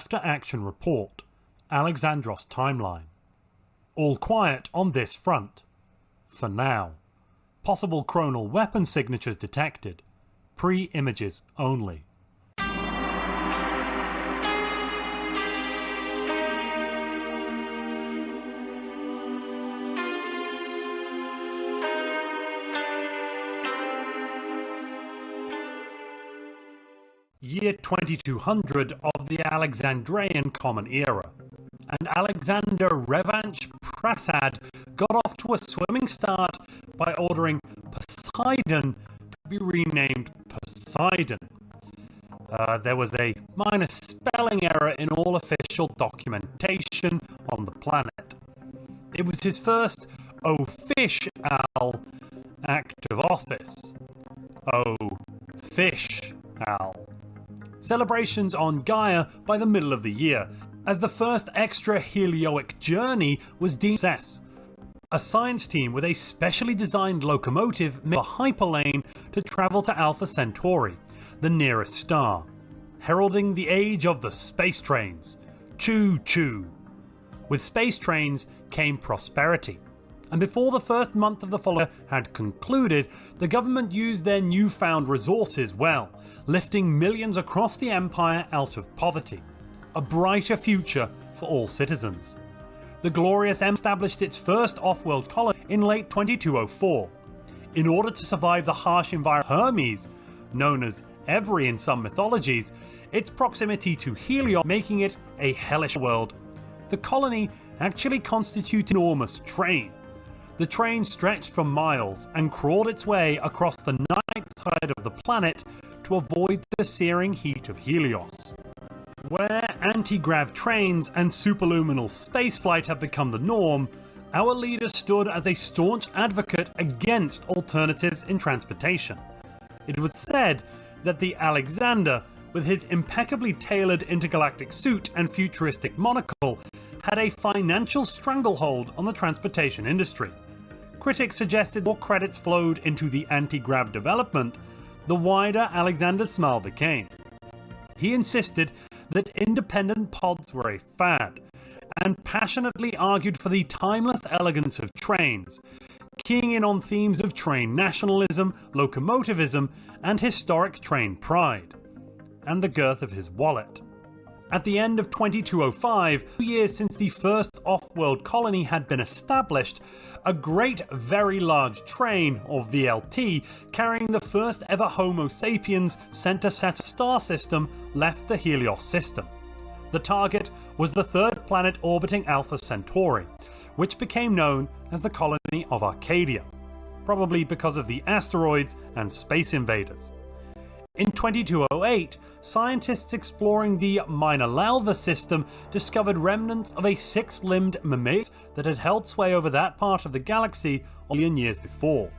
after-action report, Alexandros Timeline. All quiet on this front. For now. Possible chronal weapon signatures detected. Pre-images only. Year 2200 of the Alexandrian Common Era, and Alexander Revanch Prasad got off to a swimming start by ordering Poseidon to be renamed Poseidon. There was a minor spelling error in all official documentation on the planet. It was his first official act of office. Official. Celebrations on Gaia by the middle of the year, as the first extra helioic journey was deemed a success. A science team with a specially designed locomotive made a hyperlane to travel to Alpha Centauri, the nearest star, heralding the age of the space trains. Choo-choo. With space trains came prosperity, and before the first month of the following year had concluded, the government used their newfound resources well, lifting millions across the empire out of poverty. A brighter future for all citizens. The glorious M established its first off-world colony in late 2204. In order to survive the harsh environment of Hermes, known as Every in some mythologies, its proximity to Helios making it a hellish world, the colony actually constituted an enormous train. The train stretched for miles and crawled its way across the night side of the planet to avoid the searing heat of Helios. Where anti-grav trains and superluminal spaceflight have become the norm, our leader stood as a staunch advocate against alternatives in transportation. It was said that the Alexander, with his impeccably tailored intergalactic suit and futuristic monocle, had a financial stranglehold on the transportation industry. Critics suggested more credits flowed into the anti-grav development, the wider Alexander's smile became. He insisted that independent pods were a fad, and passionately argued for the timeless elegance of trains, keying in on themes of train nationalism, locomotivism, and historic train pride, and the girth of his wallet. At the end of 2205, 2 years since the first off-world colony had been established, a great very large train, or VLT, carrying the first ever Homo sapiens sent to set a star system left the Helios system. The target was the third planet orbiting Alpha Centauri, which became known as the colony of Arcadia, probably because of the asteroids and space invaders. In 2208, scientists exploring the Minor Lalva system discovered remnants of a six-limbed mammatus that had held sway over that part of the galaxy a million years before.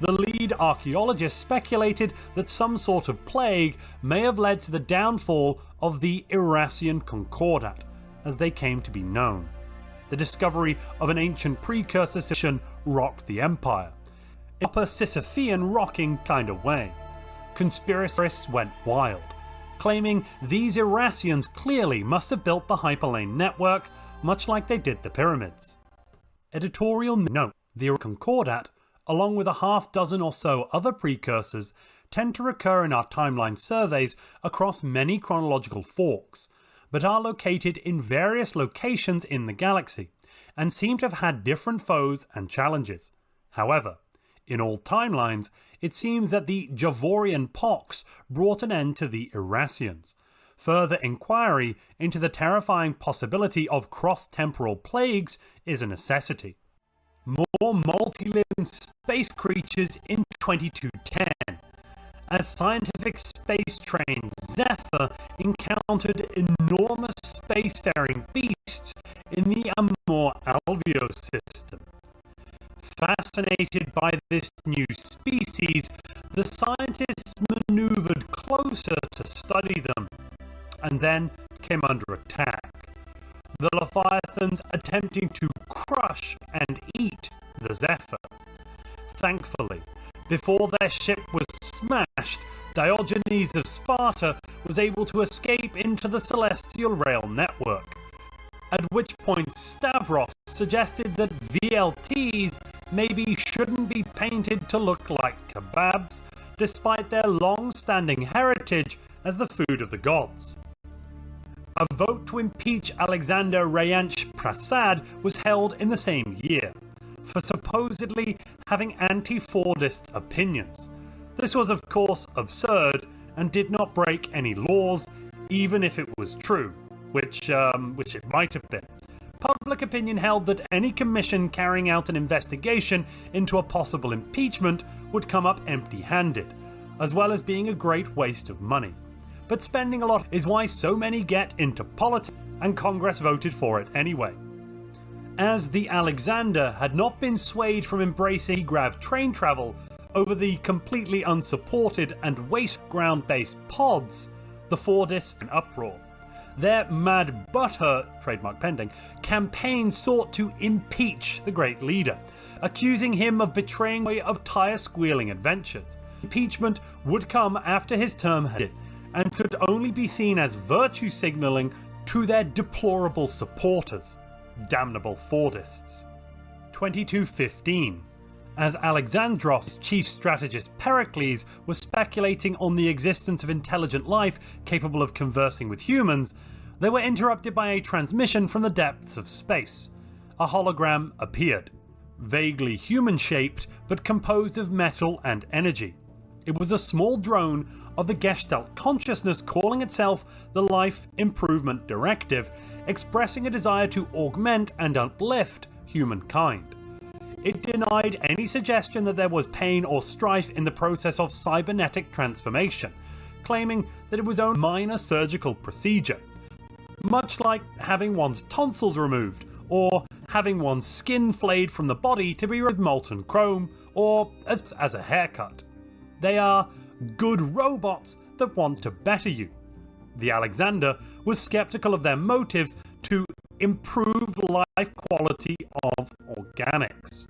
The lead archaeologists speculated that some sort of plague may have led to the downfall of the Eurasian Concordat, as they came to be known. The discovery of an ancient precursor civilization rocked the empire, in a proper Sisyphean rocking kind of way. Conspiracists went wild, claiming these Eurasians clearly must have built the hyperlane network, much like they did the pyramids. Editorial note: the Concordat, along with a half-dozen or so other precursors, tend to recur in our timeline surveys across many chronological forks, but are located in various locations in the galaxy, and seem to have had different foes and challenges. However, in all timelines, it seems that the Javorian pox brought an end to the Eurasians. Further inquiry into the terrifying possibility of cross-temporal plagues is a necessity. More multi-limbed space creatures in 2210, as scientific space train Zephyr encountered enormous spacefaring beasts in the Amor Alveo system. Fascinated by this new species, the scientists maneuvered closer to study them, and then came under attack, the Leviathans attempting to crush and eat the Zephyr. Thankfully, before their ship was smashed, Diogenes of Sparta was able to escape into the Celestial Rail network, at which point Stavros suggested that VLTs maybe shouldn't be painted to look like kebabs, despite their long-standing heritage as the food of the gods. A vote to impeach Alexander Rayanch-Prasad was held in the same year, for supposedly having anti-Fordist opinions. This was of course absurd and did not break any laws, even if it was true, which it might have been. Public opinion held that any commission carrying out an investigation into a possible impeachment would come up empty-handed, as well as being a great waste of money. But spending a lot is why so many get into politics, and Congress voted for it anyway. As the Alexander had not been swayed from embracing grav train travel over the completely unsupported and waste ground-based pods, the Fordists in uproar. Their mad butthurt, trademark pending, campaign sought to impeach the great leader, accusing him of betraying the way of tire-squealing adventures. Impeachment would come after his term had ended, and could only be seen as virtue signalling to their deplorable supporters, damnable Fordists. 2215. As Alexandros' chief strategist Pericles was speculating on the existence of intelligent life capable of conversing with humans, they were interrupted by a transmission from the depths of space. A hologram appeared, vaguely human-shaped but composed of metal and energy. It was a small drone of the Gestalt consciousness calling itself the Life Improvement Directive, expressing a desire to augment and uplift humankind. It denied any suggestion that there was pain or strife in the process of cybernetic transformation, claiming that it was only a minor surgical procedure, much like having one's tonsils removed, or having one's skin flayed from the body to be with molten chrome, or as a haircut. They are good robots that want to better you. The Alexander was skeptical of their motives to improve life quality of organics.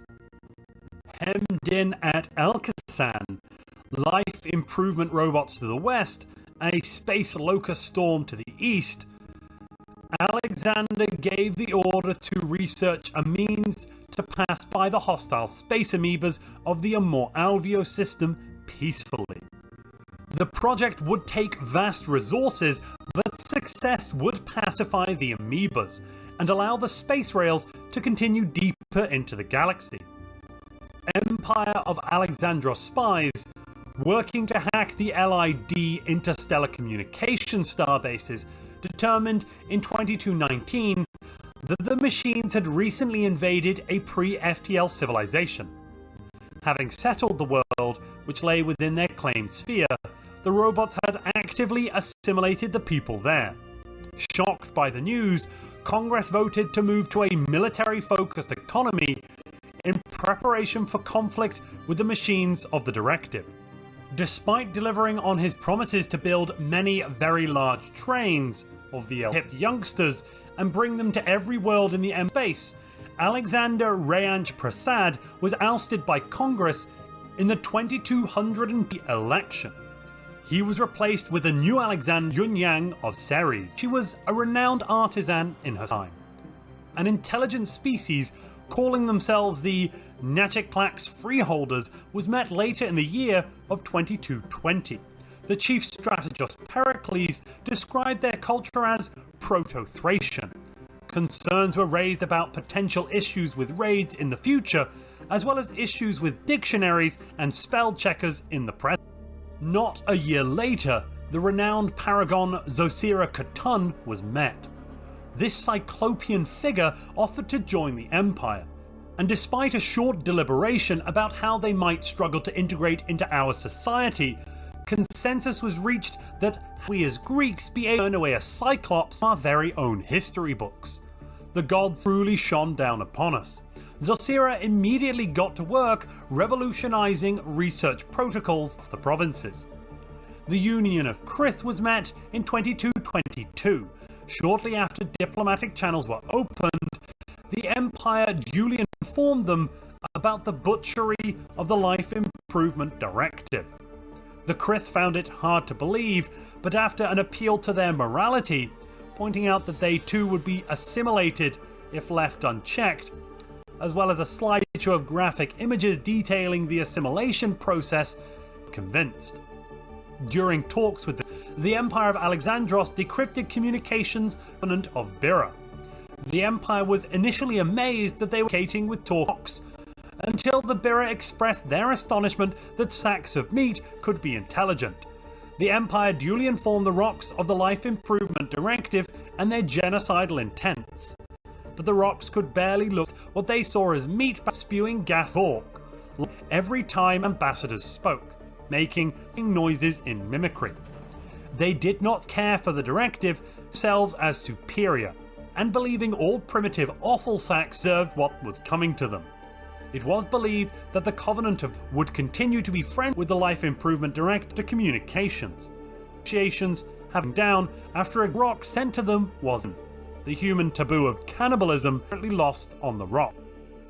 Hemmed in at Elkasan, life improvement robots to the west, and a space locust storm to the east, Alexander gave the order to research a means to pass by the hostile space amoebas of the Amor Alveo system peacefully. The project would take vast resources, but success would pacify the amoebas and allow the space rails to continue deeper into the galaxy. Empire of Alexandros spies, working to hack the LID interstellar communication starbases, determined in 2219 that the machines had recently invaded a pre-FTL civilization. Having settled the world, which lay within their claimed sphere, the robots had actively assimilated the people there. Shocked by the news, Congress voted to move to a military-focused economy in preparation for conflict with the machines of the Directive. Despite delivering on his promises to build many very large trains of the hip youngsters and bring them to every world in the space, Alexander Rayanch-Prasad was ousted by Congress in the 2200 election. He was replaced with a new Alexander Yunyang of Ceres. She was a renowned artisan in her time. An intelligent species calling themselves the Nachiklax Freeholders was met later in the year of 2220. The chief strategist Pericles described their culture as Proto-Thracian. Concerns were raised about potential issues with raids in the future, as well as issues with dictionaries and spell checkers in the present. Not a year later, the renowned paragon Zosira Katun was met. This cyclopean figure offered to join the Empire, and despite a short deliberation about how they might struggle to integrate into our society, consensus was reached that we as Greeks be able to turn away a Cyclops in our very own history books. The gods truly shone down upon us. Zosira immediately got to work revolutionizing research protocols to the provinces. The Union of Krith was met in 2222. Shortly after diplomatic channels were opened, the Empire duly informed them about the butchery of the Life Improvement Directive. The Krith found it hard to believe, but after an appeal to their morality, pointing out that they too would be assimilated if left unchecked, as well as a slideshow of graphic images detailing the assimilation process, convinced. During talks with the Empire of Alexandros decrypted communications of Bira. The Empire was initially amazed that they were communicating with talks, until the Bira expressed their astonishment that sacks of meat could be intelligent. The Empire duly informed the Rocks of the Life Improvement Directive and their genocidal intents. But the Rocks could barely look at what they saw as meat spewing gas every time ambassadors spoke, making noises in mimicry. They did not care for the directive, themselves as superior, and believing all primitive offal sacks served what was coming to them. It was believed that the Covenant would continue to be friendly with the Life Improvement Director communications. Negotiations having down after a rock sent to them was the human taboo of cannibalism currently lost on the rock.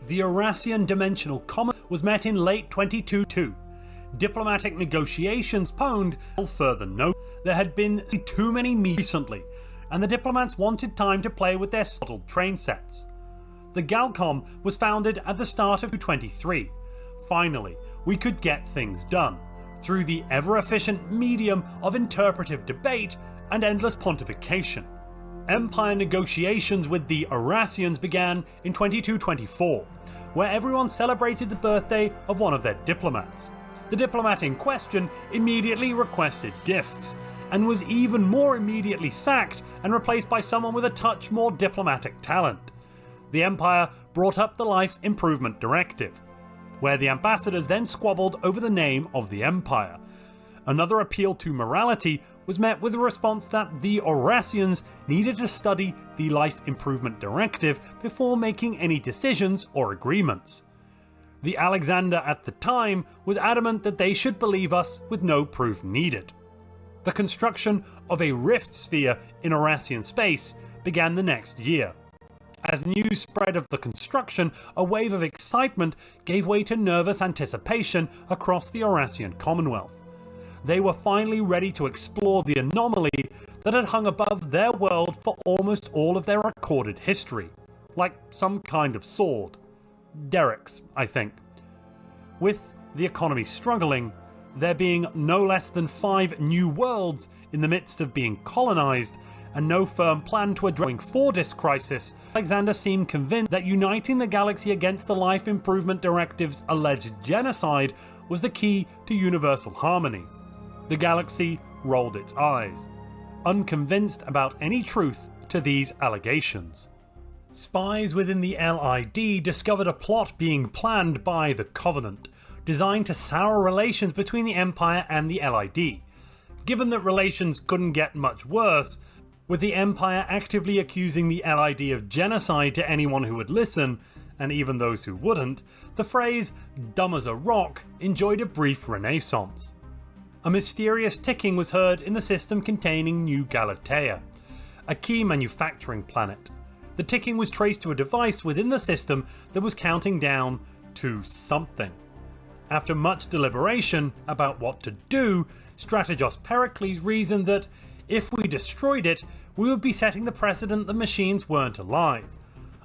The Eurasian Dimensional Comet was met in late 2022. Diplomatic negotiations postponed until further notice. There had been too many meetings recently, and the diplomats wanted time to play with their subtle train sets. The Galcom was founded at the start of 2023. Finally, we could get things done, through the ever-efficient medium of interpretive debate and endless pontification. Empire negotiations with the Eurasians began in 2224, where everyone celebrated the birthday of one of their diplomats. The diplomat in question immediately requested gifts, and was even more immediately sacked and replaced by someone with a touch more diplomatic talent. The Empire brought up the Life Improvement Directive, where the ambassadors then squabbled over the name of the Empire. Another appeal to morality was met with a response that the Eurasians needed to study the Life Improvement Directive before making any decisions or agreements. The Alexander at the time was adamant that they should believe us with no proof needed. The construction of a rift sphere in Eurasian space began the next year. As news spread of the construction, a wave of excitement gave way to nervous anticipation across the Eurasian Commonwealth. They were finally ready to explore the anomaly that had hung above their world for almost all of their recorded history, like some kind of sword. Derek's, I think. With the economy struggling, there being no less than 5 new worlds in the midst of being colonized, and no firm plan to address this crisis, Alexander seemed convinced that uniting the galaxy against the Life Improvement Directive's alleged genocide was the key to universal harmony. The galaxy rolled its eyes, unconvinced about any truth to these allegations. Spies within the LID discovered a plot being planned by the Covenant, designed to sour relations between the Empire and the LID. Given that relations couldn't get much worse, with the Empire actively accusing the LID of genocide to anyone who would listen, and even those who wouldn't, the phrase "dumb as a rock" enjoyed a brief renaissance. A mysterious ticking was heard in the system containing New Galatea, a key manufacturing planet. The ticking was traced to a device within the system that was counting down to something. After much deliberation about what to do, Strategos Pericles reasoned that if we destroyed it, we would be setting the precedent that machines weren't alive.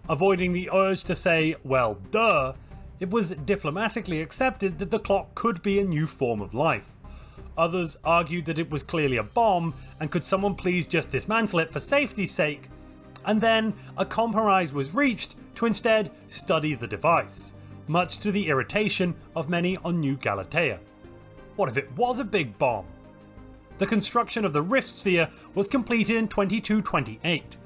Avoiding the urge to say, well, duh, it was diplomatically accepted that the clock could be a new form of life. Others argued that it was clearly a bomb, and could someone please just dismantle it for safety's sake? And then a compromise was reached to instead study the device, much to the irritation of many on New Galatea. What if it was a big bomb? The construction of the Rift Sphere was completed in 2228.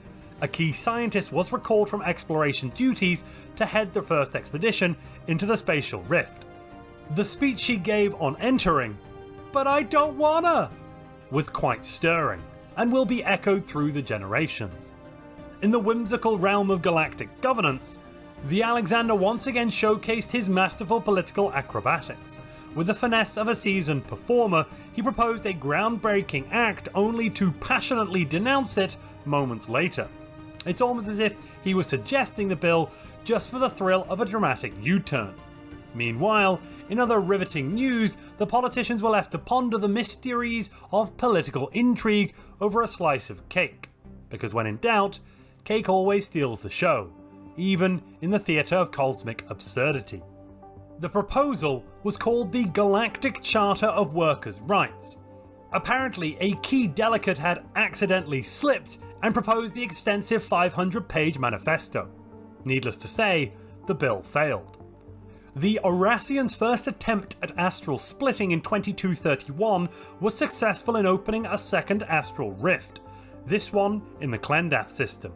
A key scientist was recalled from exploration duties to head the first expedition into the spatial rift. The speech she gave on entering, "But I don't wanna," was quite stirring, and will be echoed through the generations. In the whimsical realm of galactic governance, the Alexander once again showcased his masterful political acrobatics. With the finesse of a seasoned performer, he proposed a groundbreaking act only to passionately denounce it moments later. It's almost as if he was suggesting the bill just for the thrill of a dramatic U-turn. Meanwhile, in other riveting news, the politicians were left to ponder the mysteries of political intrigue over a slice of cake. Because when in doubt, cake always steals the show, even in the theatre of cosmic absurdity. The proposal was called the Galactic Charter of Workers' Rights. Apparently, a key delegate had accidentally slipped and proposed the extensive 500-page manifesto. Needless to say, the bill failed. The Aurasians' first attempt at astral splitting in 2231 was successful in opening a second astral rift, this one in the Klendath system.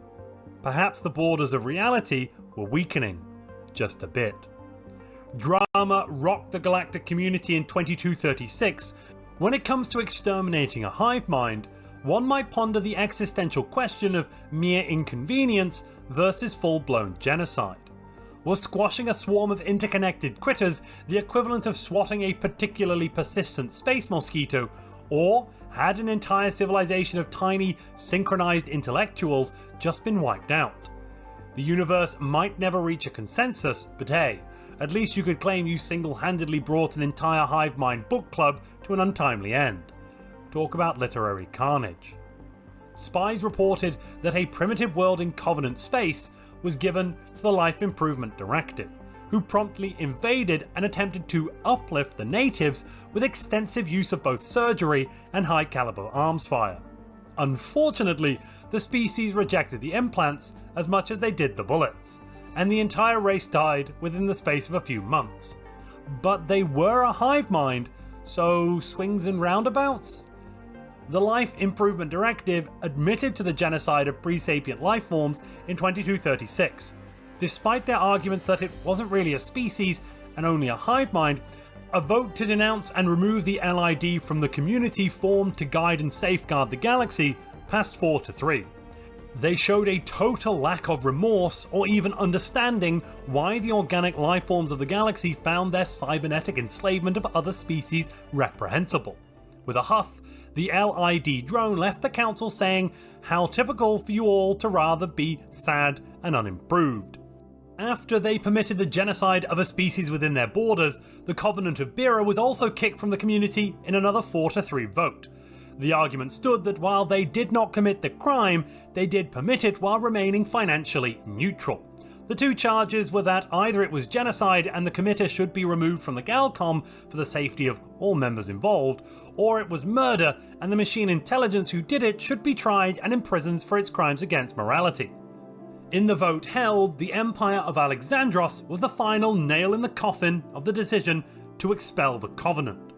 Perhaps the borders of reality were weakening, just a bit. Drama rocked the galactic community in 2236. When it comes to exterminating a hive mind, one might ponder the existential question of mere inconvenience versus full-blown genocide. Was squashing a swarm of interconnected critters the equivalent of swatting a particularly persistent space mosquito, or had an entire civilization of tiny, synchronized intellectuals just been wiped out? The universe might never reach a consensus, but hey, at least you could claim you single-handedly brought an entire hive mind book club to an untimely end. Talk about literary carnage. Spies reported that a primitive world in Covenant space was given to the Life Improvement Directive, who promptly invaded and attempted to uplift the natives with extensive use of both surgery and high-caliber arms fire. Unfortunately, the species rejected the implants as much as they did the bullets, and the entire race died within the space of a few months. But they were a hive mind, so swings and roundabouts? The Life Improvement Directive admitted to the genocide of pre-sapient lifeforms in 2236. Despite their arguments that it wasn't really a species and only a hive mind, a vote to denounce and remove the LID from the community formed to guide and safeguard the galaxy passed 4-3. They showed a total lack of remorse or even understanding why the organic lifeforms of the galaxy found their cybernetic enslavement of other species reprehensible. With a huff, the LID drone left the council saying, "How typical for you all to rather be sad and unimproved." After they permitted the genocide of a species within their borders, the Covenant of Bira was also kicked from the community in another 4-3 vote. The argument stood that while they did not commit the crime, they did permit it while remaining financially neutral. The two charges were that either it was genocide and the committer should be removed from the Galcom for the safety of all members involved, or it was murder and the machine intelligence who did it should be tried and imprisoned for its crimes against morality. In the vote held, the Empire of Alexandros was the final nail in the coffin of the decision to expel the Covenant.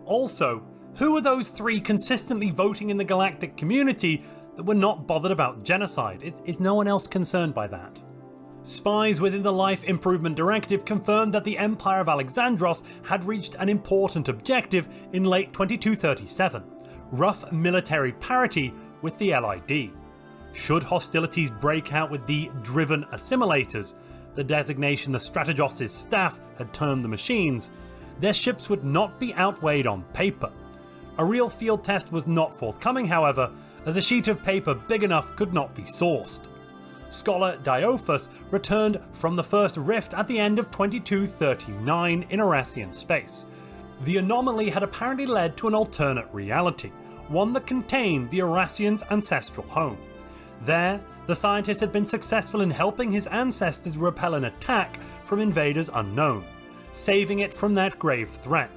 Also, who were those three consistently voting in the galactic community that were not bothered about genocide? Is no one else concerned by that? Spies within the Life Improvement Directive confirmed that the Empire of Alexandros had reached an important objective in late 2237, rough military parity with the LID. Should hostilities break out with the Driven Assimilators, the designation the Strategos' staff had termed the machines, their ships would not be outweighed on paper. A real field test was not forthcoming, however, as a sheet of paper big enough could not be sourced. Scholar Diophus returned from the first rift at the end of 2239 in Aurasian space. The anomaly had apparently led to an alternate reality, one that contained the Aurasians' ancestral home. There, the scientist had been successful in helping his ancestors repel an attack from invaders unknown, saving it from that grave threat.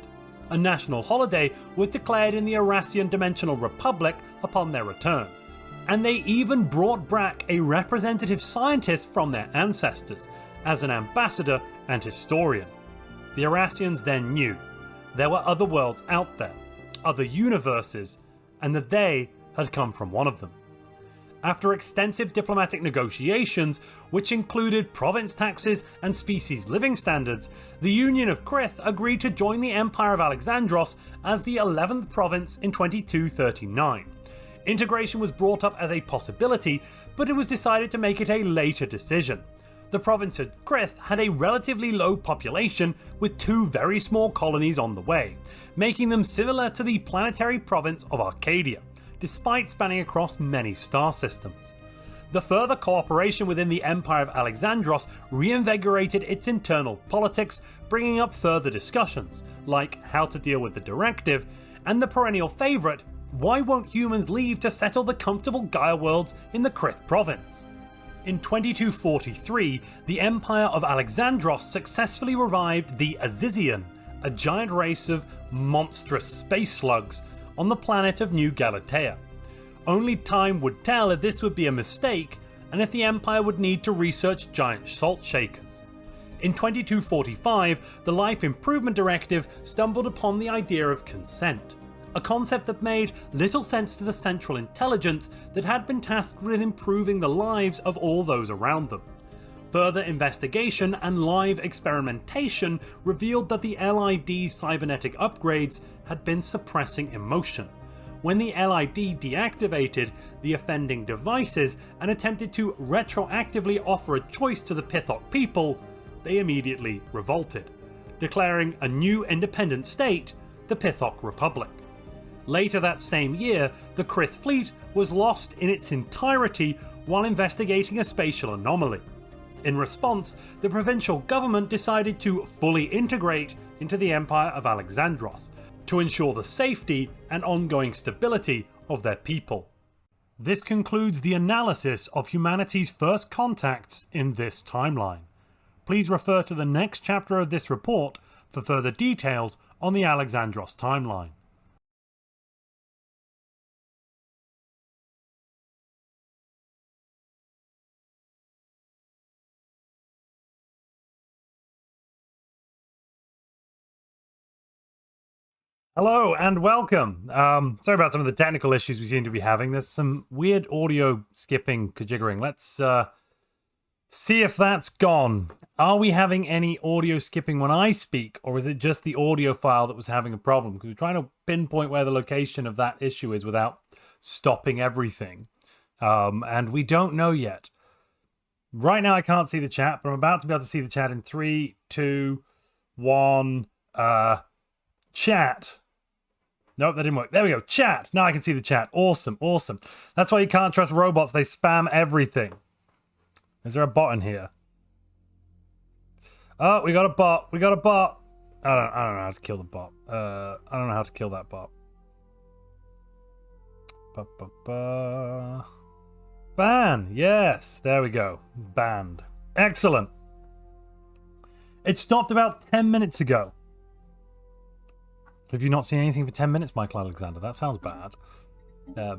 A national holiday was declared in the Aurasian Dimensional Republic upon their return, and they even brought back a representative scientist from their ancestors as an ambassador and historian. The Aurasians then knew there were other worlds out there, other universes, and that they had come from one of them. After extensive diplomatic negotiations, which included province taxes and species living standards, the Union of Krith agreed to join the Empire of Alexandros as the 11th province in 2239. Integration was brought up as a possibility, but it was decided to make it a later decision. The province of Krith had a relatively low population with two very small colonies on the way, making them similar to the planetary province of Arcadia, despite spanning across many star systems. The further cooperation within the Empire of Alexandros reinvigorated its internal politics, bringing up further discussions, like how to deal with the directive, and the perennial favourite, why won't humans leave to settle the comfortable Gaia worlds in the Krith province? In 2243, the Empire of Alexandros successfully revived the Azizian, a giant race of monstrous space slugs, on the planet of New Galatea. Only time would tell if this would be a mistake, and if the Empire would need to research giant salt shakers. In 2245, the Life Improvement Directive stumbled upon the idea of consent, a concept that made little sense to the Central Intelligence that had been tasked with improving the lives of all those around them. Further investigation and live experimentation revealed that the LID's cybernetic upgrades had been suppressing emotion. When the LID deactivated the offending devices and attempted to retroactively offer a choice to the Pithok people, they immediately revolted, declaring a new independent state, the Pithok Republic. Later that same year, the Krith fleet was lost in its entirety while investigating a spatial anomaly. In response, the provincial government decided to fully integrate into the Empire of Alexandros to ensure the safety and ongoing stability of their people. This concludes the analysis of humanity's first contacts in this timeline. Please refer to the next chapter of this report for further details on the Alexandros timeline. Hello and welcome. Sorry about some of the technical issues we seem to be having. There's some weird audio skipping, kajiggering. Let's see if that's gone. Are we having any audio skipping when I speak, or is it just the audio file that was having a problem? Because we're trying to pinpoint where the location of that issue is without stopping everything. And we don't know yet. Right now I can't see the chat, but I'm about to be able to see the chat in 3, 2, 1, chat. Nope, that didn't work. There we go. Chat. Now I can see the chat. Awesome. Awesome. That's why you can't trust robots. They spam everything. Is there a bot in here? Oh, we got a bot. We got a bot. I don't know how to kill the bot. I don't know how to kill that bot. Ban. Yes. There we go. Banned. Excellent. It stopped about 10 minutes ago. Have you not seen anything for 10 minutes, Michael Alexander? That sounds bad.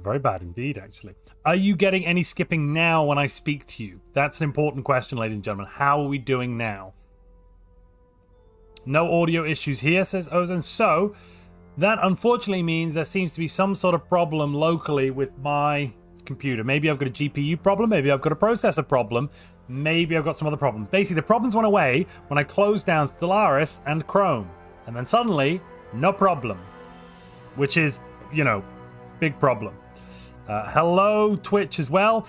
Very bad indeed, actually. Are you getting any skipping now when I speak to you? That's an important question, ladies and gentlemen. How are we doing now? No audio issues here, says Ozone. So, that unfortunately means there seems to be some sort of problem locally with my computer. Maybe I've got a GPU problem. Maybe I've got a processor problem. Maybe I've got some other problem. Basically, the problems went away when I closed down Stellaris and Chrome. And then suddenly, no problem. Which is, you know, big problem. Hello, Twitch as well.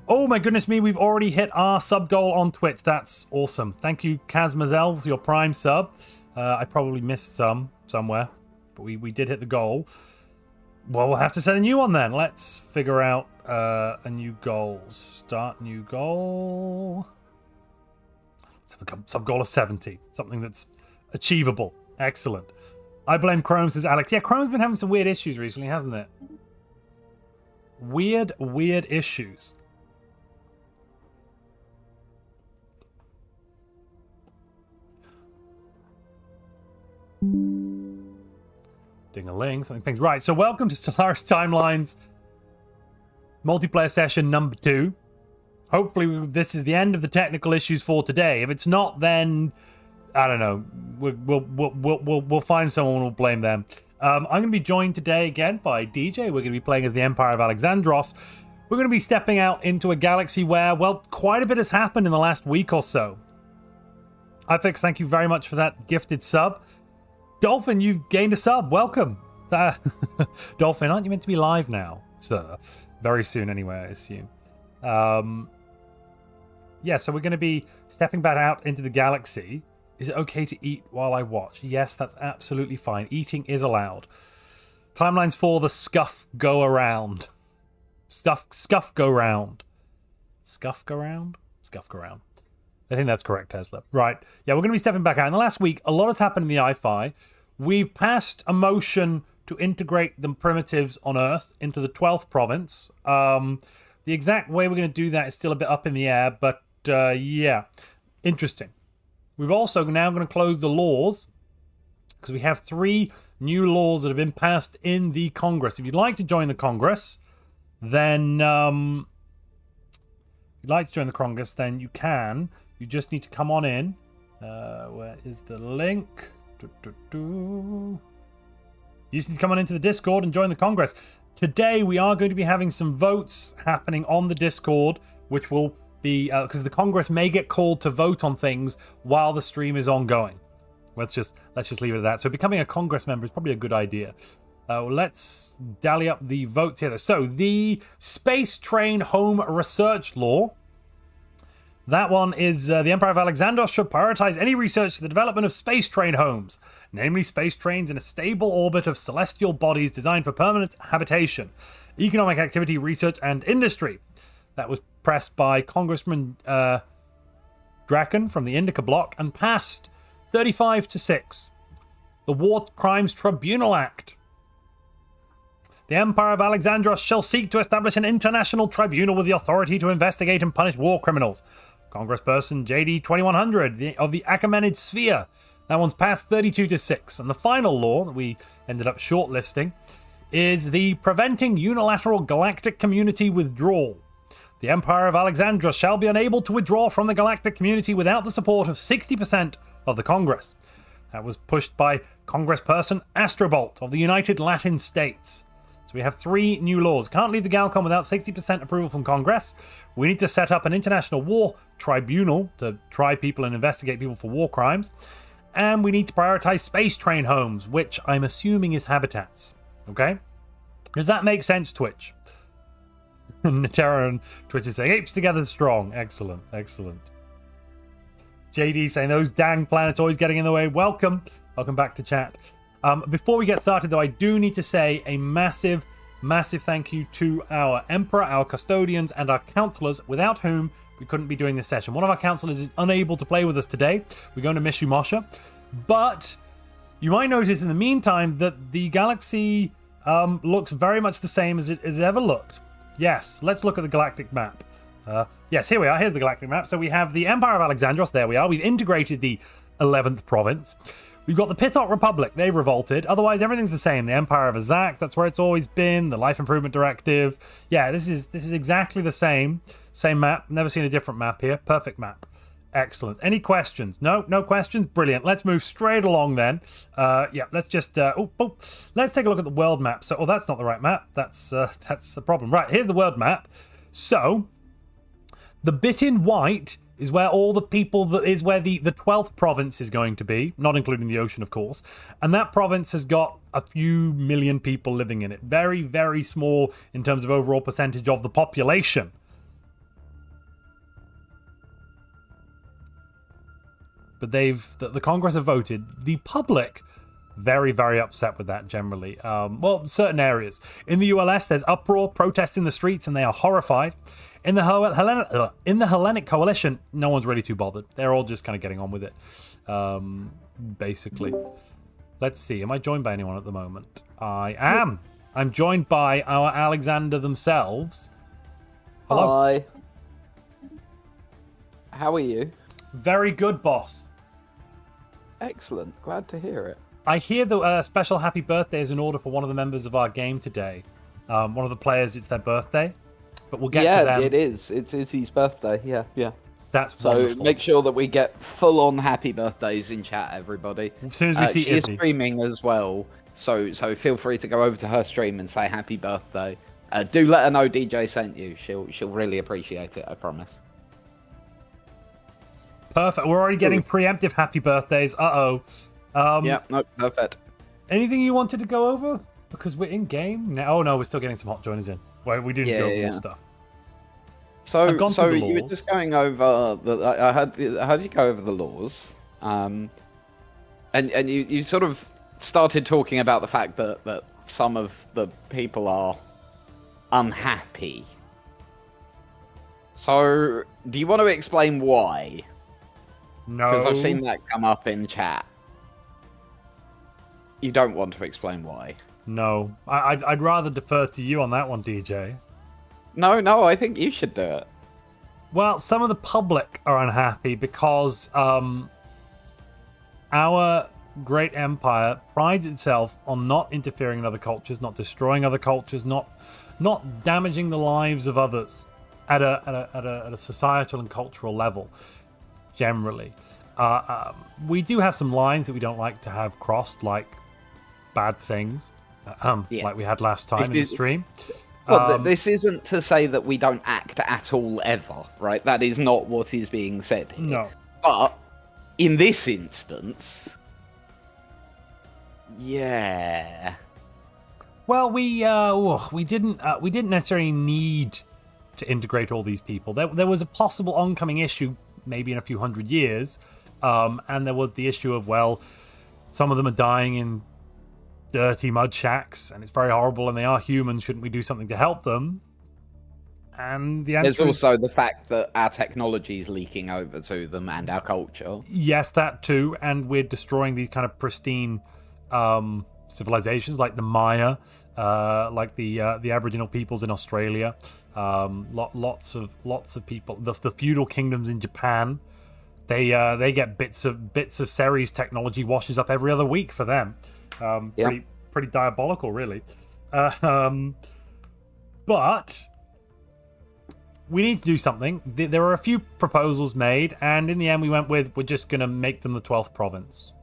Oh my goodness me, we've already hit our sub goal on Twitch. That's awesome. Thank you, Kazmazel, for your Prime sub. I probably missed somewhere, but we did hit the goal. Well, we'll have to set a new one then. Let's figure out a new goal. Start new goal. Let's have a sub goal of 70. Something that's achievable. Excellent. I blame Chrome, says Alex. Yeah, Chrome's been having some weird issues recently, hasn't it? Weird issues. Ding-a-ling, something things. Right, so welcome to Stellaris Timelines multiplayer session number 2. Hopefully this is the end of the technical issues for today. If it's not, then I don't know. We'll find someone. We'll blame them. I'm going to be joined today again by DJ. We're going to be playing as the Empire of Alexandros. We're going to be stepping out into a galaxy where, well, quite a bit has happened in the last week or so. iFix, thank you very much for that gifted sub. Dolphin, you've gained a sub. Welcome. Dolphin, aren't you meant to be live now, sir? Very soon, anyway, I assume. Yeah, so we're going to be stepping back out into the galaxy. Is it okay to eat while I watch? Yes, that's absolutely fine. Eating is allowed. Timelines for the scuff go around. Scuff go round. Scuffed around? Scuffed around. I think that's correct, Tesla. Right. Yeah, we're going to be stepping back out. In the last week, a lot has happened in the I-Fi. We've passed a motion to integrate the primitives on Earth into the 12th province. The exact way we're going to do that is still a bit up in the air, but yeah, interesting. We've also now going to close the laws because we have 3 new laws that have been passed in the Congress. If you'd like to join the Congress, then you can. You just need to come on in. Where is the link? You just need to come on into the Discord and join the Congress. Today we are going to be having some votes happening on the Discord, which will be because the Congress may get called to vote on things while the stream is ongoing. Let's just leave it at that. So becoming a Congress member is probably a good idea. Let's dally up the votes here. So the Space Train Home Research Law. That one is the Empire of Alexandros should prioritize any research to the development of space train homes, namely space trains in a stable orbit of celestial bodies designed for permanent habitation, economic activity, research, and industry. That was pressed by Congressman Draken from the Indica bloc and passed 35-6. The War Crimes Tribunal Act. The Empire of Alexandros shall seek to establish an international tribunal with the authority to investigate and punish war criminals. Congressperson JD 2100 of the Achaemenid Sphere. That one's passed 32-6. And the final law that we ended up shortlisting is the Preventing Unilateral Galactic Community Withdrawal. The Empire of Alexandros shall be unable to withdraw from the Galactic Community without the support of 60% of the Congress. That was pushed by Congressperson Astrobolt of the United Latin States. So we have 3 new laws. Can't leave the Galcom without 60% approval from Congress. We need to set up an international war tribunal to try people and investigate people for war crimes. And we need to prioritize space train homes, which I'm assuming is habitats. Okay? Does that make sense, Twitch? Terra and Twitch is saying, apes together strong. Excellent, excellent. JD saying, those dang planets always getting in the way. Welcome. Welcome back to chat. Before we get started, though, I do need to say a massive, massive thank you to our Emperor, our Custodians, and our Counselors, without whom we couldn't be doing this session. One of our Counselors is unable to play with us today. We're going to miss you, Moshe. But you might notice in the meantime that the galaxy looks very much the same as it has ever looked. Yes, let's look at the galactic map. Yes, here we are. Here's the galactic map. So we have the Empire of Alexandros. There we are. We've integrated the 11th province. We've got the Pithot Republic. They've revolted. Otherwise, everything's the same. The Empire of Azak, that's where it's always been. The Life Improvement Directive. Yeah, this is exactly the same. Same map. Never seen a different map here. Perfect map. Excellent. Any questions? No questions? Brilliant. Let's move straight along then. Yeah, let's just... let's take a look at the world map. So, that's not the right map. That's the problem. Right, here's the world map. So, the bit in white is where all the people, where the 12th province is going to be, not including the ocean, of course. And that province has got a few million people living in it. Very, very small in terms of overall percentage of the population. But the Congress have voted. The public, very, very upset with that generally. Well, certain areas. In the ULS, there's uproar, protests in the streets, and they are horrified. In the Hellenic Coalition, no one's really too bothered. They're all just kind of getting on with it, basically. Let's see. Am I joined by anyone at the moment? I am. I'm joined by our Alexander themselves. Hello. Hi. How are you? Very good, boss. Excellent. Glad to hear it. I hear the special happy birthday is in order for one of the members of our game today. One of the players, it's their birthday. But we'll get to them. Yeah, it is. It's Izzy's birthday. Yeah. That's so wonderful. Make sure that we get full-on happy birthdays in chat, everybody. As soon as we see Izzy. She's streaming as well, so feel free to go over to her stream and say happy birthday. Do let her know DJ sent you. She'll really appreciate it, I promise. Perfect. We're already getting preemptive happy birthdays. Uh-oh. Yeah, no, perfect. Anything you wanted to go over? Because we're in game now. Oh no, we're still getting some hot joiners in. Well, we do need to go over stuff. So you were just going over I heard you go over the laws, and you sort of started talking about the fact that some of the people are unhappy. So, do you want to explain why? No. Because I've seen that come up in chat. You don't want to explain why? No. I'd rather defer to you on that one, DJ. No, I think you should do it. Well, some of the public are unhappy because our great empire prides itself on not interfering in other cultures, not destroying other cultures, not damaging the lives of others at a societal and cultural level. Generally, we do have some lines that we don't like to have crossed, like bad things, like we had last time in the stream. Well, this isn't to say that we don't act at all ever, right? That is not what is being said here. No. But in this instance, yeah. Well, we didn't necessarily need to integrate all these people. There was a possible oncoming issue, maybe in a few hundred years, and there was the issue of, well, some of them are dying in dirty mud shacks, and it's very horrible, and they are human. Shouldn't we do something to help them? And the answer There's also the fact that our technology is leaking over to them and our culture. Yes, that too, and we're destroying these kind of pristine civilizations like the Maya, like the Aboriginal peoples in Australia. Lots of people. The feudal kingdoms in Japan, they get bits of Ceres technology washes up every other week for them. Pretty diabolical, really. But we need to do something. There are a few proposals made, and in the end we went with, we're just going to make them the 12th province.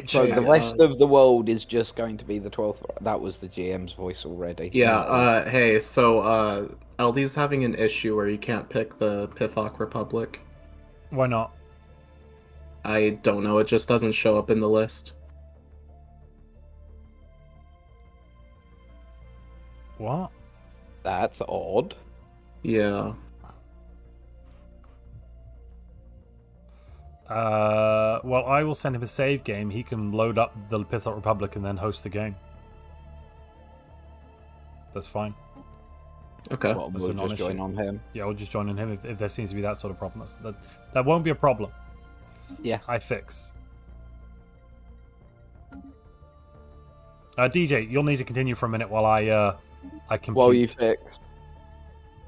So the rest of the world is just going to be the 12th. That was the GM's voice already. Yeah, hey, so Eldie's having an issue where you can't pick the Pithok Republic. Why not? I don't know, it just doesn't show up in the list. What? That's odd. Yeah. Well, I will send him a save game. He can load up the Pithok Republic and then host the game. That's fine. Okay. Well, we'll just join on him. Yeah, we'll just join on him if there seems to be that sort of problem. That won't be a problem. Yeah. I fix. DJ, you'll need to continue for a minute while I compute. While you fix.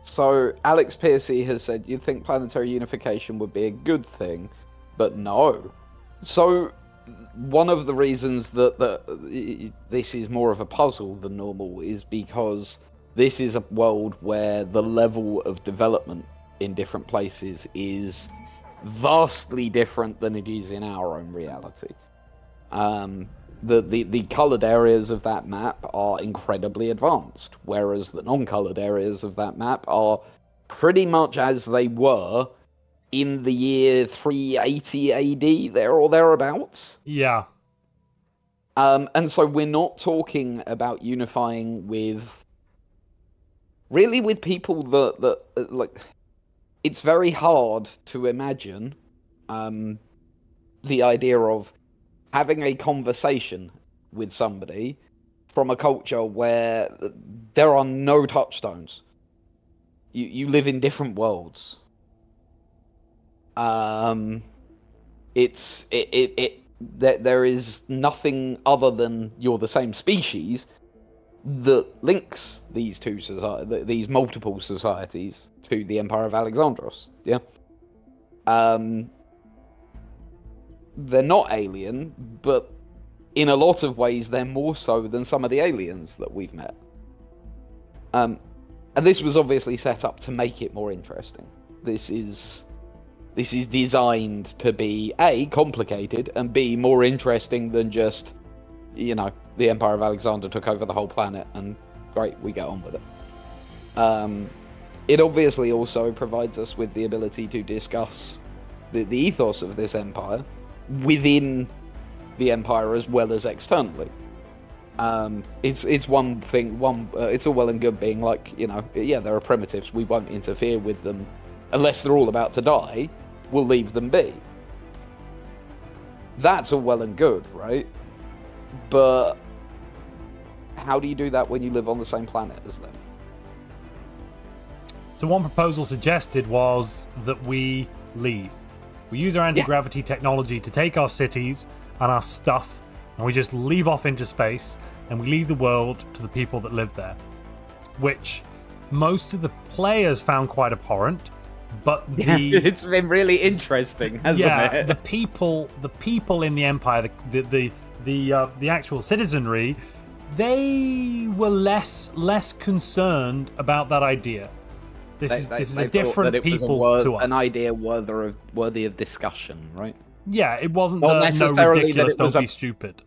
So, Alex Piercy has said, you'd think planetary unification would be a good thing, but no. So, one of the reasons that this is more of a puzzle than normal is because this is a world where the level of development in different places is vastly different than it is in our own reality. The coloured areas of that map are incredibly advanced, whereas the non-coloured areas of that map are pretty much as they were in the year 380 AD, there or thereabouts. Yeah. And so we're not talking about unifying with people that like, it's very hard to imagine the idea of having a conversation with somebody from a culture where there are no touchstones. You live in different worlds. There is nothing other than you're the same species that links these these multiple societies to the Empire of Alexandros. Yeah. They're not alien, but in a lot of ways they're more so than some of the aliens that we've met. And this was obviously set up to make it more interesting. This is designed to be A, complicated, and B, more interesting than just, the Empire of Alexander took over the whole planet and great, we get on with it. It obviously also provides us with the ability to discuss the ethos of this empire within the empire as well as externally. It's one thing. It's all well and good being like, there are primitives. We won't interfere with them unless they're all about to die. We'll leave them be. That's all well and good, right? But how do you do that when you live on the same planet as them? So one proposal suggested was that we leave. We use our anti-gravity technology to take our cities and our stuff, and we just leave off into space, and we leave the world to the people that live there. Which most of the players found quite abhorrent, but it's been really interesting, hasn't it? the people in the Empire, the actual citizenry, they were less concerned about that idea. This is a different people to us. An idea worthy of discussion, right? Yeah, it wasn't no ridiculous, don't be stupid.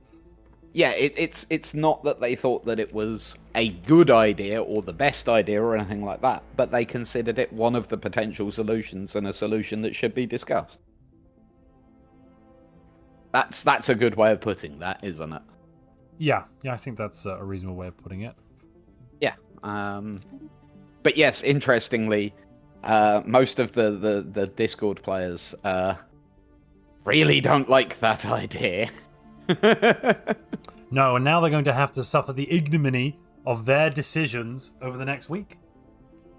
Yeah, it's not that they thought that it was a good idea or the best idea or anything like that, but they considered it one of the potential solutions and a solution that should be discussed. That's a good way of putting that, isn't it? Yeah, I think that's a reasonable way of putting it. Yeah. But yes, interestingly, most of the Discord players really don't like that idea. No, and now they're going to have to suffer the ignominy of their decisions over the next week.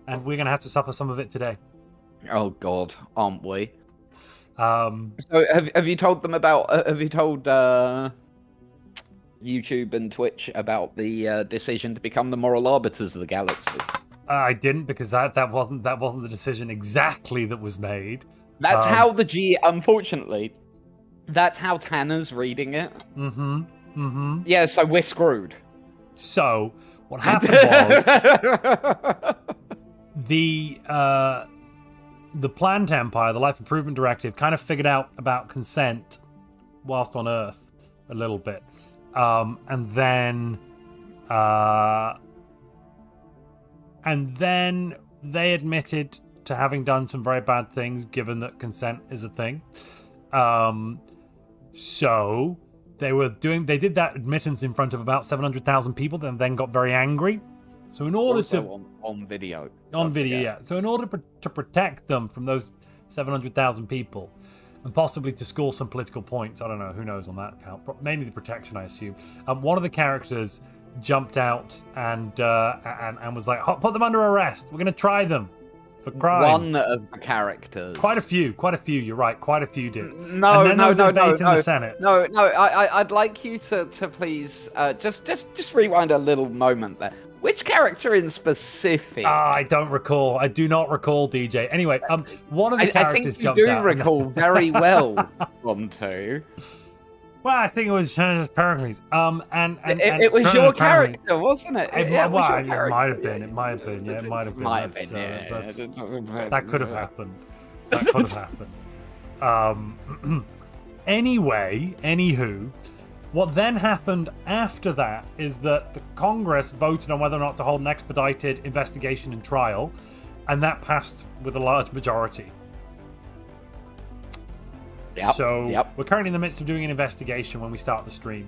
And we're going to have to suffer some of it today. Oh God, aren't we? So have you told them about? Have you told YouTube and Twitch about the decision to become the moral arbiters of the galaxy? I didn't, because that wasn't the decision exactly that was made. That's how unfortunately, that's how Tanner's reading it. Yeah, so we're screwed. So what happened was the Planned Empire, the Life Improvement Directive, kind of figured out about consent whilst on Earth a little bit, and then they admitted to having done some very bad things, given that consent is a thing. So they did that admittance in front of about 700,000 people, and then got very angry. So in order on video. On video, yeah. So in order to protect them from those 700,000 people, and possibly to score some political points, I don't know, who knows on that account, but mainly the protection, I assume. One of the characters jumped out and was like, put them under arrest. We're going to try them for crimes. One of the characters. Quite a few. You're right. Quite a few did. No, and then there was a debate in the Senate. No. I'd like you to please just rewind a little moment there. Which character in specific? I don't recall. I do not recall, DJ. Anyway, one of the characters jumped out. I think you do recall very well, Montu. Well, I think it was Pericles. And it was your character, wasn't it? It might have been. It might have been. Yeah, it might have been. That could have happened. Anyway, anywho, what then happened after that is that the Congress voted on whether or not to hold an expedited investigation and trial, and that passed with a large majority. We're currently in the midst of doing an investigation when we start the stream.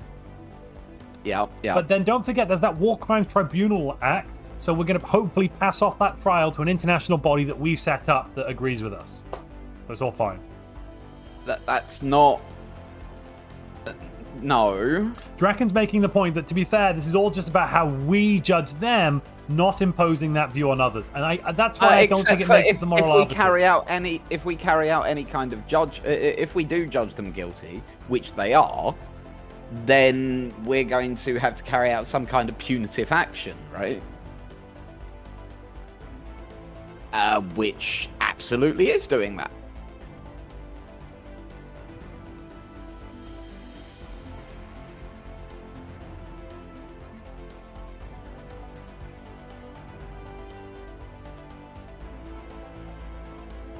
Yeah. But then don't forget, there's that War Crimes Tribunal Act, so we're going to hopefully pass off that trial to an international body that we've set up that agrees with us. So it's all fine. That's not... No. Draken's making the point that, to be fair, this is all just about how we judge them, not imposing that view on others, and that's why I don't think it makes us the moral arbiters. If we carry out any kind of if we do judge them guilty, which they are, then we're going to have to carry out some kind of punitive action, right? Which absolutely is doing that.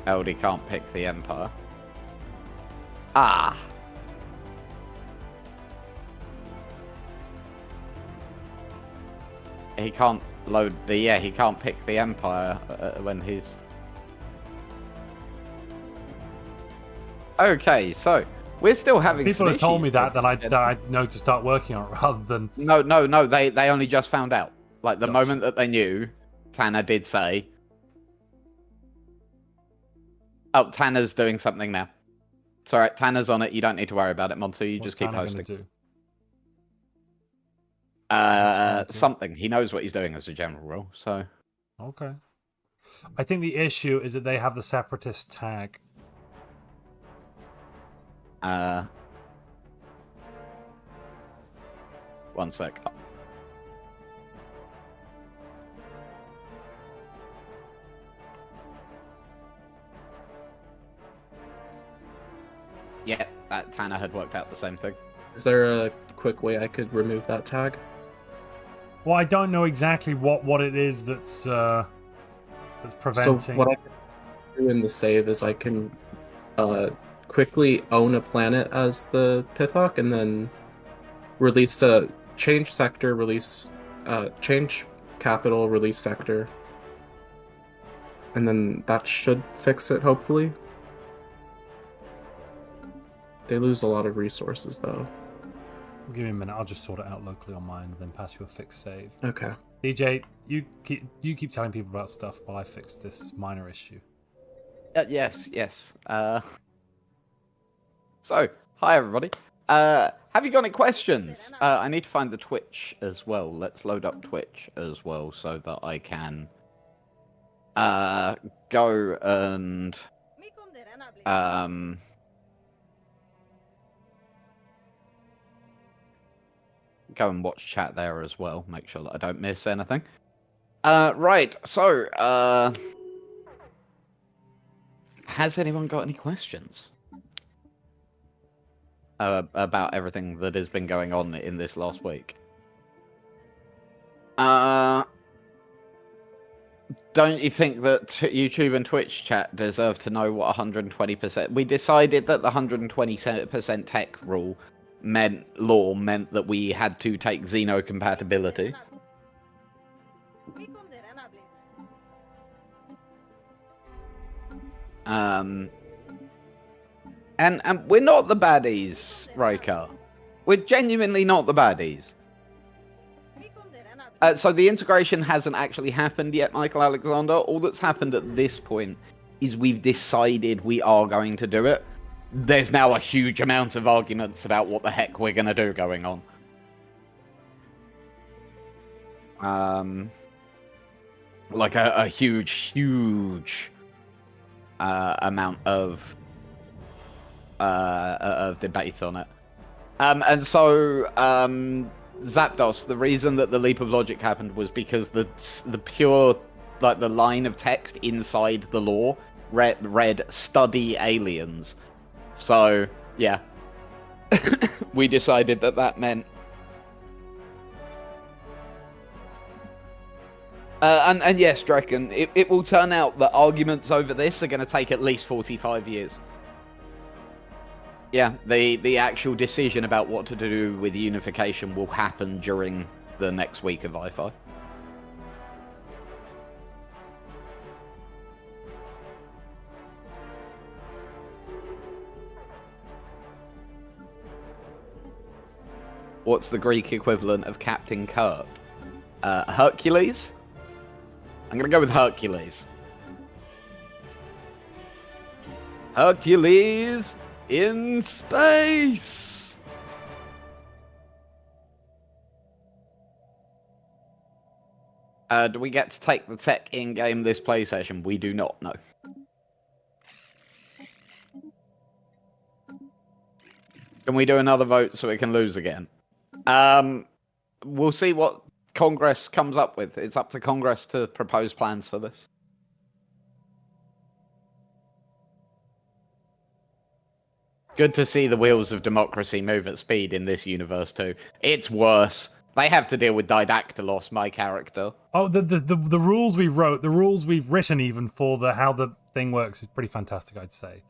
Eldie can't pick the Empire. Ah. He can't load the... Yeah, he can't pick the Empire when he's... Okay, so we're still having people have told me that I know to start working on it rather than... No, they only just found out. Like, the moment that they knew, Tanner did say... Oh, Tanner's doing something now. It's alright, Tanner's on it. You don't need to worry about it, Montu. You just keep posting. Do? Something. He knows what he's doing as a general rule, so... Okay. I think the issue is that they have the separatist tag. One sec. Yeah, that Tanner had worked out the same thing. Is there a quick way I could remove that tag? Well, I don't know exactly what it is that's preventing. So what I can do in the save is I can quickly own a planet as the Pithawk and then release a change sector, release change capital, release sector, and then that should fix it, hopefully. They lose a lot of resources though. Give me a minute, I'll just sort it out locally on mine and then pass you a fixed save. Okay. DJ, you keep telling people about stuff while I fix this minor issue. Yes. So, hi everybody. Have you got any questions? I need to find the Twitch as well. Let's load up Twitch as well so that I can go and go and watch chat there as well. Make sure that I don't miss anything. Right, so has anyone got any questions about everything that has been going on in this last week? Don't you think that YouTube and Twitch chat deserve to know what 120%? We decided that the 120% tech rule meant that we had to take Xeno compatibility. And we're not the baddies, Raika. We're genuinely not the baddies. So the integration hasn't actually happened yet, Michael Alexander. All that's happened at this point is we've decided we are going to do it. There's now a huge amount of arguments about what the heck we're going to do going on. Like a huge amount of debate on it. And so, Zapdos, the reason that the leap of logic happened was because the pure, like the line of text inside the lore read study aliens. So, yeah. We decided that meant... And yes, Draken, it will turn out that arguments over this are going to take at least 45 years. Yeah, the actual decision about what to do with unification will happen during the next week of I-Fi. What's the Greek equivalent of Captain Kirk? Hercules? I'm gonna go with Hercules. Hercules in space! Do we get to take the tech in-game this play session? We do not, no. Can we do another vote so we can lose again? We'll see what Congress comes up with. It's up to Congress to propose plans for this. Good to see the wheels of democracy move at speed in this universe too. It's worse. They have to deal with Didactylos, my character. Oh, the rules we wrote, the rules we've written even for how the thing works is pretty fantastic, I'd say.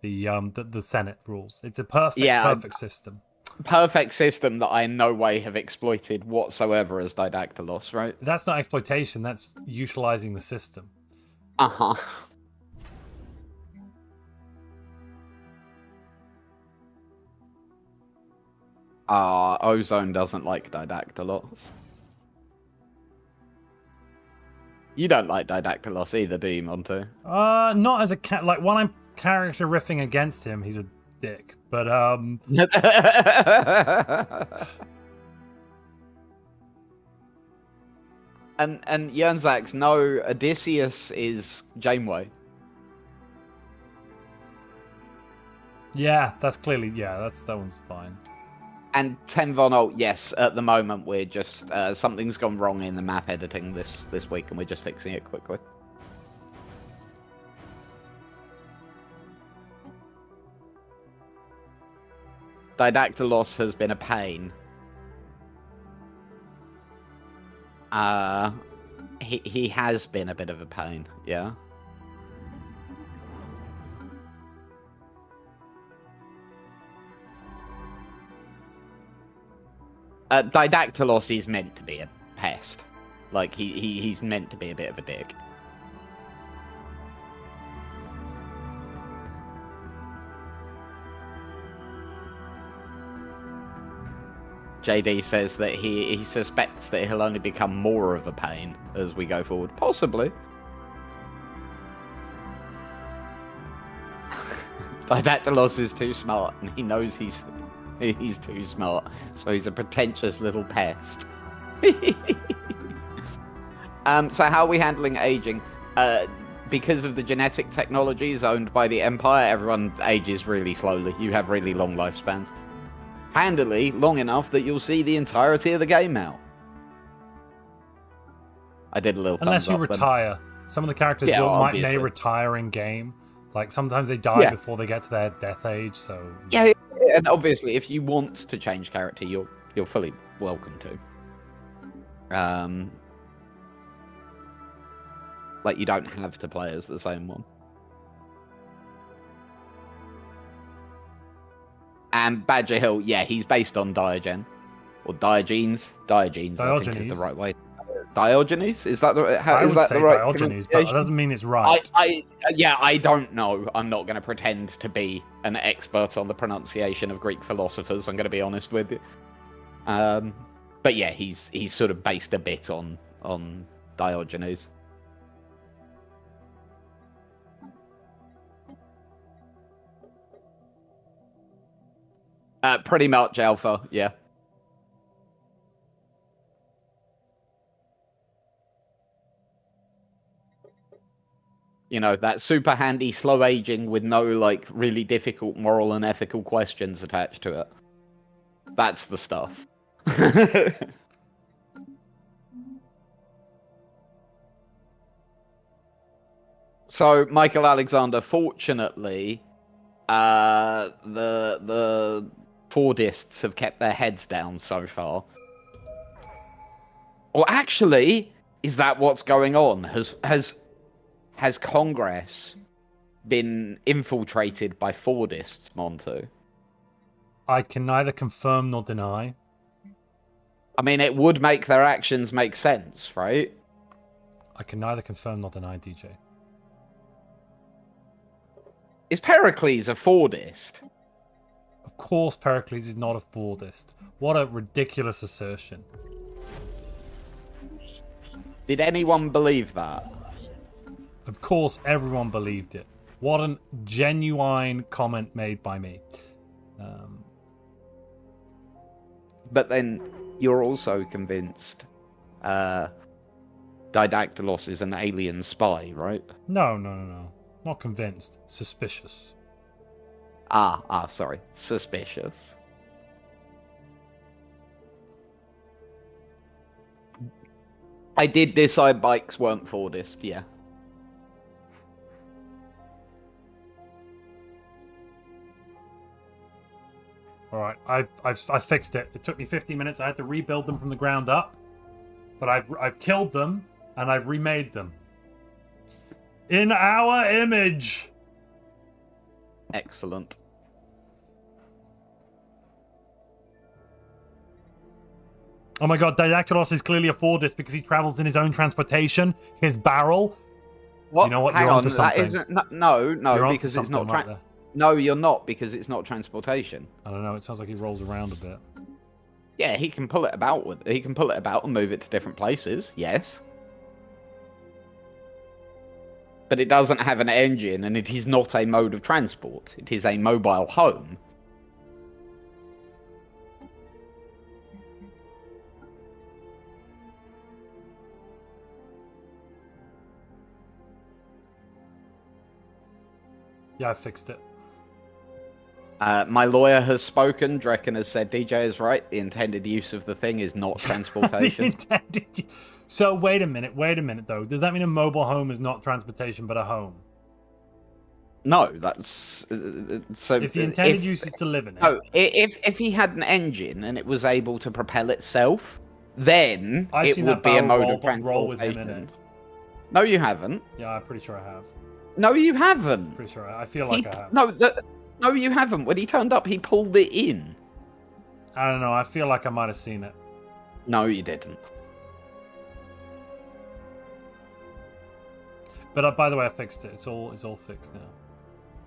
The Senate rules. It's a perfect system. Perfect system that I in no way have exploited whatsoever as Didactylos, right? That's not exploitation, that's utilizing the system. Uh-huh. Ozone doesn't like Didactylos. You don't like Didactylos either, do you, Montu? Not as a like when I'm character riffing against him, he's a dick. But And Jernzax, no, Odysseus is Janeway. Yeah, that's clearly, that one's fine. And 10 Von Alt, yes, at the moment we're just, something's gone wrong in the map editing this week and we're just fixing it quickly. Didactylos has been a pain. He has been a bit of a pain, yeah. Didactylos is meant to be a pest. Like, he's meant to be a bit of a dick. JD says that he suspects that he'll only become more of a pain as we go forward. Possibly. Didactylos is too smart, and he knows he's too smart, so he's a pretentious little pest. So how are we handling aging? Because of the genetic technologies owned by the Empire, everyone ages really slowly. You have really long lifespans. Handily, long enough that you'll see the entirety of the game now. I did a little Unless you retire. Some of the characters may retire in game. Like, sometimes they die before they get to their death age, so... Yeah, and obviously, if you want to change character, you're fully welcome to. Like, you don't have to play as the same one. And Badger Hill, yeah, he's based on Diogen. Or Diogenes. Diogenes, I think is the right way. Diogenes? Is that the right... I would say Diogenes, but that doesn't mean it's right. I don't know. I'm not going to pretend to be an expert on the pronunciation of Greek philosophers, I'm going to be honest with you. But yeah, he's sort of based a bit on Diogenes. Pretty much Alpha, yeah. You know, that super handy slow aging with no, like, really difficult moral and ethical questions attached to it. That's the stuff. So, Michael Alexander, fortunately, the Fordists have kept their heads down so far. Or actually, is that what's going on? Has Congress been infiltrated by Fordists, Montu? I can neither confirm nor deny. I mean, it would make their actions make sense, right? I can neither confirm nor deny, DJ. Is Pericles a Fordist? Of course Pericles is not a Fordist. What a ridiculous assertion. Did anyone believe that? Of course everyone believed it. What a genuine comment made by me. But then you're also convinced Didactylos is an alien spy, right? No. Not convinced. Suspicious. Sorry. Suspicious. I did decide bikes weren't Fordist, yeah. Alright, I fixed it. It took me 15 minutes. I had to rebuild them from the ground up. But I've killed them, and I've remade them. In our image! Excellent. Oh my god, Didactylos is clearly a Fordist because he travels in his own transportation, his barrel. What? You know what? Hang You're on, onto something. That isn't... No, You're because it's not... right there. No, you're not, because it's not transportation. I don't know, it sounds like he rolls around a bit. Yeah, he can pull it about he can pull it about and move it to different places, yes. But it doesn't have an engine, and it is not a mode of transport. It is a mobile home. Yeah, I fixed it. My lawyer has spoken. Drekken has said DJ is right. The intended use of the thing is not transportation. So wait a minute though. Does that mean a mobile home is not transportation but a home? No, that's so. If the intended use is to live in it. No, if he had an engine and it was able to propel itself, then it would be a mode of transportation. Roll with him in it. No, you haven't. Yeah, I'm pretty sure I have. No, you haven't. Pretty sure I feel like I have. No, you haven't. When he turned up, he pulled it in. I don't know. I feel like I might have seen it. No, you didn't. But by the way, I fixed it. It's all fixed now.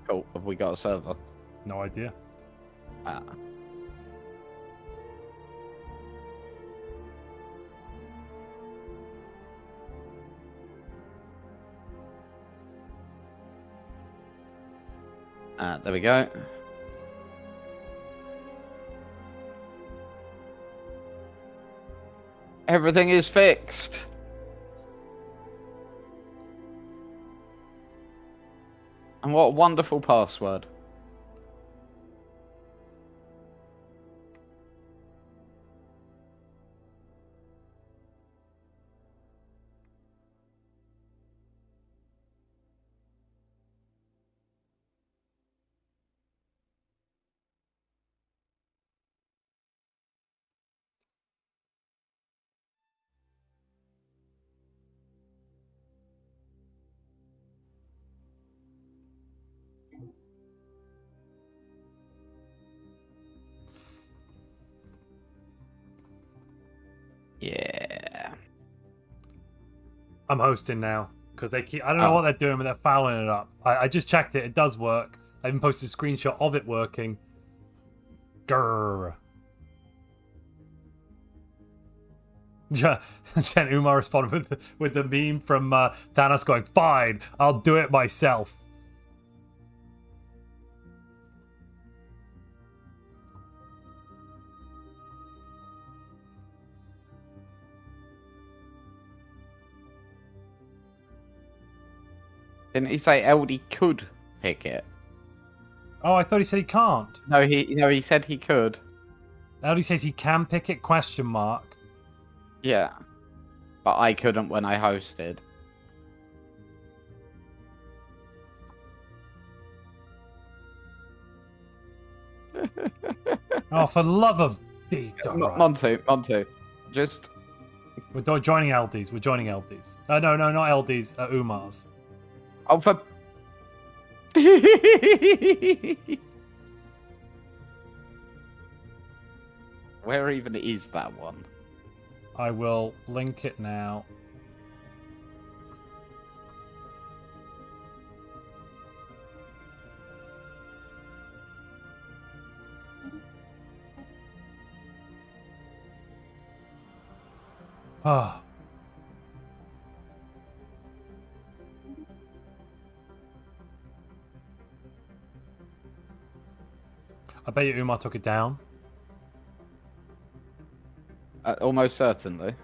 Cool. Have we got a server? No idea. There we go. Everything is fixed. And what a wonderful password. Yeah. I'm hosting now because they keep. I don't know what they're doing, but they're fouling it up. I just checked it. It does work. I even posted a screenshot of it working. Grrr. Yeah. Then Umar responded with the meme from Thanos going, "Fine, I'll do it myself." Didn't he say Eldie could pick it? Oh, I thought he said he can't. No, he said he could. Eldie says he can pick it, question mark. Yeah. But I couldn't when I hosted. Oh, for love of... Montu, just... We're joining LDs. We're joining LDs. No, not LDs. Umars. Oh, for... Where even is that one? I will link it now. Ah. I bet you Umar took it down. Almost certainly.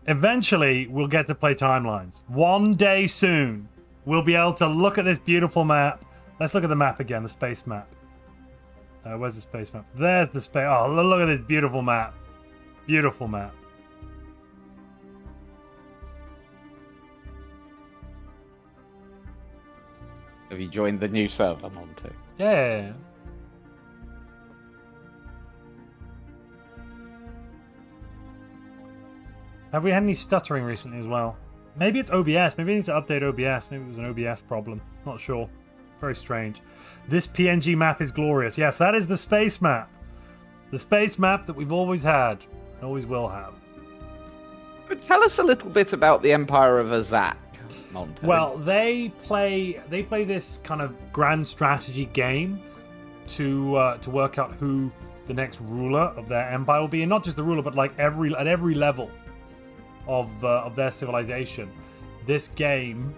Eventually, we'll get to play Timelines. One day soon, we'll be able to look at this beautiful map. Let's look at the map again, the space map. Where's the space map? There's the space. Oh, look at this beautiful map. Beautiful map. Have you joined the new server, Montu? Yeah. Have we had any stuttering recently as well? Maybe it's OBS. Maybe I need to update OBS. Maybe it was an OBS problem. Not sure. Very strange. This PNG map is glorious. Yes, that is the space map. The space map that we've always had. And always will have. But tell us a little bit about the Empire of Azak, Montu. Well, they play this kind of grand strategy game to work out who the next ruler of their empire will be. And not just the ruler, but like at every level of their civilization, this game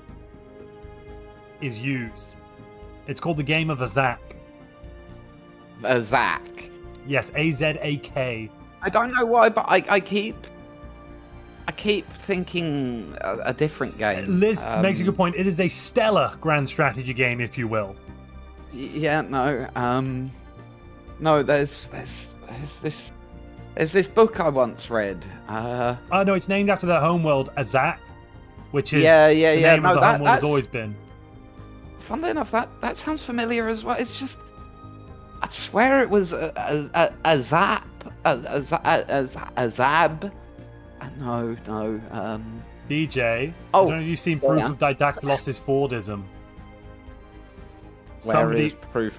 is used. It's called the Game of Azak. Azak. Yes, Azak. I don't know why, but I keep keep thinking a different game. Liz makes a good point. It is a stellar grand strategy game, if you will. Yeah, no. No, there's this book I once read. Oh no, it's named after their homeworld, Azak, which is the name no, of the homeworld has always been. Funnily enough, that sounds familiar as well. It's just, I swear it was Azab. No. DJ. Oh, I don't know if you've seen proof of Didactylos's Fordism. Where is proof?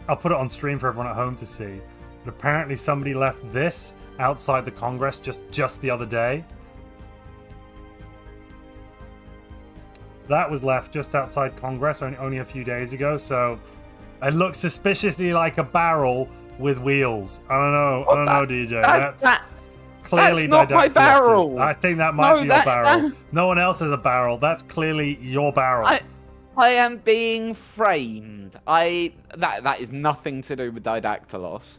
I'll put it on stream for everyone at home to see. But apparently somebody left this outside the Congress just the other day. That was left just outside Congress only a few days ago, so it looks suspiciously like a barrel with wheels. I don't know, DJ. That's clearly not my barrel. I think that might be your barrel. No one else has a barrel. That's clearly your barrel. I am being framed. That is nothing to do with Didactylos.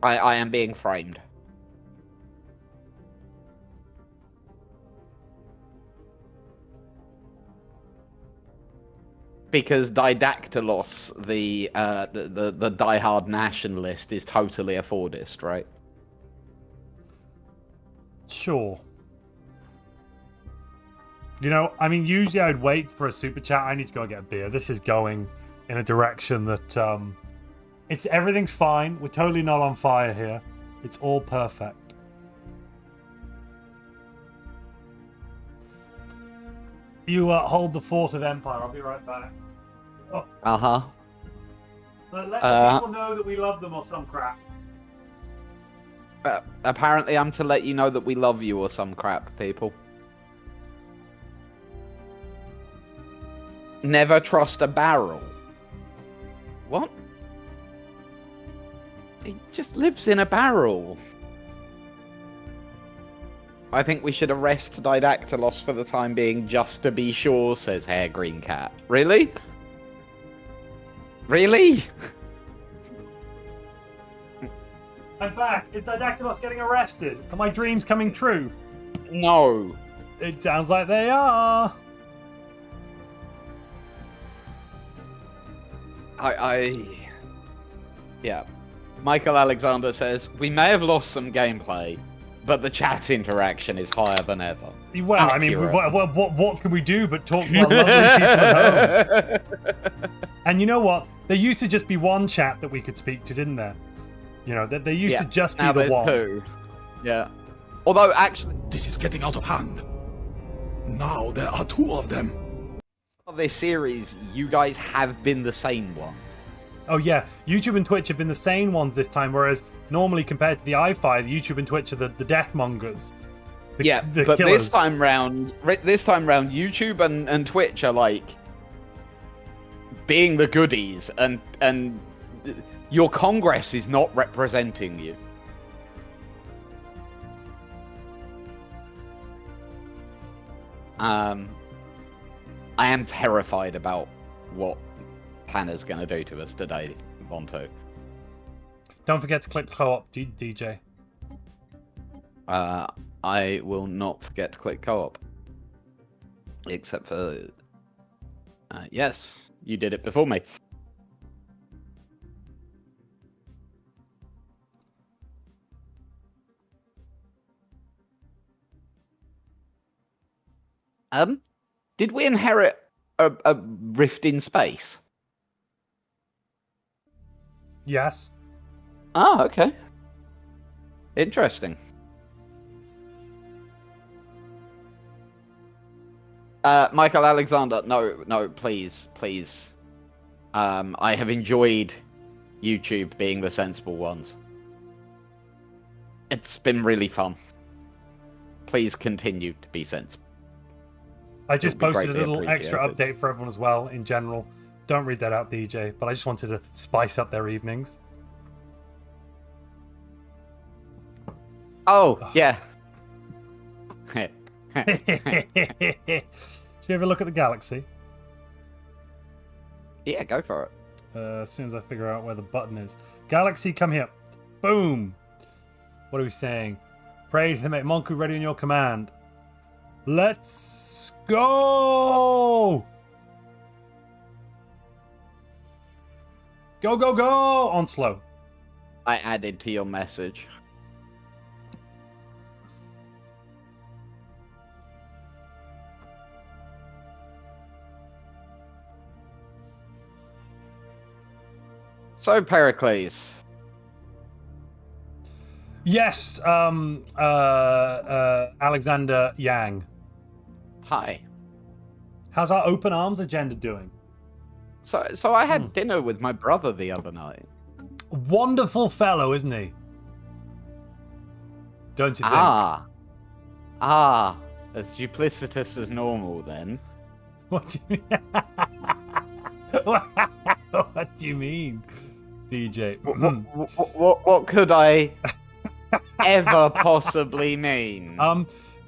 I am being framed. Because Didactylos, the diehard nationalist, is totally a Fordist, right? Sure. You know, I mean, usually I'd wait for a super chat. I need to go and get a beer. This is going in a direction that everything's fine. We're totally not on fire here. It's all perfect. You hold the fort of Empire. I'll be right back. Oh. Let the people know that we love them or some crap. Apparently I'm to let you know that we love you or some crap, people. Never trust a barrel. What? He just lives in a barrel. I think we should arrest Didactylos for the time being, just to be sure, says Hair Green Cat. Really? Really? I'm back. Is Didactylos getting arrested? Are my dreams coming true? No. It sounds like they are. Yeah. Michael Alexander says, we may have lost some gameplay, but the chat interaction is higher than ever. Well, I mean, what can we do but talk to our lovely people at home? And you know what? There used to just be one chat that we could speak to, didn't there? You know, there used to just be the one. Two. Yeah. Although, actually... This is getting out of hand. Now there are two of them. Of this series, you guys have been the sane ones. Oh yeah, YouTube and Twitch have been the sane ones this time, whereas normally compared to the i5, YouTube and Twitch are the deathmongers. The but killers. this time round, YouTube and Twitch are like being the goodies, and your Congress is not representing you. I am terrified about what Planner's going to do to us today, Montu. Don't forget to click co-op, DJ. I will not forget to click co-op. Except for... yes, you did it before me. Did we inherit a rift in space? Yes. Oh, okay. Interesting. Michael Alexander, no, please. I have enjoyed YouTube being the sensible ones. It's been really fun. Please continue to be sensible. I just posted a little extra update for everyone as well, in general. Don't read that out, DJ, but I just wanted to spice up their evenings. Oh, yeah. Did you ever look at the galaxy? Yeah, go for it. As soon as I figure out where the button is. Galaxy, come here. Boom. What are we saying? Pray to make Montu ready on your command. Let's go! Go, go, go! On slow. I added to your message. So, Pericles. Yes, Alexander Yang. Hi. How's our open arms agenda doing? So I had dinner with my brother the other night. Wonderful fellow, isn't he? Don't you think? As duplicitous as normal, then. What do you mean? What do you mean, DJ? What could I ever possibly mean?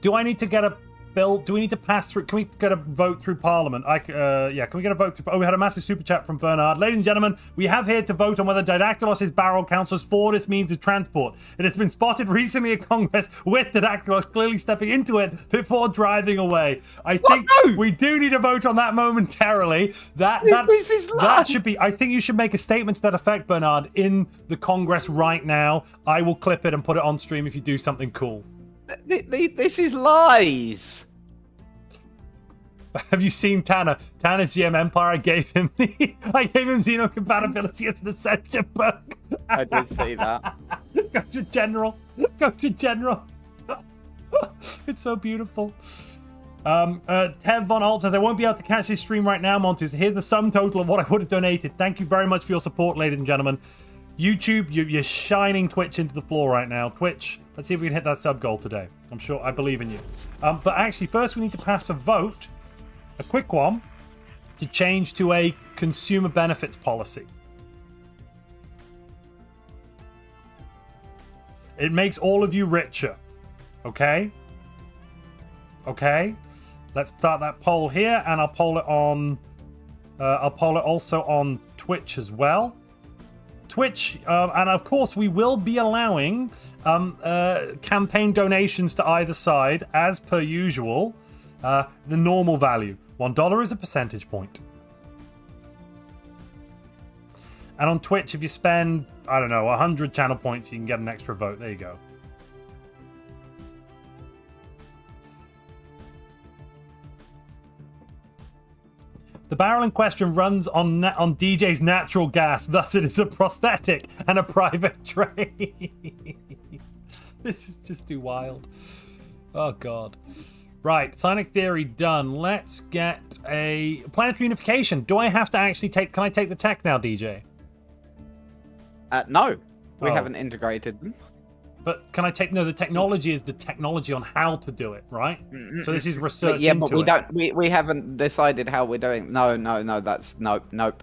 Do I need to get a bill? Do we need to pass through? Can we get a vote through Parliament? Yeah, can we get a vote through? Oh, we had a massive super chat from Bernard. Ladies and gentlemen, we have here to vote on whether Didactylos' barrel counts as forward its means of transport. It has been spotted recently at Congress with Didactylos clearly stepping into it before driving away. I think we do need a vote on that momentarily. That should be. I think you should make a statement to that effect, Bernard, in the Congress right now. I will clip it and put it on stream if you do something cool. This is lies. Have you seen Tanner? Tanner's GM Empire. I gave him Xeno compatibility as an essential book. I did see that. Go to General. Go to General. It's so beautiful. Tev Von Alt says, I won't be able to catch this stream right now, Montu. So here's the sum total of what I would have donated. Thank you very much for your support, ladies and gentlemen. YouTube, you're shining Twitch into the floor right now. Twitch, let's see if we can hit that sub goal today. I'm sure, I believe in you. But actually, first we need to pass a vote, a quick one, to change to a consumer benefits policy. It makes all of you richer. Okay? Okay? Let's start that poll here, and I'll poll it on... I'll poll it also on Twitch as well. Twitch, and of course we will be allowing campaign donations to either side, as per usual. The normal value. $1 is a percentage point. And on Twitch, if you spend, I don't know, 100 channel points, you can get an extra vote. There you go. The barrel in question runs on DJ's natural gas, thus it is a prosthetic and a private tray. This is just too wild. Oh, God. Right, Sonic Theory done. Let's get a planetary unification. Do I have to actually take... Can I take the tech now, DJ? No. We haven't integrated them. But can I take... No, the technology is the technology on how to do it, right? So this is research yeah, into but we don't... We haven't decided how we're doing... No, that's... Nope.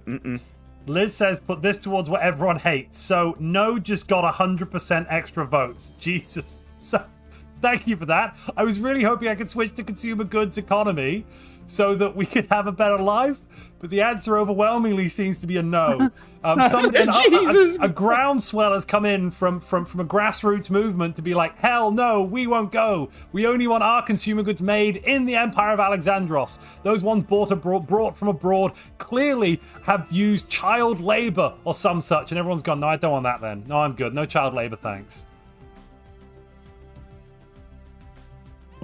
Liz says, put this towards what everyone hates. So, no just got 100% extra votes. Jesus. So... Thank you for that. I was really hoping I could switch to consumer goods economy so that we could have a better life, but the answer overwhelmingly seems to be a no. A groundswell has come in from a grassroots movement to be like, hell no, we won't go. We only want our consumer goods made in the Empire of Alexandros. Those ones brought from abroad clearly have used child labor or some such, and everyone's gone, no, I don't want that then. No, I'm good. No child labor, thanks.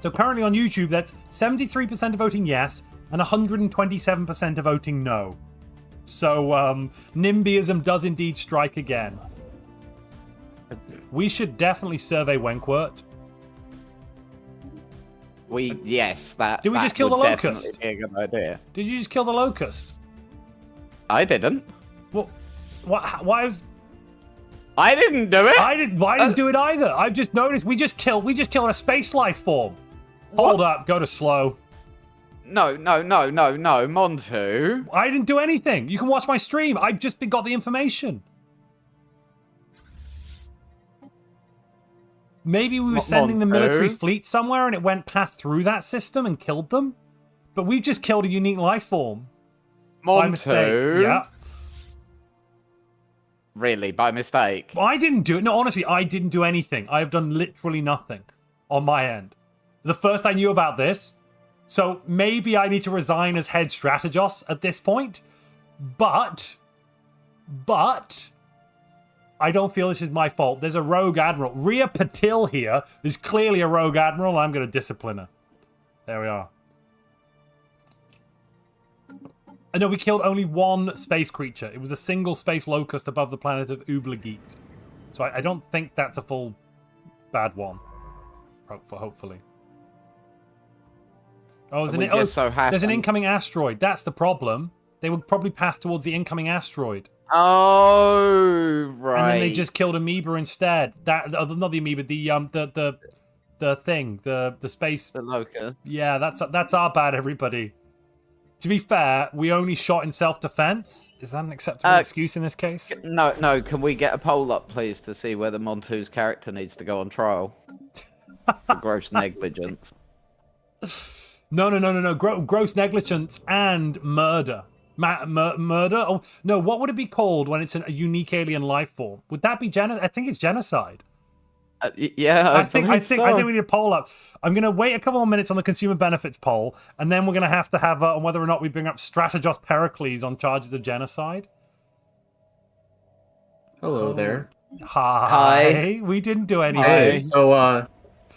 So currently on YouTube, that's 73% of voting yes and 127% of voting no. So NIMBYism does indeed strike again. We should definitely survey Wenkwert. Yes, that. Did we just kill the locust? Be a good idea. Did you just kill the locust? I didn't. Well, why was? I didn't do it. I didn't do it either. I've just noticed we just killed a space life form. Hold up, go to slow. No, Montu. I didn't do anything. You can watch my stream. I've just got the information. Maybe we were sending the military fleet somewhere and it went past through that system and killed them. But we've just killed a unique life form. Montu. By mistake. Yeah. Really, by mistake? I didn't do it. No, honestly, I didn't do anything. I have done literally nothing on my end. The first I knew about this, so maybe I need to resign as head strategos at this point. But I don't feel this is my fault. There's a rogue admiral. Rhea Patil here is clearly a rogue admiral. I'm going to discipline her. There we are. I know we killed only one space creature. It was a single space locust above the planet of Ublageet. So I don't think that's a full bad one. Hopefully. Oh, there's an incoming asteroid. That's the problem. They would probably pass towards the incoming asteroid. Oh, right. And then they just killed amoeba instead. Not the amoeba, the thing, the space. The locust. Yeah, that's our bad, everybody. To be fair, we only shot in self-defense. Is that an acceptable excuse in this case? No. Can we get a poll up, please, to see whether Montu's character needs to go on trial for gross negligence? No. Gross negligence and murder. Murder? Oh no! What would it be called when it's a unique alien life form? Would that be genocide? I think it's genocide. Yeah, I think we need a poll up. I'm gonna wait a couple more minutes on the consumer benefits poll, and then we're gonna have on whether or not we bring up Strategos Pericles on charges of genocide. Hello there. Hi. We didn't do anything. Hey, so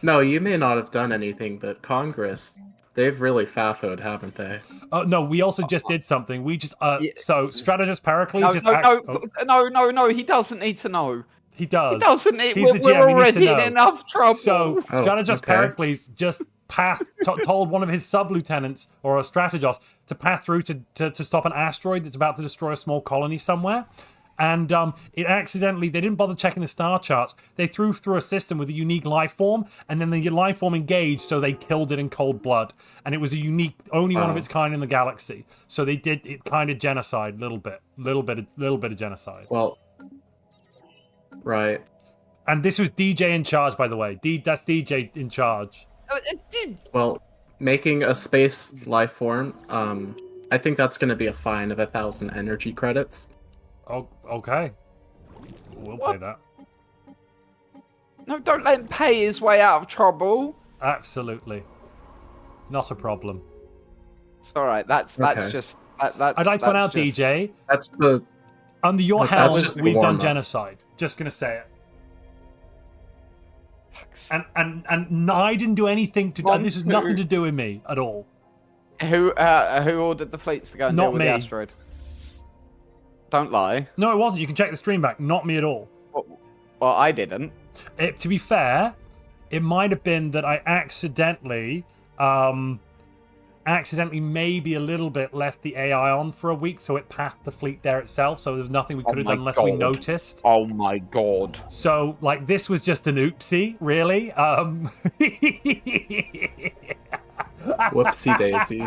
no, you may not have done anything, but Congress, they've really fafoed, haven't they? Oh no, we also just did something. We just so Strategos Pericles No, he doesn't need to know. He does. He doesn't need. He's the GM. We're already in enough trouble. So Strategos Pericles just told one of his sub-lieutenants or a Strategos to path through to stop an asteroid that's about to destroy a small colony somewhere. And it accidentally, they didn't bother checking the star charts. They threw through a system with a unique life form, and then the life form engaged, so they killed it in cold blood. And it was a unique, only one of its kind in the galaxy. So they did it kind of genocide, little bit of genocide. Well, right. And this was DJ in charge, by the way. That's DJ in charge. Well, making a space life form, I think that's going to be a fine of 1,000 energy credits. Oh, okay. We'll pay that. No, don't let him pay his way out of trouble. Absolutely. Not a problem. It's all right. That's just. That's, I'd like to point out, just... DJ. That's the. Under your helm, we've done genocide. Just gonna say it. And I didn't do anything to. This has nothing to do with me at all. Who ordered the fleets to go and deal with the asteroid? Don't lie. No, it wasn't. You can check the stream back. Not me at all. Well, I didn't. To be fair, it might have been that I accidentally maybe a little bit left the AI on for a week, so it pathed the fleet there itself. So there was nothing we could have done unless we noticed. Oh my god! So like this was just an oopsie, really. Whoopsie daisy.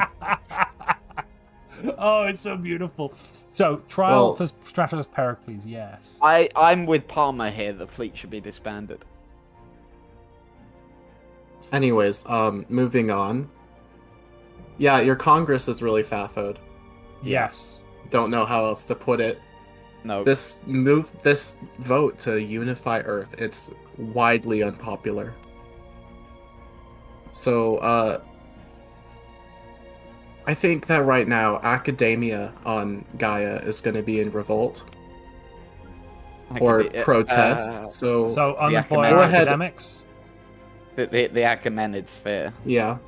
Oh, it's so beautiful. So, trial for Strategos Pericles, yes. I'm with Palmer here. The fleet should be disbanded. Anyways, moving on. Yeah, your Congress is really fafoed. Yes. Don't know how else to put it. No. This vote to unify Earth, it's widely unpopular. So, I think that right now, academia on Gaia is going to be in revolt. Or protest. So unemployed academics? The Achaemenid sphere. Yeah.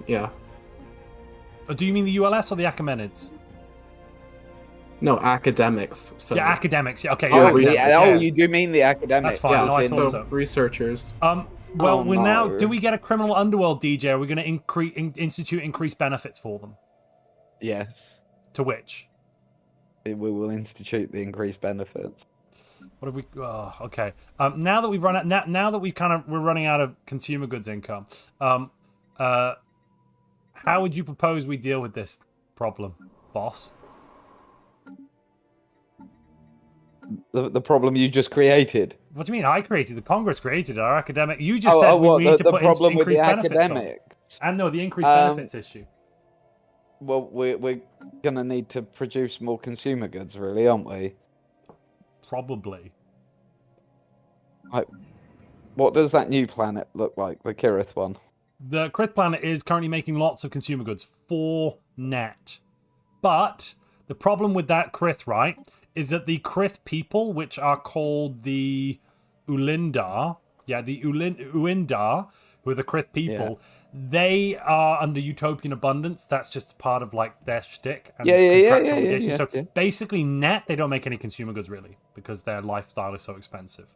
Do you mean the ULS or the Achaemenids? No, academics. So. Yeah, academics. Yeah, okay. You do mean the academics. That's fine. Yeah, no, I thought so. Researchers. Well, we're now. Do we get a criminal underworld, DJ? Are we going to institute increased benefits for them? Yes. To which? We will institute the increased benefits. What have we? Oh, okay. Now that we've run out, now that we're running out of consumer goods income. How would you propose we deal with this problem, boss? The problem you just created. What do you mean? I created. The Congress created our academic. You just said we need to put increased benefits on. And no, the increased benefits issue. Well, we're gonna need to produce more consumer goods, really, aren't we? Probably. What does that new planet look like, the Kirith one? The Krith planet is currently making lots of consumer goods for net. But the problem with that Krith, right, is that the Krith people, which are called the Ulindar, the Uindar, who are the Krith people, they are under utopian abundance. That's just part of like their shtick and contractual obligations. So basically, net, they don't make any consumer goods really because their lifestyle is so expensive.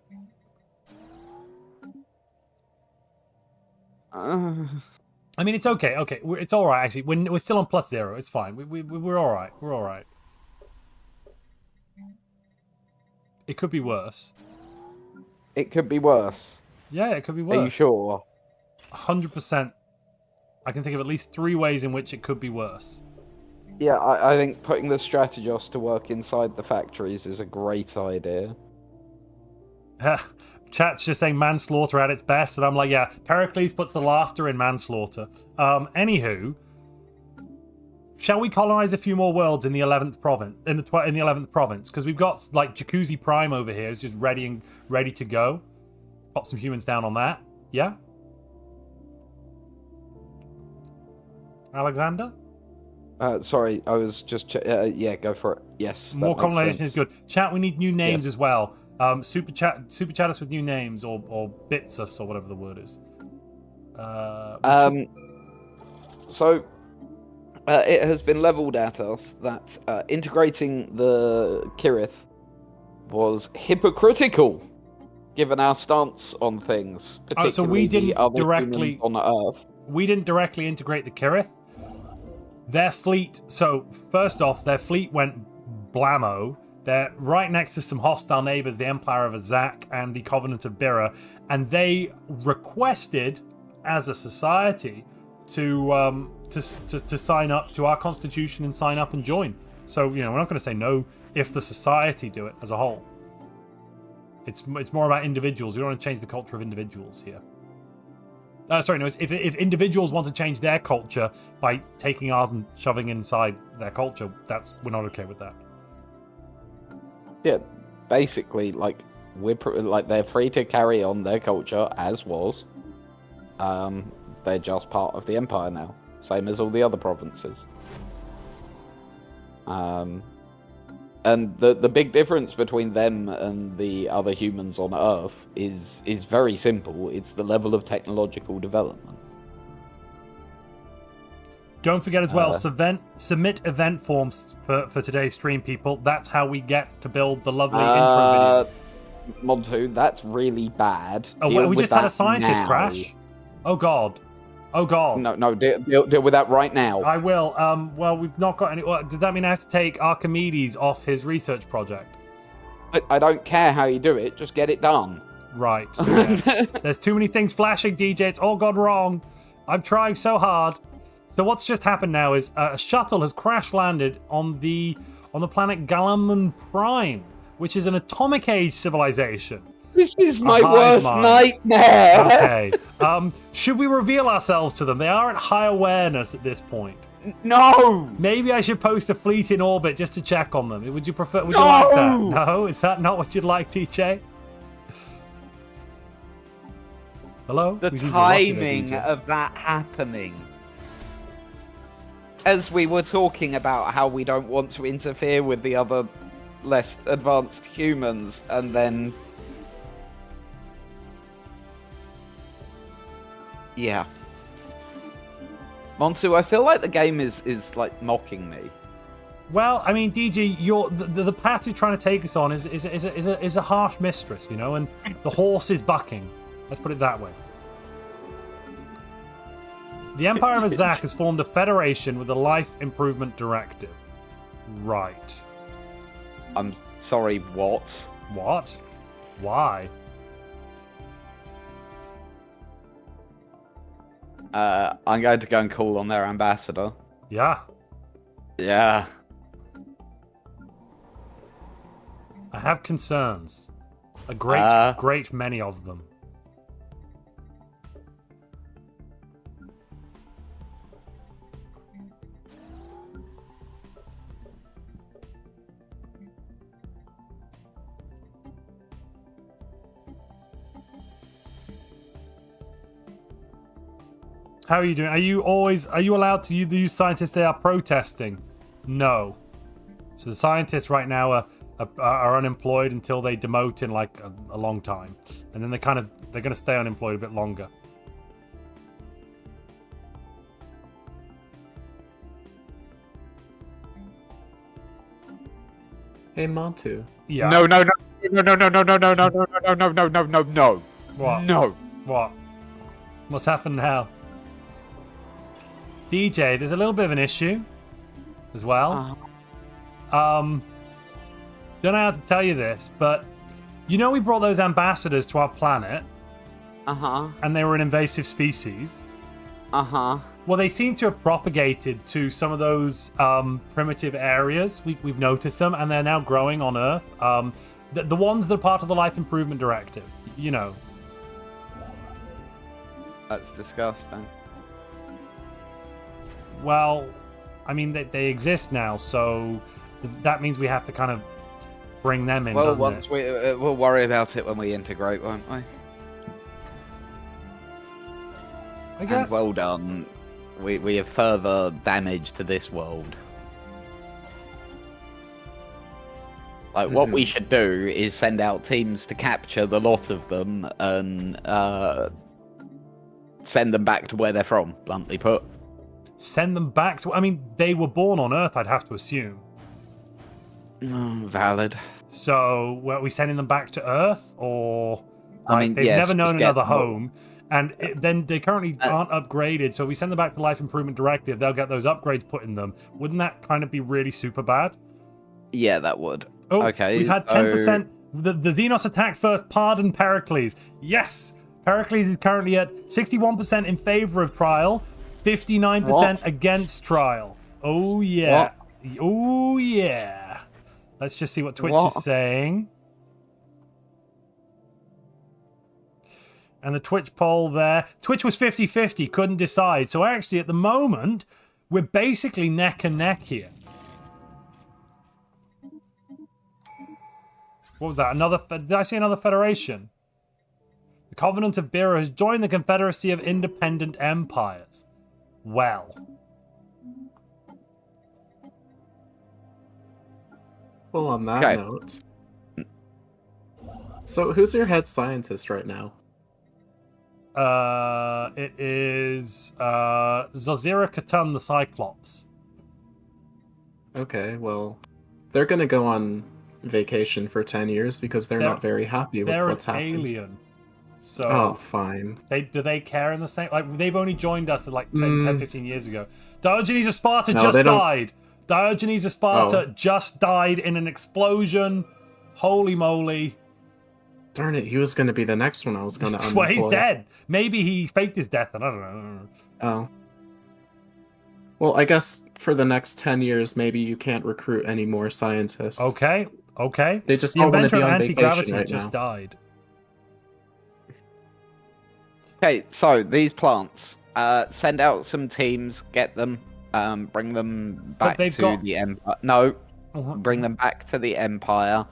I mean, it's okay. Okay, it's all right. Actually, we're still on +0. It's fine. We're all right. We're all right. It could be worse. It could be worse. Yeah, it could be worse. Are you sure? 100%. I can think of at least 3 ways in which it could be worse. Yeah, I think putting the Strategos to work inside the factories is a great idea. Chat's just saying manslaughter at its best, and I'm like, yeah, Pericles puts the laughter in manslaughter. Anywho, shall we colonize a few more worlds in the 11th province? In the 11th province, because we've got like Jacuzzi Prime over here is just ready to go. Pop some humans down on that. Yeah. Alexander? Sorry, I was just yeah, go for it. Yes. More colonization is good. Chat, we need new names as well. Super chat us with new names or bits us or whatever the word is. So it has been leveled at us that integrating the Kirith was hypocritical, given our stance on things. Particularly so we didn't the other directly humans on Earth. We didn't directly integrate the Kirith. Their fleet. So first off, their fleet went blammo. They're right next to some hostile neighbors, the Empire of Azak and the Covenant of Birra, and they requested, as a society, to sign up to our constitution and sign up and join. So we're not going to say no if the society do it as a whole. It's more about individuals. We don't want to change the culture of individuals here. If individuals want to change their culture by taking ours and shoving it inside their culture, we're not okay with that. Yeah, basically, they're free to carry on their culture as was. They're just part of the Empire now, same as all the other provinces. And the big difference between them and the other humans on Earth is very simple. It's the level of technological development. Don't forget as well, submit event forms for today's stream, people. That's how we get to build the lovely intro video. Montu, that's really bad. Oh, we just had a scientist crash. Oh god. Oh god. No, deal with that right now. I will. Well, we've not got any. Does that mean I have to take Archimedes off his research project? I don't care how you do it. Just get it done. Right. Yes. There's too many things flashing, DJ. It's all gone wrong. I'm trying so hard. So what's just happened now is a shuttle has crash landed on the planet Galactic Prime, which is an atomic age civilization. This is my worst nightmare. Okay. Should we reveal ourselves to them? They are at high awareness at this point. No. Maybe I should post a fleet in orbit just to check on them. Would you prefer? Would you like that? No. Is that not what you'd like, TJ? Hello. The timing of that happening. As we were talking about how we don't want to interfere with the other less advanced humans, and then... Yeah. Montu, I feel like the game is like mocking me. Well, I mean, DG, the path you're trying to take us on is a harsh mistress, and the horse is bucking. Let's put it that way. The Empire of Azak has formed a federation with a life improvement directive. Right. I'm sorry, what? What? Why? I'm going to go and call on their ambassador. Yeah. Yeah. I have concerns. A great many of them. How are you doing? Are you allowed to use scientists that are protesting? No. So the scientists right now are unemployed until they demote in like a long time. And then they're going to stay unemployed a bit longer. Hey, Montu. Yeah. No. What? No. What? What's happened now? DJ, there's a little bit of an issue as well. Don't know how to tell you this, but you know we brought those ambassadors to our planet. And they were an invasive species. Well, they seem to have propagated to some of those primitive areas. We've noticed them, and they're now growing on Earth. The ones that are part of the Life Improvement Directive, you know. That's disgusting. Well, I mean, they exist now, so that means we have to kind of bring them in, well, doesn't it? we'll worry about it when we integrate, won't we? I guess. And well done. We have further damage to this world. Like, what we should do is send out teams to capture the lot of them and send them back to where they're from, bluntly put. Send them back to... I mean, they were born on Earth, I'd have to assume. Valid. So, were we sending them back to Earth? Or... Like, I mean, they've yes, never known just get another more. home. And then they currently aren't upgraded, so if we send them back to the Life Improvement Directive, they'll get those upgrades put in them. Wouldn't that kind of be really super bad? Yeah, that would. Oh, okay, we've had 10%. The Xenos attacked first. Pardon Pericles. Yes! Pericles is currently at 61% in favor of trial, 59% against trial. Oh, yeah. What? Oh, yeah. Let's just see what Twitch is saying. And the Twitch poll there. Twitch was 50-50, couldn't decide. So actually, at the moment, we're basically neck and neck here. What was that? Did I see another federation? The Covenant of Bira has joined the Confederacy of Independent Empires. Well. Well, on that note... So, who's your head scientist right now? It is Zozira Katan the Cyclops. Okay, well, they're gonna go on vacation for 10 years because they're not very happy with what's happened. They're an alien. So oh, fine. Do they care in the same... Like, they've only joined us like 10, 15 years ago. Diogenes of Sparta just died. Diogenes of Sparta just died in an explosion. Holy moly. Darn it, he was going to be the next one I was going to unemploy. Well, he's dead. Maybe he faked his death, and I don't know. Oh. Well, I guess for the next 10 years, maybe you can't recruit any more scientists. Okay. They just the all want to inventor be of on anti-gravity vacation right just now. died. Okay, so these plants, send out some teams, get them, bring them back to the Empire. No, bring them back to the Empire.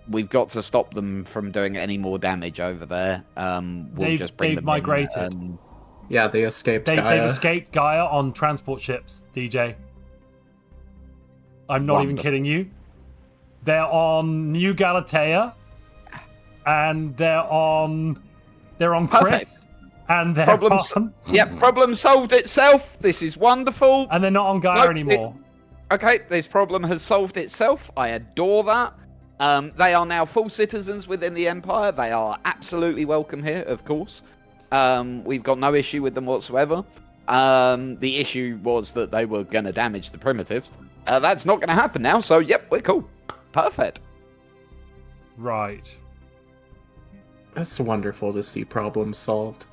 We've got to stop them from doing any more damage over there. We'll just bring them migrated. Yeah, they escaped Gaia. They've escaped Gaia on transport ships, DJ. I'm not even kidding you. They're on New Galatea, and they're on Krith, and they're problem solved itself. This is wonderful. And they're not on Gaia anymore. Okay, this problem has solved itself. I adore that. They are now full citizens within the Empire. They are absolutely welcome here, of course. We've got no issue with them whatsoever. The issue was that they were going to damage the primitives. That's not going to happen now, so yep, we're cool. Perfect. Right. It's wonderful to see problems solved.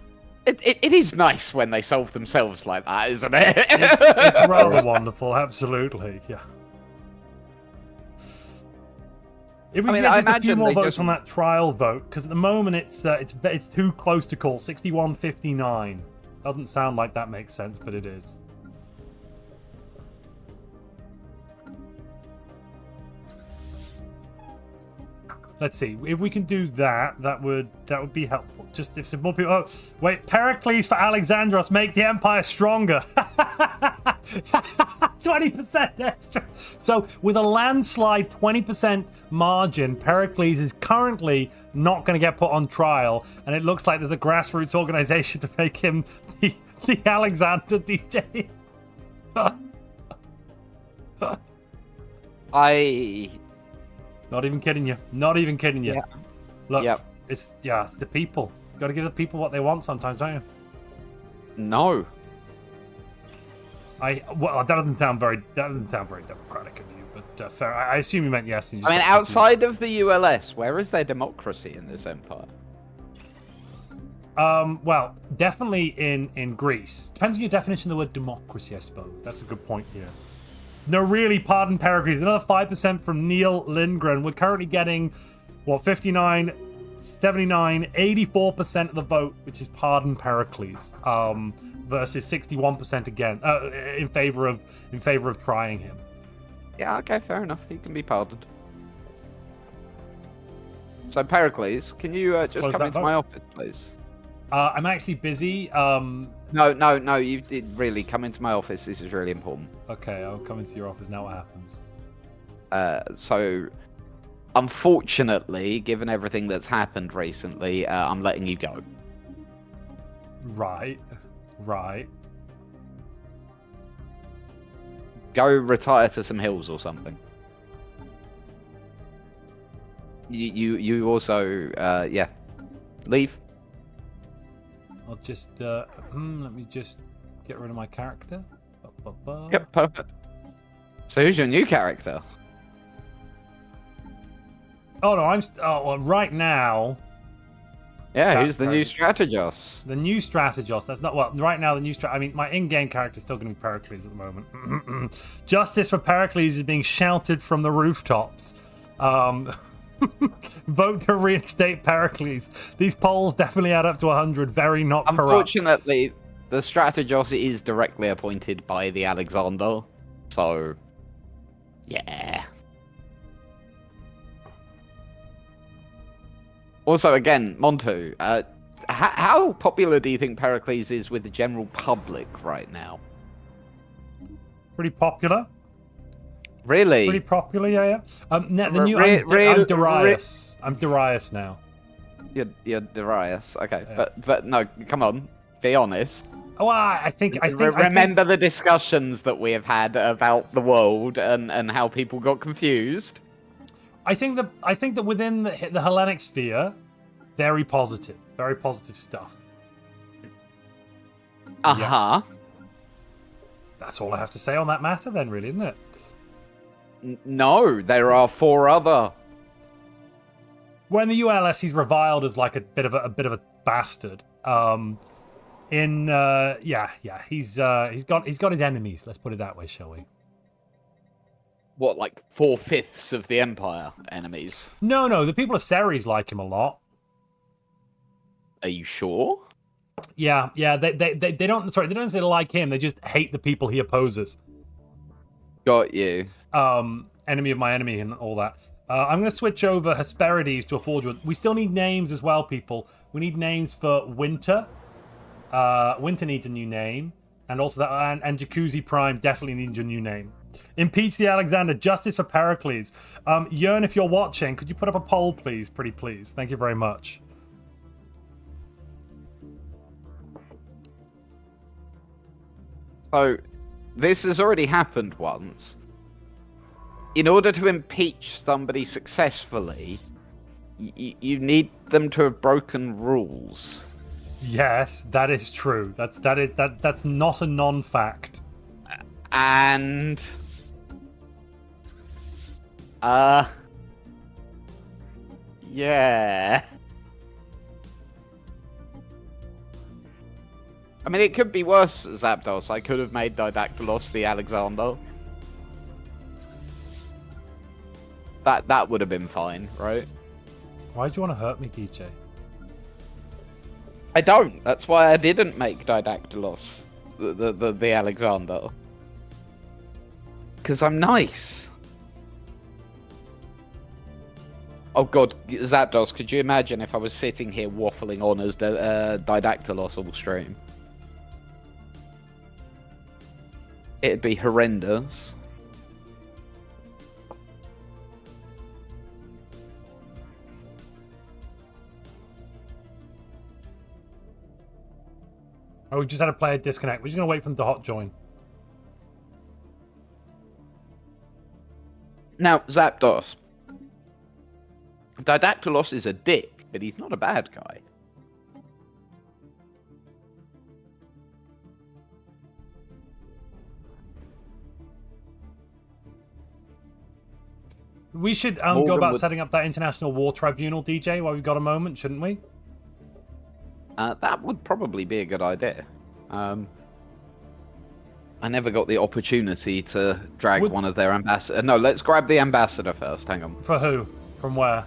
It is nice when they solve themselves like that, isn't it? It's rather wonderful, absolutely, yeah. If we get just a few more votes on that trial vote, because at the moment it's too close to call. 61-59. Doesn't sound like that makes sense, but it is. Let's see if we can do that. That would be helpful. Just if some more people. Oh, wait, Pericles for Alexandros, make the Empire stronger. 20% extra. So with a landslide 20% margin, Pericles is currently not going to get put on trial, and it looks like there's a grassroots organization to make him the Alexander DJ. Not even kidding you. Not even kidding you. Yeah. Look, it's the people. You got to give the people what they want sometimes, don't you? No. Well, that doesn't sound very democratic of you, but fair. I assume you meant yes. And you I mean, outside of the ULS, where is there democracy in this empire? Well, definitely in Greece. Depends on your definition of the word democracy, I suppose. That's a good point here. No, really, pardon Pericles. Another 5% from Neil Lindgren. We're currently getting, 59, 79, 84% of the vote, which is pardon Pericles, versus 61% again in favor of trying him. Yeah, okay, fair enough. He can be pardoned. So Pericles, can you just come into my office, please? I'm actually busy. No, you did really come into my office. This is really important. Okay, I'll come into your office now. What happens? So, unfortunately, given everything that's happened recently, I'm letting you go. Right. Go retire to some hills or something. You also, leave. I'll just, let me just get rid of my character. Yep, perfect. So who's your new character? Oh no, right now. Yeah, who's the new strategos? The new strategos. That's not right now. I mean, my in-game character is still going to be Pericles at the moment. Justice for Pericles is being shouted from the rooftops. Vote to reinstate Pericles. These polls definitely add up to 100. Very not corrupt. Unfortunately, the strategos is directly appointed by the Alexander. So, yeah. Also, again, Montu, how popular do you think Pericles is with the general public right now? Pretty popular. Really? Pretty popular, yeah. I'm Darius. I'm Darius now. You're Darius, okay. Yeah. But no, come on, be honest. Oh, I think. Remember the discussions that we have had about the world and how people got confused. I think that within the Hellenic sphere, very positive stuff. Yeah. That's all I have to say on that matter, then, really, isn't it? No, there are 4 other. Well, in the ULS, he's reviled as like a bit of a bastard. He's got his enemies. Let's put it that way, shall we? What, like 4/5 of the Empire enemies? No, the people of Ceres like him a lot. Are you sure? Yeah. They don't say they like him. They just hate the people he opposes. Got you. Enemy of my enemy and all that. I'm going to switch over Hesperides to a forger. We still need names as well, people. We need names for Winter. Winter needs a new name, and also that and Jacuzzi Prime definitely needs a new name. Impeach the Alexander. Justice for Pericles. Yearn, if you're watching, could you put up a poll, please? Pretty please. Thank you very much. So, this has already happened once. In order to impeach somebody successfully, you need them to have broken rules. Yes, that is true. That's not a non-fact. And yeah. I mean, it could be worse, Zapdos. I could have made Didactylos the Alexander. That would have been fine, right? Why do you want to hurt me, DJ? I don't. That's why I didn't make Didactylos the Alexander. Because I'm nice. Oh god, Zapdos, could you imagine if I was sitting here waffling on as Didactylos all stream? It'd be horrendous. Oh, we just had a player disconnect. We're just going to wait for them to hot join. Now, Zapdos. Didactylos is a dick, but he's not a bad guy. We should go about setting up that International War Tribunal, DJ, while we've got a moment, shouldn't we? That would probably be a good idea. I never got the opportunity to drag one of their ambassadors. No, let's grab the ambassador first. Hang on. For who? From where?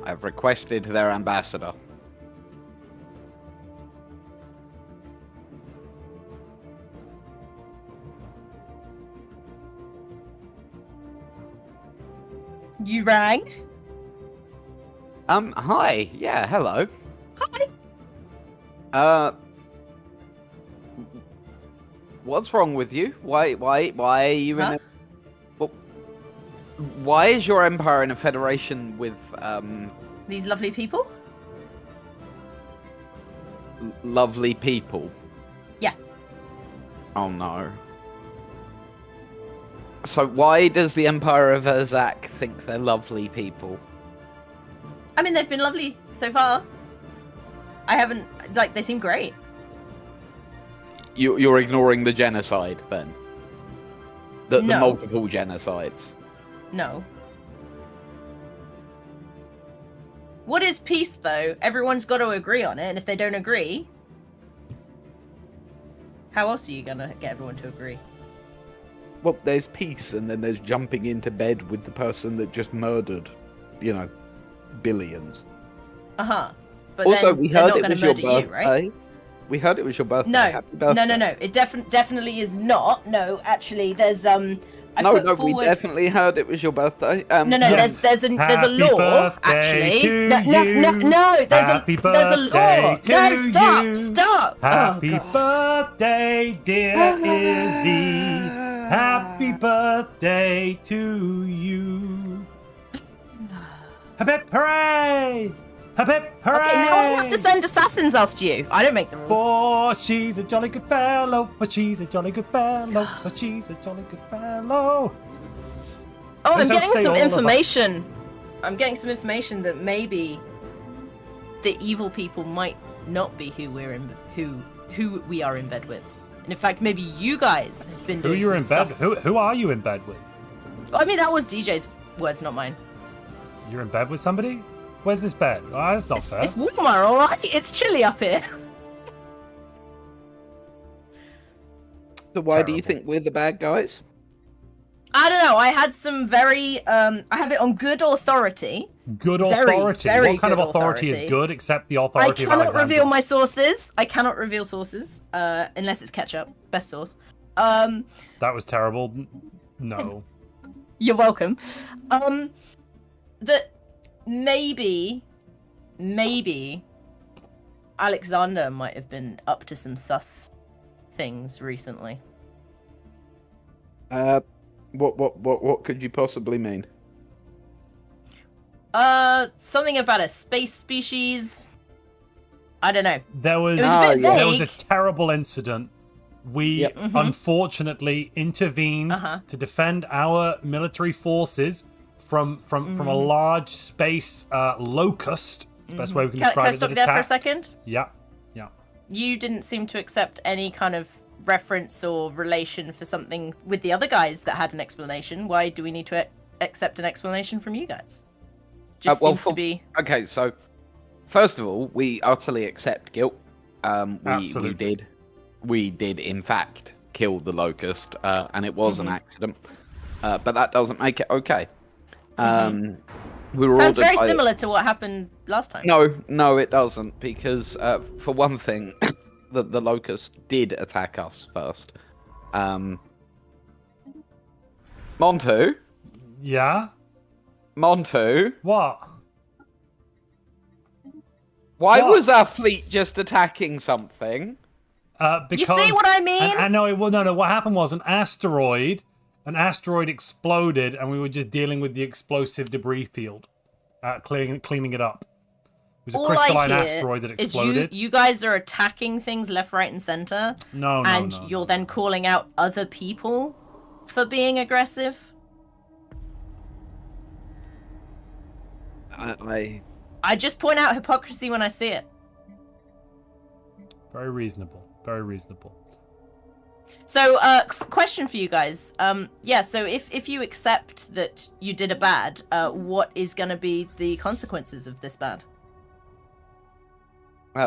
I've requested their ambassador. You rang? Hi. Yeah, hello. Hi. What's wrong with you? Why are you in a... Well, why is your empire in a federation with, These lovely people? Lovely people? Yeah. Oh no. So why does the Empire of Urzak think they're lovely people? I mean, they've been lovely so far. I haven't... Like, they seem great. You're ignoring the genocide, then? The No. multiple genocides? No. What is peace, though? Everyone's got to agree on it, and if they don't agree... How else are you gonna get everyone to agree? Well, there's peace, and then there's jumping into bed with the person that just murdered, you know, billions. Uh-huh. But Also, then we they're heard not it gonna was your murder birthday. you, right? We heard it was your birthday. No. Happy birthday. No. It definitely is not. No, actually, there's No, we definitely heard it was your birthday. No, Yes. there's a Happy law birthday actually. to No, Happy there's a law. birthday No, to stop, you. stop. Happy Oh, God. birthday, dear Izzy. Happy birthday to you. Hip hip hooray! Hip hip hooray! Okay, now I have to send assassins after you. I don't make the rules. For she's a jolly good fellow. For she's a jolly good fellow. For she's a jolly good fellow. Oh, I'm Let's getting say some all of us. information. I'm getting some information that maybe the evil people might not be who we are in bed with. And in fact, maybe you guys have been Who doing you're in some bed? sus- Who are you in bed with? I mean, that was DJ's words, not mine. You're in bed with somebody? Where's this bed? Oh, that's not fair. It's warmer, all right. It's chilly up here. So why do you Terrible. think we're the bad guys? I don't know. I had some very. I have it on good authority. Good Very, authority. very What kind of good authority authority. is good except the I authority of cannot Alexander? reveal my sources. I cannot reveal sources unless it's ketchup. Best source. That was terrible. No. You're welcome. That maybe Alexander might have been up to some sus things recently. What could you possibly mean? Something about a space species. I don't know. There was It was a bit yeah. there was a vague. terrible incident. We Yep. unfortunately intervened to defend our military forces from a large space locust. It's the best way we can Can describe I it. stop that you there for a attacked. second? Yeah. You didn't seem to accept any kind of reference or relation for something with the other guys that had an explanation. Why do we need to accept an explanation from you guys? Just seems to be... Okay, so first of all, we utterly accept guilt. Absolutely. We did in fact kill the locust, and it was an accident. But that doesn't make it okay. We were Sounds ordered very by... similar to what happened last time. No, it doesn't, because for one thing, the Locust did attack us first. Montu? Yeah? Montu? What? Why What? was our fleet just attacking something? Because, You see what I mean? No, what happened was an asteroid exploded, and we were just dealing with the explosive debris field, cleaning it up. It was a crystalline asteroid that exploded. You guys are attacking things left, right, and center. No, you're then calling out other people for being aggressive. I just point out hypocrisy when I see it. Very reasonable. Very reasonable. So, question for you guys. So if you accept that you did a bad, what is going to be the consequences of this bad?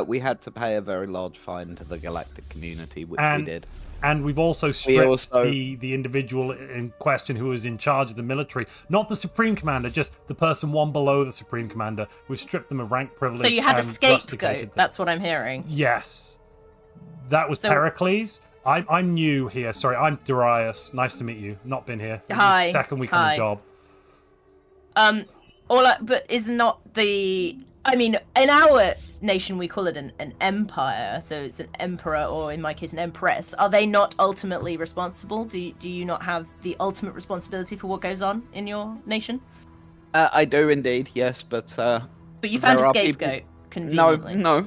We had to pay a very large fine to the Galactic community, which we did. And we've also stripped the individual in question who was in charge of the military. Not the Supreme Commander, just the person one below the Supreme Commander. We've stripped them of rank privilege. So you had a and scapegoat, rusticated them. that's what I'm hearing. Yes. That was Pericles. I'm new here. Sorry, I'm Darius. Nice to meet you. Not been here. Hi. Second week on the job. But is not the... I mean, in our nation, we call it an empire, so it's an emperor, or in my case, an empress. Are they not ultimately responsible? Do you not have the ultimate responsibility for what goes on in your nation? I do indeed, yes, but... But you found a scapegoat, conveniently. No,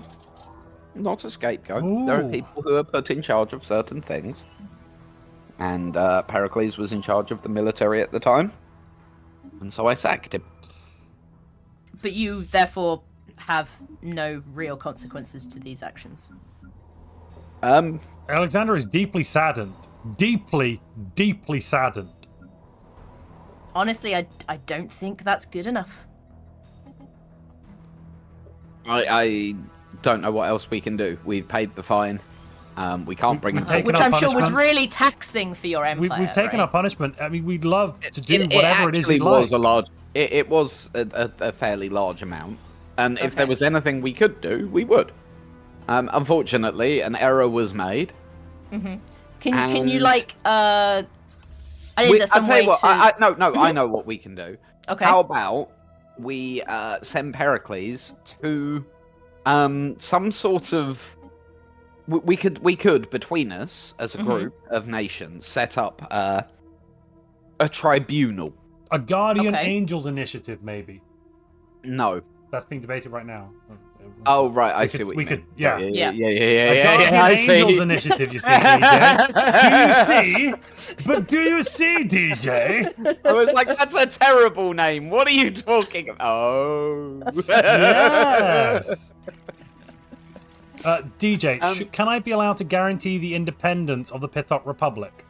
not a scapegoat. Ooh. There are people who are put in charge of certain things. And Pericles was in charge of the military at the time. And so I sacked him. But you, therefore, have no real consequences to these actions. Alexander is deeply saddened. Deeply, deeply saddened. Honestly, I don't think that's good enough. I don't know what else we can do. We've paid the fine. We can't bring him Which I'm sure was really taxing for your empire. We've taken our punishment. I mean, we'd love to do it whatever it is we'd like. It was a fairly large amount, and if there was anything we could do, we would. Unfortunately, an error was made. Mm-hmm. Can you like is there some way to... I know what we can do. Okay. How about we send Pericles to some sort of... We could between us as a group of nations set up a tribunal. A Guardian Angels initiative, maybe. No. That's being debated right now. Oh, right, I see what you mean. Yeah. A Guardian Angels initiative, you see, DJ? Do you see, DJ? I was like, that's a terrible name. What are you talking about? Oh. Yes. DJ, can I be allowed to guarantee the independence of the Pithok Republic?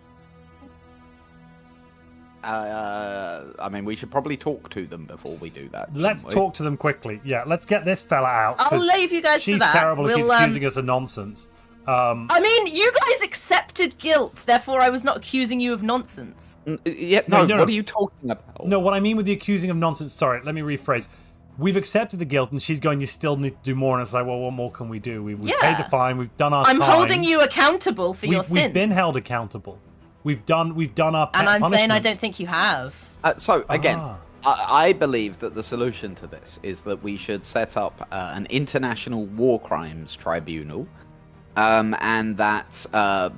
I mean, we should probably talk to them before we do that. Let's talk to them quickly. Yeah, let's get this fella out. I'll leave you guys to that. She's terrible if he's accusing us of nonsense. I mean, you guys accepted guilt, therefore I was not accusing you of nonsense. No, what are you talking about? No, what I mean with the accusing of nonsense, sorry, let me rephrase. We've accepted the guilt, and she's going, you still need to do more, and it's like, well, what more can we do? We've paid the fine, we've done our time. I'm holding you accountable for your sins. We've been held accountable. We've done our And I'm punishment. saying I don't think you have. I believe that the solution to this is that we should set up an international war crimes tribunal, and that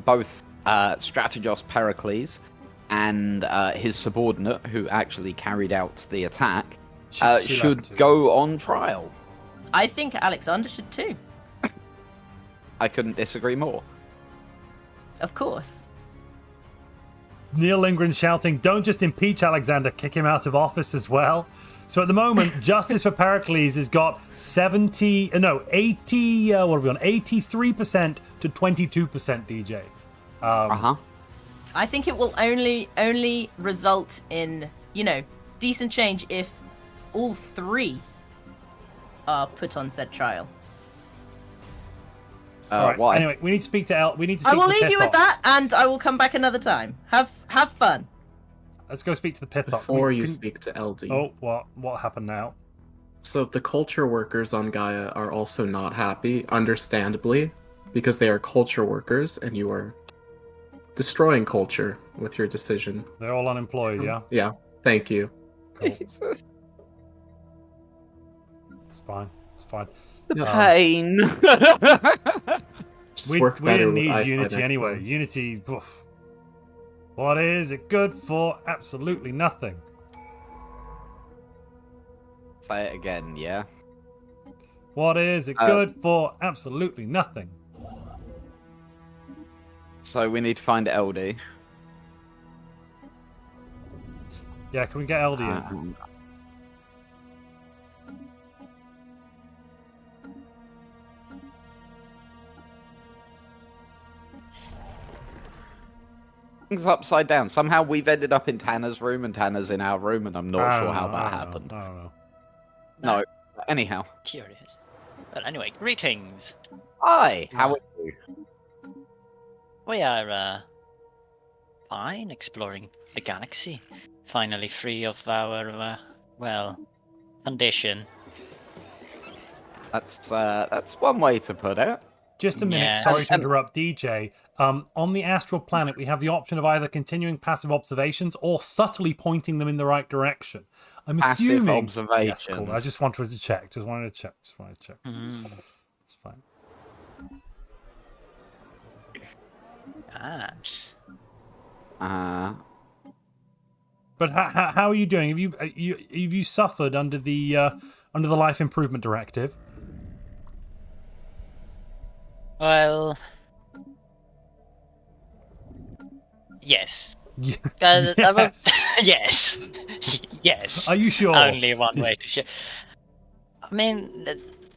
both Strategos Pericles and his subordinate, who actually carried out the attack, should go on trial. I think Alexander should too. I couldn't disagree more. Of course. Neil Lindgren shouting, don't just impeach Alexander, kick him out of office as well. So at the moment, Justice for Pericles has got 83% to 22% DJ. I think it will only result in, decent change if all three are put on said trial. Right. Why? Anyway, we need to speak to I will leave you with that, and I will come back another time. Have fun. Let's go speak to the Pithok. Before you speak to Eldie. Oh, what happened now? So the culture workers on Gaia are also not happy, understandably, because they are culture workers, and you are destroying culture with your decision. They're all unemployed, yeah? Yeah, thank you. Cool. It's fine. It's fine. The pain. Just We work better didn't with need iFi Unity next anyway. time. Unity, oof. What is it good for? Absolutely nothing. Say it again, yeah? What is it good for? Absolutely nothing. So we need to find LD. Yeah, can we get LD in? Things upside down. Somehow we've ended up in Tanner's room and Tanner's in our room, and I'm not sure how that happened. I don't know. No. Anyhow. Curious. Well, anyway, greetings. Hi. How are you? We are fine, exploring the galaxy. Finally free of our well, condition. That's one way to put it. Just a minute, Yes. sorry to interrupt, DJ. On the astral planet, we have the option of either continuing passive observations or subtly pointing them in the right direction. I'm Passive assuming. observations. Yes, cool. I just wanted to check. Just wanted to check. It's fine. But how are you doing? Have you suffered under the life improvement directive? Well, yes. Yeah. Yes. Yes. Yes. Are you sure? Only one way to show. I mean,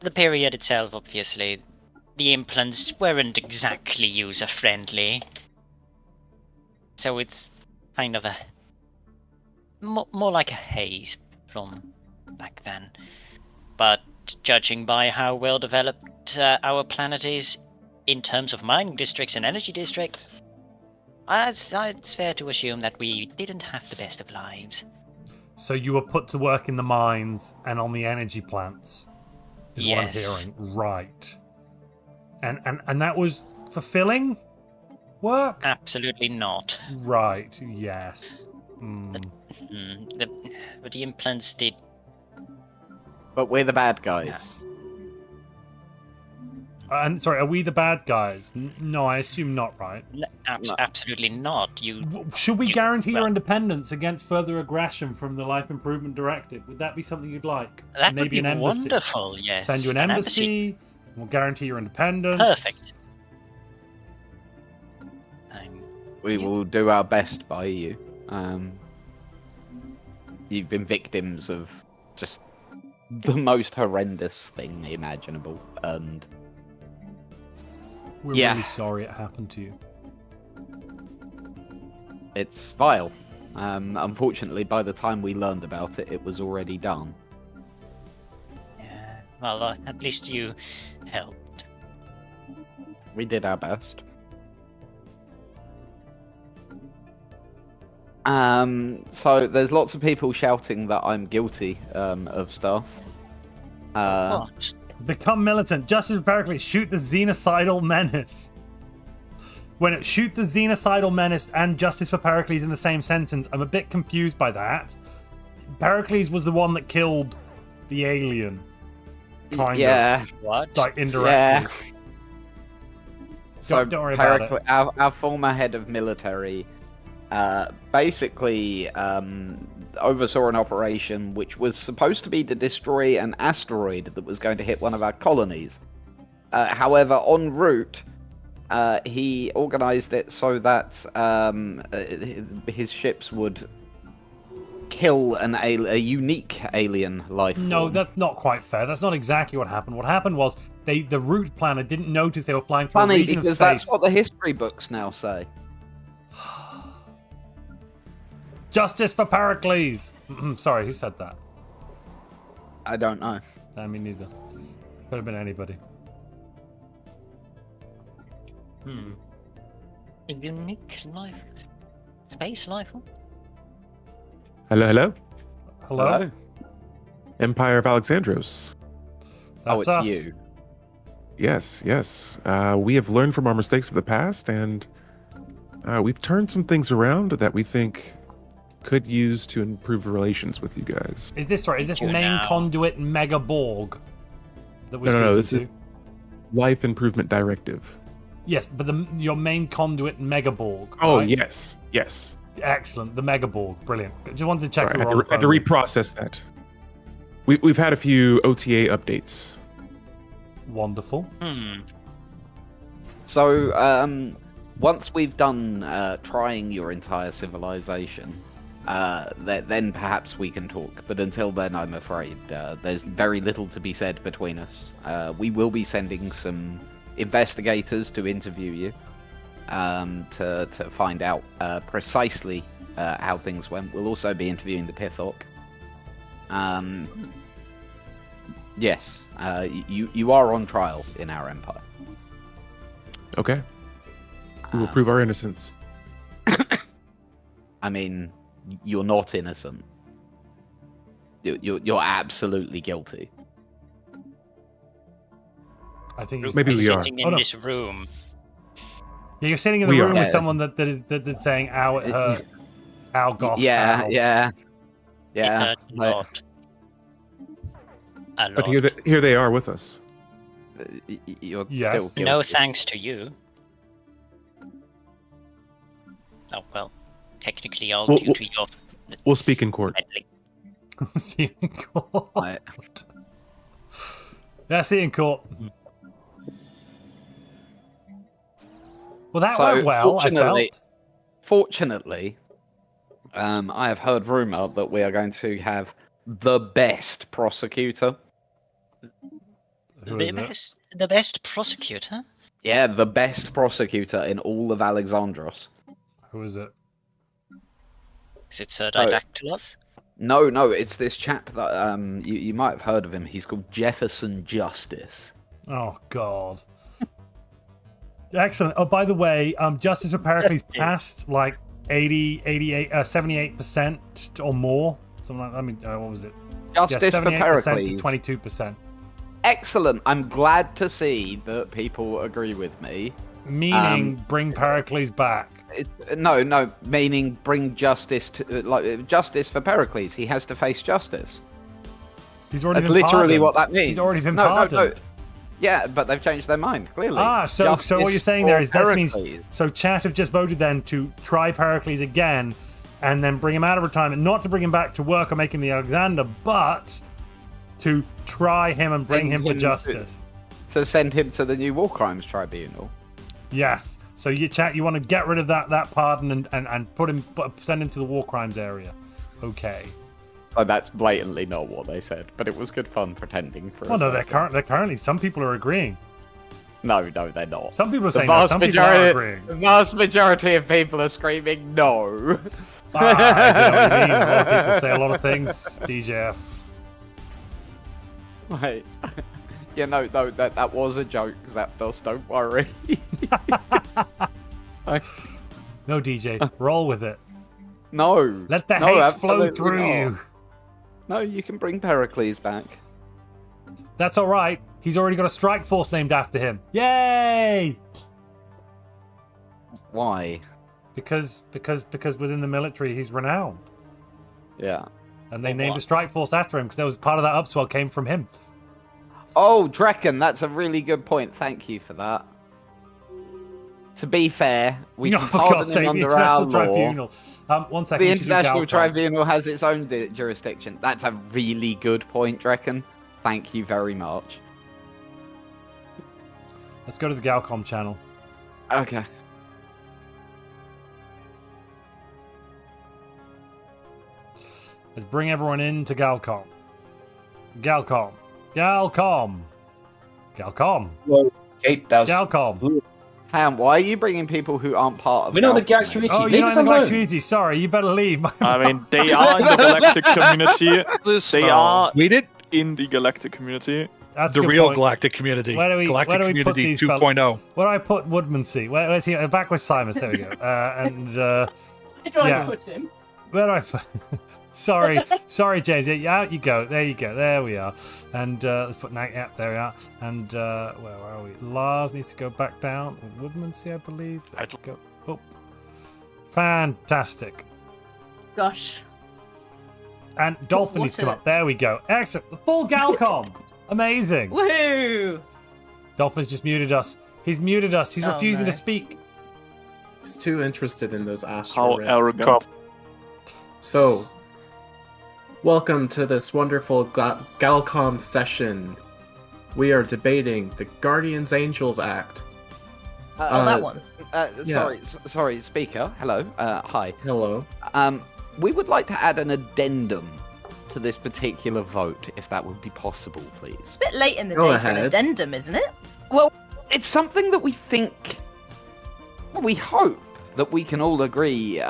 the period itself, obviously, the implants weren't exactly user-friendly. So it's kind of a... more like a haze from back then. But judging by how well developed our planet is in terms of mining districts and energy districts, it's fair to assume that we didn't have the best of lives. So you were put to work in the mines and on the energy plants, is what I'm hearing. Right. And that was fulfilling work? Absolutely not. Right, yes. But the implants did... But we're the bad guys. Yeah. And sorry, are we the bad guys? No, I assume not, right? No, absolutely not. Should we guarantee your independence against further aggression from the Life Improvement Directive? Would that be something you'd like? That Maybe would be an embassy. wonderful, yes. Send you an embassy. We'll guarantee your independence. Perfect. We will do our best by you. You've been victims of just the most horrendous thing imaginable, and we're really sorry it happened to you. It's vile. Unfortunately, by the time we learned about it, it was already done. Yeah, well, at least you helped. We did our best. So there's lots of people shouting that I'm guilty of stuff. What? Become militant. Justice for Pericles. Shoot the xenocidal menace. When it shoot the xenocidal menace and Justice for Pericles in the same sentence, I'm a bit confused by that. Pericles was the one that killed the alien. Kind of. What? Like indirectly. Yeah. Don't worry about it. Our former head of military basically oversaw an operation which was supposed to be to destroy an asteroid that was going to hit one of our colonies. However, en route, he organized it so that his ships would kill a unique alien life form. No, that's not quite fair. That's not exactly what happened. What happened was the route planner didn't notice they were flying through a region of space. Funny, because that's what the history books now say. Justice for Pericles! Sorry, who said that? I don't know. I mean, neither. Could have been anybody. A unique life... space life form? Hello, hello. Hello? Empire of Alexandros. That's it's us. you. Yes, yes. We have learned from our mistakes of the past, and we've turned some things around that we think could use to improve relations with you guys. Is this For main now. conduit Mega Borg that we're No, speaking this to? is Life Improvement Directive. Yes, but your main conduit Mega Borg. Oh, right? yes, yes. Excellent. The Mega Borg. Brilliant. Just wanted to check Sorry, we I were on had to the reprocess that. We've had a few OTA updates. Wonderful. So, once we've done trying your entire civilization, then perhaps we can talk. But until then, I'm afraid there's very little to be said between us. We will be sending some investigators to interview you, to find out precisely how things went. We'll also be interviewing the Pithok. Yes, you are on trial in our empire. Okay. We will prove our innocence. I mean, you're not innocent. You're absolutely guilty. I think Maybe we are. Sitting in this room. Yeah, you're sitting in the We room are. with someone that's saying, "Ow, it hurt." Ow, gosh. Yeah, ow. yeah, It yeah. hurt a lot. A lot. But here they are with us. You're Yes. still No guilty. thanks to you. Oh well, technically all Well, due to your We'll speak in court. meddling. See you in court. Right. Yeah, see you in court. Well, that So, went well, I fortunately- felt. Fortunately, I have heard rumor that we are going to have the best prosecutor. Who is it? The best prosecutor? Yeah, the best prosecutor in all of Alexandros. Who is it? Is it Sir Didactylos? No, it's this chap that you might have heard of him. He's called Jefferson Justice. Oh, God. Excellent. Oh, by the way, Justice for Pericles passed like 78% or more. Something like that. I mean, what was it? Justice for 78% Pericles. to 22%. Excellent. I'm glad to see that people agree with me. Meaning, bring Pericles back. No, meaning bring justice to justice for Pericles. He has to face justice. He's already That's been literally pardoned. what that means. He's already been no. pardoned. Yeah, but they've changed their mind, clearly. So what you're saying there is that means Pericles. so chat have just voted then to try Pericles again and then bring him out of retirement, not to bring him back to work or make him the Alexander, but to try him and bring him to justice. To send him to the new War Crimes Tribunal. Yes. So you want to get rid of that pardon and send him to the war crimes area. Okay. Oh, that's blatantly not what they said, but it was good fun pretending for. Oh no, they're currently. Some people are agreeing. No, they're not. Some people are The saying no. Some people are agreeing. The vast majority of people are screaming no. I don't know what you mean. A lot of people say a lot of things. DJF. Right. Yeah, no, that was a joke, Zapdos, don't worry. No, DJ, roll with it. No. Let the no, hate flow absolutely through not. you. No, you can bring Pericles back. That's all right. He's already got a strike force named after him. Yay! Why? Because within the military he's renowned, Yeah. and they named a strike force after him because that was part of that upswell came from him. Oh, Draken, that's a really good point. Thank you for that. To be fair, we can for God's pardon him sake, the under our International law. Tribunal. 1 second. The we should do International Galcom. Tribunal has its own jurisdiction. That's a really good point, Draken. Thank you very much. Let's go to the Galcom channel. Okay. Let's bring everyone into Galcom. Galcom. Galcom. Galcom. Well, 8,000. Galcom. Ham, why are you bringing people who aren't part of We're not the Galcom? Galactic community. Oh, Leave you're not us in the Galactic alone. community. Sorry, you better leave. I mean, they are in the Galactic community. They are We did in the Galactic community. That's the a good real point. Galactic community. Where do we Galactic put community these 2.0. Where do I put Woodmansee? Where's he? Back with Simus. There we go. And Where do I Yeah. put him? where do I put? Sorry, James. Yeah, out you go. There you go. There we are. And let's put Nagi. Yeah, there we are. And where are we? Lars needs to go back down. Woodmansee, I believe. Go. Oh. Fantastic. Gosh. And Dolphin needs to come up. There we go. Excellent. Full Galcom. Amazing. Woohoo! Dolphin's just muted us. He's muted us. He's refusing to speak. He's too interested in those astral How rays. arrogant. So, welcome to this wonderful Galcom session. We are debating the Guardians Angels Act. That one. Yeah. Sorry, speaker. Hello. Hi. Hello. We would like to add an addendum to this particular vote, if that would be possible, please. It's a bit late in the Go day for an ahead. addendum, isn't it? Well, it's something that we think, we hope that we can all agree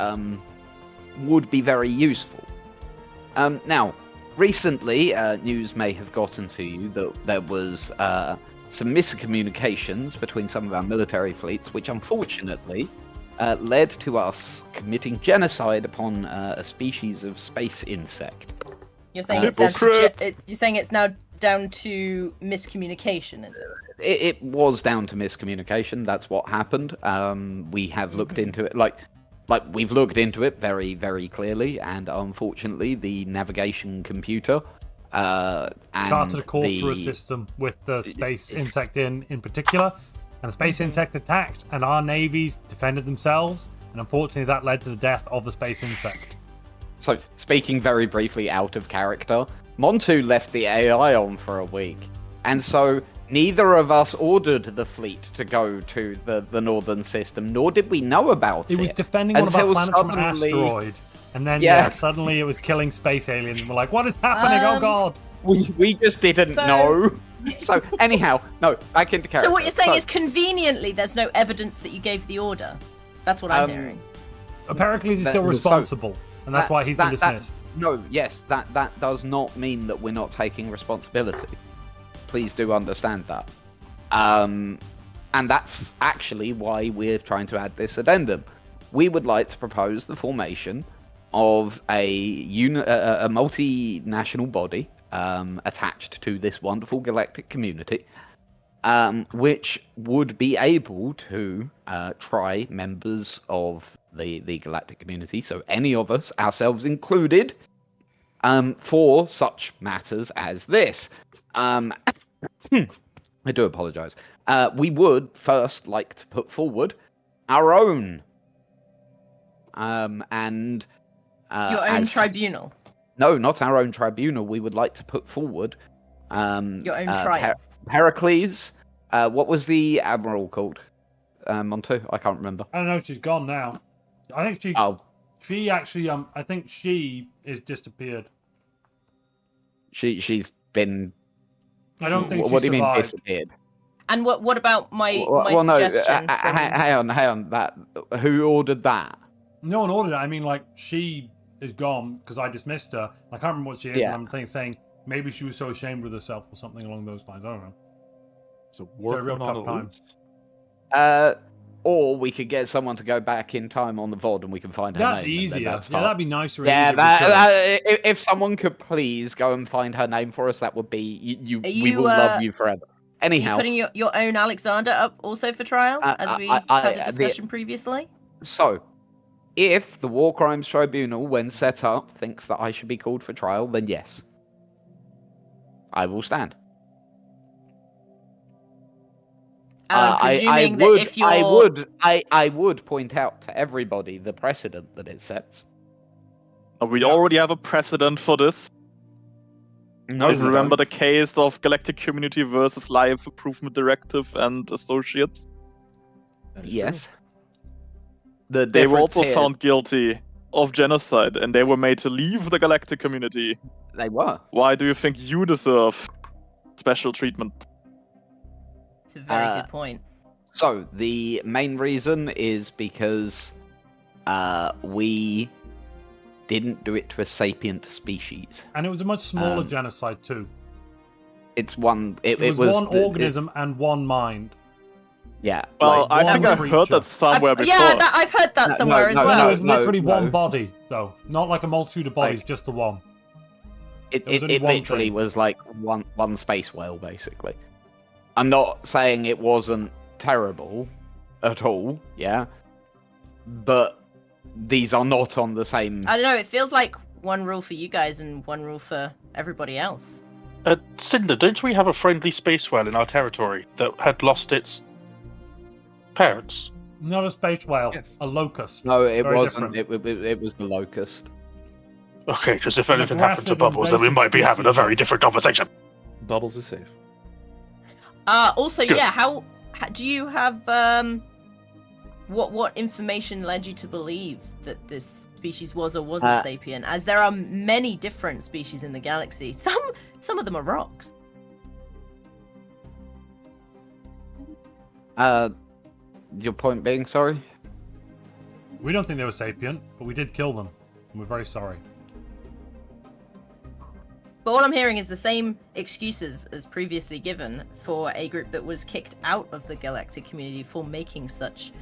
would be very useful. Now, recently, news may have gotten to you that there was some miscommunications between some of our military fleets, which unfortunately led to us committing genocide upon a species of space insect. You're saying it's down to you're saying it's now down to miscommunication, is it? It was down to miscommunication. That's what happened. We have looked into it, like we've looked into it very, very clearly, and unfortunately, the navigation computer and charted a course through a system with the space insect in particular, and the space insect attacked, and our navies defended themselves, and unfortunately, that led to the death of the space insect. So, speaking very briefly out of character, Montu left the AI on for a week, and so neither of us ordered the fleet to go to the northern system, nor did we know about it. It was defending one of our planets from an asteroid, and then suddenly it was killing space aliens, and we're like, what is happening? Oh god! We just didn't know. So, anyhow, no, back into character. So what you're saying is conveniently there's no evidence that you gave the order. That's what I'm hearing. Apparently he's still responsible. And that's why he's been dismissed. That does not mean that we're not taking responsibility. Please do understand that. And that's actually why we're trying to add this addendum. We would like to propose the formation of a multinational body attached to this wonderful galactic community, which would be able to try members of the galactic community, so any of us, ourselves included, for such matters as this. I do apologise. We would first like to put forward our own your own tribunal. No, not our own tribunal. We would like to put forward your own trial. Pericles. What was the admiral called? Montu? I can't remember. I don't know. She's gone now. I think she. Oh. She actually. I think she is disappeared. She's been. I don't think she What do you survived. mean disappeared? And what about my suggestion? No, hang on. That who ordered that? No one ordered it. I mean, like, she is gone because I dismissed her. I can't remember what she is. Yeah. And I'm saying maybe she was so ashamed with herself or something along those lines. I don't know. So It's a real tough time. Or we could get someone to go back in time on the VOD and we can find her That's name. easier. That's Yeah, that'd be nicer. Yeah, if someone could please go and find her name for us, that would be we will love you forever. Anyhow, are you putting your own Alexander up also for trial, as we had a discussion previously? So, if the War Crimes Tribunal, when set up, thinks that I should be called for trial, then yes, I will stand. I would point out to everybody the precedent that it sets. We already have a precedent for this. No, I remember the case of Galactic Community versus Life Improvement Directive and Associates. Yes. They were also found guilty of genocide, and they were made to leave the Galactic Community. They were. Why do you think you deserve special treatment? It's a very good point. So, the main reason is because we didn't do it to a sapient species. And it was a much smaller genocide too. It's one... It was one organism and one mind. Yeah. Well, like, I think I've heard that somewhere before. Yeah, I've heard that somewhere as well. It was literally one body, though. Not like a multitude of bodies, just the one. It literally was like one space whale, basically. I'm not saying it wasn't terrible at all, yeah, but these are not on the same... I don't know, it feels like one rule for you guys and one rule for everybody else. Cinder, don't we have a friendly space whale in our territory that had lost its parents? Not a space whale, Yes. a locust. No, it Very wasn't. different. It was the locust. Okay, because if anything happened to Bubbles, then we might be having a very different conversation. Bubbles is safe. Also, Good. yeah, how do you have what information led you to believe that this species was or wasn't sapient? As there are many different species in the galaxy. Some of them are rocks. Your point being, sorry? We don't think they were sapient, but we did kill them. And we're very sorry. But all I'm hearing is the same excuses as previously given for a group that was kicked out of the galactic community for making such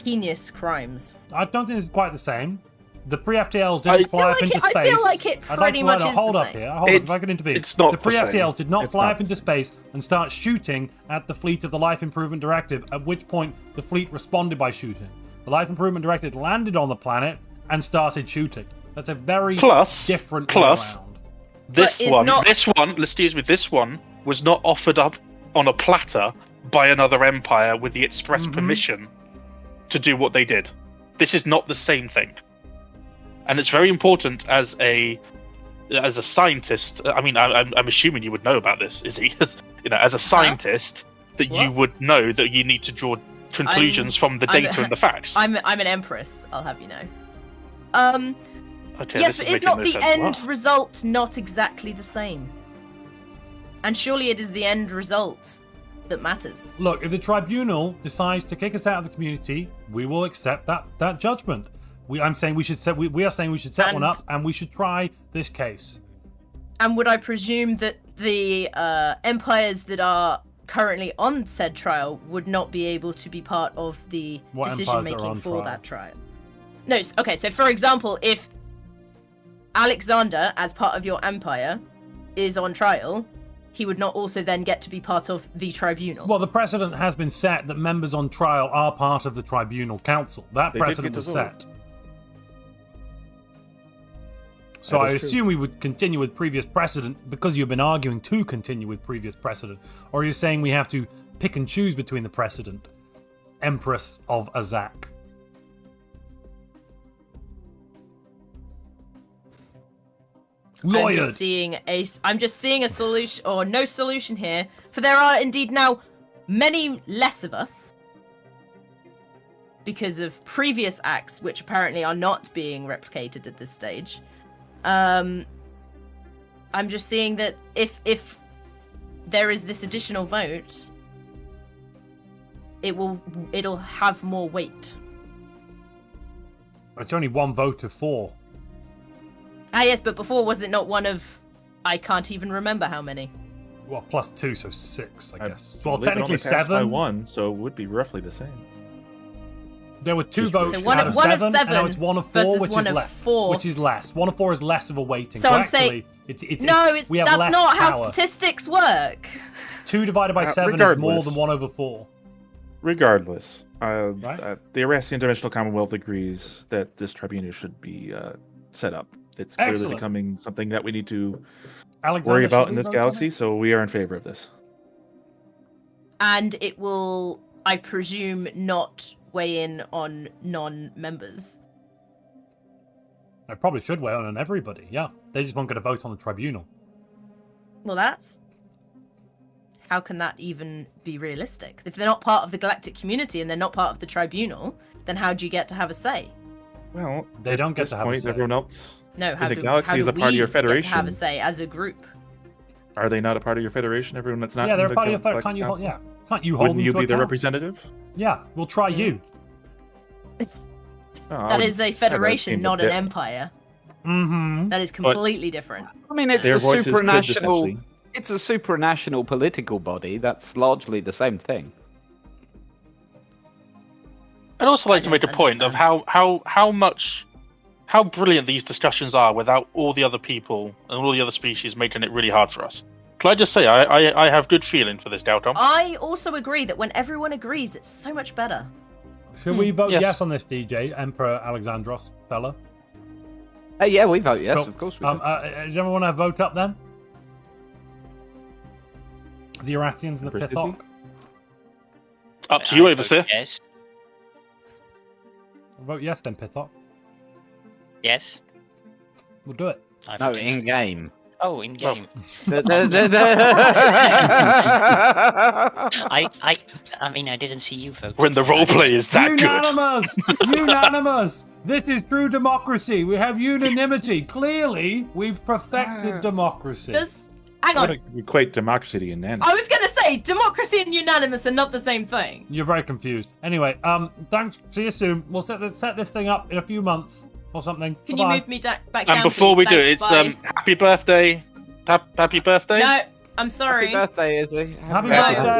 heinous crimes. I don't think it's quite the same. The pre-FTLs didn't fly up into space. I feel like it pretty much is the Hold up same. here. Hold up, if I can intervene. It's not the the same. pre-FTLs did not It's fly not up into space and start shooting at the fleet of the Life Improvement Directive, at which point the fleet responded by shooting. The Life Improvement Directive landed on the planet and started shooting. That's a very different way around. This one was not offered up on a platter by another empire with the express permission to do what they did. This is not the same thing. And it's very important as a scientist. I mean, I'm assuming you would know about this, Izzy. As a scientist, that you would know that you need to draw conclusions from the data and the facts. I'm an empress, I'll have you know. Okay, yes, but is not the end Wow. result not exactly the same? And surely it is the end result that matters. Look, if the tribunal decides to kick us out of the community, we will accept that judgment. We are saying we should set one up, and we should try this case. And would I presume that the empires that are currently on said trial would not be able to be part of the decision making for that trial? No. Okay. So, for example, if Alexander, as part of your empire, is on trial, he would not also then get to be part of the tribunal. Well, the precedent has been set that members on trial are part of the tribunal council. That precedent was set. So I assume we would continue with previous precedent because you've been arguing to continue with previous precedent. Or are you saying we have to pick and choose between the precedent? Empress of Azak. Lawyered. I'm just seeing a solution, or no solution here, for there are indeed now many less of us because of previous acts which apparently are not being replicated at this stage. I'm just seeing that if there is this additional vote, it'll have more weight. It's only one vote of 4. Ah, yes, but before, was it not one of... I can't even remember how many. Well, plus 2, so 6, I guess. Well, believe it technically only passed 7. by 1, so it would be roughly the same. There were 2 Just votes So one out of of 7, 7 and now it's 1 of 4, versus which one is of less. 4. Which is less. 1 of 4 is less of a weighting. So I'm actually, saying... we have that's less not how power. statistics work. 2 divided by 7 is more than 1 over 4. Regardless, Right? the Eurasian Dimensional Commonwealth agrees that this tribunal should be set up. It's clearly Excellent. becoming something that we need to Alexander, worry about should in we this vote on galaxy, it? so we are in favor of this. And it will, I presume, not weigh in on non-members. I probably should weigh on everybody, yeah. They just won't get a vote on the tribunal. Well, that's... How can that even be realistic? If they're not part of the galactic community and they're not part of the tribunal, then how do you get to have a say? Well, They don't get at this to have a point, say. everyone else No, how in the do, galaxy how is do a part of we your get to have federation. a say as a group? Are they not a part of your federation? Everyone that's not Yeah, in they're the a part of your Galactic Can't you hold, Council? yeah. Can't you hold Wouldn't them you to be the account? representative? Yeah, we'll try you. That is a federation, not an empire. Mm-hmm. That is completely different. I mean, it's Their a voices could supranational. essentially- It's a supranational political body. That's largely the same thing. I'd also like to make a point of how brilliant these discussions are without all the other people and all the other species making it really hard for us. Can I just say, I have good feeling for this Galcom. I also agree that when everyone agrees, it's so much better. Should we vote yes on this, DJ Emperor Alexandros fella? Yeah, we vote yes, cool. Of course we do do. you ever want to vote up then? The Erathians and the Pithok? Up to you, Overseer. Yes. Vote yes then, Pithok. Yes. We'll do it. No, in game. Oh, in game. I mean, I didn't see you folks. When the roleplay is that Unanimous! Unanimous! This is true democracy. We have unanimity. Clearly, we've perfected democracy. Hang on. I would equate democracy to unanimous. I was going to say, democracy and unanimous are not the same thing. You're very confused. Anyway, thanks. See you soon. We'll set this thing up in a few months or something. Can Bye-bye. you move me back down, And before please? we do it, Thanks, it's bye. happy birthday. Happy birthday. No, I'm sorry. Happy birthday, Izzy. Happy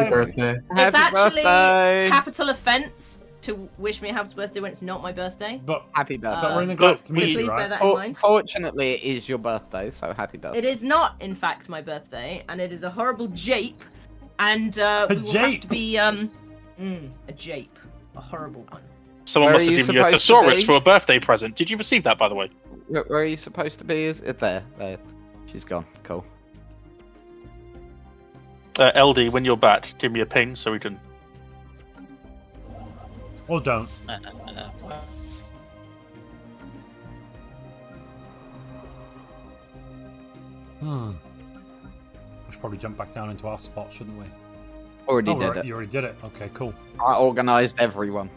birthday. It's Happy actually birthday. capital offence to wish me a happy birthday when it's not my birthday. But Happy birthday. we're in the Galactic So community, please bear right? that in mind. Fortunately, it is your birthday, so happy birthday. It is not, in fact, my birthday, and it is a horrible jape, and we will have jape? to be a jape, a horrible one. Someone Where must are have you given you a supposed to thesaurus be? for a birthday present. Did you receive that, by the way? Where are you supposed to be? Is it there? There. She's gone. Cool. LD, when you're back, give me a ping so we can. Or don't. We should probably jump back down into our spot, shouldn't we? Already did it. You already did it. Okay, cool. I organised everyone.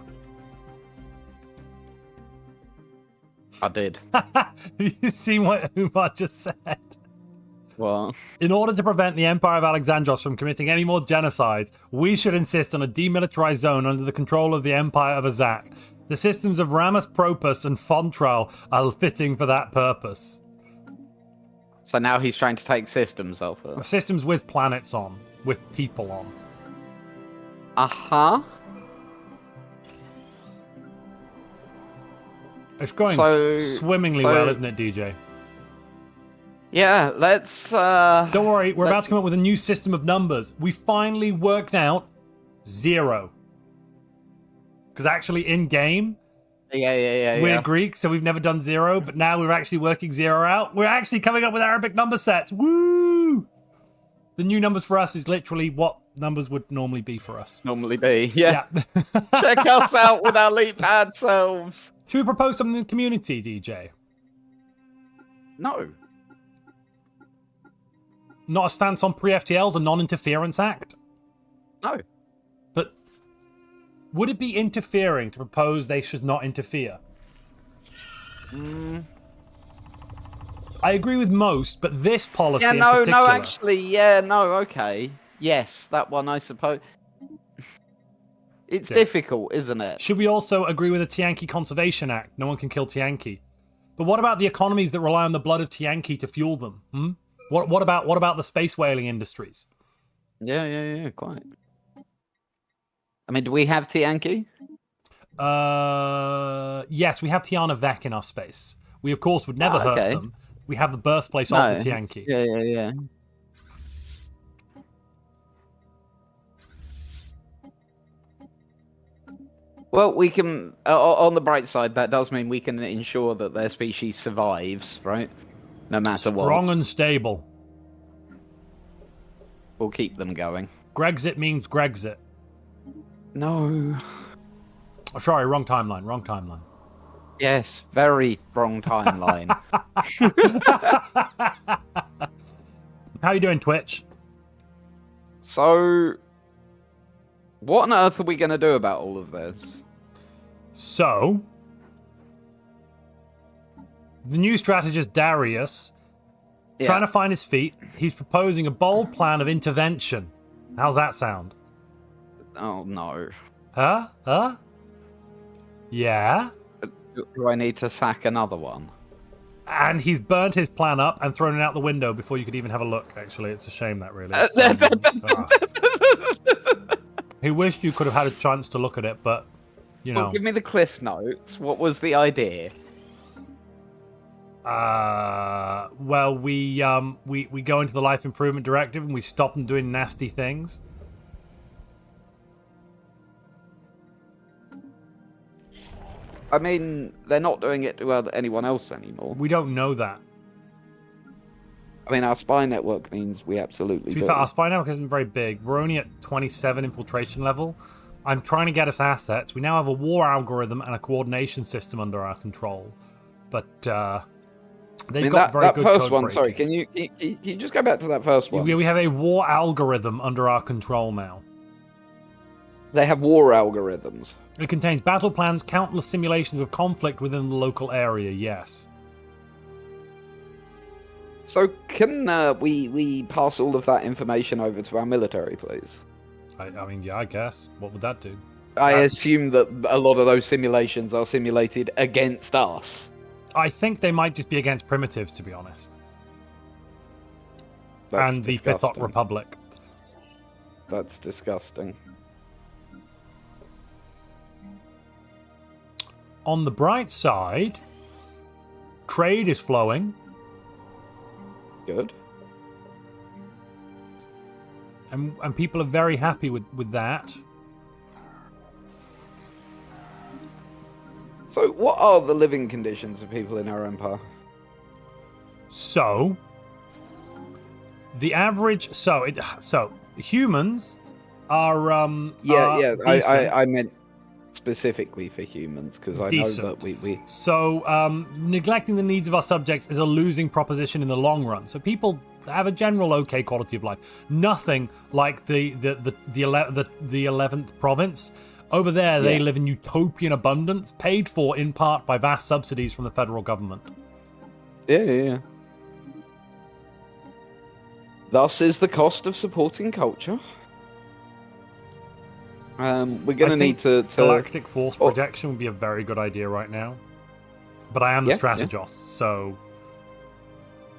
I did. Have you seen what Umar just said? Well, in order to prevent the Empire of Alexandros from committing any more genocides, we should insist on a demilitarized zone under the control of the Empire of Azak. The systems of Ramus Propus and Fontral are fitting for that purpose. So now he's trying to take systems off her. Systems with planets on, with people on. Uh-huh. It's going swimmingly well, isn't it, DJ? Yeah, let's... Don't worry, we're about to come up with a new system of numbers. We finally worked out 0. Because actually, in-game, we're Greek, so we've never done 0, but now we're actually working 0 out. We're actually coming up with Arabic number sets. Woo! The new numbers for us is literally what numbers would normally be for us. Normally be, yeah. Check us out with our leap pad selves. Should we propose something in the community, DJ? No. Not a stance on pre-FTLs, a non-interference act? No. But would it be interfering to propose they should not interfere? I agree with most, but this policy in particular... okay. Yes, that one, I suppose. It's difficult, isn't it? Should we also agree with the Tianki Conservation Act? No one can kill Tianki. But what about the economies that rely on the blood of Tianki to fuel them? What about the space whaling industries? Yeah, quite. I mean, do we have Tianki? Yes, we have Tiana Vec in our space. We, of course, would never hurt them. We have the birthplace of the Tianki. Yeah. Well, we can, on the bright side, that does mean we can ensure that their species survives, right? No matter what. Strong and stable. We'll keep them going. Grexit means Grexit. No. Oh, sorry, wrong timeline. Yes, very wrong timeline. How you doing, Twitch? So, what on earth are we going to do about all of this? So, the new strategist Darius, trying to find his feet, he's proposing a bold plan of intervention. How's that sound? Oh, no. Huh? Yeah? Do I need to sack another one? And he's burnt his plan up and thrown it out the window before you could even have a look, actually. It's a shame that, really. He wished you could have had a chance to look at it, but you know. Well, give me the cliff notes. What was the idea? Well, we go into the Life Improvement Directive and we stop them doing nasty things. I mean, they're not doing it to anyone else anymore. We don't know that. I mean, our spy network means we absolutely To be do. fair, our spy network isn't very big. We're only at 27 infiltration level. I'm trying to get us assets. We now have a war algorithm and a coordination system under our control. But, they've got very good first code one, breaking. sorry, can you just go back to that first one? We have a war algorithm under our control now. They have war algorithms. It contains battle plans, countless simulations of conflict within the local area, yes. So can we pass all of that information over to our military, please? I mean, yeah, I guess. What would that do? I assume that a lot of those simulations are simulated against us. I think they might just be against primitives, to be honest. And the Pithok Republic. That's disgusting. On the bright side, trade is flowing. Good. And people are very happy with that. So, what are the living conditions of people in our empire? So, the average... So, humans are... I meant specifically for humans, because I decent. know that we... So, neglecting the needs of our subjects is a losing proposition in the long run. So people have a general okay quality of life. Nothing like the 11th province. Over there, they live in utopian abundance, paid for in part by vast subsidies from the federal government. Yeah. Thus is the cost of supporting culture. We're going to need to... Galactic force projection would be a very good idea right now. But I am the strategos, so...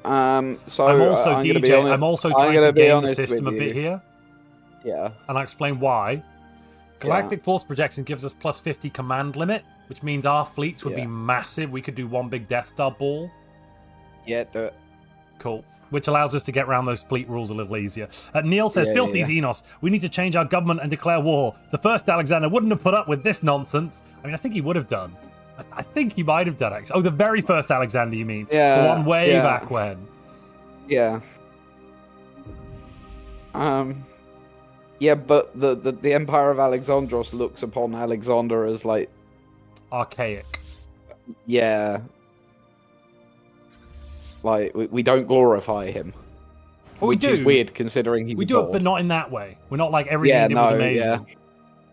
So I'm also DJ. I'm also trying to game the system a bit here. Yeah. And I'll explain why. Galactic force projection gives us plus 50 command limit, which means our fleets would be massive. We could do one big Death Star ball. Yeah, do it. Cool. Which allows us to get around those fleet rules a little easier. Neil says, built these Enos. We need to change our government and declare war. The first Alexander wouldn't have put up with this nonsense. I mean, I think he would have done. I think he might have done, actually. Oh, the very first Alexander, you mean? Yeah. The one way back when. Yeah. Yeah, but the Empire of Alexandros looks upon Alexander as, like... archaic. Yeah. Like, we don't glorify him. Well, we do. Which is weird, considering he We do it, but not in that way. We're not like everything he did was amazing. Yeah.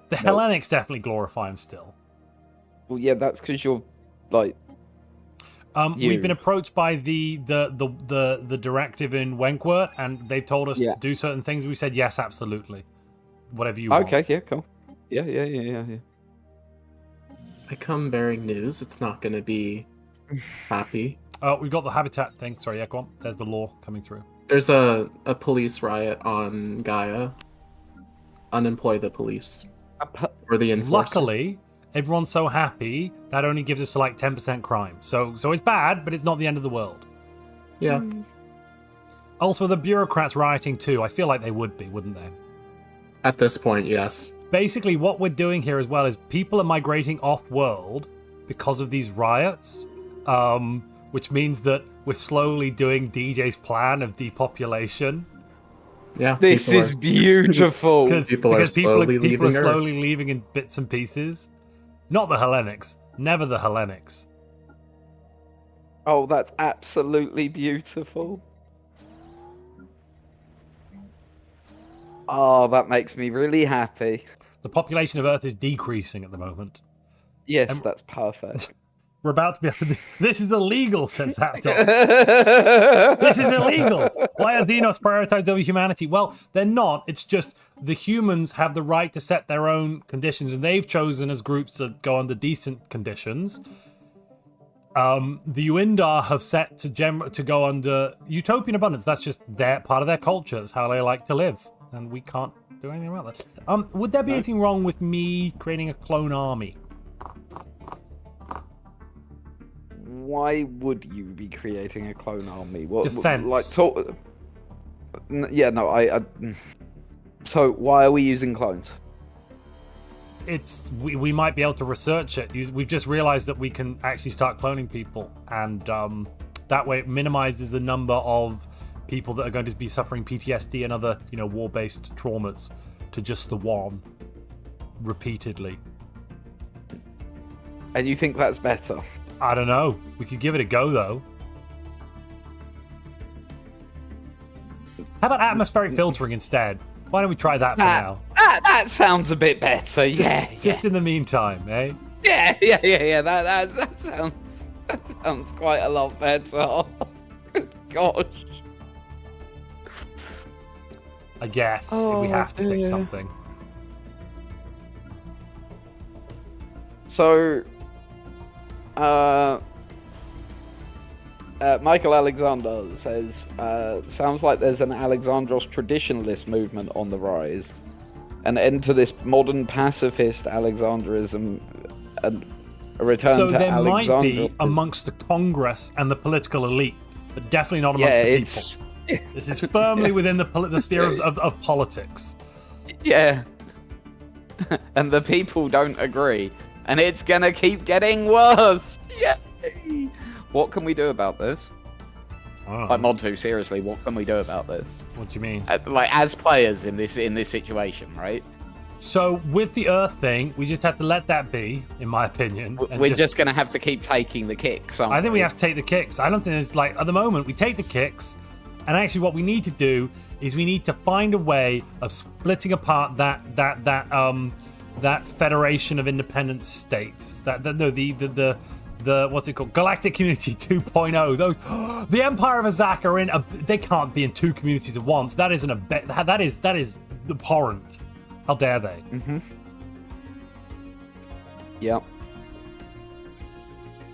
The Hellenics definitely glorify him still. Well, yeah, that's because you're, like... We've been approached by the directive in Wentworth, and they've told us to do certain things. We said yes, absolutely, whatever you want. Okay, yeah, cool. Yeah. I come bearing news. It's not going to be happy. Oh, we've got the habitat thing. Sorry, yeah, go on. There's the law coming through. There's a police riot on Gaia. Unemploy the police or the enforcer. Luckily, everyone's so happy that only gives us like 10% crime. So it's bad, but it's not the end of the world. Yeah. Also, the bureaucrats rioting too. I feel like they would be, wouldn't they? At this point, yes. Basically, what we're doing here as well is people are migrating off-world because of these riots, which means that we're slowly doing DJ's plan of depopulation. Yeah, this is beautiful. Because people are slowly leaving in bits and pieces. Not the Hellenics. Never the Hellenics. Oh, that's absolutely beautiful. Oh, that makes me really happy. The population of Earth is decreasing at the moment. Yes, that's perfect. We're about to be able to... This is illegal, says Zapdos. This is illegal. Why are Xenos prioritized over humanity? Well, they're not. It's just the humans have the right to set their own conditions, and they've chosen as groups to go under decent conditions. The Uindar have set to go under utopian abundance. That's just part of their culture. That's how they like to live, and we can't do anything about that. Would there be anything wrong with me creating a clone army? why would you be creating a clone army? Defense. So why are we using clones? We might be able to research it. We've just realized that we can actually start cloning people, and that way it minimizes the number of people that are going to be suffering PTSD and other, war-based traumas to just the one repeatedly. And you think that's better? I don't know. We could give it a go, though. How about atmospheric filtering instead? Why don't we try that for now? That sounds a bit better. Just in the meantime, eh? Yeah. That sounds quite a lot better. Gosh. I guess we have to pick something. So, Michael Alexander says, sounds like there's an Alexandros traditionalist movement on the rise. An end to this modern pacifist Alexandrism and a return to Alexandros. So there might be amongst the Congress and the political elite, but definitely not amongst the people. This is firmly within the sphere of politics. Yeah. And the people don't agree. And it's gonna keep getting worse. Yay! What can we do about this? Like Montu, seriously, what can we do about this? What do you mean? As players in this situation, right? So with the Earth thing, we just have to let that be, in my opinion. We're just gonna have to keep taking the kicks. I think we have to take the kicks. I don't think there's at the moment we take the kicks, and actually what we need to do is we need to find a way of splitting apart that Federation of Independent States. The what's it called? Galactic Community 2.0. Those the Empire of Azak are in. They can't be in two communities at once. That isn't that is abhorrent. How dare they? Mm-hmm. Yep.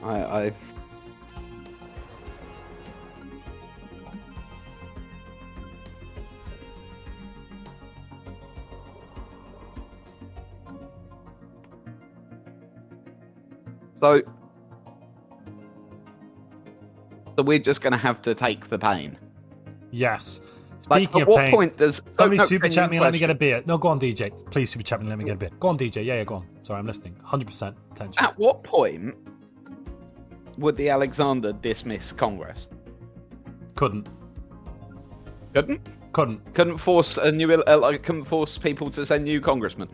I. So we're just going to have to take the pain. Yes. Speaking of pain, point does somebody super chat me and let me get a beer? No, go on, DJ. Please super chat me and let me get a beer. Go on, DJ. Yeah, go on. Sorry, I'm listening. 100% attention. At what point would the Alexander dismiss Congress? Couldn't. Couldn't force couldn't force people to send new congressmen.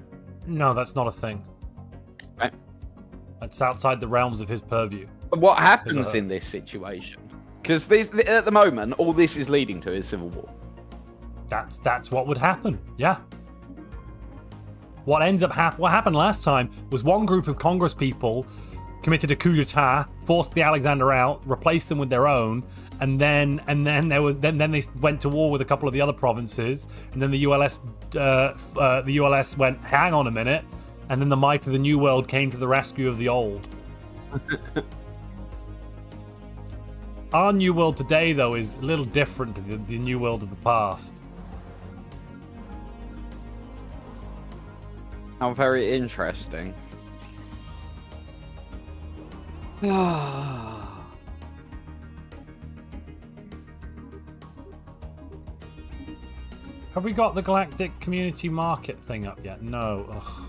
No, that's not a thing. Right. That's outside the realms of his purview. But what happens in this situation? Because at the moment, all this is leading to is civil war. That's what would happen. Yeah. What happened last time was one group of Congress people committed a coup d'état, forced the Alexander out, replaced them with their own, and then they went to war with a couple of the other provinces, and then the ULS went, hang on a minute, and then the might of the New World came to the rescue of the old. Our New World today, though, is a little different to the New World of the past. How very interesting. Have we got the Galactic Community Market thing up yet? No. Ugh.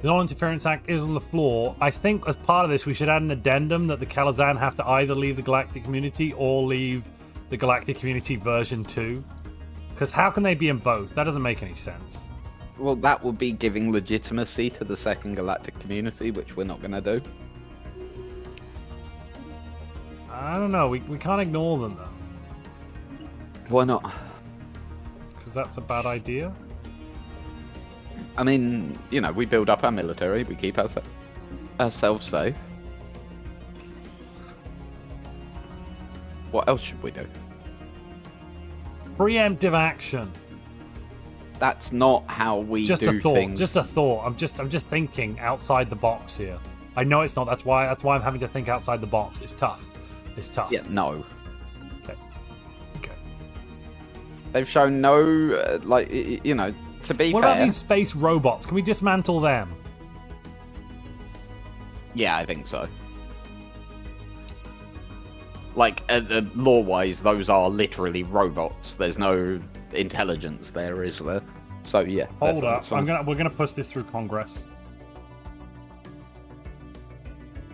The Non-Interference Act is on the floor. I think as part of this, we should add an addendum that the Kalazan have to either leave the Galactic Community or leave the Galactic Community version 2. Because how can they be in both? That doesn't make any sense. Well, that would be giving legitimacy to the second Galactic Community, which we're not going to do. I don't know. We can't ignore them, though. Why not? Because that's a bad idea. I mean, we build up our military, we keep ourselves safe. What else should we do? Preemptive action. That's not how we do things. Just a thought. I'm just thinking outside the box here. I know it's not. That's why I'm having to think outside the box. It's tough. Yeah, no. Okay. They've shown no, to be fair. What about these space robots? Can we dismantle them? Yeah, I think so. Like, lore-wise, those are literally robots. There's no intelligence there, is there? So yeah. Hold up, we're gonna push this through Congress.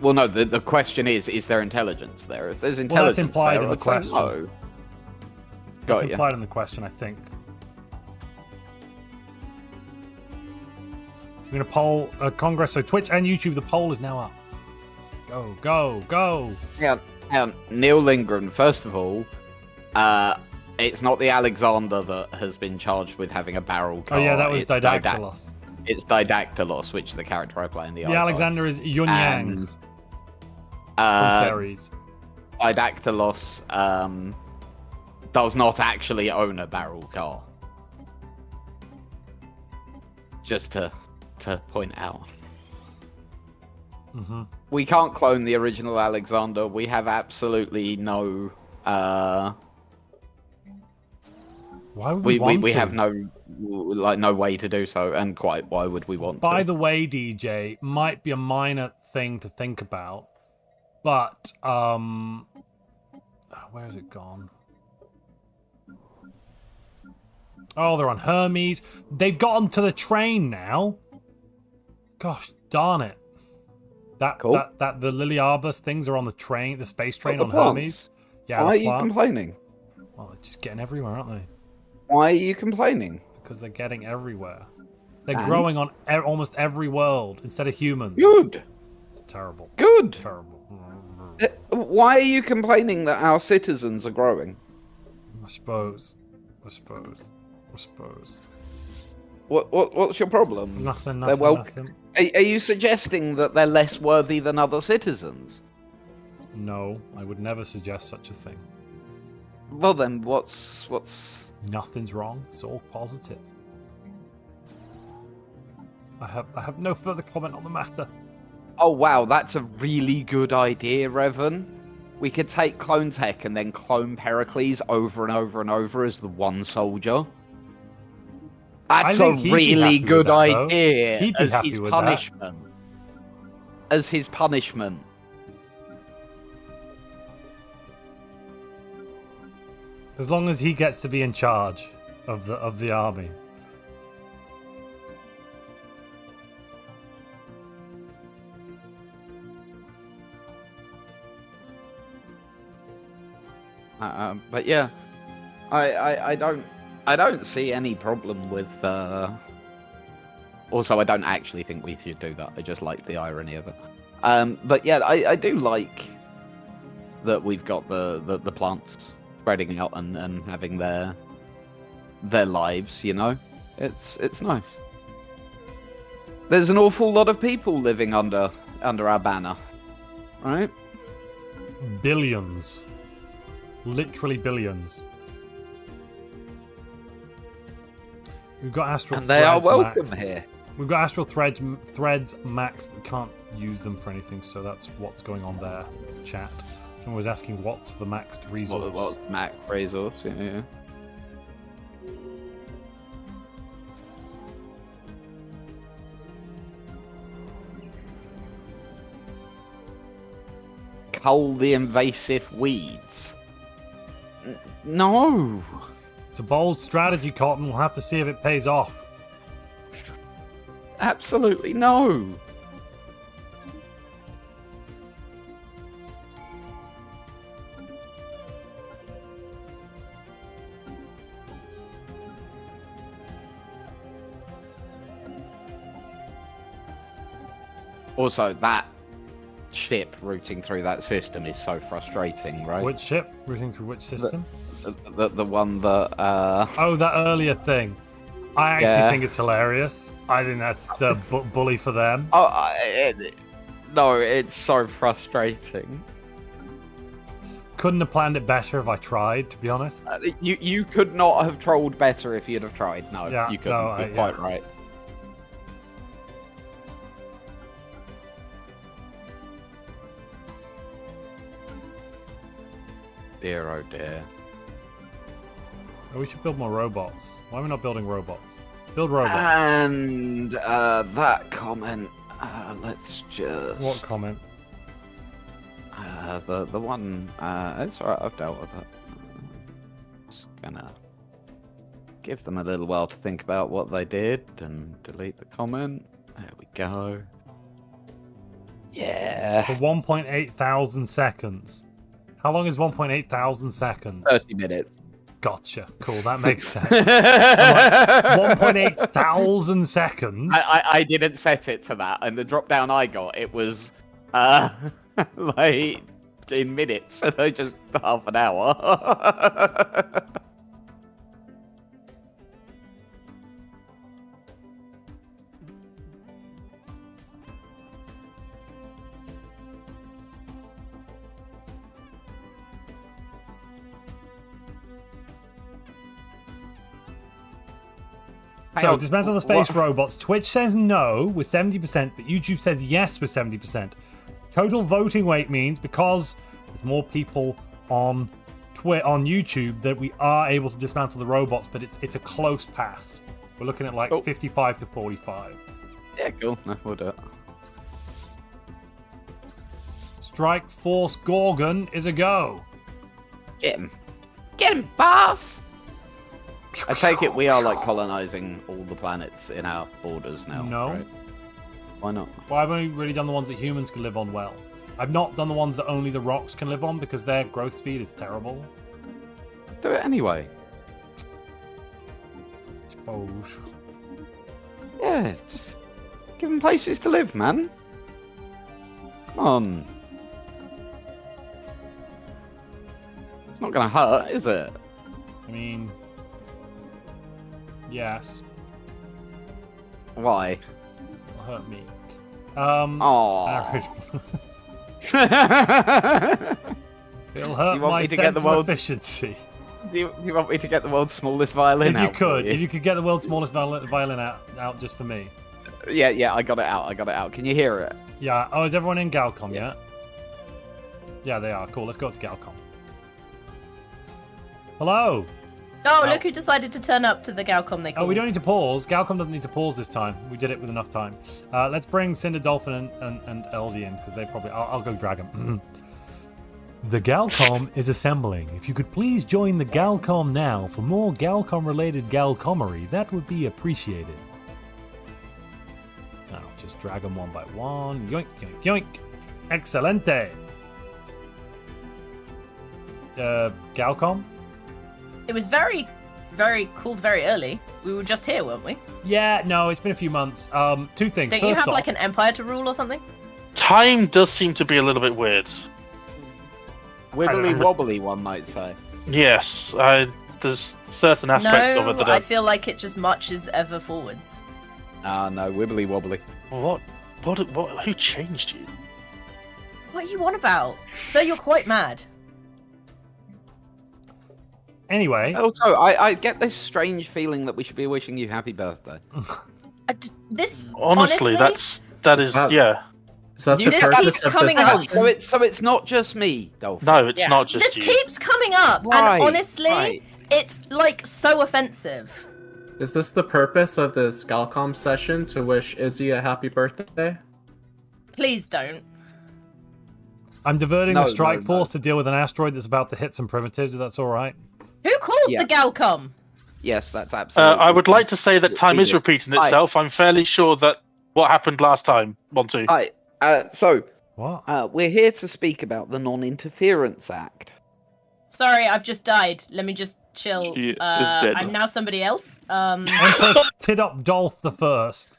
Well, no. The question is there intelligence there? If there's intelligence, well, that's implied there, in the question. No. That's implied in the question, I think. I'm gonna poll Congress, so Twitch and YouTube. The poll is now up. Go, go, go! Yeah. Neil Lindgren. First of all, it's not the Alexander that has been charged with having a barrel car. Oh yeah, that was Didactylos. It's Didactylos, which is the character I play in the. The Alexander is Yun Yang from Ceres. Didactylos does not actually own a barrel car. Just to point out. Mm-hmm. We can't clone the original Alexander. We have absolutely no. Why would we want to? We have no way to do so, and why would we want to? By the way, DJ, might be a minor thing to think about, but where has it gone? Oh, they're on Hermes. They've gotten to the train now. Gosh darn it! Cool. That the Liliarbus things are on the train, the space train on plants? Hermes. Yeah. Why are you complaining? Well, they're just getting everywhere, aren't they? Why are you complaining? Because they're getting everywhere. They're growing on almost every world instead of humans. Good. It's terrible. Good. Terrible. Why are you complaining that our citizens are growing? I suppose. What's your problem? Nothing. Nothing. Are you suggesting that they're less worthy than other citizens? No, I would never suggest such a thing. Well then, what's... Nothing's wrong. It's all positive. I have no further comment on the matter. Oh wow, that's a really good idea, Revan. We could take clone tech and then clone Pericles over and over and over as the one soldier. That's a really good idea. He'd be happy with punishment. As his punishment. As long as he gets to be in charge of the army. But yeah, I don't see any problem with. Also, I don't actually think we should do that. I just like the irony of it. But yeah, I do like that we've got the plants spreading out and having their lives. You know, it's nice. There's an awful lot of people living under our banner, right? Billions. Literally billions. We've got astral and threads. They are welcome here. We've got astral threads max, but we can't use them for anything, so that's what's going on there. Chat. Someone was asking what's the maxed resource. What's max resource? Yeah. Cull the invasive weeds. No. It's a bold strategy, Cotton. We'll have to see if it pays off. Absolutely no. Also, that ship routing through that system is so frustrating, right? Which ship routing through which system? The one that Oh, that earlier thing. I actually think it's hilarious. I think that's the bully for them. Oh, no, it's so frustrating. Couldn't have planned it better if I tried, to be honest. You could not have trolled better if you'd have tried. No, yeah, you couldn't. No, You're quite right. Dear, oh dear. Oh, we should build more robots. Why are we not building robots? Build robots. And that comment, let's just... What comment? The one. It's alright. I've dealt with it. Just gonna give them a little while to think about what they did and delete the comment. There we go. Yeah. For 1.8 thousand seconds. How long is 1.8 thousand seconds? 30 minutes. Gotcha. Cool, that makes sense. Like, 1.8 thousand seconds. I didn't set it to that, and the drop down I got, it was like in minutes, so just half an hour. So, dismantle the space robots. Twitch says no with 70%, but YouTube says yes with 70%. Total voting weight means because there's more people on YouTube that we are able to dismantle the robots, but it's a close pass. We're looking at like 55 to 45. Yeah, cool. No, we'll do it. Strike Force Gorgon is a go. Get him. Get him, boss! I take it we are like colonizing all the planets in our borders now. No. Right? Why not? Well, I've only really done the ones that humans can live on well. I've not done the ones that only the rocks can live on because their growth speed is terrible. Do it anyway. Suppose. Yeah, just give them places to live, man. Come on. It's not gonna hurt, is it? I mean... Yes. Why? It'll hurt me. Aww. It'll hurt my sense of efficiency. Do you want me to get the world's smallest violin out? If you could get the world's smallest violin out just for me. Yeah, I got it out. Can you hear it? Yeah. Oh, is everyone in Galcom yet? Yeah, they are. Cool. Let's go to Galcom. Hello. Oh, look who decided to turn up to the Galcom they called. Oh, we don't need to pause. Galcom doesn't need to pause this time. We did it with enough time. Let's bring Cinder Dolphin and Eldie in, because they probably... I'll go drag them. The Galcom is assembling. If you could please join the Galcom now for more Galcom-related Galcomery, that would be appreciated. Now, just drag them one by one. Yoink, yoink, yoink. Excelente. Galcom? It was very, very cool very early. We were just here, weren't we? Yeah, no, it's been a few months. Two things. Don't you have like an empire to rule or something? Time does seem to be a little bit weird. Wibbly wobbly, one might say. Yes, there's certain aspects of it that I feel like it just marches ever forwards. No, wibbly wobbly. What? Who changed you? What are you on about? So you're quite mad. Anyway. Also, I get this strange feeling that we should be wishing you happy birthday. This honestly, that is yeah. Is that the this keeps coming up. So it's not just me, Dolphin. No, it's not just this you. This keeps coming up, right, and honestly, it's like so offensive. Is this the purpose of this Galcom session, to wish Izzy a happy birthday? Please don't. I'm diverting the strike force to deal with an asteroid that's about to hit some primitives, if that's alright. Who called the Galcom? Yes, that's absolutely. I would like to say that time is repeating itself. I'm fairly sure that what happened last time, Montu. We're here to speak about the Non-Interference Act. Sorry, I've just died. Let me just chill. She is dead. I'm now somebody else. Empress Tidop Dolph the First.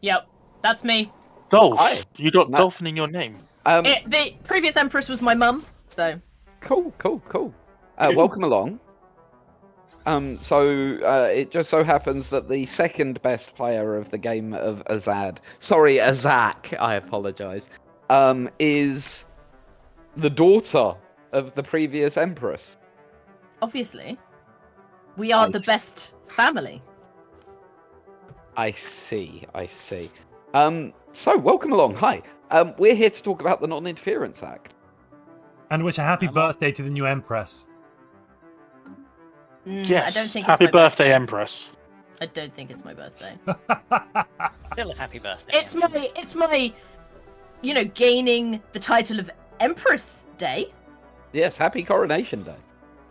Yep, that's me. Dolph? You got Dolphin in your name. The previous Empress was my mum, so... Cool. Welcome along. It just so happens that the second best player of the game of Azak, I apologise, is the daughter of the previous Empress. Obviously. We are the best family. I see. So, welcome along. Hi. We're here to talk about the Non-Interference Act. And wish a happy birthday to the new Empress. Yes, I don't think happy it's my birthday, Empress. I don't think it's my birthday. Still a happy birthday. It's my, gaining the title of Empress Day. Yes, happy Coronation Day.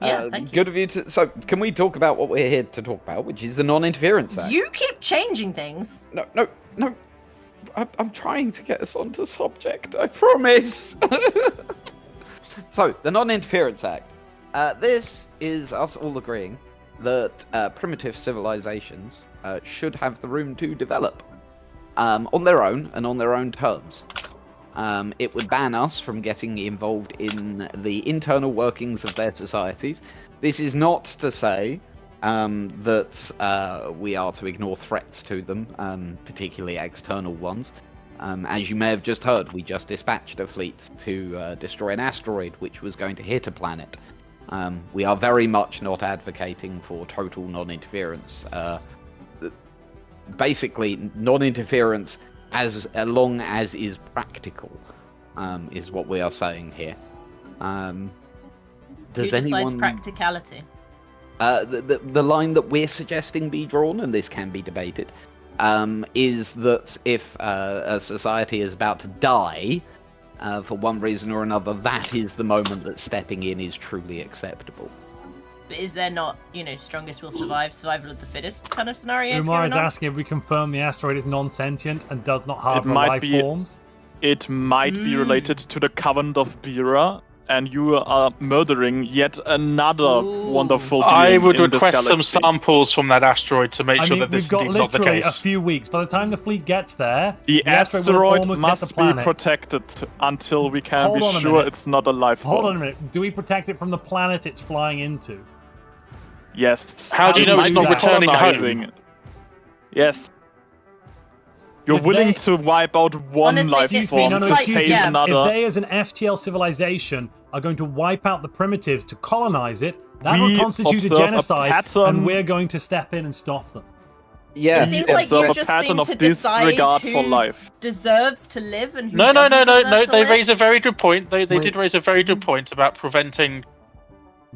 Yeah, thank you. Good of you to... So, can we talk about what we're here to talk about, which is the Non-Interference Act? You keep changing things. No. I'm trying to get us onto subject, I promise. So, the Non-Interference Act. This is us all agreeing that primitive civilizations should have the room to develop on their own and on their own terms. It would ban us from getting involved in the internal workings of their societies. This is not to say that we are to ignore threats to them, particularly external ones. As you may have just heard, we just dispatched a fleet to destroy an asteroid which was going to hit a planet. We are very much not advocating for total non-interference. Basically, non-interference as long as is practical, is what we are saying here. Who decides practicality? The line that we're suggesting be drawn, and this can be debated, is that if a society is about to die, for one reason or another, that is the moment that stepping in is truly acceptable. But is there not, strongest will survive, survival of the fittest kind of scenarios Umar going is on? asking if we confirm the asteroid is non-sentient and does not harbour life forms. It might be related to the Covenant of Bira, and you are murdering yet another wonderful being I would in this request some galaxy. samples from that asteroid to make sure that this we've got is indeed not the literally case. a few weeks. By the time the fleet gets there, The will have asteroid almost hit must the be planet. protected until we can Hold be on a sure minute. it's not a life form. Hold on a minute. Do we protect it from the planet it's flying into? Yes. How do you know it's not returning home? Yes. You're willing to wipe out one Honestly, life it form seems to like- save yeah. another. If they, as an FTL civilization, are going to wipe out the primitives to colonize it, that We will constitute a observe a genocide, pattern- and we're going to step in and stop them. Yeah. It seems like you just seem to decide disregard who for life. deserves to live and who No. doesn't deserve to They live. raise a very good point. They did raise a very good point about preventing,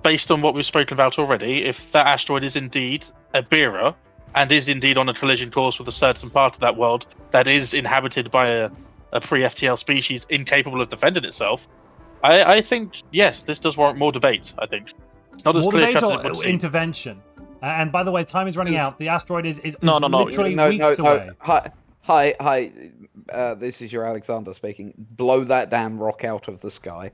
based on what we've spoken about already, if that asteroid is indeed a Bira, and is indeed on a collision course with a certain part of that world that is inhabited by a pre-FTL species incapable of defending itself, I think, yes, this does warrant more debate, I think. It's not as More clear debate cut as it or would seem. intervention. And by the way, time is running out. The asteroid is No. literally weeks away. Hi. This is your Alexander speaking. Blow that damn rock out of the sky.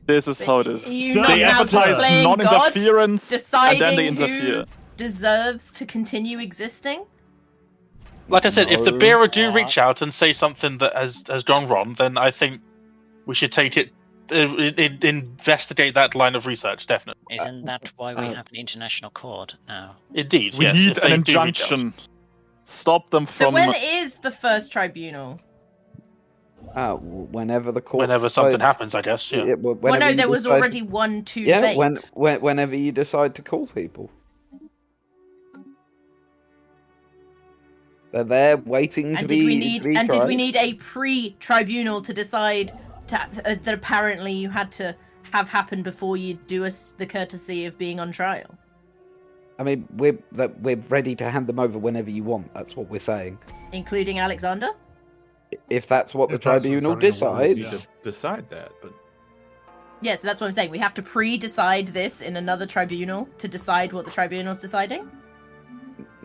This is how it is. You So not They now advertise playing non-interference, God, deciding and then they who interfere. deserves to continue existing? Like I said, if the No. Bira do reach out and say something that has gone wrong, then I think we should take it, investigate that line of research, definitely. Isn't that why we have an international court now? Indeed, We yes. need if an they do reach out. injunction. Stop them So from... when is the first tribunal? Whenever the court. Whenever something decides- happens, I guess, yeah. Well, whenever no, you there was decide- already one to Yeah, debate. whenever you decide to call people. They're there waiting to And be. did we need to be did we tried. need a pre-tribunal to decide that apparently you had to have happened before you do us the courtesy of being on trial? I mean, we're ready to hand them over whenever you want. That's what we're saying. Including Alexander? If that's what the If that's what the tribunal tribunal wants, decides. yeah. Decide that, but Yeah, so that's what I'm saying. We have to pre-decide this in another tribunal to decide what the tribunal's deciding?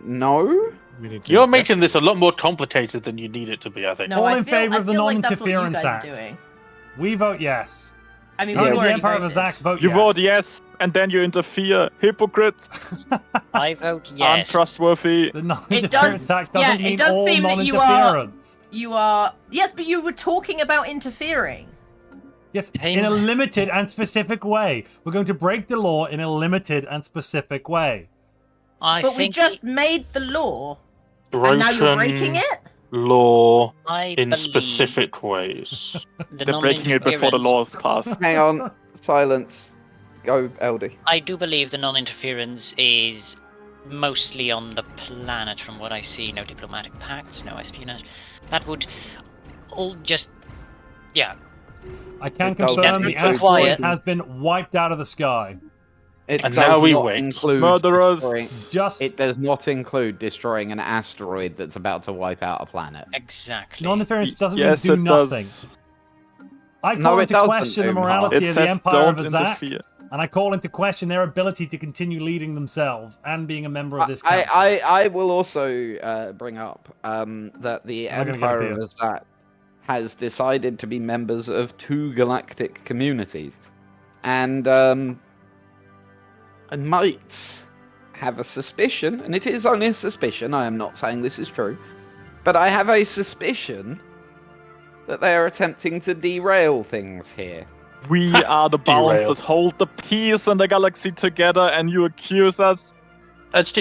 No. we need to. You're making this a lot more complicated than you need it to be, I think. No, All I in feel, favour I of the feel like that's what you Non-Interference guys Act. are doing. We vote yes. I mean, Yeah. we've The already Empire of voted. Zach vote You yes. vote yes, and then you interfere. Hypocrites. I vote yes. Untrustworthy. The Non-Interference Act yeah, doesn't it mean does all seem that non-interference. You are... Yes, but you were talking about interfering. Yes, Hey, in a man. limited and specific way. We're going to break the law in a limited and specific way. I But we think just made the law, Broken and now you're breaking it? law I in believe specific ways. the They're breaking it before the law is passed. Hang on. Silence. Go, Eldie. I do believe the non-interference is mostly on the planet from what I see. No diplomatic pacts, no espionage. That would all just... Yeah. I can It does confirm the include- asteroid Quiet. has been wiped out of the sky. It And does now we not wait. include Murderers. destroying- Just It does not include destroying an asteroid that's about to wipe out a planet. Exactly. non-interference doesn't Yes, mean do it nothing. does. I call into question the morality of the Empire of Azak, interfere. and I call into question their ability to continue leading themselves and being a member of this council. I will also bring up that the Empire of Azak has decided to be members of 2 galactic communities, and I might have a suspicion, and it is only a suspicion, I am not saying this is true, but I have a suspicion that they are attempting to derail things here. We are the balance that hold the peace in the galaxy together, and you accuse us.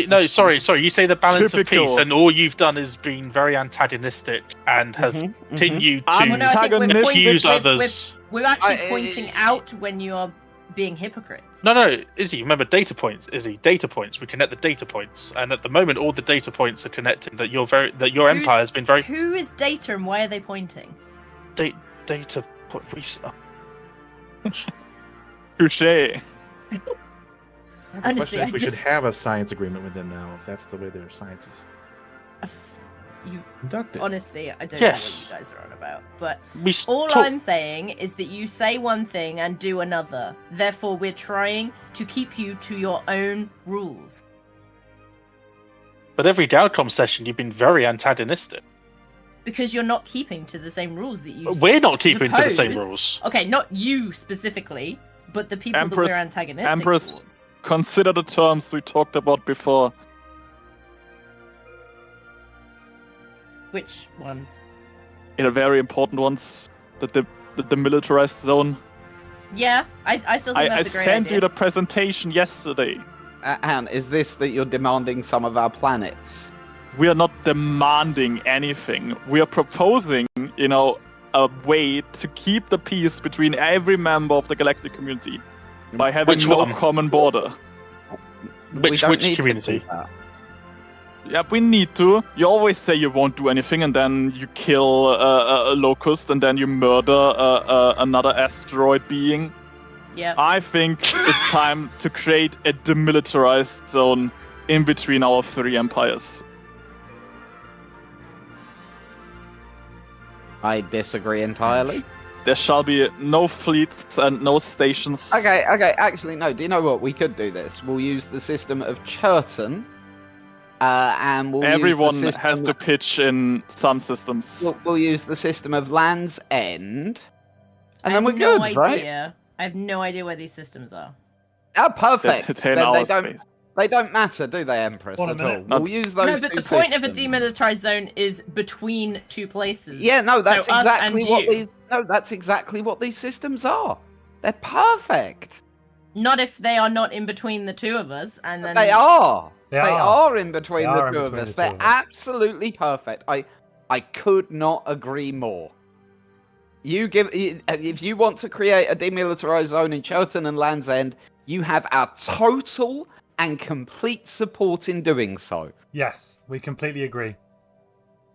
No, sorry. You say the balance of peace, and all you've done is been very antagonistic and have continued to accuse others. We're actually pointing out when you are being hypocrites. No, Izzy, remember data points, Izzy. Data points. We connect the data points, and at the moment, all the data points are connecting that your empire has been very. Who is Data, and why are they pointing? Data. Touché. Honestly, we should have a science agreement with them now, if that's the way their science is conducted. Honestly, I don't know what you guys are on about. But I'm saying is that you say one thing and do another. Therefore, we're trying to keep you to your own rules. But every Galcom session, you've been very antagonistic. Because you're not keeping to the same rules that you. We're not keeping to the same rules. Okay, not you specifically, but the people that we're antagonistic towards. Consider the terms we talked about before. Which ones? Very important ones. The militarized zone. Yeah, I still think that's a great idea. I sent you the presentation yesterday. Anne, is this that you're demanding some of our planets? We are not demanding anything. We are proposing, a way to keep the peace between every member of the galactic community by having no common border. Which community? Yeah, we need to. You always say you won't do anything, and then you kill a locust, and then you murder another asteroid being. Yeah. I think it's time to create a demilitarized zone in between our 3 empires. I disagree entirely. There shall be no fleets and no stations. Okay, actually, no. Do you know what? We could do this. We'll use the system of Churton, and we'll Everyone use the system has to pitch in some systems. We'll use the system of Land's End, and then we're good, right? I have no idea where these systems are. Oh, perfect. They're in our space. They don't matter, do they, Empress, at all? We'll use those No, but the point of a demilitarized zone is between 2 places. Yeah, no, that's so exactly what these. No, that's exactly what these systems are. They're perfect. Not if they are not in between the 2 of us, and then they are. They are in between the 2 of us. They're absolutely perfect. I could not agree more. If you want to create a demilitarized zone in Churton and Land's End, you have our total and complete support in doing so. Yes, we completely agree.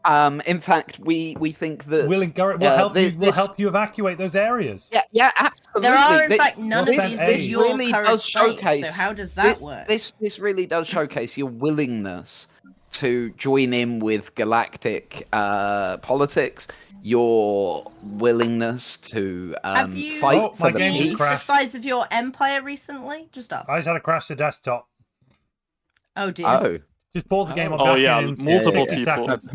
In fact, we think that we'll help you evacuate those areas. Yeah, absolutely. There are in fact none of these in your really current space. So how does that work? This really does showcase your willingness to join in with galactic politics. Your willingness to fight for the peace. The size of your empire recently? Just ask. I just had to crash the desktop. Oh dear. Oh. Just pause the game. Multiple 60 people. seconds.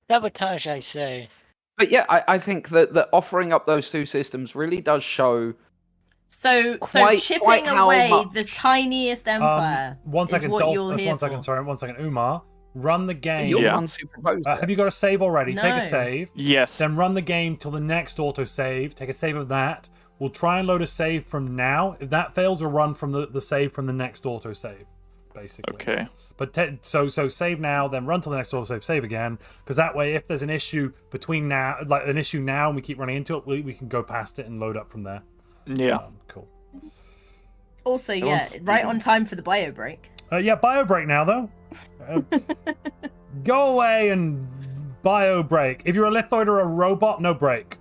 Sabotage, I say. But yeah, I think that offering up those 2 systems really does show. So chipping away the tiniest empire. One second, is what you're here for. One second, Umar. Run the game. You're the ones who proposed have you got a save already? No. Take a save. Yes. Then run the game till the next autosave. Take a save of that. We'll try and load a save from now. If that fails, we'll run from the save from the next autosave, basically. Okay. But so save now, then run till the next autosave, save again, because that way, if there's an issue between now, like an issue now, and we keep running into it, we can go past it and load up from there. Yeah. Cool. Also, right on time for the bio break. Bio break now though. Go away and bio break. If you're a lithoid or a robot, no break.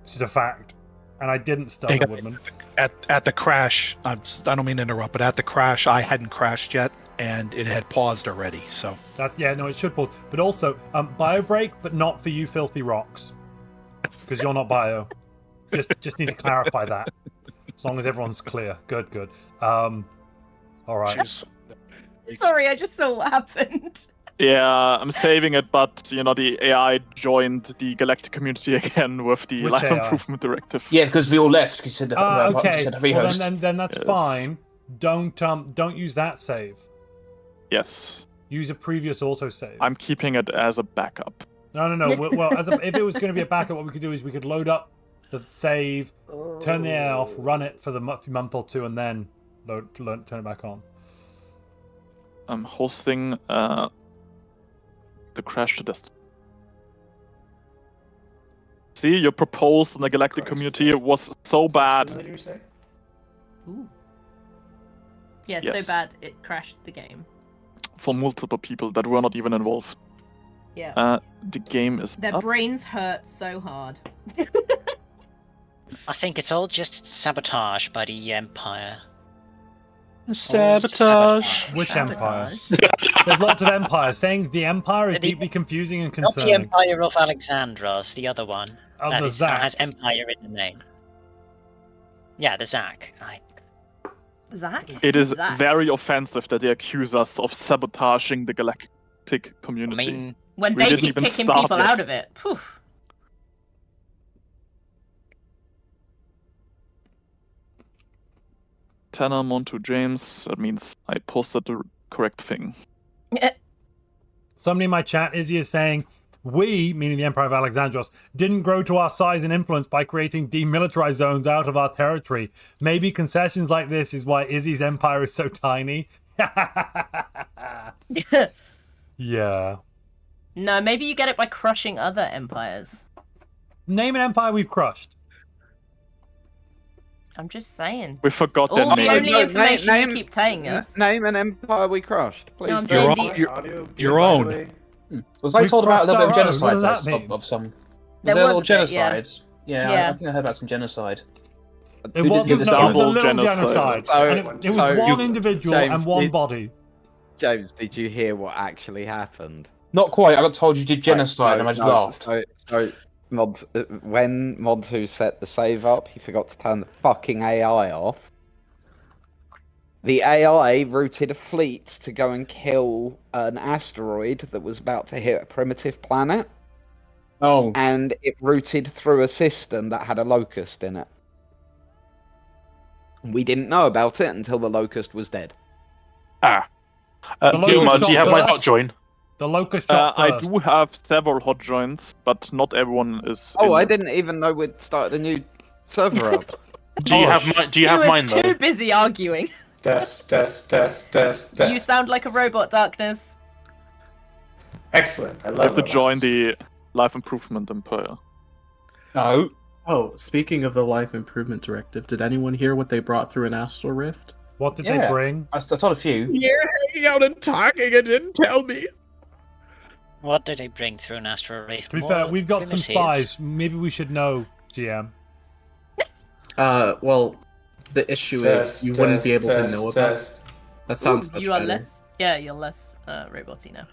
It's just a fact. And I didn't start the Woodman. At the crash, I don't mean to interrupt, but at the crash, I hadn't crashed yet, and it had paused already. So it should pause. But also, bio break, but not for you, filthy rocks. because you're not bio. Just need to clarify that. As long as everyone's clear. Good. All right. Sorry, I just saw what happened. Yeah, I'm saving it, but the AI joined the Galactic community again with the Which Life AI? Improvement Directive. Yeah, because we all left. He said, Okay. he said Well, rehost. then that's Yes. fine. Don't use that save. Yes, Use a previous autosave. I'm keeping it as a backup. No. Well, if it was going to be a backup, what we could do is we could load up the save, turn the AI off, run it for the month or two, and then turn it back on. I'm hosting the crash to Destiny. See, your proposal in the Galactic community was so bad. Ooh. Yeah, Yes. so bad it crashed the game. For multiple people that were not even involved. Yeah. The game is Their up. brains hurt so hard. I think it's all just sabotage by the Empire. Sabotage. Which empire? Sabotage. There's lots of empires. Saying the empire is The- deeply confusing and Not the concerning. Empire of Alexandros, the other one. Oh, That the Zach. has Empire in the name. Yeah, the Zach. Zach? It is Zach. very offensive that they accuse us of sabotaging the Galactic I community. mean, When We they didn't keep even kicking start people yet. out of it. Poof. Tanner, Montu, James, that means I posted the correct thing. Somebody in my chat, Izzy, is saying, we, meaning the Empire of Alexandros, didn't grow to our size and influence by creating demilitarized zones out of our territory. Maybe concessions like this is why Izzy's empire is so tiny. Yeah. No, maybe you get it by crushing other empires. Name an empire we've crushed. I'm just saying. We forgot their All the name. only information you keep telling us. Name an empire we crushed, please. No, I'm Your saying own. Your own. Was I We've told about a little bit of crossed our own. genocide What does that of mean? some? There Was there a was little a bit, yeah. genocide? Yeah, Yeah. I think I heard about some genocide. It Who did wasn't, this no, it was a double little genocide? genocide. So- And it was so- one individual James, and one did- body. James, did you hear what actually happened? Not quite. I got told you did genocide, and I just laughed. So when Montu set the save up, he forgot to turn the fucking AI off. The AI routed a fleet to go and kill an asteroid that was about to hit a primitive planet, Oh, and it routed through a system that had a locust in it. We didn't know about it until the locust was dead. Ah. locust Dilma, do you have my shot hot join? The locust shot I first. do have several hot joins, but not everyone is. Oh, in I it. didn't even know we'd started a new server up. Do you have my? Do you have was mine too though? busy arguing. Test. You sound like a robot, Darkness. Excellent. I I love have to robots. join the Life Improvement Empire. no. Oh, speaking of the Life Improvement Directive, did anyone hear what they brought through an Astral Rift? What did they Yeah. bring? I told a few. You're hanging out and talking and didn't tell me. what did they bring through an Astral Rift? To be More fair, we've got some primitives? spies. Maybe we should know, GM. Well, the issue is you wouldn't be able to know about it. That sounds much You are better. less. Yeah, you're less roboty now.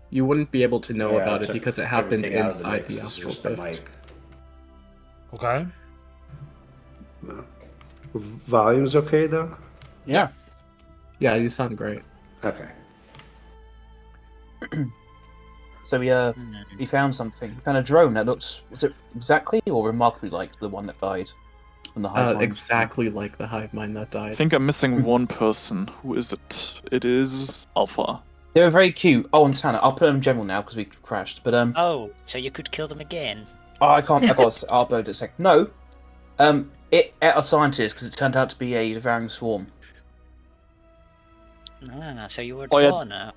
You wouldn't be able to know Yeah, about it took because it happened everything out of the inside mix, the it's Astral just the Rift. Okay. Volume's okay though? Yeah. Yes. Yeah, you sound great. Okay. So we found something. We found a drone that looks. Was it exactly or remarkably like the one that died from the hive mind? Exactly like the hive mind that I died. think I'm missing one person. Who is it? It is Alpha. They were very cute. Oh, and Tanner. I'll put them in general now because we crashed. But Oh, so you could kill them again? oh, I can't. I got. I'll upload it in a second. No. It ate a scientist because it turned out to be a devouring swarm. Ah, so you were Oh, yeah. the now.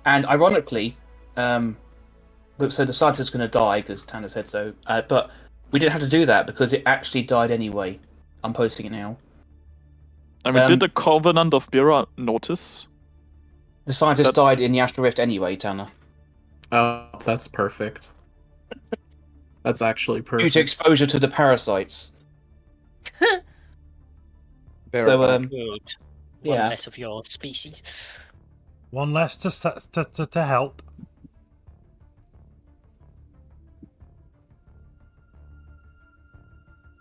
And ironically, so the scientist is going to die because Tanner said so. But we didn't have to do that because it actually died anyway. I'm posting it now. I mean, Um, did the Covenant of Bira notice? The scientist That- died in the Astral Rift anyway, Tanner. Oh, that's perfect. That's actually Due perfect. to exposure to the parasites. So, Good. One yeah. less of your species. One less to help.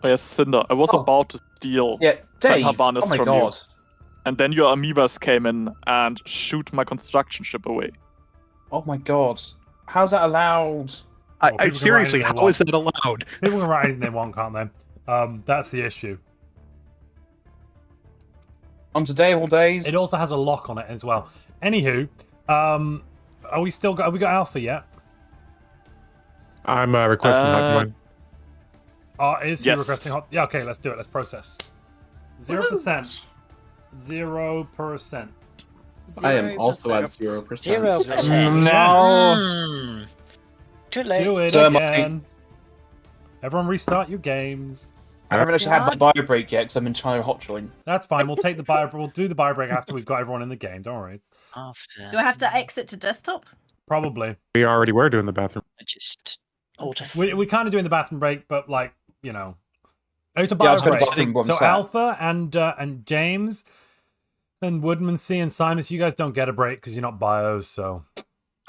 Oh yes, Cinder. I was about to steal Yeah, Dave. Habanis Oh my from god. you. And then your amoebas came in and shoot my construction ship away. Oh my god. How's that allowed? I seriously, how is that allowed? People can write anything they want, can't they? That's the issue. On today all days. It also has a lock on it as well. Anywho, have we got Alpha yet? I'm requesting hotline. Is he requesting hot? Yeah, okay, let's do it. Let's process. 0%. 0%. I am also at 0%. 0%. No. Too late. Do it So again. Everyone restart your games. I haven't actually had my bio break yet because I'm in trying to hot join. That's fine. We'll take the bio. We'll do the bio break after we've got everyone in the game. Don't worry. After. Do I have to exit to desktop? Probably. We already were doing the bathroom. Just alter. We kind of doing the bathroom break, but like out of Yeah, I bio was going break. to bathroom So Alpha and James and Woodmansee and Simus, you guys don't get a break because you're not bios. So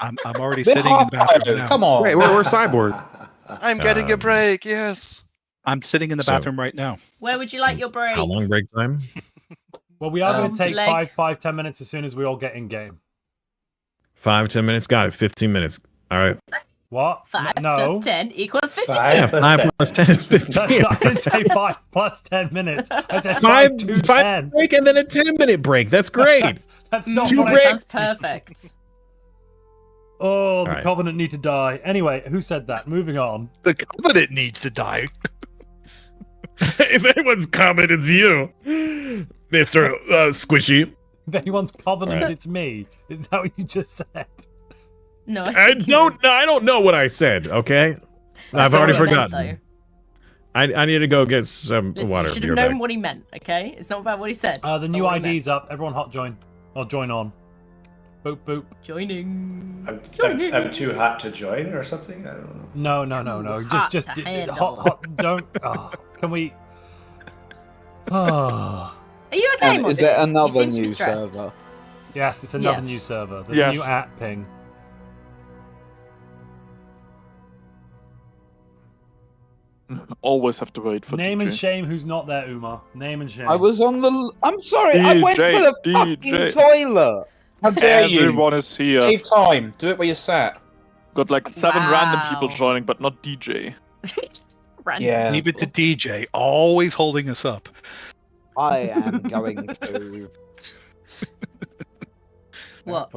I'm already sitting in the bathroom now. Come on. Wait, we're cyborg. I'm getting a break, yes. I'm sitting in the bathroom right now. Where would you like your break? How long break time? Well, we are going to take leg. 5-10 minutes as soon as we all get in game. 5-10 minutes. Got it. 15 minutes. All right. What? 5 No. plus 10 equals 15. Yeah, 5 plus 10 is 15. I didn't say 5 plus 10 minutes. I said 5 5 to 10. break and then a 10-minute break. That's great. That's not Two what breaks. That's perfect. Oh, the All right. Covenant need to die. Anyway, who said that? Moving on. The Covenant needs to die. If anyone's comment, it's you, Mr. Squishy. If anyone's Covenant, Right. it's me. Is that what you just said? No, I don't know what I said. Okay, I've already forgotten. I need to go get some Listen, water. you should Be have right known back. what he meant, okay? It's not about what he said. The new what he meant. ID's up. Everyone hot join. Or join on. Boop, boop. Joining. I'm too hot to join or something? I don't know. No. Hot Just to handle. hot. Don't. Can we? Oh. Are you okay, And Montu? is it You another seem to be new stressed. server? Yes, it's another Yes. new server. There's Yes. a new app ping. Always have to wait for Name DJ. and shame who's not there, Umar. Name and shame. I was on the. I'm sorry, I went to the fucking toilet. How dare you? Everyone is here. Save time. Do it where you're sat. Got like 7 random people Wow. joining, but not DJ. Random. Yeah. Leave it to DJ, always holding us up. I am going to. What? sigh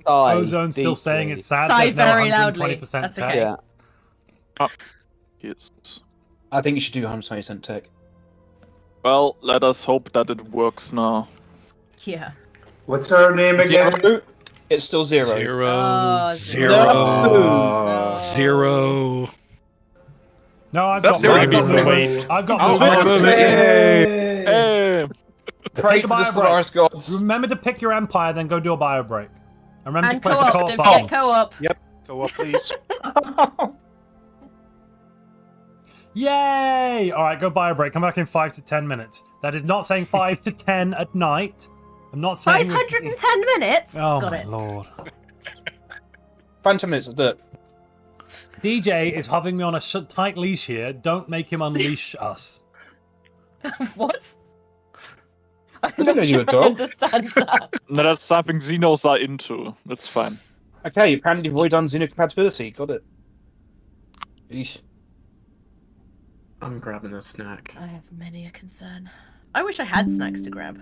Ozone's still deeply. saying it's sad. Sigh There's no very loudly. 120% That's tech. okay. Yeah. Yes. I think you should do 120% tech. Well, let us hope that it works now. Yeah. What's our name again? Zero? It's still zero. Zero. Oh, Zero. Zero. No, I've got There movement. we go. I've got I'll movement. Hey! Praise to the Stellaris gods. Remember to pick your empire, then go do a bio break. And remember And to play the co-op. co-op Don't button. forget co-op. Yep, go up, please. Yay! All right, go bio break. Come back in 5 to 10 minutes. That is not saying 5 to 10 at night. I'm not saying 510 minutes? Oh Got my it. lord. Phantom minutes of dirt. DJ is having me on a tight leash here. Don't make him unleash us. What? I don't know you a dog. understand that. No, that's something Xenos are into. That's fine. Okay, apparently you've already done xenocompatibility. Got it. Yeesh. I'm grabbing a snack. I have many a concern. I wish I had snacks to grab.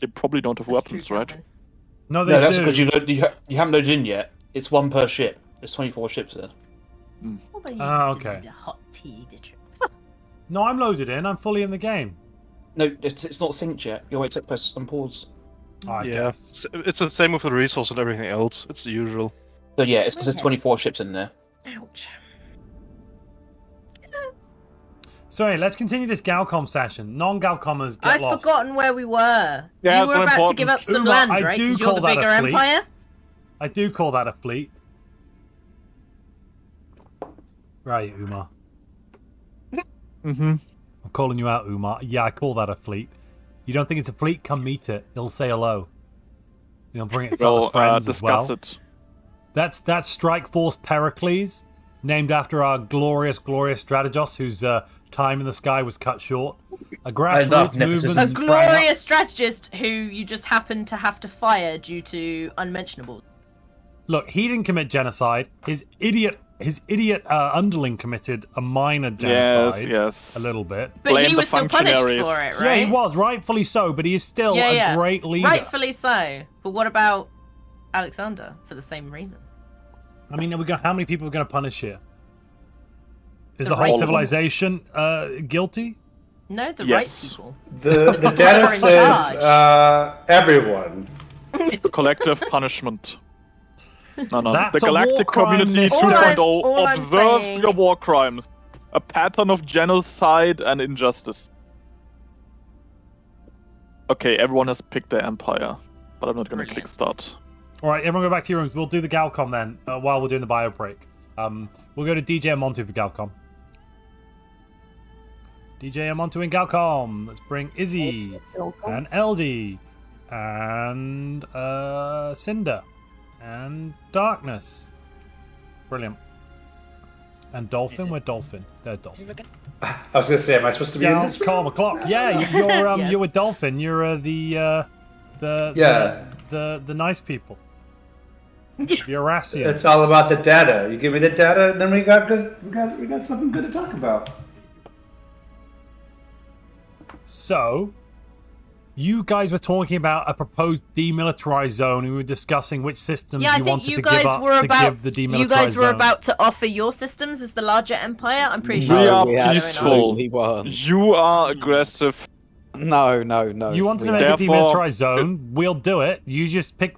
They probably don't have weapons, right? No, they No, that's do. because you haven't loaded in yet. It's 1 per ship. There's 24 ships there. Okay. Hot tea, did you? No, I'm loaded in. I'm fully in the game. No, it's not synced yet. You wait to press some pause. I Yeah, guess. it's the same with the resource and everything else. It's the usual. So yeah, it's because there's 24 ships in there. Ouch. Sorry, let's continue this Galcom session. Non-Galcommers get I've lost. forgotten where we were. Yeah, you were it's about to important. give up some Umar, land, I right? do Because you're the call that a bigger fleet. empire. I do call that a fleet. Right, Umar. Mm-hmm. I'm calling you out, Umar. Yeah, I call that a fleet. You don't think it's a fleet? Come meet it. It'll say hello. You'll bring its other friends as well. Discuss it. That's Strike Force Pericles, named after our glorious strategist whose time in the sky was cut short. A grassroots movement. A glorious strategist who you just happened to have to fire due to unmentionables. Look, he didn't commit genocide. His idiot underling committed a minor genocide. Yes. A little bit. But he was still punished for it, right? Yeah, he was, rightfully so, but he is still a great leader. Rightfully so. But what about Alexander for the same reason? I mean, how many people are we going to punish here? Is the whole civilization guilty? No, the right people. The data says everyone. Collective punishment. No. That's the Galactic community should observe your war crimes. A pattern of genocide and injustice. Okay, everyone has picked their empire, but I'm not going to click start. All right, everyone go back to your rooms. We'll do the Galcom then while we're doing the bio break. We'll go to DJ and Montu for Galcom. DJ and Montu and Galcom. Let's bring Izzy and Eldie and Cinder and Darkness. Brilliant. And Dolphin? Where's Dolphin? There's Dolphin. I was going to say, am I supposed to be in this? Calm o'clock. Yeah, you're Yes. you're with Dolphin. You're the nice people. The Eurasians. It's all about the data. You give me the data, and then we got something good to talk about. So, you guys were talking about a proposed demilitarized zone, and we were discussing which systems you wanted to give up to give the demilitarized zone. You guys were about to offer your systems as the larger empire? I'm pretty sure. We are peaceful. You are aggressive. No. You wanted to make a demilitarized zone. We'll do it. You just pick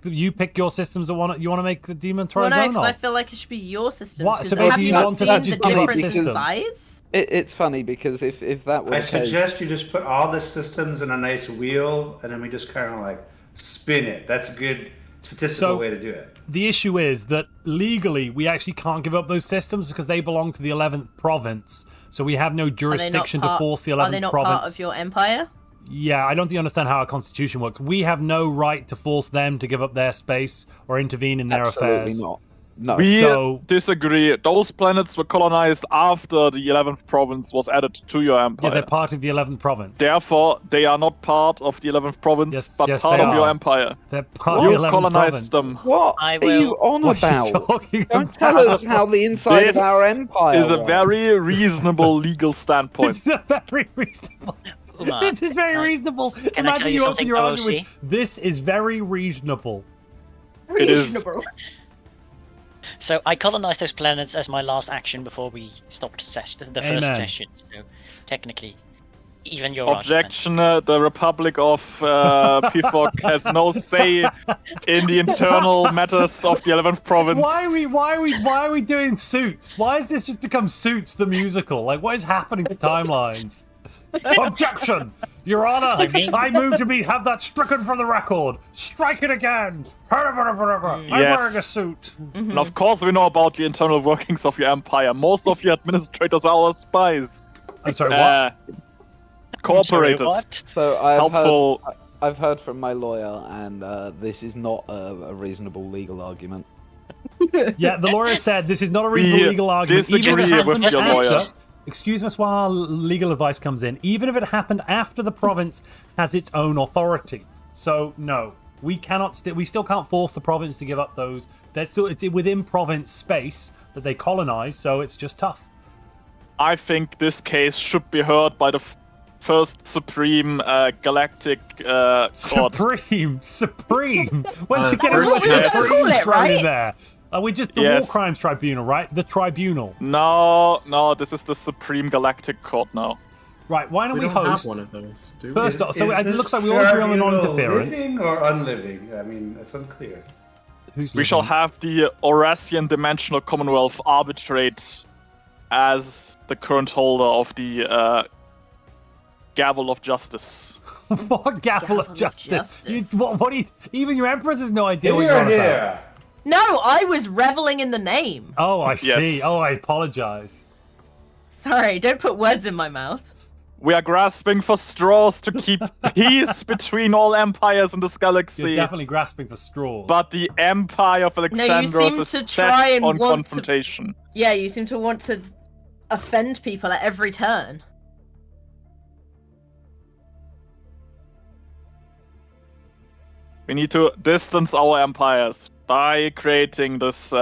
your systems that you want to make the demilitarized well, no, zone. because I feel like it should be your systems. What? So have basically, you you not want us seen to just the give up difference in systems? size? It's funny because if that was I suggest you just put all the systems in a nice wheel, and then we just kind of like spin it. That's a good statistical way to do it. The issue is that legally we actually can't give up those systems because they belong to the 11th province. So we have no jurisdiction to force the 11th province. Are they not part of your empire? Yeah, I don't think you understand how our constitution works. We have no right to force them to give up their space or intervene in their affairs. Absolutely not. No. We disagree. Those planets were colonized after the 11th province was added to your empire. Yeah, they're part of the 11th province. Therefore, they are not part of the 11th province, but part of your empire. They're part of the 11th colonized province. them. What are you on about? Don't tell us how the inside of our empire is a very reasonable legal standpoint. This is a very reasonable... This is very reasonable. Imagine you open your argument with, this is very reasonable. It is. So I colonized those planets as my last action before we stopped the first session. So technically, even your objection. The Republic of PFOC has no say in the internal matters of the 11th province. Why are we doing Suits? Why has this just become Suits the musical? Like, what is happening to Timelines? Objection! Your Honor, I move to have that stricken from the record. Strike it again. I'm wearing a suit. And of course we know about the internal workings of your empire. Most of your administrators are our spies. I'm sorry, what? Cooperators. So I've heard from my lawyer, and this is not a reasonable legal argument. Yeah, the lawyer said this is not a reasonable legal argument. Disagree with your lawyer. Excuse me while legal advice comes in. Even if it happened after the province has its own authority. So, no. We cannot. We still can't force the province to give up those. It's within province space that they colonize, so it's just tough. I think this case should be heard by the first Supreme Galactic Court. Supreme! When's it getting Supreme thrown in there? Are we just the War Crimes Tribunal, right? The Tribunal. No, this is the Supreme Galactic Court now. Right, why don't we don't host... have one of those, do we? First off, so it looks like we all agree on the non-interference. Living or unliving? I mean, it's unclear. We shall have the Eurasian Dimensional Commonwealth arbitrate as the current holder of the Gavel of Justice. What Gavel of Justice? Even your Empress has no idea what you're on about. No, I was reveling in the name. Oh, I see. Oh, I apologize. Sorry, don't put words in my mouth. We are grasping for straws to keep peace between all empires in this galaxy. You're definitely grasping for straws. But the empire of Alexandros is set on confrontation. Yeah, you seem to want to offend people at every turn. We need to distance our empires by creating this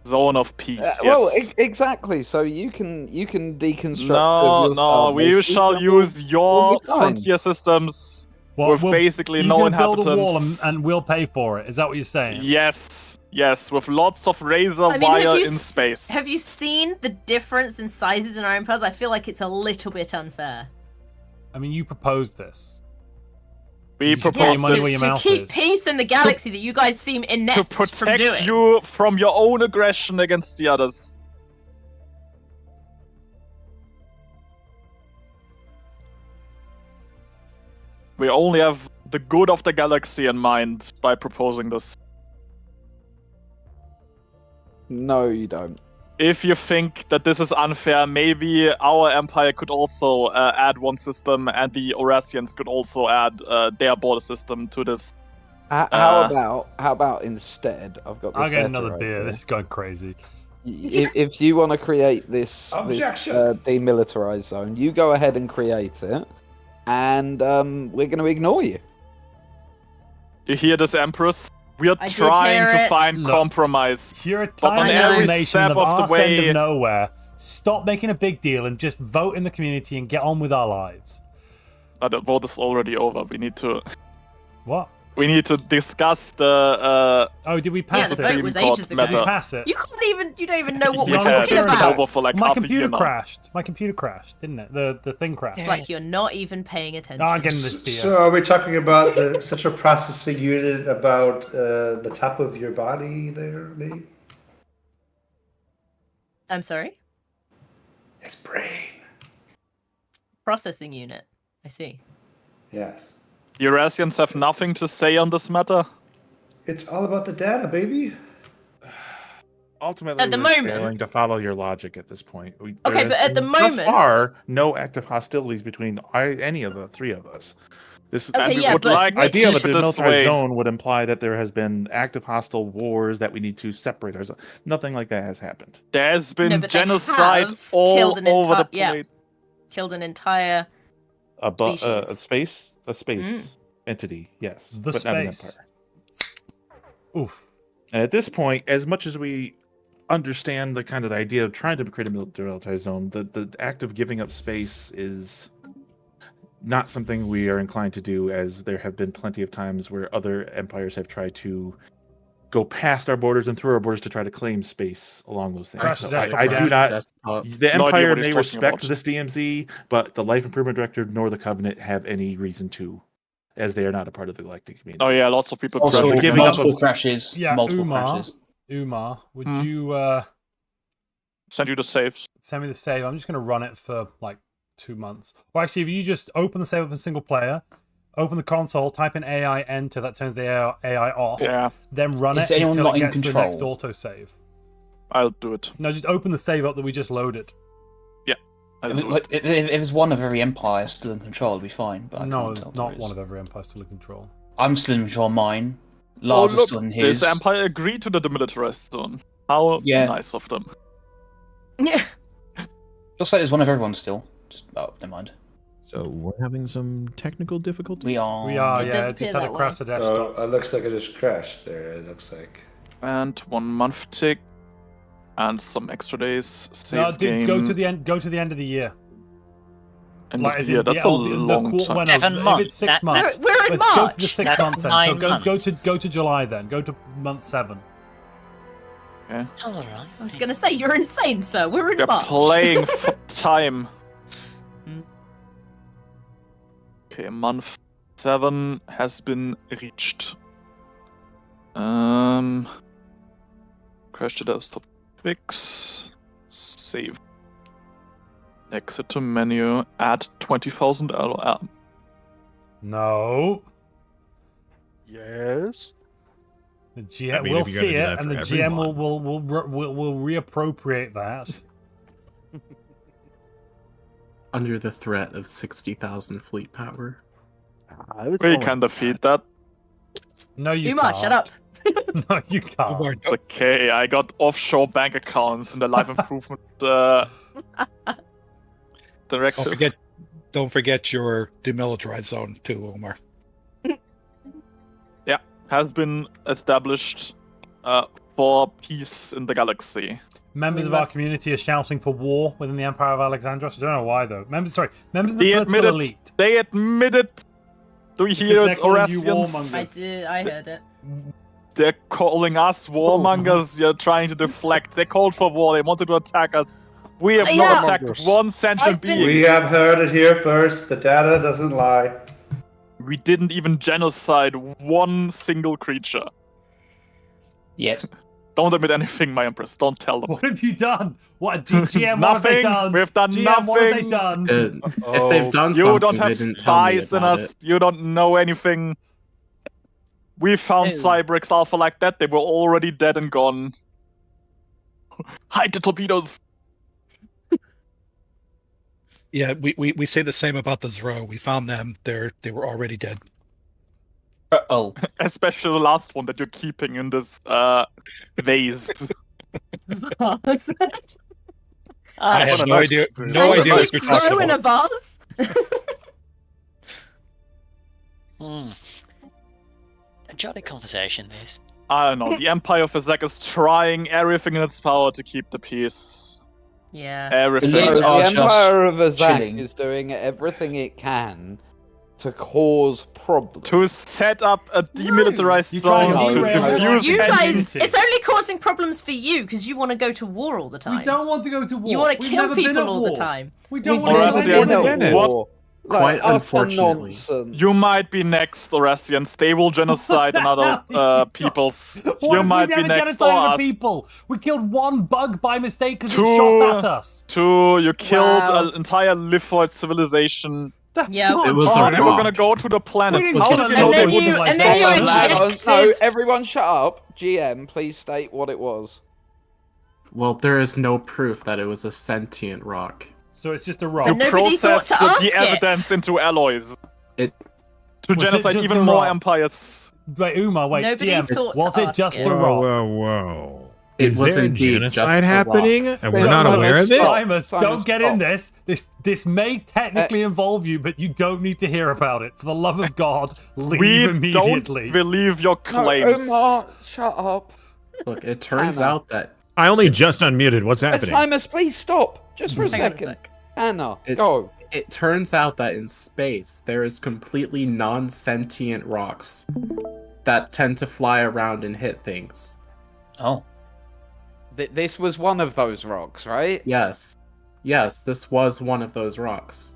zone of peace. Yes. Well, exactly. So you can deconstruct. No, we shall use your frontier systems with basically no inhabitants. Build a wall and we'll pay for it. Is that what you're saying? Yes, with lots of razor wire in space. Have you seen the difference in sizes in our empires? I feel like it's a little bit unfair. I mean, you proposed this. We proposed to keep peace in the galaxy that you guys seem inept to protect from doing. you from your own aggression against the others. We only have the good of the galaxy in mind by proposing this. No, you don't. If you think that this is unfair, maybe our empire could also add one system, and the Orasians could also add their border system to this. How about instead? I'll get another beer. This is going crazy. If you want to create this demilitarized zone, you go ahead and create it, and we're going to ignore you. You hear this, Empress? We are trying to find compromise. You're a tiny little nation of arse end of nowhere. Stop making a big deal and just vote in the community and get on with our lives. The vote is already over. We need to... What? We need to discuss the... Oh, did we pass it? Yeah, the vote was ages ago. Did we pass it? You don't even know what we we're talking about. Over for like My computer crashed. My computer crashed, didn't it? The thing crashed. It's like you're not even paying attention. No, I'm getting this beer. So are we talking about the central processing unit about the top of your body there, Lee? I'm sorry? It's brain. Processing unit. I see. Yes. Eurasians have nothing to say on this matter? It's all about the data, baby. Ultimately, we're failing to follow your logic at this point. But at the moment... Thus far, no active hostilities between any of the three of us. This idea of a demilitarized zone would imply that there has been active hostile wars that we need to separate ourselves. Nothing like that has happened. There's been genocide all over the place. Yeah. Killed an entire... A space entity, yes, but not an empire. Oof. And at this point, as much as we understand the idea of trying to create a demilitarized zone, the act of giving up space is not something we are inclined to do, as there have been plenty of times where other empires have tried to go past our borders and through our borders to try to claim space along those things. So I do not. The Empire may respect this DMZ, but the Life Improvement Directive nor the Covenant have any reason to, as they are not a part of the Galactic community. Oh yeah, lots of people. Also, multiple crashes. Yeah, multiple crashes. Umar, would you send you the saves? Send me the save. I'm just going to run it for like 2 months. Well, actually, if you just open the save up in single player. Open the console, type in AI enter, that turns the AI off. Yeah. Then run it until it gets to the next autosave. I'll do it. No, just open the save up that we just loaded. Yeah. If it's one of every empire still in control, it'd be fine. But no, it's not one of every empire still in control. I'm still in control of mine. Lars is still in his. This empire agreed to the demilitarized zone. How nice of them. Yeah. Looks like there's one of everyone still. Never mind. So we're having some technical difficulty? We are, yeah. It just had a crash at it looks like it just crashed there, it looks like. And 1 month tick. And some extra days. Save game. Go to the end of the year. End of the year, that's a long time. 7 months. If it's 6 months. We're in March. Go to the 6 months then. So go to July then. Go to month 7. Okay. Alright. I was gonna say, you're insane, sir. We're in We're March. playing for time. Okay, month 7 has been reached. Crash the desktop. Fix. Save. Exit to menu. Add 20,000 LOL. No. Yes. The GM will see it, and the GM will reappropriate that. Under the threat of 60,000 fleet power. We can defeat that. No, you Umar, can't. shut up. No, you can't. It's okay, I got offshore bank accounts in the life improvement directive. Don't forget your demilitarized zone too, Omar. Yeah, has been established for peace in the galaxy. Members of our community are shouting for war within the Empire of Alexandros. I don't know why though. Members of the political elite. They admitted. Do you hear it, Orasians? I heard it. They're calling us warmongers. You're trying to deflect. They called for war. They wanted to attack us. We have not attacked one sentient being. We have heard it here first. The data doesn't lie. We didn't even genocide one single creature. Yet. Don't admit anything, my Empress. Don't tell them. What have you done? What, GM, what have they done? We've done GM, nothing. what have they done? If they've done You something, don't they have didn't tell me spies in about us. it. You don't know anything. We found Cybrix Alpha like that. They were already dead and gone. Hide the torpedoes. Yeah, we say the same about the Zro. We found them. They were already dead. Oh. Especially the last one that you're keeping in this vase. I have no idea. No idea what you're talking in a about. vase? A jolly conversation, this. I don't know. The Empire of Azek is trying everything in its power to keep the peace. Yeah. Everything. The Empire of Azak is doing everything it can to cause problems. To set up a demilitarized zone to defuse You guys, tensions. it's only causing problems for you because you want to go to war all the time. We don't want to go to war. You want to We've kill never been people at all war. the time. We don't Or want else to you're go to war. what? Quite unfortunately. You might be next, Orasians. They will genocide another peoples. You might be next or us. People. We killed one bug by mistake because it shot at us. You killed an entire Lithoid civilization. That's not It was Oh, a they were rock. gonna go to the planet. We didn't How kill did them. you know And they then wouldn't you- stop and then you us? No, everyone shut up. GM, please state what it was. Well, there is no proof that it was a sentient rock. So it's just a rock. You nobody thought processed to ask the it. evidence into alloys. It to Was it genocide just even a more rock? empires. Wait, Umar, wait. Nobody GM, thought was to it ask just it. a rock? Whoa. It Is was there indeed genocide just a happening, rock. and we're not aware of it? Simus, Simus, don't get in this. This may technically involve you, but you don't need to hear about it. For the love of God, leave We immediately. don't believe your claims. Omar, shut up. Look, it turns Anna. out that I only just unmuted. What's happening? Simus, please stop. Just for a Hang on a second. sec. Anna, It- go. it turns out that in space there is completely non-sentient rocks that tend to fly around and hit things. Oh. This was one of those rocks, right? Yes. Yes, this was one of those rocks.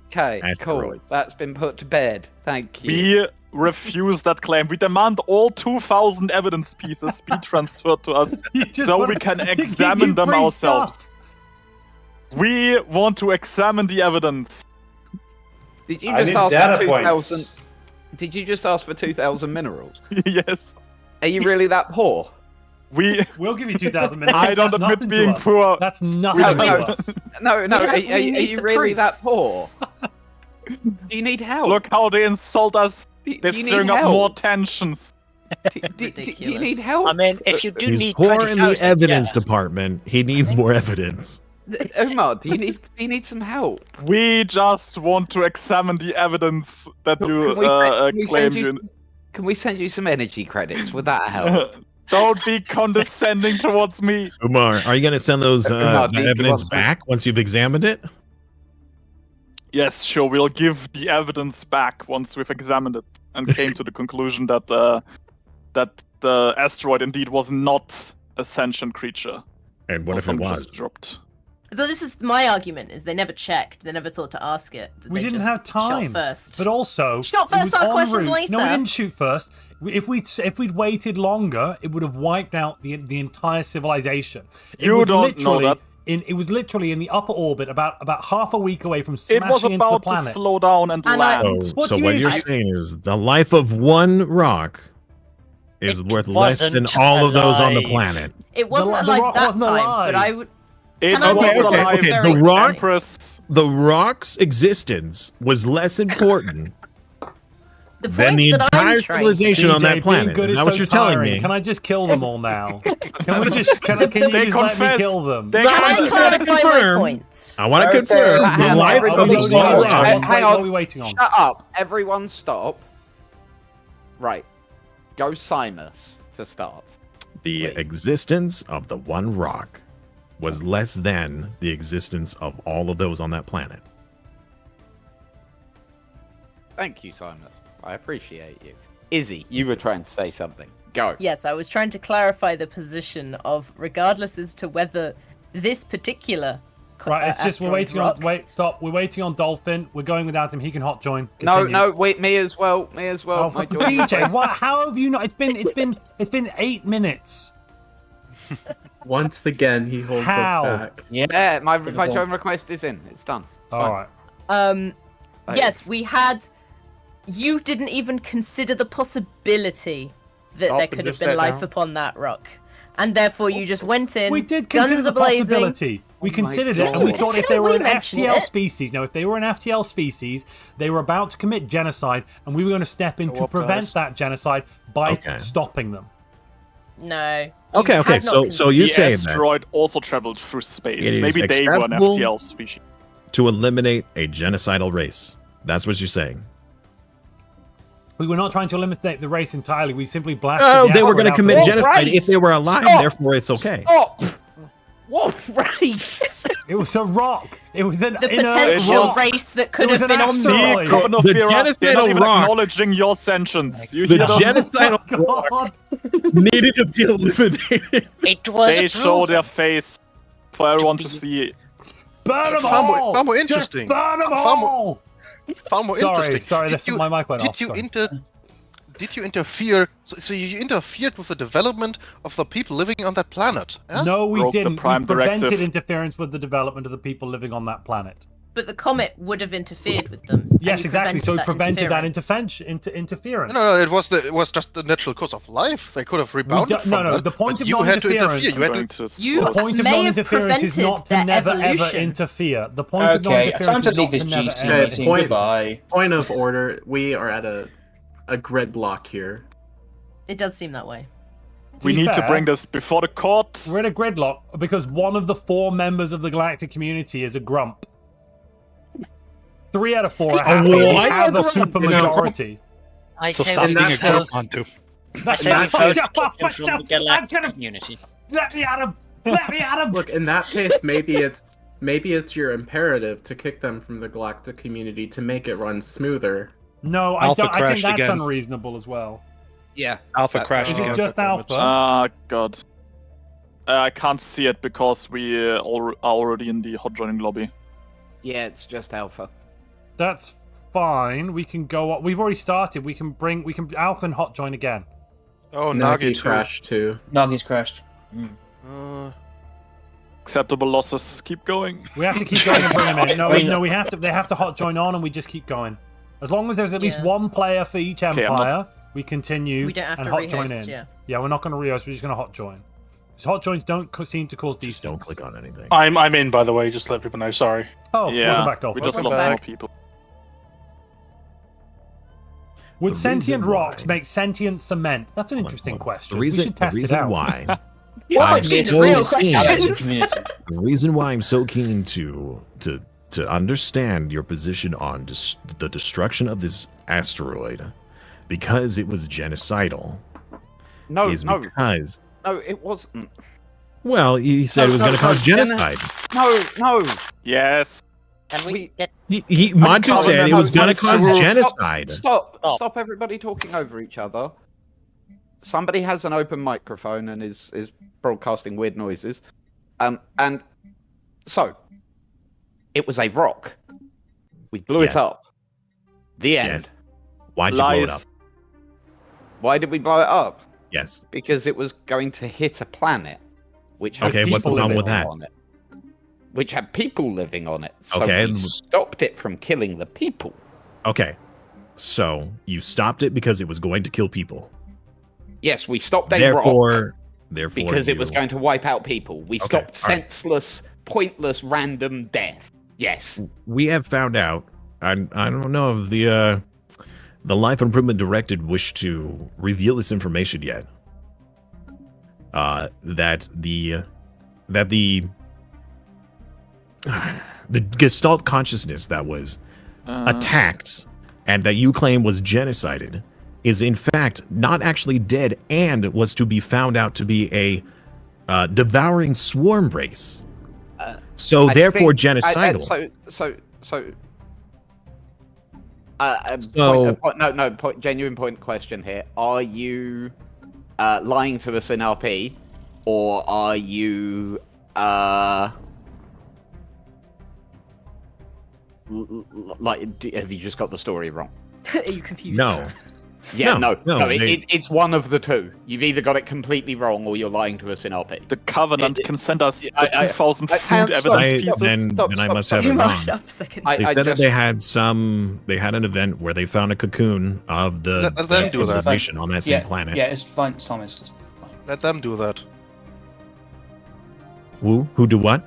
Okay, cool. Asteroids. That's been put to bed. Thank you. We refuse that claim. We demand all 2,000 evidence pieces be transferred to us so we can examine them ourselves. We want to examine the evidence. Did you I just need ask data for points. 2,000? Did you just ask for 2,000 minerals? Yes. Are you really that poor? We'll give you 2,000 minutes. I don't That's admit nothing to being us. poor. That's nothing No, to no, us. no. We don't Are really need you the really proof. that poor? Do you need help? Look how they insult us. Do They're you need stirring up help? more tensions. Do you need help? I mean, if you do He's need poor in the 20,000, evidence yeah. department. He needs more evidence. Omar, do you need some help? We just want to examine the evidence that you Can we claim send you. Can we send you some energy credits? Would that help? Don't be condescending towards me. Umar, are you going to send those No, the he evidence wants to- back once you've examined it? Yes, sure. We'll give the evidence back once we've examined it and came to the conclusion that that the asteroid indeed was not a sentient creature. And what Or if it something was? just dropped. But this is my argument: is they never checked, they never thought to ask it. We They didn't just have time. Shot first. But also, Shot it first, was ask en questions route. later. No, we didn't shoot first. If we'd waited longer, it would have wiped out the entire civilization. You don't know that. It was literally in the upper orbit, about half a week away from It smashing was into the about to planet. slow down and And land. What So do you what mean? you're saying is the life of one rock is worth less than all of those on the planet. It wasn't The alive rock that wasn't time, alive. but I would. It Can I was make a alive. very The rock, Empress. the rock's existence was less important The than point the that I'm entire trying civilization DJ, on that being planet. good Is is that what so you're telling tiring. me? Can I just kill them all now? Can we just? Can you They just let me confess. kill them? They Can I confess. clarify my confirm. point? I want to Okay. confirm. Hang The on, life everybody of the stop. one rock. Hang What on. are we waiting on? Shut up. Everyone stop. Right. Go Simus to start. The Please. existence of the one rock was less than the existence of all of those on that planet. Thank you, Simus. I appreciate you. Izzy, you were trying to say something. Go. Yes, I was trying to clarify the position of, regardless as to whether this particular. Right, it's just we're asteroid waiting rock- on. Wait, stop. We're waiting on Dolphin. We're going without him. He can hot join. No, Continue. no, wait, me as well. Me as well. Oh, My for joining DJ, request. what? How have you not? It's been 8 minutes. Once again, he holds How? us back. Yeah, my join request is in. It's done. It's All fine. right. Yes, we had. You didn't even consider the possibility that there Dolphin could have just been said life now. upon that rock, and therefore you just went in. We did consider guns the a-blazing. possibility. We Oh my considered it, and we God. thought if they were We an mentioned FTL it. species, now if they were an FTL species, they were about to commit genocide, and we were going to step in Go to up, prevent guys. that genocide by Okay. stopping them. No. you Okay, had okay. not So you're The saying that asteroid also traveled through space. It is Maybe they were an acceptable- FTL species. to eliminate a genocidal race. That's what you're saying. We were not trying to eliminate the race entirely. We simply blasted. Oh, the they were asteroid going to out commit of- genocide race? if they were alive. Stop. Therefore, it's okay. Stop! What race? It was a rock. It was an The inert potential rock. race that It could was have an been on the asteroid. rock. Coven of The Mira, they're not genocidal even rock. acknowledging your sentience. You The hear them? genocidal Oh rock God. needed to be eliminated. It was They show their proven. face for everyone to see. Burn them Far more- all. far more Just interesting. burn them Far more- all. Far more Sorry, interesting. sorry, Did that's you- my mic went did off, You sorry. did you interfere? So you interfered with the development of the people living on that planet? Yeah? No, we Broke the didn't. We Prime prevented Directive. interference with the development of the people living on that planet. But the comet would have interfered with them. and Yes, you exactly. So we prevented that interference. interference. No, it was just the natural course of life. They could have rebounded from no. that. The point but of you had to non-interference. interfere. You had Going to. to You The point of may have non-interference is not to prevented never their ever evolution. interfere. The point of Okay, non-interference time to is leave not this to never GC ever meeting. interfere. Goodbye. Point of order. We are at a gridlock here. It does seem that way. We be need to fair, bring this before the court. We're in a gridlock because one of the 4 members of the Galactic community is a grump. 3 out of 4 are happy. We what? have a super majority. I So say stop we being a propose- group, Montu. I say we that propose case- to kick them from the galactic community. Let me at him! Let me at him! Look, in that case, maybe it's your imperative to kick them from the galactic community to make it run smoother. No, I Alpha don't. I think crashed that's again. unreasonable as well. Yeah. Alpha crashed Is it again. just Alpha? Ah, God. I can't see it because we are already in the hot joining lobby. Yeah, it's just Alpha. That's fine. We can go up. We've already started. We can Alpha and hot join again. Oh, Nagi Nagi too. crashed too. Nagi's crashed. Acceptable losses. Keep going. We have to keep going and bring them in. No, Wait, no, we have to. They have to hot join on, and we just keep going. As long as there's at least Yeah. one player for each Okay, I'm not- empire, we continue We don't have and to hot join rehost, in. yeah. We're not going to rehost. We're just going to hot join. Because hot joins don't seem to cause Just distance. don't click on anything. I'm in, by the way, just to let people know. Sorry. Oh, Yeah, welcome back, Dolphin. we just Welcome lost back. more people. Would The sentient reason rocks why- make sentient cement? That's an interesting Look, question. The reason, we should test the reason it out. why What? I'm It's so real keen- Galactic community. the reason why I'm so keen to understand your position on the destruction of this asteroid, because it was genocidal, No, is no, because no, it wasn't. well, he said it was going to cause genocide. No. Yes. Can we get Montu said it was going to Stop. cause genocide. Stop everybody talking over each other. Somebody has an open microphone and is broadcasting weird noises. And so it was a rock. We blew Yes. it up. The end. Yes. Why'd you blow it up? Lies. Why did we blow it up? Yes. Because it was going to hit a planet which had Okay, what's the people problem with living that? on it. Which had people living on it. So Okay. we stopped it from killing the people. Okay. So you stopped it because it was going to kill people. Yes, we stopped a Therefore, rock because it was going to wipe out people. We stopped senseless, pointless, random death. Yes. We have found out. I don't know if the Life Improvement Directive wished to reveal this information yet. That the Gestalt consciousness that was attacked and that you claim was genocided is in fact not actually dead and was to be found out to be a devouring swarm race. So therefore genocidal. Genuine point question here. Are you lying to us in RP, or are you have you just got the story wrong? Are you confused? No. Yeah, no. It's one of the two. You've either got it completely wrong, or you're lying to us in RP. The Covenant can send us the 2,000 food evidence pieces. Then I must have it wrong. They said that they had an event where they found a cocoon of the civilization on that same planet. Yeah, it's fine, Thomas. Let them do that. Who do what?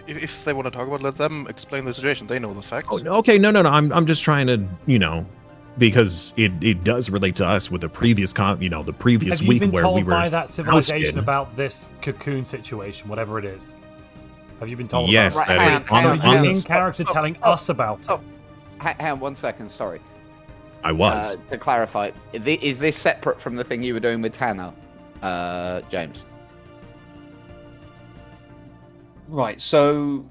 If they want to talk about it, let them explain the situation. They know the facts. Oh, okay, no. I'm just trying to, because it does relate to us with the previous the previous week where we were. Have you been told by that civilization about this cocoon situation, whatever it is? Have you been told? Yes, about it? So you're in character telling us about it. Hang on 1 second, sorry. I was. To clarify, is this separate from the thing you were doing with Tanner, James? Right, so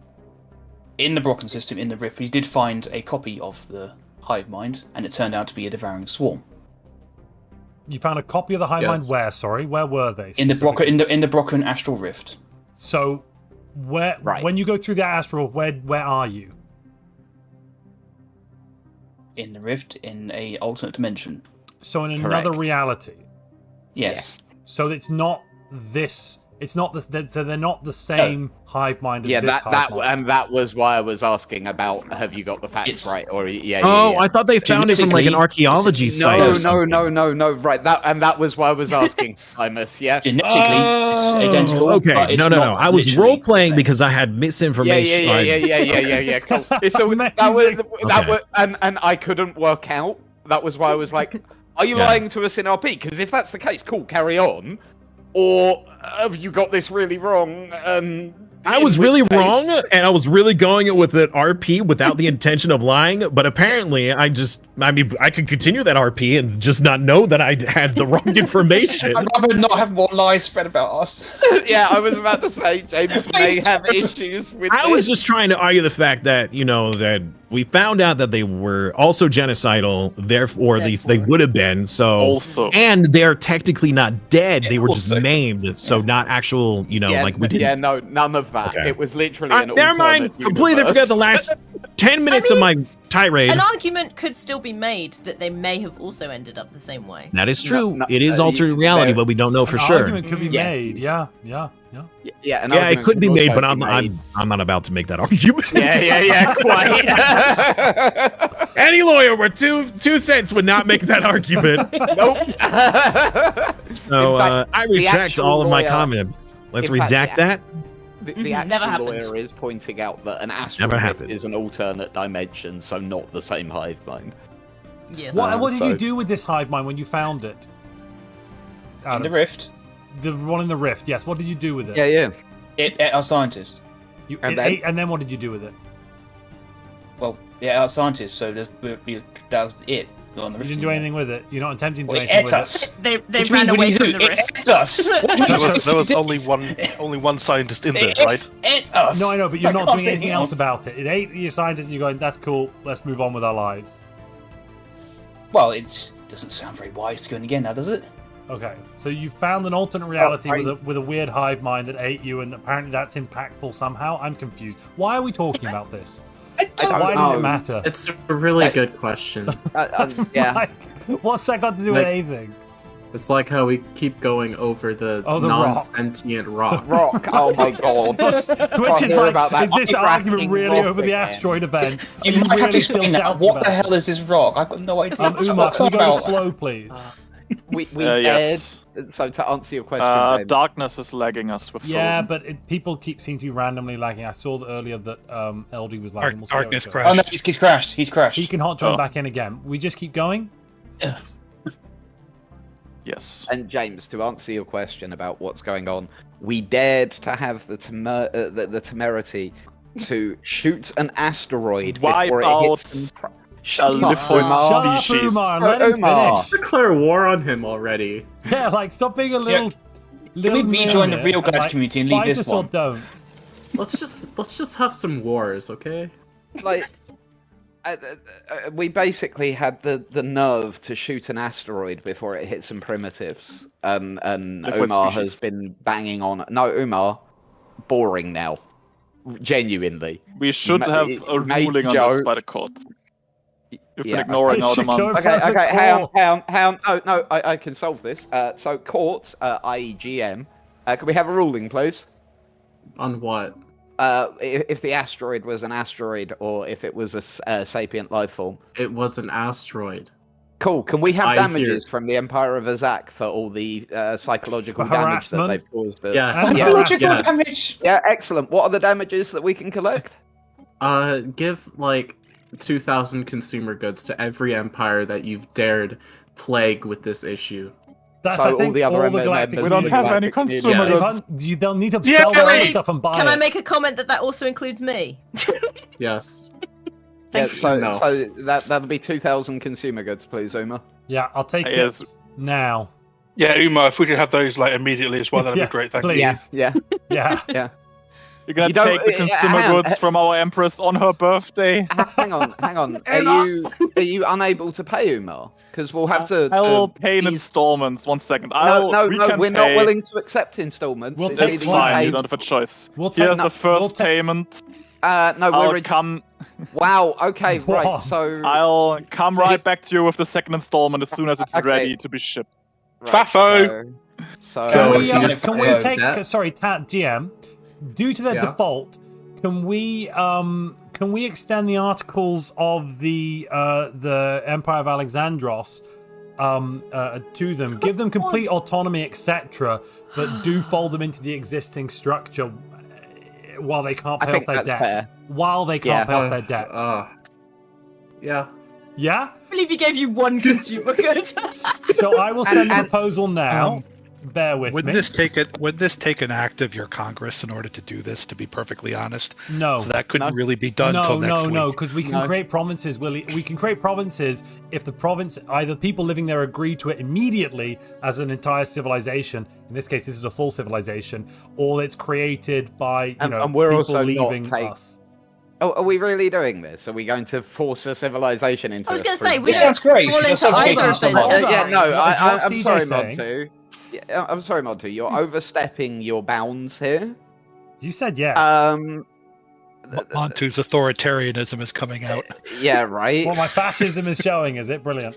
in the Brocken system, in the Rift, we did find a copy of the Hive Mind, and it turned out to be a devouring swarm. You found a copy of the Hive Mind where? Sorry, where were they? In the Brocken Astral Rift. So, when you go through the Astral, where are you? In the Rift, in a alternate dimension. So in another reality. Yes. So it's not this. It's not this. So they're not the same hive mind as this hive mind. And that was why I was asking about. Have you got the facts right? Or I thought they found it from like an archaeology site. No. Right. That was why I was asking, Simus. Yeah. Genetically, it's identical. Okay. No. I was role playing because I had misinformation. Yeah. Cool. So that was, and I couldn't work out. That was why I was like, "Are you lying to us in RP?" Because if that's the case, cool, carry on. Or have you got this really wrong? I was really wrong, and I was really going it with an RP without the intention of lying. But apparently, I could continue that RP and just not know that I had the wrong information. I'd rather not have more lies spread about us. Yeah, I was about to say James may have issues with. I was just trying to argue the fact that that we found out that they were also genocidal, therefore they would have been and they're technically not dead. They were just maimed, so not actual. We didn't. Yeah, no, none of that. Okay. It was literally an never mind. Completely forget the last 10 minutes of my tirade. An argument could still be made that they may have also ended up the same way. That is true. It is alternate reality, but we don't know for sure. An argument could be made. Yeah. It could be made, but I'm not about to make that argument. Yeah, quite. Any lawyer with two cents would not make that argument. Nope. So I retract all of my comments. Let's redact that. The actual lawyer is pointing out that an astral rift is an alternate dimension, so not the same hive mind. Yes. What did you do with this hive mind when you found it? In the Rift? The one in the Rift, yes. What did you do with it? Yeah. It ate our scientists. And then what did you do with it? Well, yeah, our scientists, so that was it. On the you didn't do anything with it. You're not attempting to do anything with us. They ran away from the Rift. It ate us. There was only one scientist in there, right? It's us. No, I know, but you're not doing anything else about it. It ate your scientists, and you're going, "That's cool. Let's move on with our lives." Well, it doesn't sound very wise to go in again now, does it? Okay, so you found an alternate reality with a weird hive mind that ate you, and apparently that's impactful somehow. I'm confused. Why are we talking about this? Why did it matter? It's a really good question. Yeah. What's that got to do with anything? It's like how we keep going over the non-sentient rock. Rock. Oh my god. Twitch is like, is this argument really over the asteroid event? You might have to explain that. What the hell is this rock? I've got no idea. Umar, can you go slow, please? We yes. So to answer your question, Darkness is lagging us with Frozen. Yeah, but people seem to be randomly lagging. I saw that earlier that Eldie was lagging. We'll Darkness crashed. Oh no, he's crashed. He's crashed. He can hot join back in again. We just keep going? Yes. And James, to answer your question about what's going on, we dared to have the temerity to shoot an asteroid before it hits them. Shut up, Umar. Let him finish. Just declare war on him already. Yeah, like, stop being a little... Can we rejoin the real guys community and leave this one? Don't. Let's just have some wars, okay? Like, we basically had the nerve to shoot an asteroid before it hit some primitives, and Umar has been banging on. No, Umar, boring now. Genuinely. We should have a ruling on this by the court. You've been ignoring all the months. Okay, hang on. No, I can solve this. So court, i.e. GM, can we have a ruling, please? On what? If the asteroid was an asteroid or if it was a sapient life form. It was an asteroid. Cool. Can we have damages from the Empire of Azak for all the psychological damage that they've caused? Yes. Psychological damage! Yeah, excellent. What are the damages that we can collect? Give, like, 2,000 consumer goods to every empire that you've dared plague with this issue. That's, so I think, all the other Galactic we don't have any consumer goods. You don't need to sell their stuff and buy Can it. I make a comment that also includes me? Yes. Yeah, so that'll be 2,000 consumer goods, please, Uma. Yeah, I'll take it now. Yeah, Uma, if we could have those like immediately as well, that'd be great. Thank you. Yeah. Yeah. You're gonna take the consumer goods from our Empress on her birthday. Hang on. Are you unable to pay Umar? Because we'll have to. I'll pay in installments. 1 second. We're not willing to accept installments. It's fine. You don't have a choice. Here's the first payment. We're come. Wow. Okay. Right. So I'll come right back to you with the second installment as soon as it's ready to be shipped. Right, Fafo. Can we take? Sorry, GM. Due to their default, can we extend the articles of the Empire of Alexandros to them, give them complete autonomy, etc., but do fold them into the existing structure while they can't pay off their debt. Fair. While they can't pay off their debt. Yeah. Yeah? I believe he gave you one consumer good. So I will send the proposal now. Bear with me. Would this take an act of your Congress in order to do this, to be perfectly honest? No. So that couldn't really be done until next week. No, because we can create provinces, Willie. We can create provinces if the province, either people living there agree to it immediately as an entire civilization. In this case, this is a full civilization, or it's created by people leaving us. Oh, are we really doing this? Are we going to force a civilization into? I was going to say, sounds great. Fall into either of those. I'm sorry, Montu. I'm sorry, Montu. You're overstepping your bounds here. You said yes. Montu's authoritarianism is coming out. Yeah, right. Well, my fascism is showing, is it? Brilliant.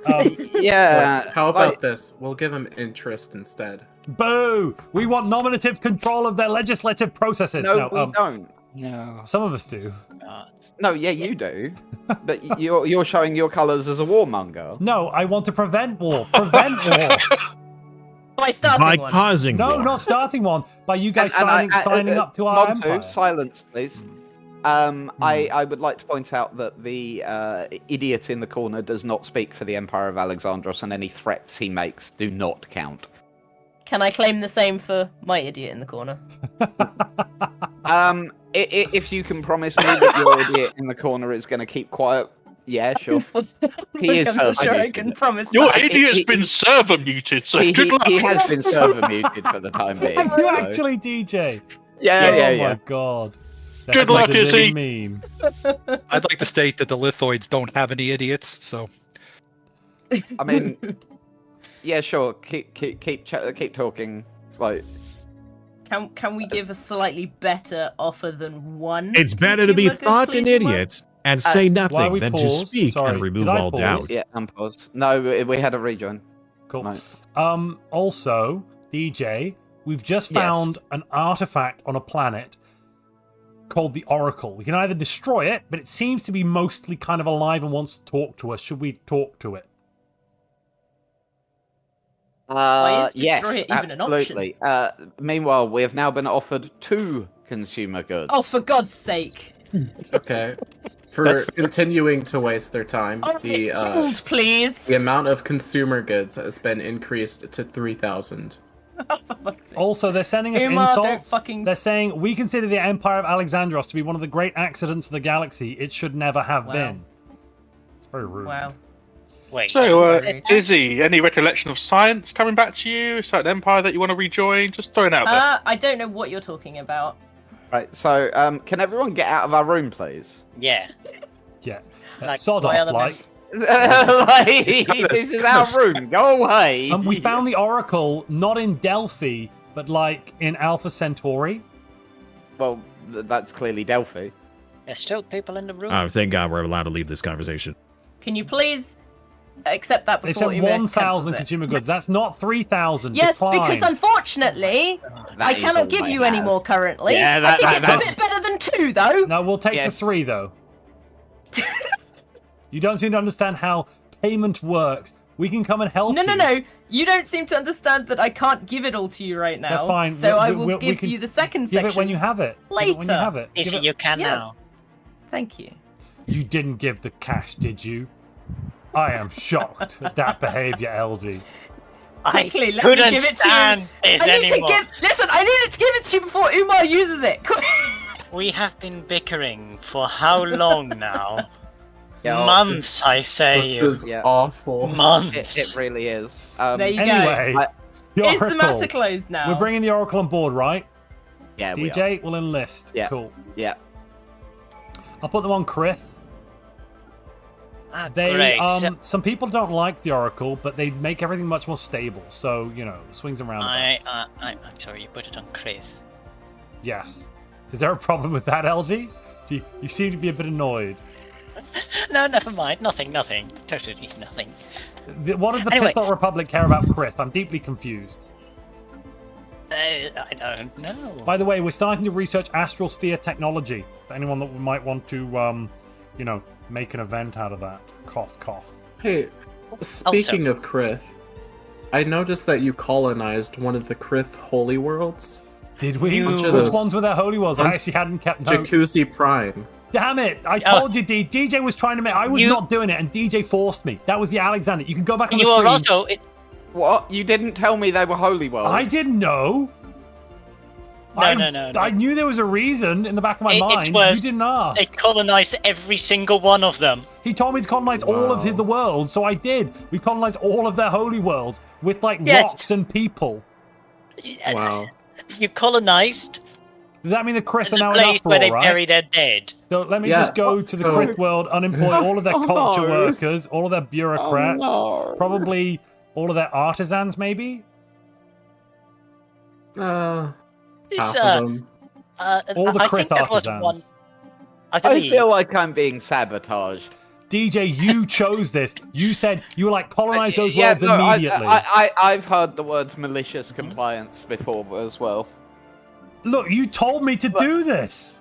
Yeah. How about this? We'll give him interest instead. Boo! We want nominative control of their legislative processes. No, we don't. No. Some of us do. No, yeah, you do. But you're showing your colours as a warmonger. No, I want to prevent war. Prevent war. By starting one. Causing No, war. not starting one. By you guys signing up to our Montu, empire. silence, please. I would like to point out that the idiot in the corner does not speak for the Empire of Alexandros, and any threats he makes do not count. Can I claim the same for my idiot in the corner? If you can promise me that your idiot in the corner is going to keep quiet, yeah, sure. I'm not sure I can promise Your that. idiot's been server muted, so good luck. He has been server muted for the time being. Are you actually DJ? Yeah. Oh my god. Good luck, Izzy. Meme. I'd like to state that the lithoids don't have any idiots, so. I mean, yeah, sure. Keep talking. Like, can we give a slightly better offer than one? It's better to be thought an idiot and say nothing than to speak Sorry, and remove all doubt. Yeah, unpause. No, we had a rejoin. Cool. Right. Also, DJ, we've just found an artifact on a planet called the Oracle. We can either destroy it, but it seems to be mostly kind of alive and wants to talk to us. Should we talk to it? Why is Yes, destroy it even an option? absolutely. Meanwhile, we have now been offered 2 consumer goods. Oh, for God's sake. Okay. For continuing to waste their time, please. The amount of consumer goods has been increased to 3,000. Also, they're sending us Umar, don't insults. fucking- They're saying, we consider the Empire of Alexandros to be one of the great accidents of the galaxy. It should never have been. It's very rude. Wow. Wait. So, Izzy, any recollection of science coming back to you? Is that an empire that you want to rejoin? Just throwing it out there. I don't know what you're talking about. Right, so can everyone get out of our room, please? Yeah. Yeah. Like, Sod why off, are like. This is our room. Go away. We found the Oracle not in Delphi, but like in Alpha Centauri. Well, that's clearly Delphi. There's still people in the room. Oh, thank God we're allowed to leave this conversation. Can you please accept that They've before said you 1,000 consumer goods. That's not 3,000. Yes, Decline. because unfortunately, I is cannot all give I you have. any more currently. Yeah, I think it's a bit better than 2, though. No, we'll take the 3, though. You don't seem to understand how payment works. We can come and help you. No. You don't seem to understand that I can't give it all to you right now. That's fine. So I We will give can you the second give section. it when you have it. Give Later. it when you have it. Izzy, Give it- you can Yes. now. Thank you. You didn't give the cash, did you? I am shocked at that behavior, LD. Quickly, let couldn't me give it to you. stand this I need anymore. to give. Listen, I needed to give it to you before Umar uses it. We have been bickering for how long now? Yeah, Months, I say. This is awful. Months. It really is. There you Anyway, go. the Is the Oracle. matter closed now? We're bringing the Oracle on board, right? Yeah, we are. DJ will enlist. Yeah. Cool. Yeah. I'll put them on Krith. They Great. some people don't like the Oracle, but they make everything much more stable. So swings and roundabouts. I'm sorry, you put it on Chris. Yes. Is there a problem with that, LG? You seem to be a bit annoyed. No, never mind. Nothing. Totally nothing. What does the Anyway. Pithot Republic care about Krith? I'm deeply confused. I don't know. By the way, we're starting to research astral sphere technology. For anyone that might want to, make an event out of that. Cough, cough. Hey, speaking of Krith, I noticed that you colonized one of the Krith holy worlds. Did we? Bunch of Which those- ones were their holy worlds? I bunch- actually hadn't kept note. Jacuzzi Prime. Damn it! I told you, DJ was trying to make. I was not doing it, and DJ forced me. That was the Alexander. You can go back on the You stream. are also. What? You didn't tell me they were holy worlds. I didn't know. No. I knew there was a reason in the back of my mind. was, You didn't ask. They colonized every single one of them. He told me to colonize all of the world, so I did. We colonized all of their holy worlds with Yes. rocks and people. Wow. You colonized Does that mean the Krith are the now in place where they uproar, right? bury their dead. So let me Yeah. just go to the Krith world, unemploy all of their culture no. workers, all of their bureaucrats, no. probably all of their artisans, maybe. Half It's, of them. All the I Krith think that was artisans. one. I I believe. feel like I'm being sabotaged. DJ, you chose this. You said you were like colonize those worlds immediately. I've heard the words malicious compliance before as well. Look, you told me to do this.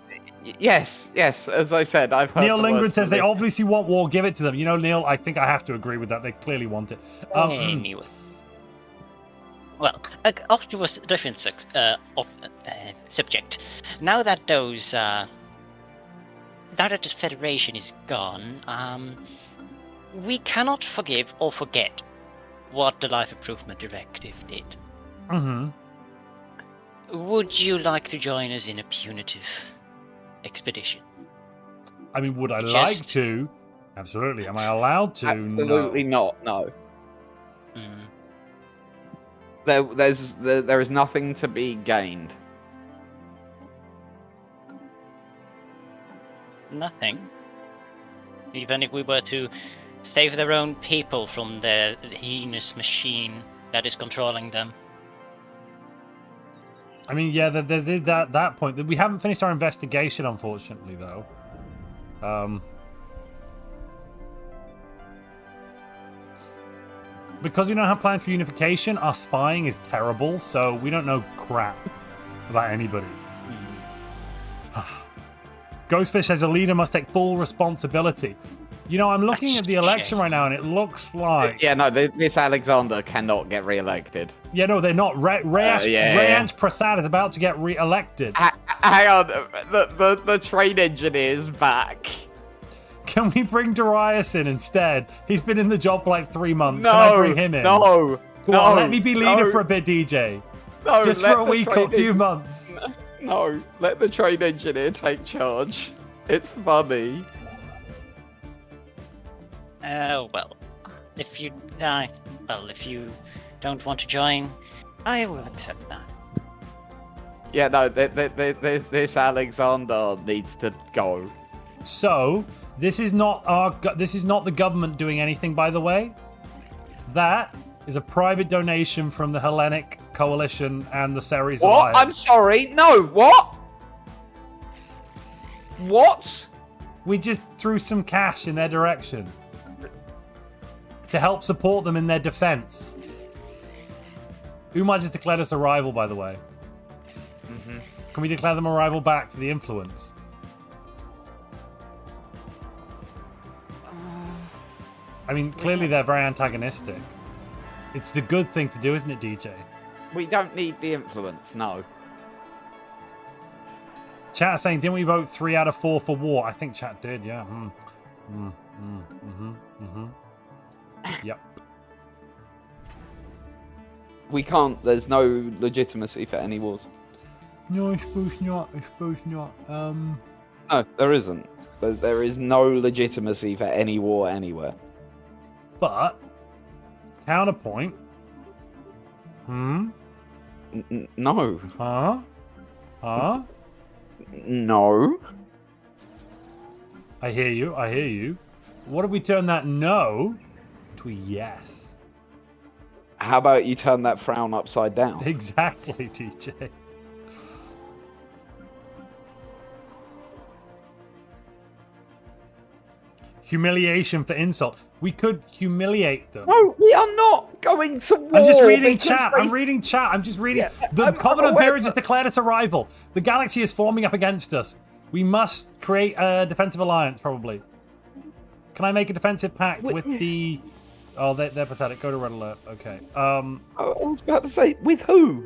Yes. As I said, I've heard. Neil the Lindgren words says they malicious. obviously want war. Give it to them. You know, Neil, I think I have to agree with that. They clearly want it. Anyway. Well, off to a different subject. Now that those, now that the Federation is gone, we cannot forgive or forget what the Life Improvement Directive did. Mm-hmm. Would you like to join us in a punitive expedition? I mean, would I like Just- to? Absolutely. Am I allowed to? Absolutely No. not. No. Mm. There is nothing to be gained. Nothing. Even if we were to save their own people from the heinous machine that is controlling them. I mean, yeah, there's that point. We haven't finished our investigation, unfortunately, though. because we don't have plans for unification, our spying is terrible, so we don't know crap about anybody. Ghostfish says a leader must take full responsibility. You know, I'm looking at the election right now, and it looks like... Yeah, no, this Alexander cannot get re-elected. Yeah, no, they're not. Rayansh Prasad is about to get re-elected. Hang on, the train engineer's back. Can we bring Darius in instead? He's been in the job for like 3 months. No, Can I bring him in? No, Go on, let me be leader for a bit, DJ. No, just for a week or a few months. No, let the train engineer take charge. It's funny. Well, if you don't want to join, I will accept that. Yeah, no, this Alexander needs to go. So, this is not the government doing anything, by the way. That is a private donation from the Hellenic Coalition and the Ceres Alliance. I'm sorry. No, what? What? We just threw some cash in their direction to help support them in their defense. Umar just declared us a rival, by the way. Mm-hmm. Can we declare them a rival back for the influence? I mean, clearly they're very antagonistic. It's the good thing to do, isn't it, DJ? We don't need the influence, no. Chat saying, didn't we vote 3 out of 4 for war? I think chat did, yeah. Yep. We can't, there's no legitimacy for any wars. No, I suppose not. No, there isn't. There is no legitimacy for any war anywhere. But, counterpoint. No. Huh? No. I hear you. What if we turn that no to a yes? How about you turn that frown upside down? Exactly, DJ. Humiliation for insult. We could humiliate them. No, we are not going to war. I'm just reading chat. I'm reading chat. I'm just reading. Yeah, the Covenant of Beer just declared us a rival. The galaxy is forming up against us. We must create a defensive alliance, probably. Can I make a defensive pact with the... Oh, they're pathetic. Go to Red Alert. Okay. I was about to say, with who?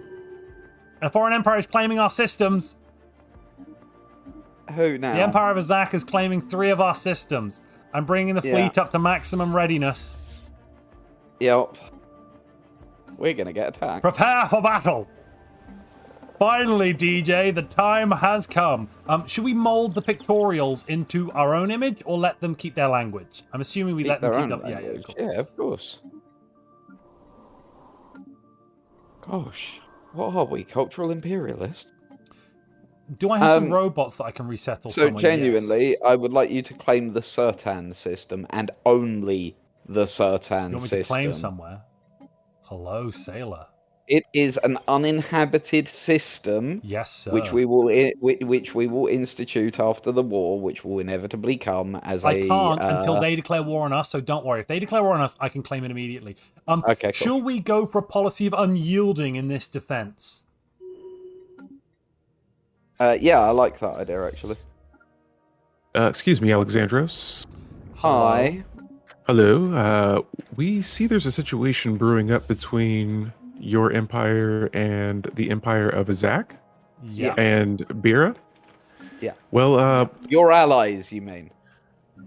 A foreign empire is claiming our systems. Who now? The Empire of Azak is claiming 3 of our systems. I'm bringing the fleet up to maximum readiness. Yep. We're gonna get attacked. Prepare for battle! Finally, DJ, the time has come. Should we mold the pictorials into our own image or let them keep their language? I'm assuming we let them keep their language. Yeah, cool. Yeah, of course. Gosh, what are we, cultural imperialists? Do I have some robots that I can resettle somewhere? So genuinely, yes. I would like you to claim the Sertan system and only the Sertan system. You want me to claim somewhere? Hello, sailor. It is an uninhabited system. Yes, sir. Which we will institute after the war, which will inevitably come as I can't until they declare war on us. So don't worry. If they declare war on us, I can claim it immediately. Okay. Cool. Shall we go for a policy of unyielding in this defense? Yeah, I like that idea, actually. Excuse me, Alexandros. Hi. Hello. We see there's a situation brewing up between your empire and the Empire of Azak. Yeah. And Bira. Yeah. Well, your allies, you mean?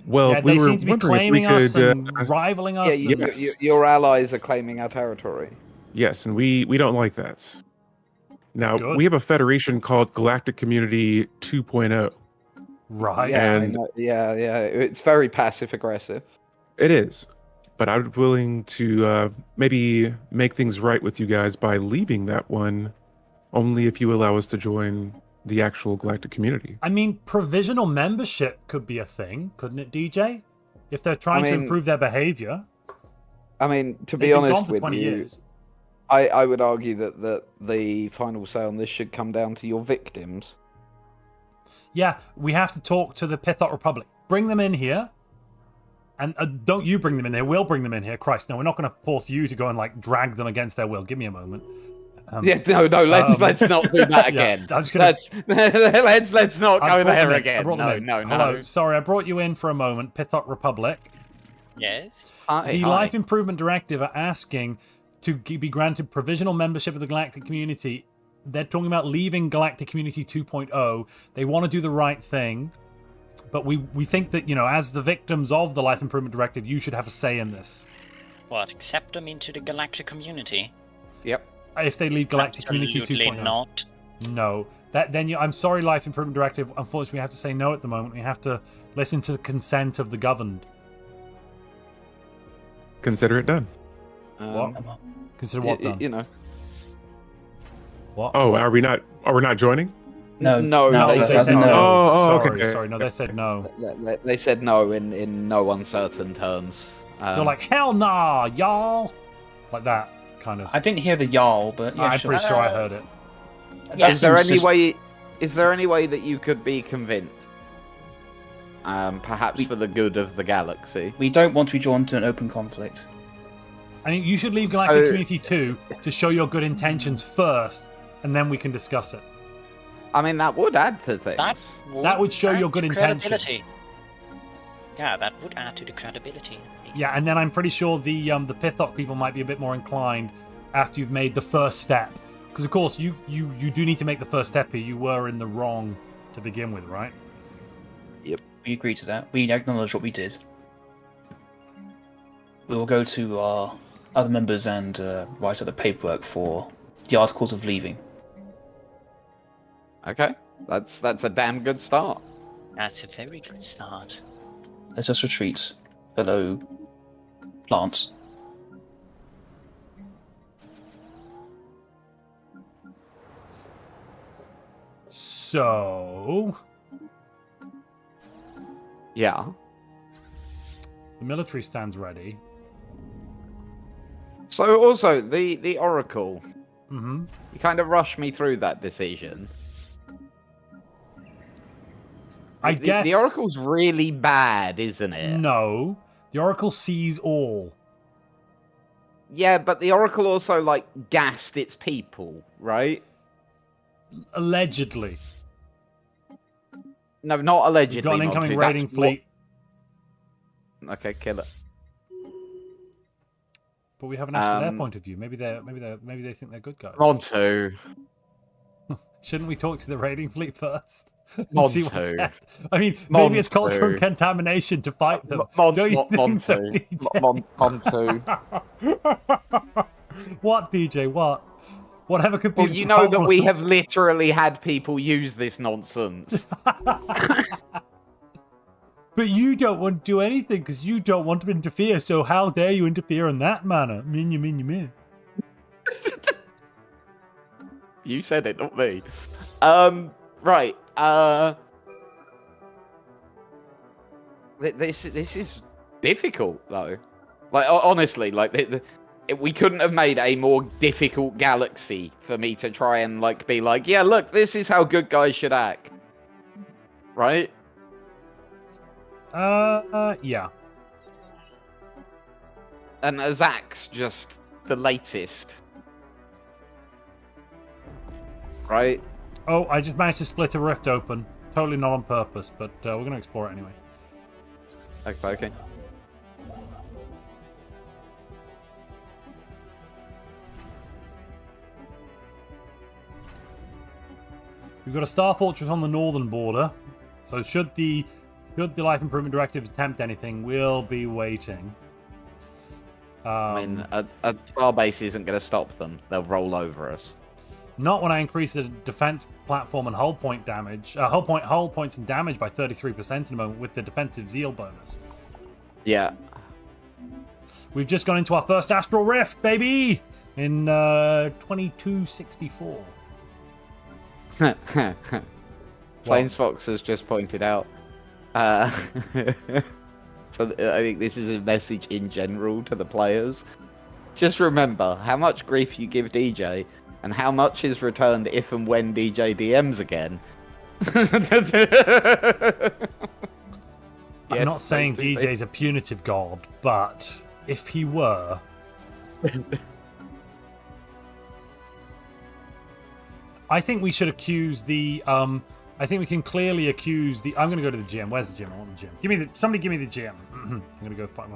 Well, yeah, we they were seem to be wondering claiming if we us could, and rivaling us. Yeah, your allies are claiming our territory. Yes, and we don't like that. Now, Good. we have a federation called Galactic Community 2.0. Right. Yeah, And yeah, it's very passive-aggressive. it is. But I'm willing to maybe make things right with you guys by leaving that one, only if you allow us to join the actual Galactic Community. I mean, provisional membership could be a thing, couldn't it, DJ? If they're trying to improve their behavior. I mean, to be They've been honest gone for with 20 you, years. I would argue that the final say on this should come down to your victims. Yeah, we have to talk to the Pithot Republic. Bring them in here. And don't you bring them in here. We'll bring them in here. Christ, no, we're not going to force you to go and like drag them against their will. Give me a moment. Let's not do that again. Yeah, I'm just gonna... let's not go there again. No. Hello, sorry, I brought you in for a moment. Pithok Republic. Yes. The Life Improvement Directive are asking to be granted provisional membership of the Galactic Community. They're talking about leaving Galactic Community 2.0. They want to do the right thing. But we think that, you know, as the victims of the Life Improvement Directive, you should have a say in this. What, accept them into the Galactic Community? Yep. If they leave Galactic Community 2.0. Absolutely not. No. I'm sorry, Life Improvement Directive. Unfortunately, we have to say no at the moment. We have to listen to the consent of the governed. Consider it done. What? Consider what done? You know. What? Oh, are we not joining? No, they said no. Oh, sorry, okay. Sorry, no, they said no. They said no in no uncertain terms. You're like, hell nah, y'all. Like that, kind of. I didn't hear the y'all, but yeah, I'm pretty sure I heard it. Is there any way that you could be convinced? Perhaps for the good of the galaxy. We don't want to be drawn to an open conflict. I mean, you should leave Galactic Community 2 to show your good intentions first, and then we can discuss it. I mean, that would add to things. That would show your good intention. Yeah, that would add to the credibility. Yeah, and then I'm pretty sure the Pithok people might be a bit more inclined after you've made the first step. Because, of course, you do need to make the first step here. You were in the wrong to begin with, right? Yep. We agree to that. We acknowledge what we did. We will go to our other members and write out the paperwork for the articles of leaving. Okay, that's a damn good start. That's a very good start. Let us retreat, fellow plants. So... Yeah. The military stands ready. So also, the Oracle. Mm-hmm. You kind of rushed me through that decision. I guess... The Oracle's really bad, isn't it? No. The Oracle sees all. Yeah, but the Oracle also, like, gassed its people, right? Allegedly. No, not allegedly. You've got an incoming raiding fleet. Okay, kill it. But we haven't asked for their point of view. Maybe they think they're good guys. Montu. Shouldn't we talk to the raiding fleet first? Montu. I mean, maybe it's cultural contamination to fight them. Don't you think so, DJ? Montu. What, DJ? What? Whatever could be. Well, you know that we have literally had people use this nonsense. But you don't want to do anything because you don't want to interfere. So how dare you interfere in that manner? Me. You said it, not me. Right. This is difficult though. Like honestly, like we couldn't have made a more difficult galaxy for me to try and like be like, yeah, look, this is how good guys should act. Right? Yeah. And Azak's just the latest. Right? Oh, I just managed to split a rift open. Totally not on purpose, but we're going to explore it anyway. Okay. We've got a Star Fortress on the northern border. So should the Life Improvement Directive attempt anything, we'll be waiting. I mean, a starbase isn't going to stop them. They'll roll over us. Not when I increase the defense platform and hull point damage, hull points and damage by 33% in a moment with the defensive zeal bonus. Yeah. We've just gone into our first astral rift, baby, in 2264. Planesfox has just pointed out. So I think this is a message in general to the players. Just remember how much grief you give DJ and how much is returned if and when DJ DMs again. I'm not saying DJ's a punitive god, but if he were... I think we should accuse the... I think we can clearly accuse the... I'm going to go to the GM. Where's the GM? I want the GM. Somebody give me the GM. I'm going to go find...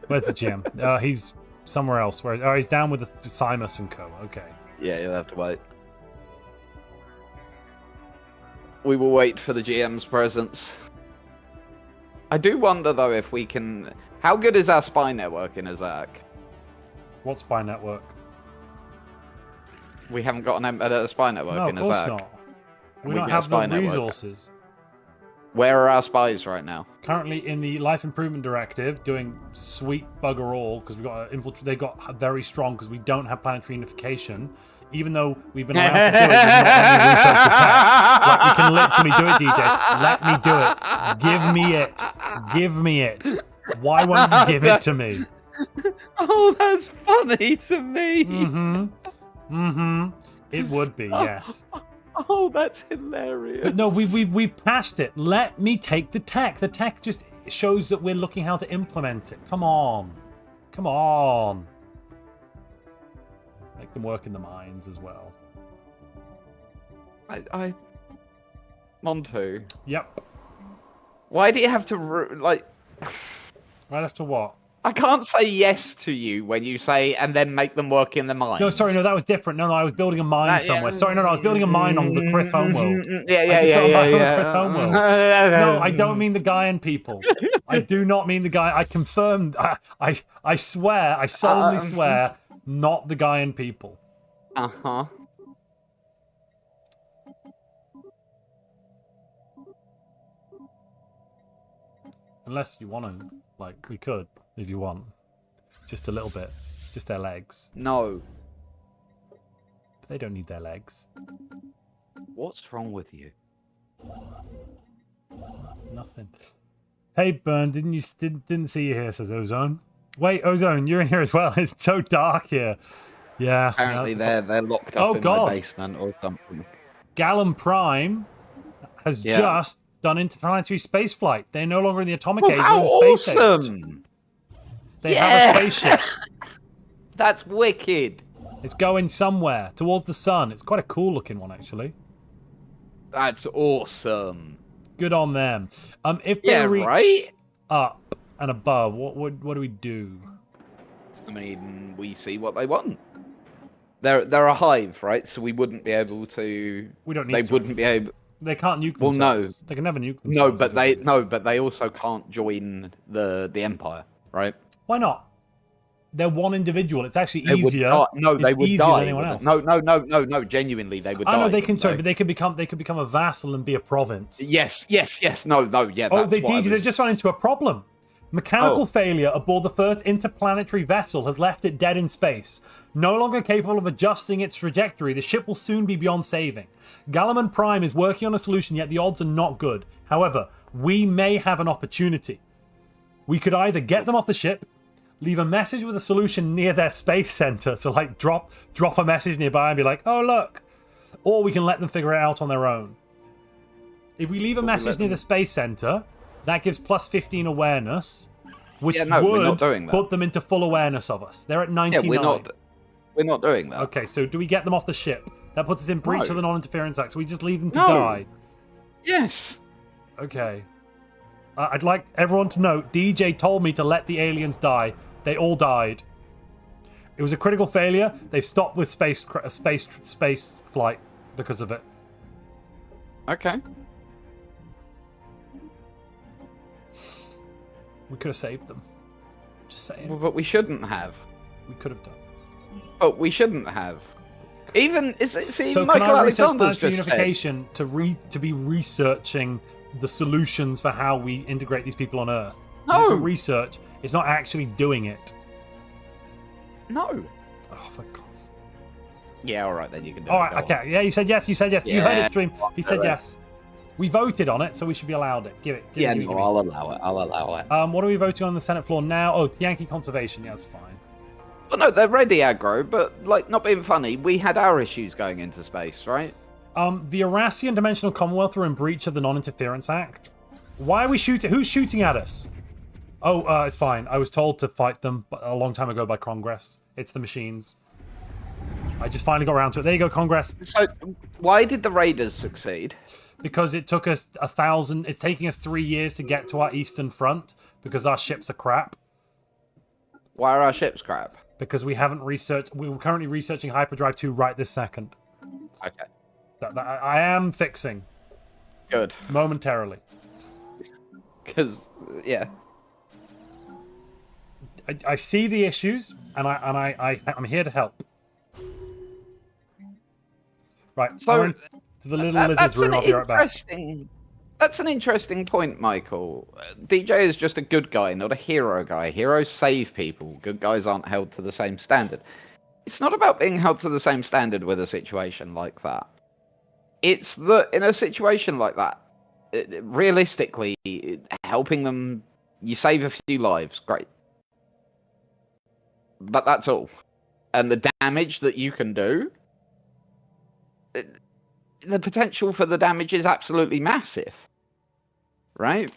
Where's the GM? He's somewhere else. He's down with the Simus and co. Okay. Yeah, you'll have to wait. We will wait for the GM's presence. I do wonder, though, if we can... How good is our spy network in Azak? What spy network? We haven't got a spy network in Azak. No, of course not. We don't have the resources. Where are our spies right now? Currently in the Life Improvement Directive, doing sweet bugger all, because we got infiltrate. They got very strong because we don't have planetary unification. Even though we've been allowed to do it, we've not any research to tech. Like, we can literally do it, DJ. Let me do it. Give me it. Give me it. Why won't you give it to me? Oh, that's funny to me. It would be, yes. Oh, that's hilarious. But no, we've passed it. Let me take the tech. The tech just shows that we're looking how to implement it. Come on. Come on. Make them work in the mines as well. Montu. Yep. Why do you have to, like... Right after what? I can't say yes to you when you say, and then make them work in the mine. No, sorry, no, that was different. No, I was building a mine somewhere. Sorry, no, I was building a mine on the Krith homeworld. Yeah. No, I don't mean the Gaian people. I do not mean the Gaian. I confirmed. I swear, I solemnly swear, not the Gaian people. Uh-huh. Unless you want to, like, we could, if you want. Just a little bit. Just their legs. No. But they don't need their legs. What's wrong with you? Nothing. Hey, Burn, didn't see you here, says Ozone. Wait, Ozone, you're in here as well. It's so dark here. Yeah. Apparently they're locked up in my basement or something. Gallum Prime has just done interplanetary space flight. They're no longer in the atomic age, they're in the space age. They have a spaceship. That's wicked. It's going somewhere towards the sun. It's quite a cool looking one, actually. That's awesome. Good on them. If they reach up and above, what do we do? I mean, we see what they want. They're a hive, right? So we wouldn't be able to. We don't need. They wouldn't be able. They can't nuke themselves. Well, no. They can never nuke themselves. But they also can't join the Empire, right? Why not? They're one individual. It's actually easier. They would die. Than anyone else. No. Genuinely, they would die. Oh no, they can. Sorry, but they could become a vassal and be a province. Yes. No. Yeah. Oh, they just run into a problem. Mechanical failure aboard the first interplanetary vessel has left it dead in space. No longer capable of adjusting its trajectory, the ship will soon be beyond saving. Galliman Prime is working on a solution, yet the odds are not good. However, we may have an opportunity. We could either get them off the ship, leave a message with a solution near their space center, so like drop a message nearby and be like, oh look, or we can let them figure it out on their own. If we leave a message near the space center, that gives plus 15 awareness, which would put them into full awareness of us. They're at 99. Yeah, we're not doing that. Okay, so do we get them off the ship? That puts us in breach of the non-interference act, so we just leave them to die. Yes. Okay. I'd like everyone to note, DJ told me to let the aliens die. They all died. It was a critical failure. They stopped with space flight because of it. Okay. We could have saved them. Just saying. Well, but we shouldn't have. We could have done. But we shouldn't have. Even so can I research planetary unification to be researching the solutions for how we integrate these people on Earth? No. It's a research. It's not actually doing it. No. Oh, for God's sake. Yeah, all right then. You can do it. All right. Okay. Yeah, you said yes. You said yes. Yeah. You heard it, stream. He said yes. We voted on it, so we should be allowed it. Give it. I'll allow it. What are we voting on the Senate floor now? Oh, Yankee conservation. Yeah, that's fine. Well, no, they're ready aggro, but like, not being funny, we had our issues going into space, right? The Eurasian Dimensional Commonwealth are in breach of the Non-Interference Act. Why are we shooting? Who's shooting at us? Oh, it's fine. I was told to fight them a long time ago by Congress. It's the machines. I just finally got around to it. There you go, Congress. So, why did the Raiders succeed? Because it took us 1,000... It's taking us 3 years to get to our eastern front because our ships are crap. Why are our ships crap? Because we haven't researched... We're currently researching Hyperdrive 2 right this second. Okay. I am fixing. Good. Momentarily. Because, yeah. I see the issues, and I'm here to help. Right, so to the little lizard's room. I'll be right back. That's an interesting point, Michael. DJ is just a good guy, not a hero guy. Heroes save people. Good guys aren't held to the same standard. It's not about being held to the same standard with a situation like that. It's that in a situation like that, realistically, helping them, you save a few lives, great. But that's all. And the damage that you can do, the potential for the damage is absolutely massive. Right?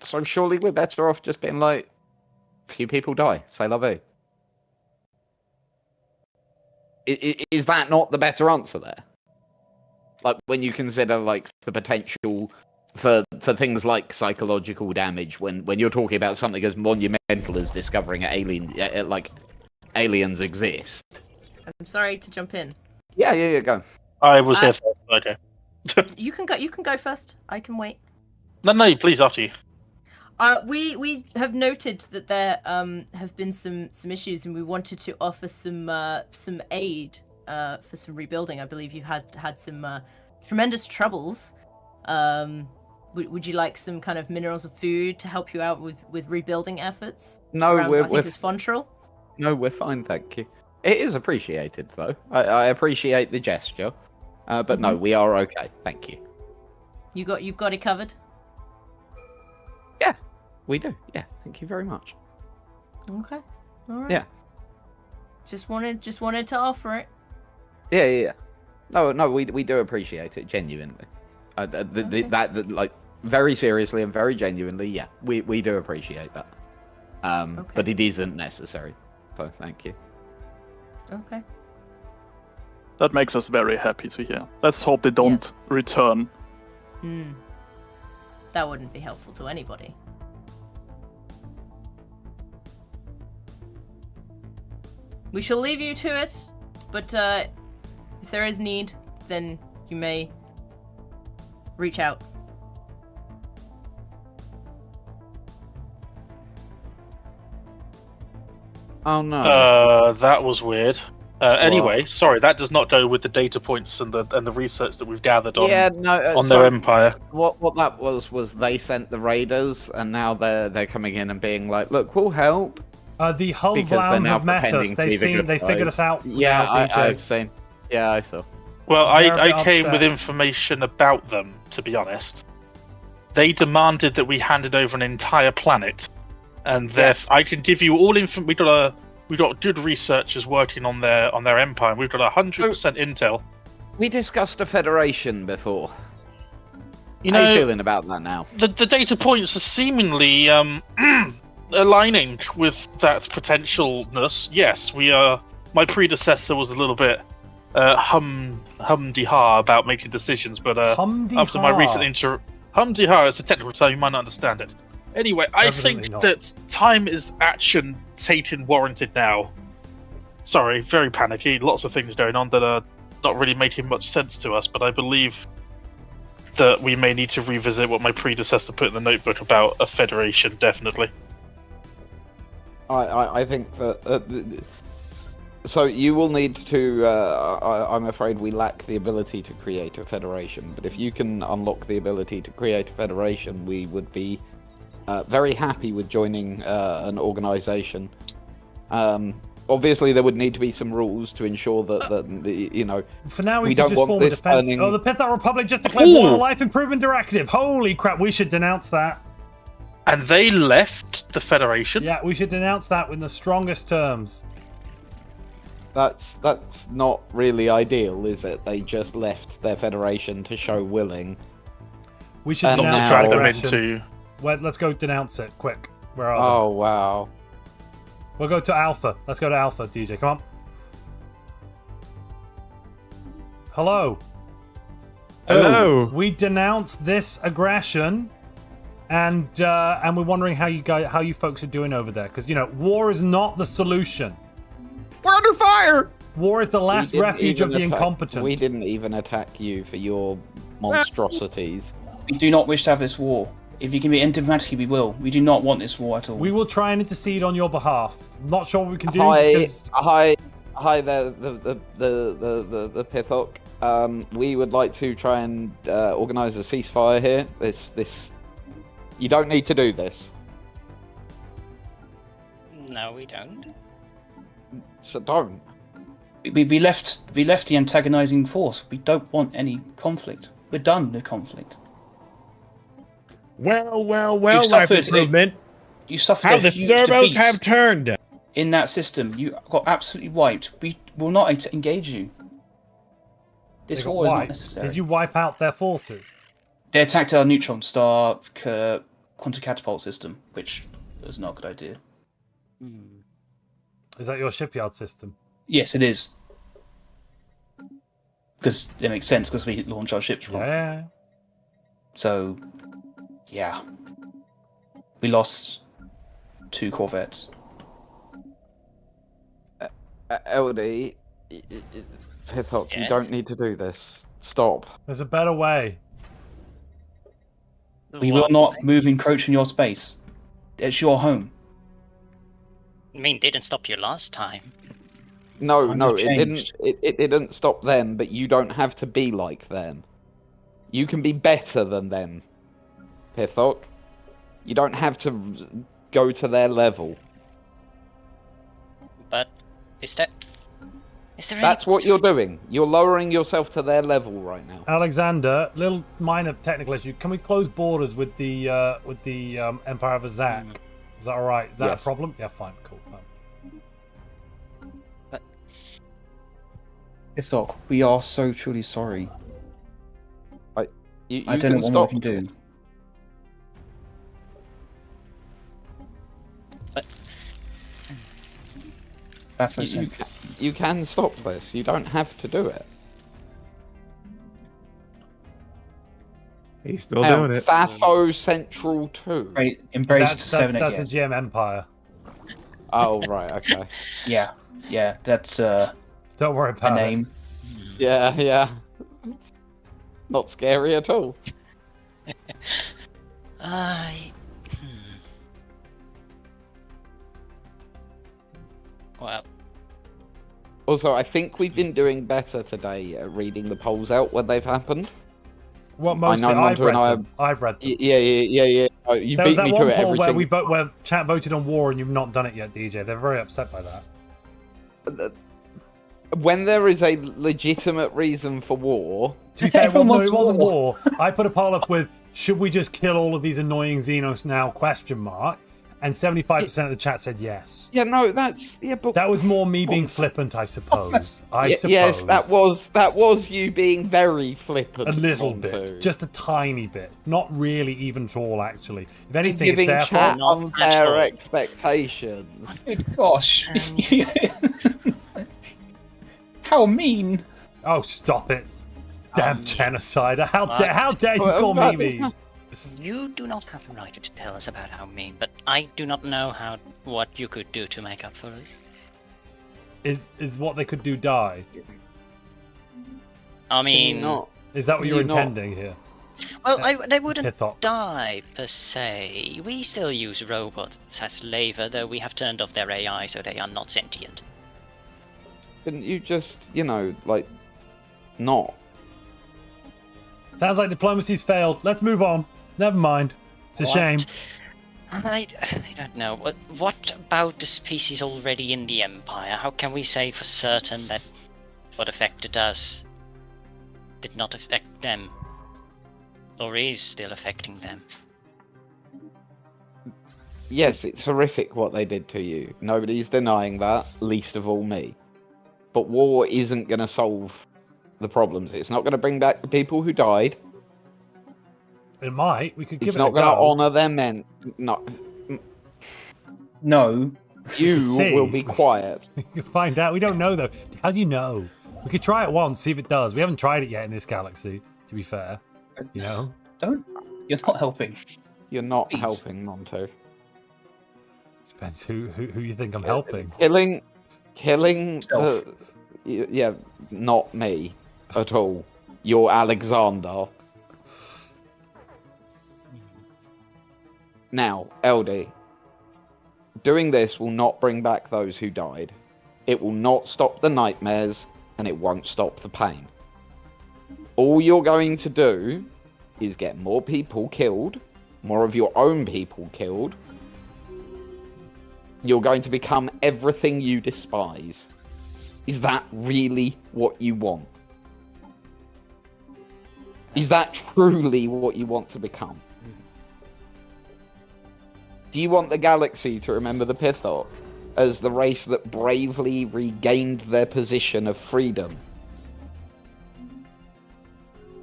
So surely we're better off just being like, few people die, say la vie. Is that not the better answer there? Like, when you consider, like, the potential for things like psychological damage, when you're talking about something as monumental as discovering aliens exist. I'm sorry to jump in. Yeah, go. I was here first. Okay. You can go first. I can wait. No, please, after you. We have noted that there have been some issues, and we wanted to offer some aid for some rebuilding. I believe you've had some tremendous troubles. Would you like some kind of minerals or food to help you out with rebuilding efforts? No, I think it was Fontrel. No, we're fine, thank you. It is appreciated, though. I appreciate the gesture, but no, we are okay, thank you. You've got it covered. Yeah, we do. Yeah, thank you very much. Okay, all right. Yeah. Just wanted to offer it. Yeah. No, we do appreciate it genuinely. That like very seriously and very genuinely. Yeah, we do appreciate that. But it isn't necessary. So thank you. Okay. That makes us very happy to hear. Let's hope they don't return. That wouldn't be helpful to anybody. We shall leave you to it, but if there is need, then you may reach out. Oh no. That was weird. Anyway, sorry, that does not go with the data points and the research that we've gathered on their empire. What that was they sent the raiders, and now they're coming in and being like, look, we'll help. The Hull Vlam have met us. They figured us out. Yeah, I've seen. Yeah, I saw. Well, I came with information about them, to be honest. They demanded that we handed over an entire planet, and I can give you all information. We got good researchers working on their empire, and we've got 100% intel. We discussed a federation before. How are you feeling about that now? The data points are seemingly aligning with that potentialness. Yes, we are. My predecessor was a little bit hum-de-ha about making decisions, but after my recent hum-de-ha is a technical term, you might not understand it. Anyway, I think that time is action taken warranted now. Sorry, very panicky. Lots of things going on that are not really making much sense to us, but I believe that we may need to revisit what my predecessor put in the notebook about a federation, definitely. I think that... so you will need to... I'm afraid we lack the ability to create a federation, but if you can unlock the ability to create a federation, we would be very happy with joining an organization. Obviously, there would need to be some rules to ensure that For now, we can just form a defense. Oh, the Pithar Republic just declared war on the Life Improvement Directive. Holy crap, we should denounce that. And they left the Federation? Yeah, we should denounce that in the strongest terms. That's not really ideal, is it? They just left their Federation to show willing. We should not denounce drag them aggression. into. Wait, let's go denounce it, quick. Where are Oh, wow. they? We'll go to Alpha. Let's go to Alpha, DJ. Come on. Hello. Hello. We denounce this aggression, and we're wondering how you folks are doing over there, because war is not the solution. We're under fire. War is the last refuge of the incompetent. We didn't even attack you for your monstrosities. We do not wish to have this war. If you can be diplomatically, we will. We do not want this war at all. We will try and intercede on your behalf. Not sure what we can do. Hi there, the Pithok. We would like to try and organise a ceasefire here. You don't need to do this. No, we don't. So don't. We left the antagonising force. We don't want any conflict. We're done with conflict. Well, life improvement. You suffered how a the huge servos defeat have turned. in that system. You got absolutely wiped. We will not engage you. This They got war is not wiped. necessary. Did you wipe out their forces? They attacked our neutron star quantum catapult system, which was not a good idea. Is that your shipyard system? Yes, it is. Because it makes sense, because we launch our ships from. Yeah. So, yeah. We lost 2 corvettes. LD, Pithok, you don't need to do this. Stop. There's a better way. We will not encroach in your space. It's your home. I mean, didn't stop you last time. No, Times no, have it changed. didn't. It didn't stop them, but you don't have to be like them. You can be better than them, Pithok. You don't have to go to their level. But is there That's what you're doing. You're lowering yourself to their level right now. Alexander, little minor technical issue. Can we close borders with the Empire of Azak? Is that all right? Is that a problem? Yeah, fine, cool, fine. Ithok, we are so truly sorry. You I don't know what more we can do. You can stop this. You don't have to do it. He's still doing it. Thafo Central 2. Right, embraced That's 7 the GM Empire. Oh, right, okay. Yeah, that's Don't worry about a name. Yeah. Not scary at all. Well. Also, I think we've been doing better today at reading the polls out when they've happened. Well, mostly I've read them. Yeah. Oh, you There was beat that me one to it poll every where chat voted on war and you've not done it yet, DJ. They're very upset by that. When there is a legitimate reason for war... To be fair, it wasn't war. I put a poll up with, should we just kill all of these annoying Xenos now, ? And 75% of the chat said yes. Yeah, no, that's... Yeah, but... That was more me being flippant, I suppose. Yes, that was you being very flippant. A little Montu. bit. Just a tiny bit. Not really even at all, actually. If anything, Giving it's their chat fault. unfair expectations. Good gosh. How mean. Oh, stop it. Damn genocider. How dare you call me mean? You do not have the right to tell us about how mean, but I do not know what you could do to make up for us. Is what they could do die? I mean... Is that what you're intending here? Well, they wouldn't die, per se. We still use robots as labor, though we have turned off their AI so they are not sentient. Couldn't you just, not? Sounds like diplomacy's failed. Let's move on. Never mind. It's a shame. I don't know. What about the species already in the Empire? How can we say for certain that what affected us did not affect them? Or is still affecting them? Yes, it's horrific what they did to you. Nobody's denying that, least of all me. But war isn't going to solve the problems. It's not going to bring back the people who died. It might. We could give it's it a not going to go. honour their men. No. No. You will be quiet. We can find out. We don't know, though. How do you know? We could try it once, see if it does. We haven't tried it yet in this galaxy, to be fair. You know? Don't. You're not helping. You're not helping, Montu. Depends who you think I'm helping. Killing yeah, not me at all. You're Alexander. Now, Eldie, doing this will not bring back those who died. It will not stop the nightmares, and it won't stop the pain. All you're going to do is get more people killed, more of your own people killed. You're going to become everything you despise. Is that really what you want? Is that truly what you want to become? Do you want the galaxy to remember the Pithok as the race that bravely regained their position of freedom?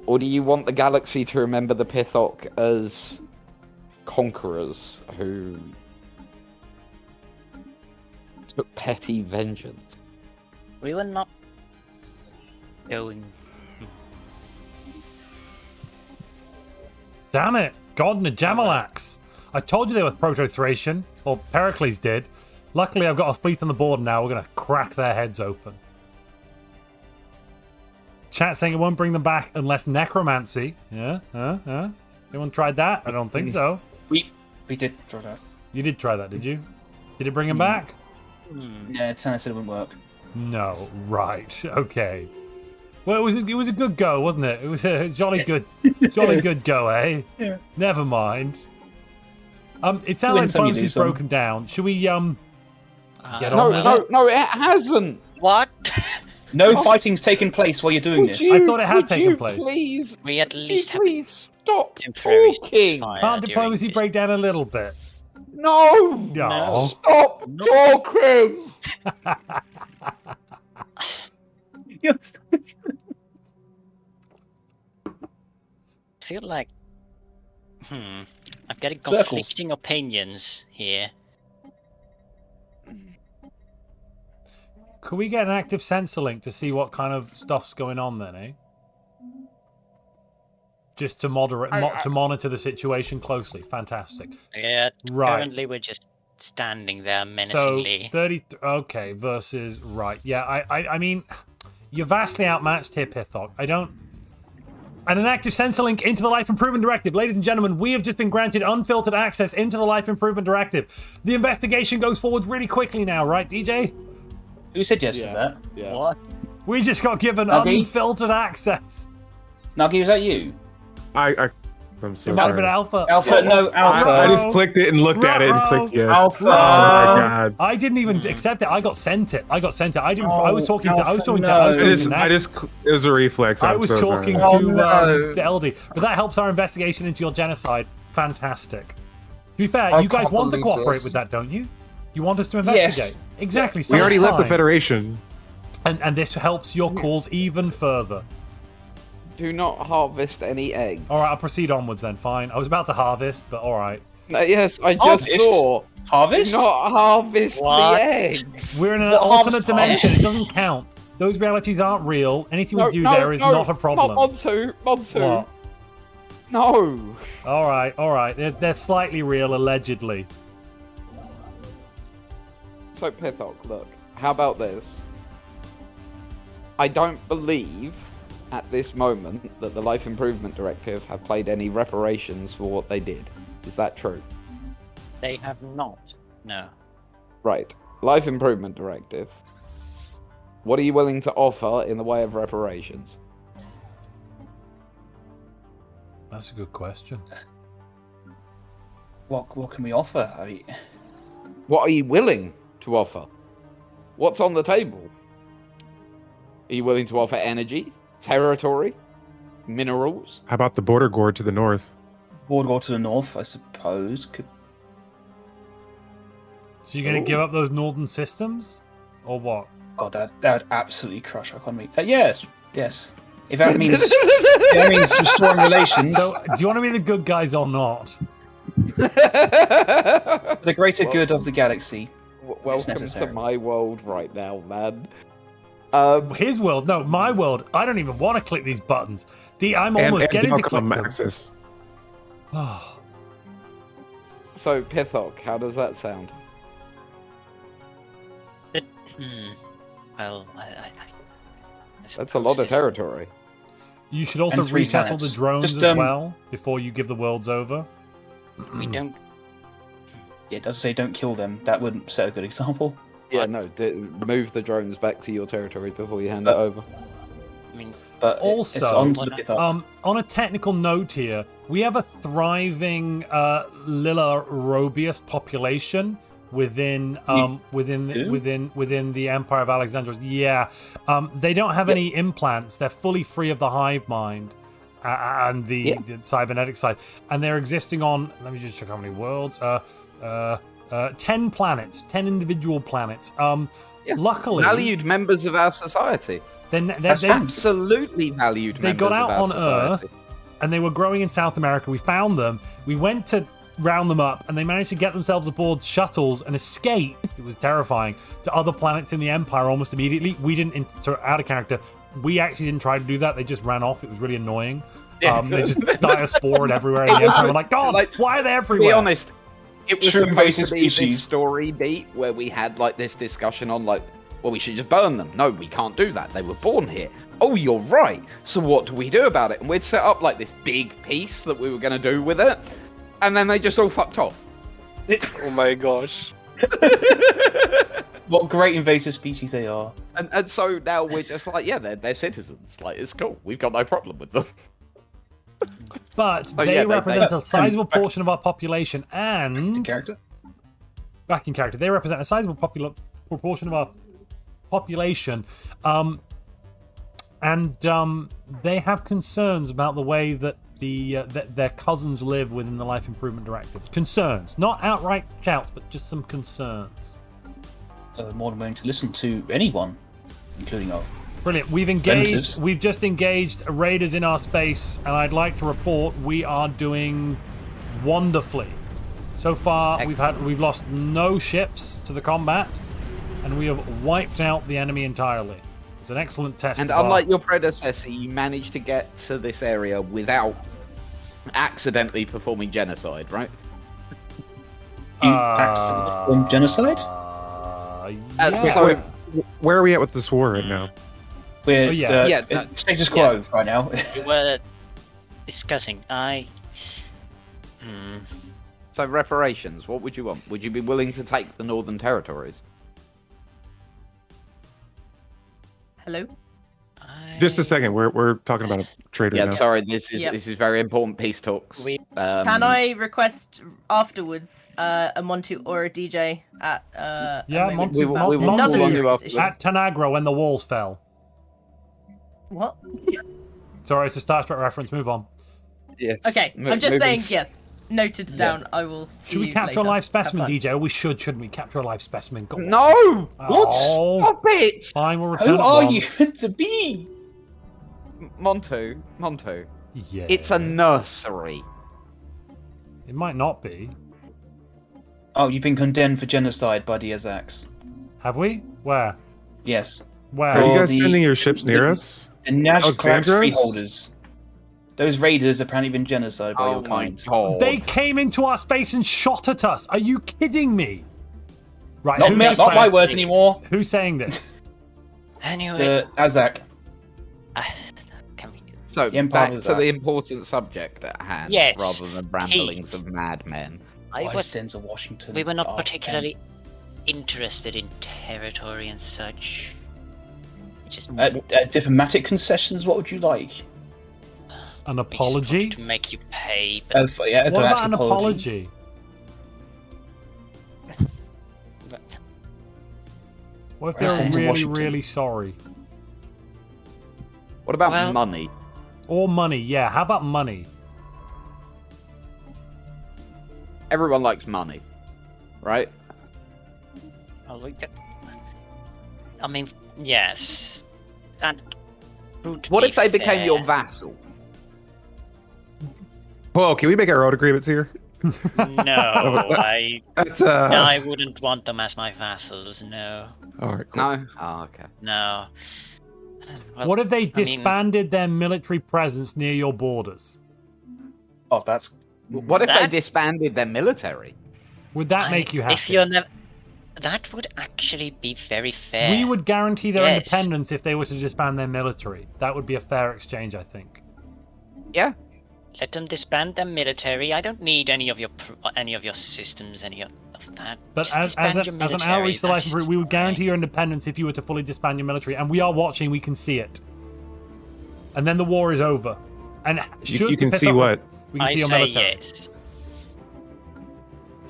Or do you want the galaxy to remember the Pithok as conquerors who took petty vengeance? We were not going. Damn it! God and a Jamalax! I told you they were Proto-Thracian, or Pericles did. Luckily, I've got a fleet on the board now. We're going to crack their heads open. Chat saying it won't bring them back unless necromancy. Yeah? Anyone tried that? I don't think so. We did try that. You did try that, did you? Did it bring him back? Yeah, Tanner said it wouldn't work. No. Right. Okay. Well, it was a good go, wasn't it? It was a jolly good go, eh? Yeah. Never mind. It sounds like diplomacy's broken down. Should we get on with it? No, it hasn't. What? No fighting's taken place while you're doing this. I thought it had taken place. Please, we at least have stop temporary talking. Can't diplomacy break down a little bit? No. Stop talking. I feel like I'm getting conflicting opinions here. Could we get an active sensor link to see what kind of stuff's going on then, eh? Just to to monitor the situation closely. Fantastic. Yeah, right. Currently we're just standing there menacingly. So 30. Okay, versus right. Yeah, I mean, you're vastly outmatched here, Pithok. I don't. And an active sensor link into the Life Improvement Directive. Ladies and gentlemen, we have just been granted unfiltered access into the Life Improvement Directive. The investigation goes forward really quickly now, right, DJ? Who said yes to that? Yeah. What? We just got given Nagi? unfiltered access. Nagi, was that you? I'm so It might have sorry. been Alpha. Alpha, no, Alpha. I just clicked it and looked at it and clicked yes. Alpha. Oh my god. I didn't even accept it. I got sent it. I didn't. I was talking to. Alpha, It was a reflex. I I'm was so talking sorry. to Eldie, but that helps our investigation into your genocide. Fantastic. To be fair, you guys want to cooperate with that, don't you? You want us to investigate. Yes. Exactly. So We already it's left the fine. Federation. And this helps your cause even further. Do not harvest any eggs. All right, I'll proceed onwards then. Fine. I was about to harvest, but all right. Yes, I just Harvest? saw. Harvest? Do not harvest What? the eggs. We're in an What, alternate harvest? dimension. It doesn't count. Those realities aren't real. Anything we do there is not a problem. Montu. What? No. All right. They're slightly real, allegedly. So Pithok, look. How about this? I don't believe at this moment that the Life Improvement Directive have played any reparations for what they did. Is that true? They have not. No. Right. Life Improvement Directive. What are you willing to offer in the way of reparations? That's a good question. What can we offer? I mean, What are you willing to offer? What's on the table? Are you willing to offer energy, territory, minerals? How about the border gourd to the north? Border gourd to the north, I suppose. So you're going to give up those northern systems? Or what? God, that would absolutely crush our economy. Yes. If that means restoring relations. So, do you want to be the good guys or not? For the greater good of the galaxy. Welcome to my world right now, man. His world? No, my world. I don't even want to click these buttons. I'm almost getting to click them. Access. So, Pithok, how does that sound? Well, that's a lot of territory. You should also resettle the drones as well before you give the worlds over. We don't. Yeah, it does say don't kill them. That wouldn't set a good example. Yeah, no. Move the drones back to your territories before you hand it over. I mean, but also, on a technical note here, we have a thriving Lilla Robius population within the Empire of Alexandria. Yeah, they don't have any implants. They're fully free of the hive mind and the cybernetic side, and they're existing on. Let me just check how many worlds. 10 planets, 10 individual planets. Luckily, valued members of our society. That's absolutely valued. They got out on Earth, and they were growing in South America. We found them. We went to round them up, and they managed to get themselves aboard shuttles and escape. It was terrifying to other planets in the Empire almost immediately. We didn't, out of character. We actually didn't try to do that. They just ran off. It was really annoying. They just diaspored everywhere in the Empire. We're like, God, why are they everywhere? To be honest, it was supposed to be this story beat where we had like this discussion on like, well, we should just burn them. No, we can't do that. They were born here. Oh, you're right. So what do we do about it? And we'd set up like this big piece that we were going to do with it. And then they just all fucked off. Oh my gosh. What great invasive species they are. And so now we're just like, yeah, they're citizens. Like, it's cool. We've got no problem with them. But they represent a sizable portion of our population and... Back in character. They represent a sizable proportion of our population. And they have concerns about the way that their cousins live within the Life Improvement Directive. Concerns. Not outright shouts, but just some concerns. More than willing to listen to anyone, including our... Brilliant. We've just engaged raiders in our space, and I'd like to report we are doing wonderfully. So far, we've lost no ships to the combat, and we have wiped out the enemy entirely. It's an excellent test. And unlike your predecessor, you managed to get to this area without accidentally performing genocide, right? You accidentally performed genocide? Where are we at with this war right now? We're status quo right now. We were discussing. So reparations. What would you want? Would you be willing to take the Northern Territories? Hello. Just a second. We're talking about a trader now. Yeah, sorry. This is very important peace talks. Can I request afterwards a Montu or a DJ at Montu at Tanagra when the walls fell. What? Sorry, it's a Star Trek reference. Move on. Yes. Okay, I'm just saying yes. Noted down. I will see Should we capture a live specimen, DJ? Or we shouldn't we? Capture a live specimen. Go no! What? Stop it! Fine, we'll return. Who are you to be? Montu. Yeah. It's a nursery. It might not be. Oh, you've been condemned for genocide by the Azaks. Have we? Where? Yes. Where? Are you guys sending your ships near us? The Nagi freeholders. Those raiders apparently been genocided by your kind. God. They came into our space and shot at us. Are you kidding me? Right. Not my words anymore. Who's saying this? Anyway. The Azak. So back to the important subject at hand, rather than ramblings of madmen. Washington. We were not particularly interested in territory and such. Just diplomatic concessions. What would you like? An apology? To make you pay. What about an apology? What if they're really, really sorry? What about money? Or money, yeah. How about money? Everyone likes money, right? I mean, yes. And What if they became your vassal? Whoa, can we make our own agreements here? No, That's no, I wouldn't want them as my vassals. No. All right. Cool. No. Oh, okay. No. Well, What if they disbanded their military presence near your borders? Oh, that's. What if they disbanded their military? Would that make you happy? If you're never, that would actually be very fair. We would guarantee their independence if they were to disband their military. That would be a fair exchange, I think. Yeah. Let them disband their military. I don't need any of your systems, any of that. But Just as disband your an military, outreach to life that's and we would guarantee your independence if you were to fully disband your military. And we are watching, we can see it. And then the war is over. And you can see what? We can see your military. Yes.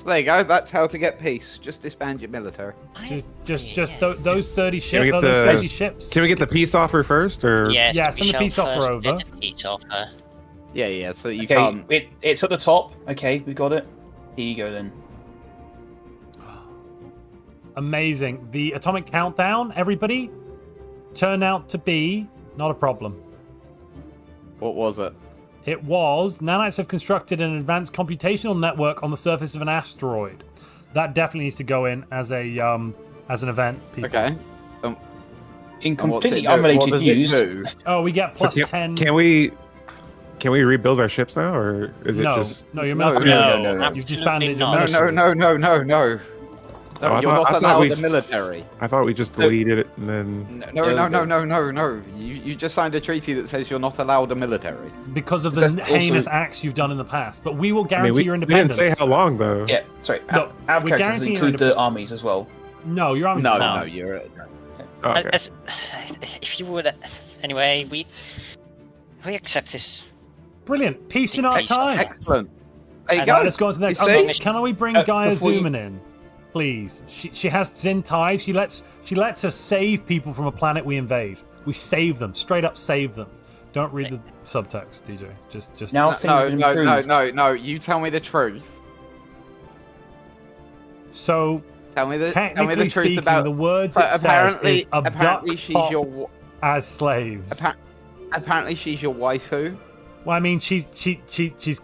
So there you go. That's how to get peace. Just disband your military. Just those 30 ships. Can we get those 30 ships. Can we get the peace offer first, or? Yes, Yeah, send the peace offer over. Get the peace offer. Yeah. So you Okay, can't. it's at the top. Okay, we got it. Here you go then. Amazing. The atomic countdown, everybody, turned out to be not a problem. What was it? It was, nanites have constructed an advanced computational network on the surface of an asteroid. That definitely needs to go in as an event, people. Okay. In completely unrelated news. Oh, we get plus 10. Can we rebuild our ships now, or is it No. just? No, your military. No. You've disbanded your No. military. No. Oh, You're not allowed the military. I thought we just deleted it and then. No. You just signed a treaty that says you're not allowed a military. Because of the heinous acts you've done in the past. But we will guarantee your we independence. didn't say how long though. Yeah, sorry. No, our we characters guarantee your include the armies as well. No, your armies. No, you're. Okay. If you would, anyway, we accept this. Brilliant. Peace in our time. Excellent. There you Right, go. let's go on to the next. You see? Can we bring Gaia Zuman in, please? She has Zin ties. She lets us save people from a planet we invade. We save them, straight up save them. Don't read the subtext, DJ. Just. Now things have been improved. No. You tell me the truth. So Tell me the technically truth speaking, about the words it says is abduct apparently she's pop your as slaves. apparently she's your waifu. Well, I mean, she's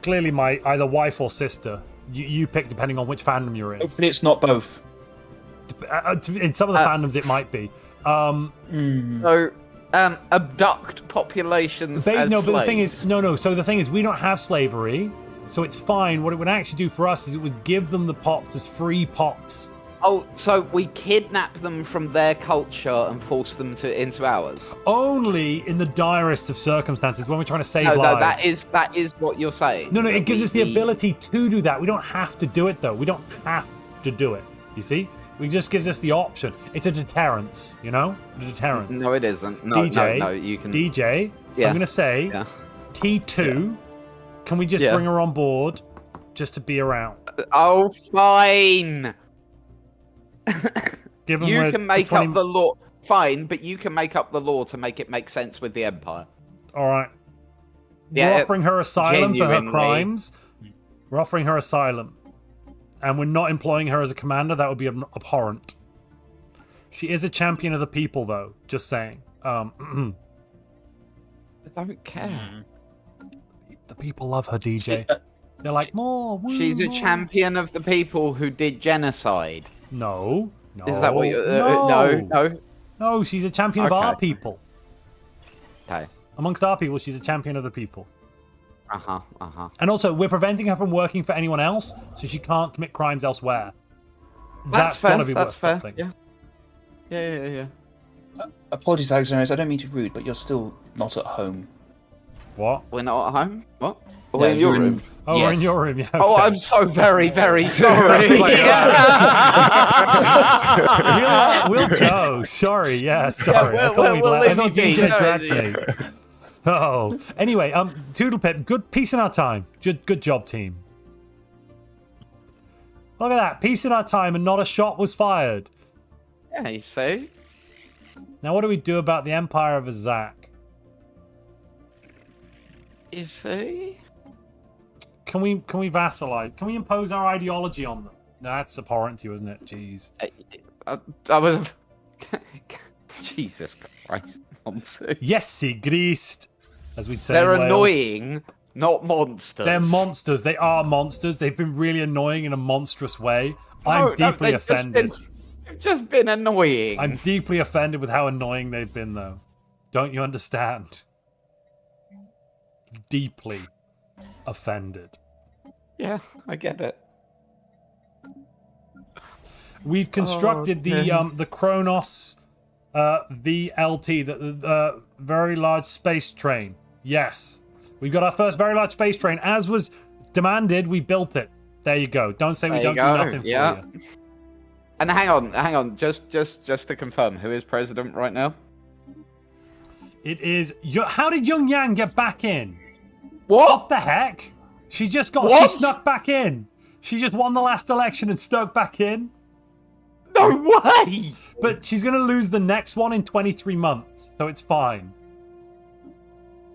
clearly my either wife or sister. You pick depending on which fandom you're in. Hopefully, it's not both. In some of the fandoms, it might be. So, abduct populations as no, but slaves. the thing is, no. So the thing is, we don't have slavery, so it's fine. What it would actually do for us is it would give them the pops as free pops. Oh, so we kidnap them from their culture and force them into ours? Only in the direst of circumstances when we're trying to save No, lives. that is what you're saying. No, it gives us the ability to do that. We don't have to do it, though. We don't have to do it. You see? It just gives us the option. It's a deterrence, you know? A deterrence. No, it isn't. No, DJ, no, you can... DJ, Yeah. I'm going to say T2, can we just bring her on board just to be around? Oh, fine! Given you can make up the law. Fine, but you can make up the law to make it make sense with the Empire. All right. Yeah, we're offering her asylum for her genuinely. crimes. We're offering her asylum. And we're not employing her as a commander. That would be abhorrent. She is a champion of the people, though. Just saying. I don't care. The people love her, DJ. They're like, more. She's a champion of the people who did genocide. No. Is that what you... no. No, she's a champion of our Okay. people. Okay. Amongst our people, she's a champion of the people. Uh-huh. And also, we're preventing her from working for anyone else, so she can't commit crimes elsewhere. That's fair. gotta be worth That's fair. something. Yeah. Apologies, Alexander. I don't mean to be rude, but you're still not at home. What? We're not at home? What? No, We're in your you're room. Oh, we're in your room, yeah. Oh, okay. I'm so very, very sorry. We'll go. Sorry, sorry. Yeah, I thought we'd we'll let- I leave thought you you be. should have dragged me. Oh, anyway, Toodlepip, good peace in our time. Good job, team. Look at that, peace in our time, and not a shot was fired. Yeah, you see? Now, what do we do about the Empire of Azak? You see? Can we vassalize? Can we impose our ideology on them? No, that's abhorrent to you, isn't it? Jeez. I was... Jesus Christ. Montu. Yes, greased, as we'd say. They're in Wales. annoying, not monsters. They're monsters. They are monsters. They've been really annoying in a monstrous way. I'm deeply offended. They've just been annoying. I'm deeply offended with how annoying they've been, though. Don't you understand? Deeply offended. Yeah, I get it. We've constructed the Kronos VLT, the very large space train. Yes. We've got our first very large space train. As was demanded, we built it. There you go. Don't say we don't do nothing for you. And hang on. Just to confirm, who is president right now? It is... How did Young Yang get back in? What the heck? She just got... What? She snuck back in. She just won the last election and snuck back in. No way! But she's going to lose the next one in 23 months, so it's fine.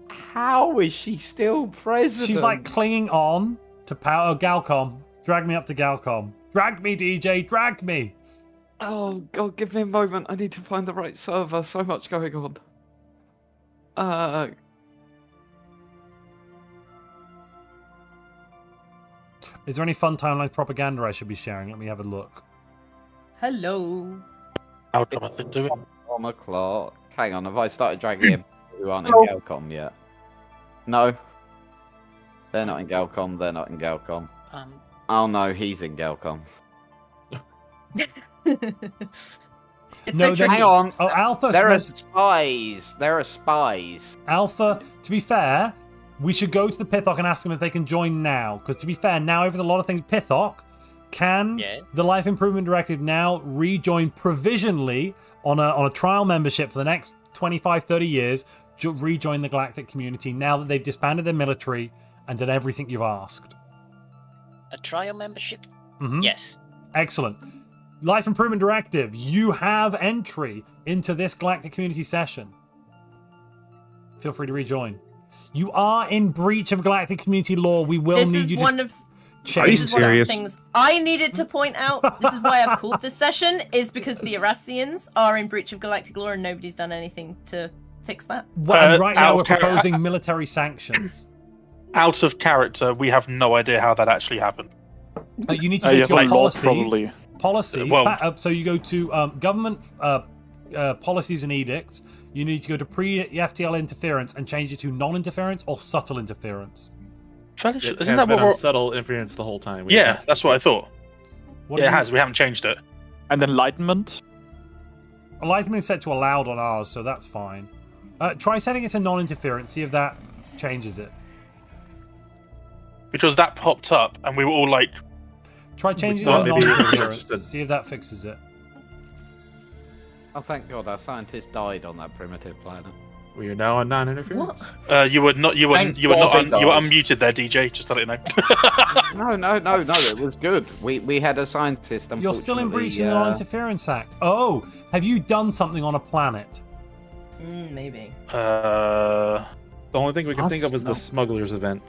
How is she still president? She's like clinging on to power. Oh, Galcom. Drag me up to Galcom. Drag me, DJ. Drag me. Oh, God, give me a moment. I need to find the right server. So much going on. Is there any fun timeline propaganda I should be sharing? Let me have a look. Hello. How come I didn't do it? 1 o'clock. Hang on, have I started dragging in who aren't in Galcom yet? No. They're not in Galcom. They're not in Galcom. Oh no, he's in Galcom. It's so hang on. Oh, Alpha. There are spies. There are spies. Alpha, to be fair, we should go to the Pithok and ask them if they can join now. Because to be fair, now over a lot of things, Pithok, can the Life Improvement Directive now rejoin provisionally on a trial membership for the next 25, 30 years, rejoin the Galactic community now that they've disbanded their military and done everything you've asked? A trial membership? Mm-hmm. Yes. Excellent. Life Improvement Directive, you have entry into this Galactic community session. Feel free to rejoin. You are in breach of Galactic community law. We will need you to... Are you serious? One of the things I needed to point out. This is why I've called this session, is because the Erasians are in breach of Galactic law and nobody's done anything to fix that. And right now we're proposing military sanctions. Out of character, we have no idea how that actually happened. You need to go to your policies. Probably. Policy. So you go to government policies and edicts. You need to go to pre-FTL interference and change it to non-interference or subtle interference. Isn't that what we're... subtle interference the whole time? Yeah, that's what I thought. It has. We haven't changed it. And enlightenment? Enlightenment is set to allowed on ours, so that's fine. Try setting it to non-interference. See if that changes it. Because that popped up, and we were all like... Try changing it to non-interference. See if that fixes it. Oh, thank God, our scientist died on that primitive planet. We are now on non-interference. You were unmuted there, DJ. Just to let you know. No. It was good. We had a scientist. You're still in breach of the Non-Interference Act. Oh, have you done something on a planet? Maybe. The only thing we can think of is the smugglers event.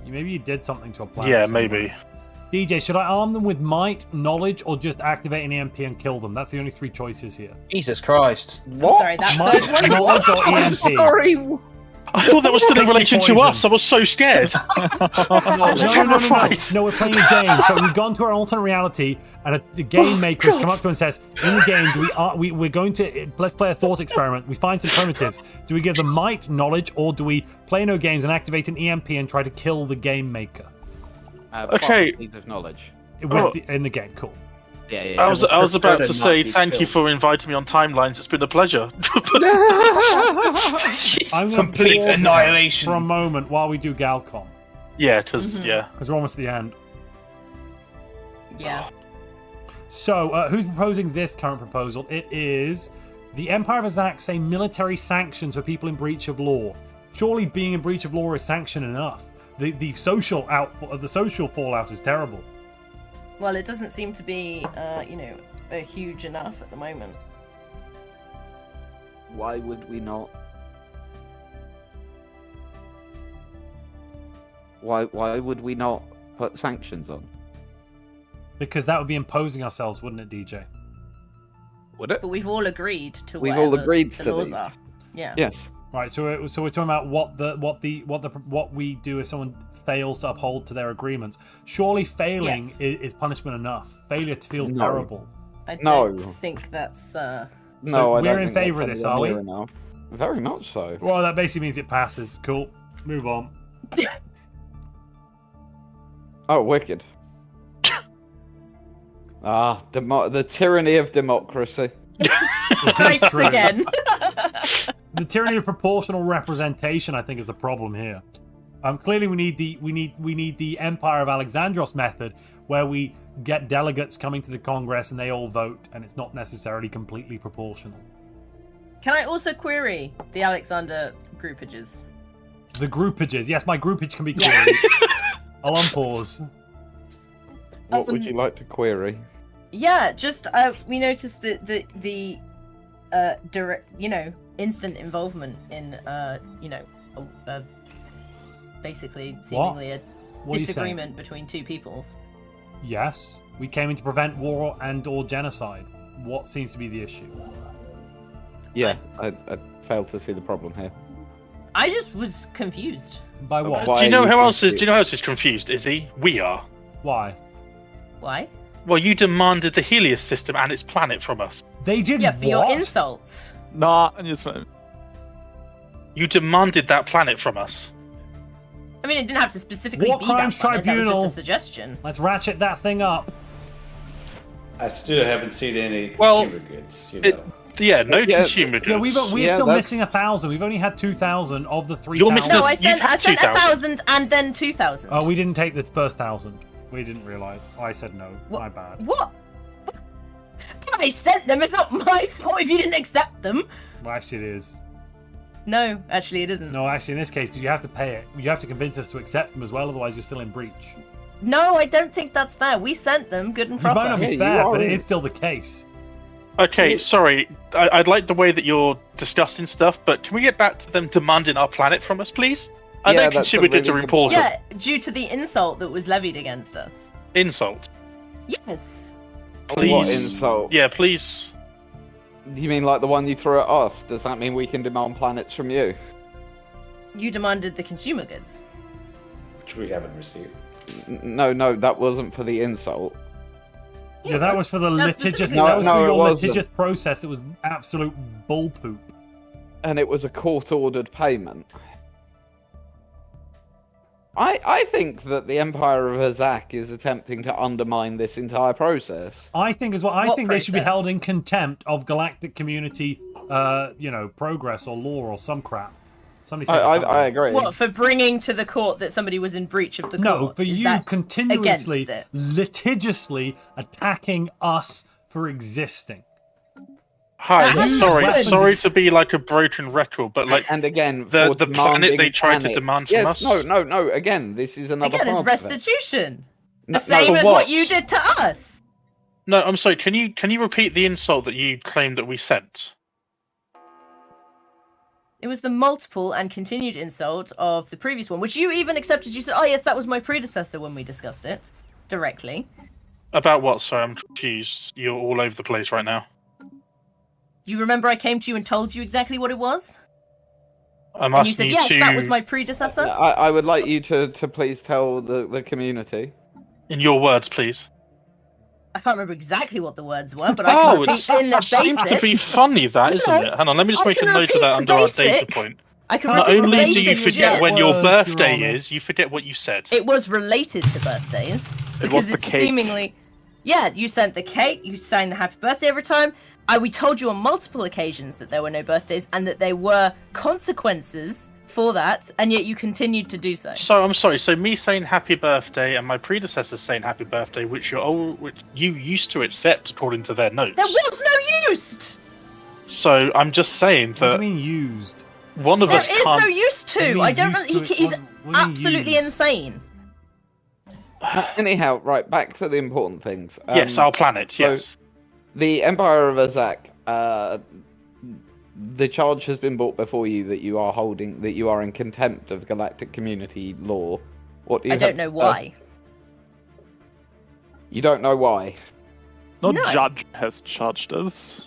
Maybe you did something to a planet. Yeah, somewhere. maybe. DJ, should I arm them with might, knowledge, or just activate an EMP and kill them? That's the only 3 choices here. Jesus Christ. What? I'm sorry, that might, third one? knowledge, or EMP? Sorry. I thought that was still in relation to us. I was so scared. No, we're playing a game. So we've gone to our alternate reality, and the game maker has come up to us and says, in the game, we're going to, let's play a thought experiment. We find some primitives. Do we give them might, knowledge, or do we play no games and activate an EMP and try to kill the game maker? Okay. Of knowledge. In the game, cool. Yeah. I was about to say thank you for inviting me on Timelines. It's been a pleasure. I'm complete annihilation for a moment while we do Galcom. Yeah, because we're almost at the end. Yeah. So, who's proposing this current proposal? It is the Empire of Azak say military sanctions for people in breach of law. Surely being in breach of law is sanction enough. The social fallout is terrible. Well, it doesn't seem to be, a huge enough at the moment. Why would we not? Why would we not put sanctions on? Because that would be imposing ourselves, wouldn't it, DJ? Would it? But we've all agreed to We've all whatever agreed the to laws these. are. Yeah. Yes. Right, so we're talking about what we do if someone fails to uphold to their agreements. Surely failing is punishment enough. Failure feels terrible. I don't think that's. No, so I we're don't in think favour of that's this, are we? anywhere near enough. Very much so. Well, that basically means it passes. Cool. Move on. Oh, wicked. The tyranny of democracy. Strikes again. The tyranny of proportional representation, I think, is the problem here. Clearly, we need the Empire of Alexandros method, where we get delegates coming to the Congress and they all vote, and it's not necessarily completely proportional. Can I also query the Alexander groupages? The groupages, yes, my groupage can be queried. I'll unpause. What would you like to query? Yeah, just we noticed the direct, instant involvement in basically seemingly a disagreement between two peoples. Yes, we came in to prevent war and/or genocide. What seems to be the issue? Yeah, I failed to see the problem here. I just was confused. By what? Do you know who else is confused? Izzy? We are. Why? Why? Well, you demanded the Helios system and its planet from us. They did. Yeah, for your insults. Nah, it's fine. You demanded that planet from us. I mean, it didn't have to specifically War be Crimes that planet. That was Tribunal. just a suggestion. Let's ratchet that thing up. I still haven't seen any consumer goods. Yeah, no consumer goods. Yeah, we're still missing 1,000. We've only had 2,000 of the 3,000. No, I sent 1,000 and then 2,000. Oh, we didn't take the first 1,000. We didn't realise. I said no. My bad. What? I sent them. It's not my fault if you didn't accept them. Well, actually, it is. No, actually, it isn't. No, actually, in this case, you have to pay it. You have to convince us to accept them as well, otherwise you're still in breach. No, I don't think that's fair. We sent them, good and It proper. might not be fair, but it is still the case. Okay, sorry. I'd like the way that you're discussing stuff, but can we get back to them demanding our planet from us, please? I know consumer goods are important. Yeah, due to the insult that was levied against us. Insult? Yes. Please. What insult? Yeah, please. You mean like the one you threw at us? Does that mean we can demand planets from you? You demanded the consumer goods. Which we haven't received. No, that wasn't for the insult. Yeah, that was for the litigious. No, that was for it your wasn't. litigious process. That was absolute bull poop. And it was a court-ordered payment. I think that the Empire of Azak is attempting to undermine this entire process. I think as well. I think they should be held in contempt of galactic community, progress or law or some crap. Somebody said something. I agree. What, for bringing to the court that somebody was in breach of the court? No, for Is you that continuously, against it? litigiously attacking us for existing. Hi, sorry to be like a broken record, but like, and again, the planet they tried to demand from us. No. Again, this is another. Again, it's part of it. restitution. No, The same for as what? what you did to us. No, I'm sorry. Can you repeat the insult that you claimed that we sent? It was the multiple and continued insult of the previous one, which you even accepted. You said, "Oh yes, that was my predecessor," when we discussed it directly. About what? Sorry, I'm confused. You're all over the place right now. Do you remember I came to you and told you exactly what it was? I'm And you asking said, yes, to... that was my predecessor? I would like you to please tell the community. In your words, please. I can't remember exactly what the words were, but I can repeat in the it seems basis. to be funny, that, isn't it? Hang on, let me just make a note of that under our data point. I can Not repeat the only do basic you forget gist. when your birthday is, you forget what you said. It was related to birthdays. Because it's seemingly... Yeah, you sent the cake, you sang the happy birthday every time. We told you on multiple occasions that there were no birthdays and that there were consequences for that, and yet you continued to do so. So I'm sorry. So me saying happy birthday and my predecessor saying happy birthday, which you used to accept according to their notes. There was no use. So I'm just saying that. What do you mean used? One of us There is can't. no use to. I don't know. He's absolutely insane. Anyhow, right, back to the important things. Yes, our planet. Yes. The Empire of Azak, the charge has been brought before you that you are in contempt of galactic community law. What do you I don't know why. You don't know why? No judge has charged us.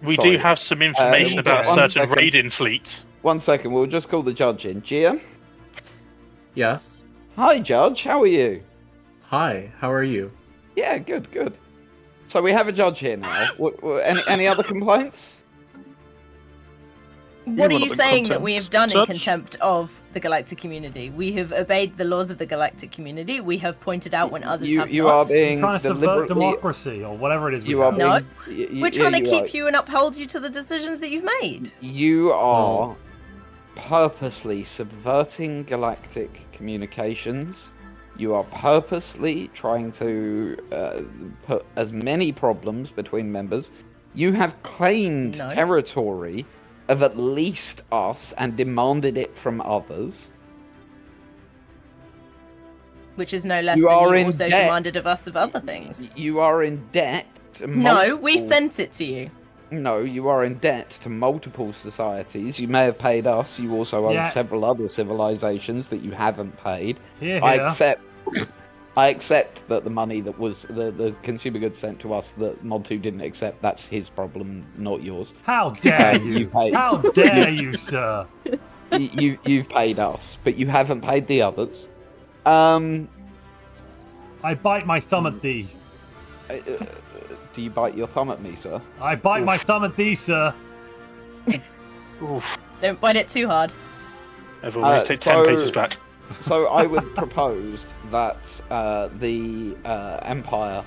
We do have some information about a certain raiding fleet. 1 second, we'll just call the judge in. Gia? Yes. Hi, Judge. How are you? Hi. How are you? Yeah, good, good. So we have a judge here now. Any other complaints? What are you saying that we have done in contempt of the galactic community? We have obeyed the laws of the galactic community. We have pointed out when others have you not. Are being trying to subvert democracy or whatever it is. We're trying to keep you and uphold you to the decisions that you've made. You are purposely subverting galactic communications. You are purposely trying to put as many problems between members. You have claimed territory of at least us and demanded it from others. Which is no less than you also demanded of us of other things. You are in debt to No, we sent it to you. No, you are in debt to multiple societies. You may have paid us. You also owe several other civilizations that you haven't paid. I accept that the money that was the consumer goods sent to us that Montu didn't accept. That's his problem, not yours. How dare you? How dare you, sir? You've paid us, but you haven't paid the others. I bite my thumb at thee. Do you bite your thumb at me, sir? I bite my thumb at thee, sir. Oof. Don't bite it too hard. Everyone, take 10 paces back. So I would propose that the Empire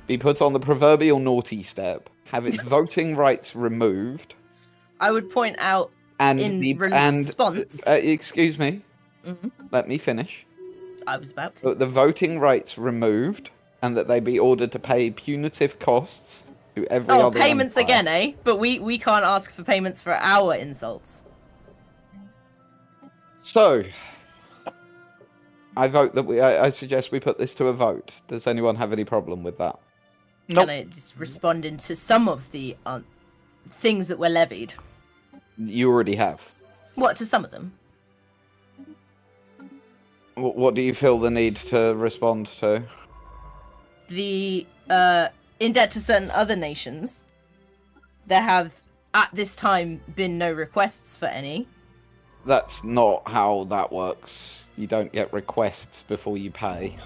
be put on the proverbial naughty step, have its voting rights removed. I would point out in response... excuse me. Let me finish. I was about to. The voting rights removed, and that they be ordered to pay punitive costs to every other payments Empire. again, eh? But we can't ask for payments for our insults. So... I vote that I suggest we put this to a vote. Does anyone have any problem with that? Nope. Can I just respond into some of the things that were levied? You already have. What, to some of them? What do you feel the need to respond to? The, in debt to certain other nations, there have, at this time, been no requests for any. That's not how that works. You don't get requests before you pay.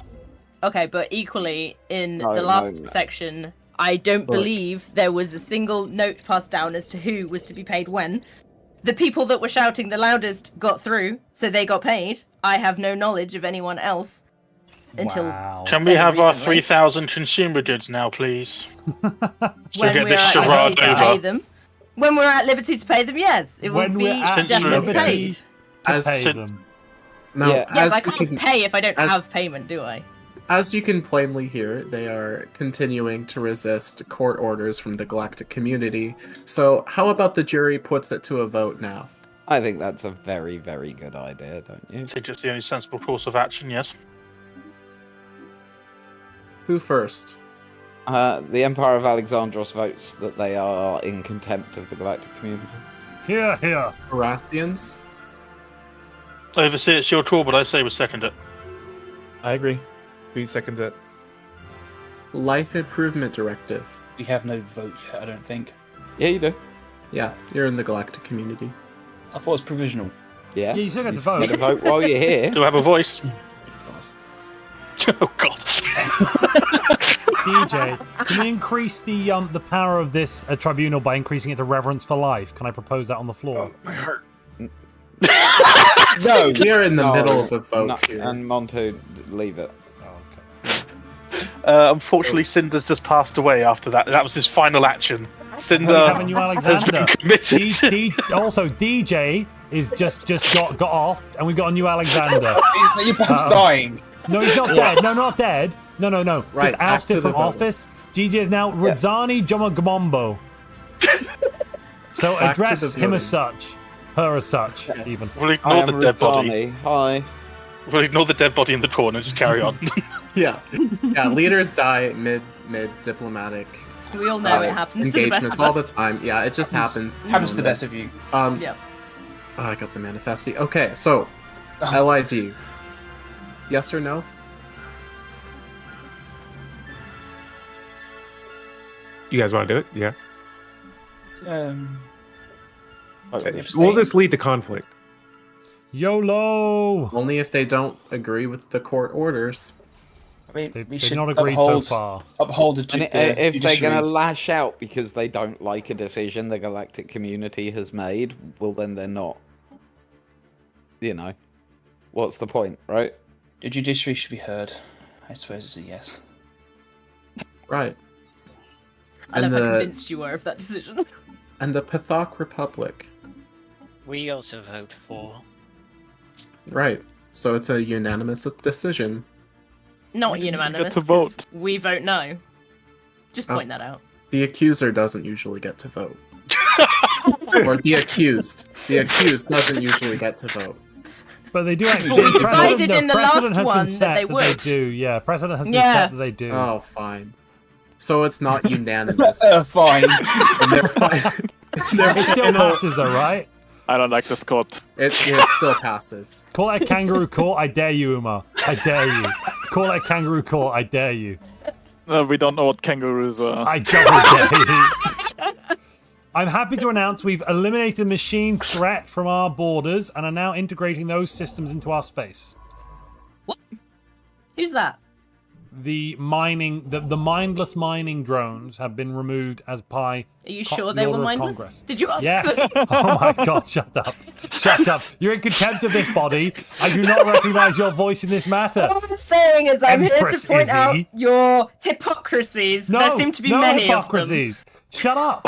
Okay, but equally, in the last section, I don't believe there was a single note passed down as to who was to be paid when. The people that were shouting the loudest got through, so they got paid. I have no knowledge of anyone else until. Can we have our 3,000 consumer goods now, please? So get this charade over. When we're at liberty to pay them, yes, it will be definitely paid. Pay them. Now, yes, I can't pay if I don't have payment, do I? As you can plainly hear, they are continuing to resist court orders from the galactic community. So how about the jury puts it to a vote now? I think that's a very, very good idea, don't you? I think it's the only sensible course of action, yes. Who first? The Empire of Alexandros votes that they are in contempt of the galactic community. Here, here. Horastians? Overseer, it's your call, but I say we second it. I agree. We second it. Life Improvement Directive. We have no vote yet, I don't think. Yeah, you do. Yeah, you're in the galactic community. I thought it was provisional. Yeah. You still get to vote. You get to vote while you're here. Do have a voice. Oh God. DJ, can we increase the power of this tribunal by increasing it to reverence for life? Can I propose that on the floor? Oh, my heart. No, we are in the middle of a vote here. And Montu, leave it. Unfortunately, Cinder's just passed away after that. That was his final action. Cinder has been committed. Also, DJ is just got off, and we've got a new Alexander. You're both dying. No, he's not dead. No, not dead. No. Right, just ousted from office. DJ is now Radzani Jomagombo. So address him as such. Her as such, even. We'll ignore the dead body. Hi. We'll ignore the dead body in the corner and just carry on. Yeah. Leaders die mid diplomatic. We all know it happens to the best of us. All the time. Yeah, it just happens. Happens to the best of you. Yeah. Oh, I got the manifesti. Okay, so LID. Yes or no? You guys want to do it? Yeah. Will this lead to conflict? YOLO! Only if they don't agree with the court orders. I mean, They've we should not agreed so uphold, far. uphold the If they're judiciary. going to lash out because they don't like a decision the galactic community has made, well, then they're not. You know, what's the point, right? The judiciary should be heard. I suppose it's a yes. Right. I love how convinced you were of that decision. And the Pithok Republic. We also vote for. Right. So it's a unanimous decision. Not unanimous. to vote. We vote no. Just point that out. The accuser doesn't usually get to vote. Or the accused. The accused doesn't usually get to vote. But they do actually. But we decided in the precedent last has one been set that they would. do. Yeah, precedent has been set that they do. Oh, fine. So it's not unanimous. Fine. It still passes, though, right? I don't like this court. It still passes. Call it a kangaroo court. I dare you, Uma. I dare you. Call it a kangaroo court. I dare you. We don't know what kangaroos are. I double dare you. I'm happy to announce we've eliminated machine threat from our borders and are now integrating those systems into our space. What? Who's that? The mining, the mindless mining drones have been removed as Are you sure they the were order of mindless? Congress. Did you ask Yes. them? Oh my God! Shut up! Shut up! You're in contempt of this body. I do not recognise your voice in this matter. What I'm saying is I'm Empress here to point out Izzy. your hypocrisies. No, there seem to be no many hypocrisies. Shut up!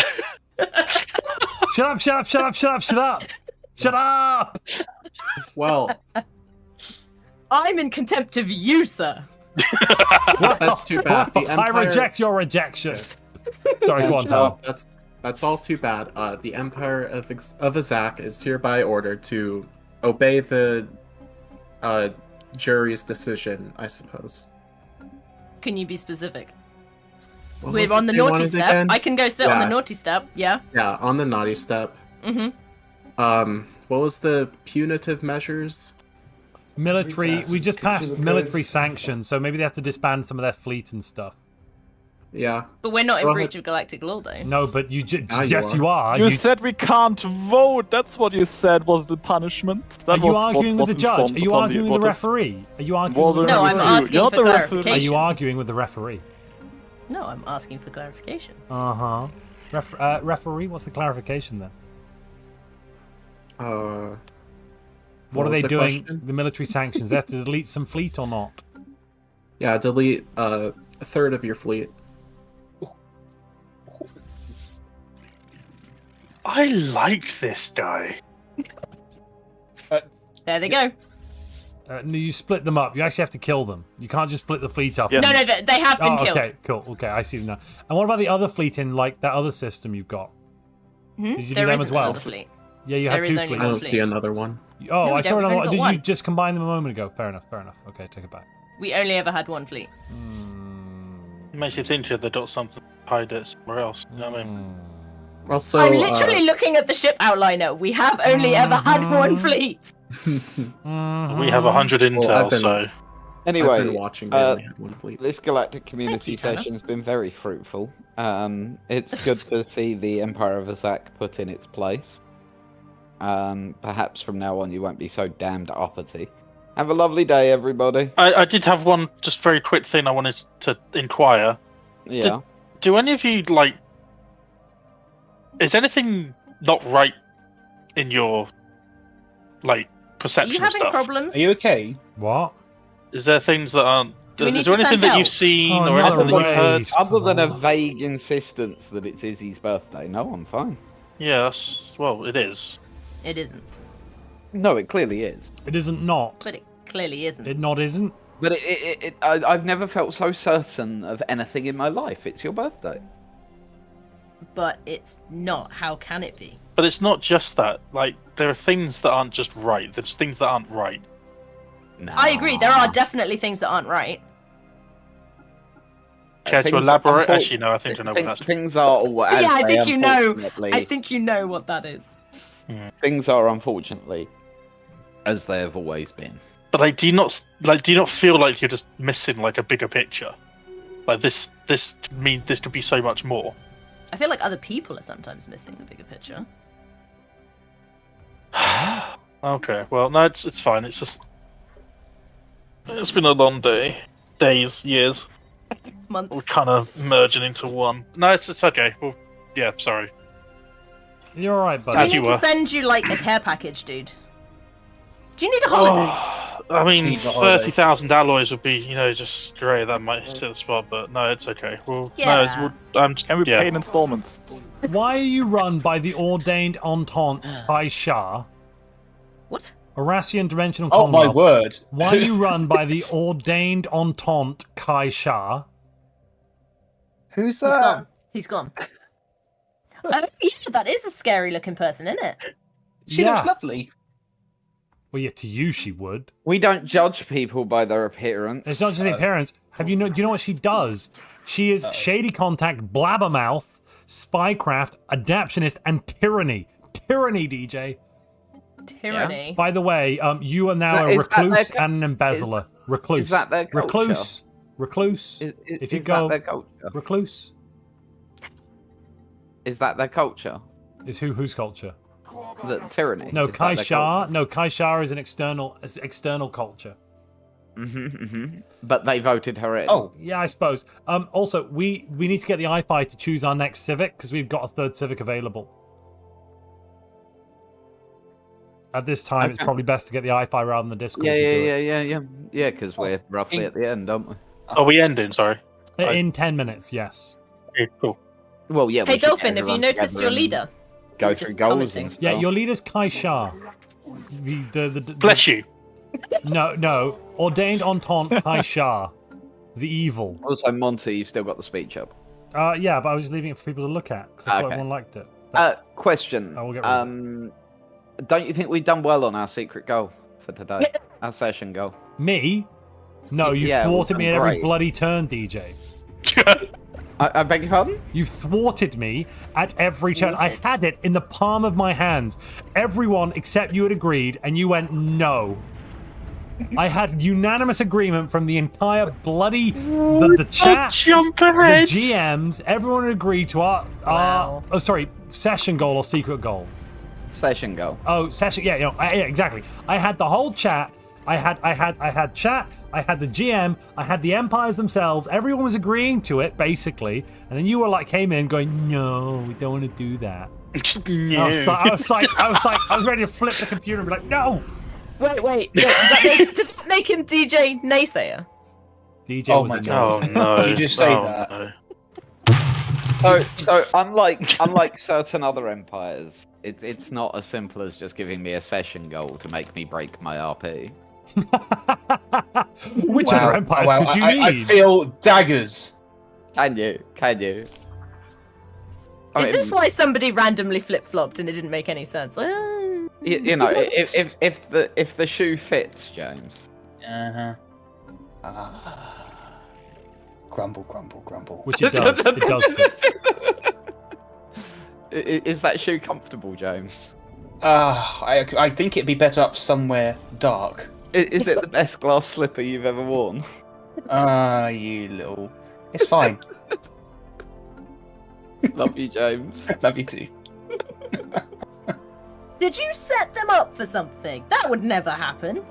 Shut up! Shut up! Shut up! Shut up! Shut up! Shut up! Well, of them. I'm in contempt of you, sir. that's too bad. The Empire... I reject your rejection. Sorry, go on, Tom. That's all too bad. The Empire of Azak is hereby ordered to obey the jury's decision, I suppose. Can you be specific? What We're was on it the they naughty wanted step. again? I can go sit on the Yeah. naughty step. Yeah. Yeah, on the naughty step. Mm-hmm. What was the punitive measures? Military. We just passed military sanctions, so maybe they have to disband some of their fleet and stuff. Yeah. But we're not in Go breach ahead. of galactic law, though. No, but you Now you yes, are. you are. You said we can't vote. That's what you said was the punishment. That Are you was arguing what with the was judge? informed Are you upon arguing with the voters. referee? Are you arguing with the No, referee? I'm asking You're not for the referee. clarification. Are you arguing with the referee? No, I'm asking for clarification. Uh-huh. Referee, what's the clarification then? What are was they the doing? question? The military sanctions. They have to delete some fleet or not? Yeah, delete a third of your fleet. I like this guy. There they go. No, you split them up. You actually have to kill them. You can't just split the fleet up. Yes. No, they have been killed. Okay, cool. Okay, I see them now. And what about the other fleet in like that other system you've got? Did you do There them isn't as well? another fleet. Yeah, you There had is two only fleets. I one don't fleet. see another one. Oh, No, we I saw don't. another We've one. only Did got you one. just combine them a moment ago? Fair enough. Fair enough. Okay, take it back. We only ever had one fleet. Makes you think they got something to hide it somewhere else. You know what I mean? Also, I'm literally looking at the ship outliner. We have only ever had one fleet. We have 100 intel, I've been- so Anyway, I've been watching. They only had one fleet. this galactic community you, Tanner. session's been very fruitful. It's good to see the Empire of Azak put in its place. Perhaps from now on you won't be so damned uppity. Have a lovely day, everybody. I did have one just very quick thing I wanted to inquire. Yeah. Do any of you like? Is anything not right in your like Are perception you having stuff? problems? Are you okay? What? Is there things that aren't? Do we Is need there to anything send that help? you've seen Oh, or another anything that you've heard? raid. Other than a vague insistence that it's Izzy's birthday, no, I'm fine. Yeah, that's well, it is. It isn't. No, it clearly is. It isn't not. But it clearly isn't. It not isn't. But I've never felt so certain of anything in my life. It's your birthday. But it's not. How can it be? But it's not just that. Like there are things that aren't just right. There's things that aren't right. I agree. There are definitely things that aren't right. Care to Things- elaborate? unfor- Actually, no. I think I know what that's. Things are all as Yeah, I they, think you know. unfortunately- I think you know what that is. Things are unfortunately as they have always been. But like, do you not feel like you're just missing like a bigger picture? Like this could be so much more. I feel like other people are sometimes missing the bigger picture. Okay, well, no, it's fine. It's just it's been a long day, days, years. Months. We're kind of merging into one. No, it's okay. Well, yeah, sorry. You're all right, buddy. We need to send you like a care package, dude. Do you need a holiday? I mean, 30,000 alloys would be, just great. That might hit the spot, but no, it's okay. Well, Yeah. Can we pay in installments? Why are you run by the ordained Entente Kai Shah? What? Eurasian Dimensional Oh my Commonwealth? word! Why are you run by the ordained Entente Kai Shah? Who's He's that? gone. He's gone. Yeah, that is a scary looking person, isn't it? She looks lovely. Well, yeah, to you she would. We don't judge people by their appearance. It's not just the appearance. Do you know what she does? She is shady contact, blabbermouth, spycraft, adaptionist, and tyranny. Tyranny, DJ. Tyranny. Yeah. By the way, you are now a recluse and an embezzler. Recluse. Is that their culture? Recluse. Recluse. If you go that their culture? recluse. Is that their culture? Is whose culture? The tyranny. No, Is that Kai their Shah. culture? No, Kai Shah is an external culture. But they voted her in. Oh, yeah, I suppose. Also, we need to get the iFi to choose our next civic because we've got a third civic available. At this time, it's probably best to get the iFi rather than the Discord. Yeah, because we're roughly at the end, aren't we? Are we ending? Sorry. In 10 minutes, yes. Okay, cool. Well, yeah. Hey, Dolphin, have you noticed your leader? Go Just through goals commenting. and stuff. Yeah, your leader's Kai Shah. Bless you. No. Ordained Entente Kai Shah. The evil. Also, Montu, you've still got the speech up. Yeah, but I was just leaving it for people to look at because I thought everyone liked it. Question. I will get rid of don't you think we've done well on our secret goal for today? Our session goal. Me? No, you Yeah, thwarted we've me done at every great. bloody turn, DJ. I beg your pardon? You thwarted me at every turn. I had it in the palm of my hands. Everyone except you had agreed, and you went no. I had unanimous agreement from the entire bloody the chat, the GMs. Everyone had agreed to our session goal or secret goal. Session goal. Oh, session. Yeah, yeah, exactly. I had the whole chat. I had chat. I had the GM. I had the empires themselves. Everyone was agreeing to it, basically. And then you were like, came in going, no, we don't want to do that. No. I was ready to flip the computer and be like, no. Wait. Does that make him DJ Naysayer? DJ Oh was my a God. no. Oh no. Did you just say Oh, that? no. So unlike certain other empires, it's not as simple as just giving me a session goal to make me break my RP. Which other empires could you need? I feel daggers. Can you? Is this why somebody randomly flip-flopped and it didn't make any sense? You know, if the shoe fits, James. Grumble. Which it does. It does fit. Is that shoe comfortable, James? I think it'd be better up somewhere dark. Is it the best glass slipper you've ever worn? You little... It's fine. Love you, James. Love you too. Did you set them up for something? That would never happen.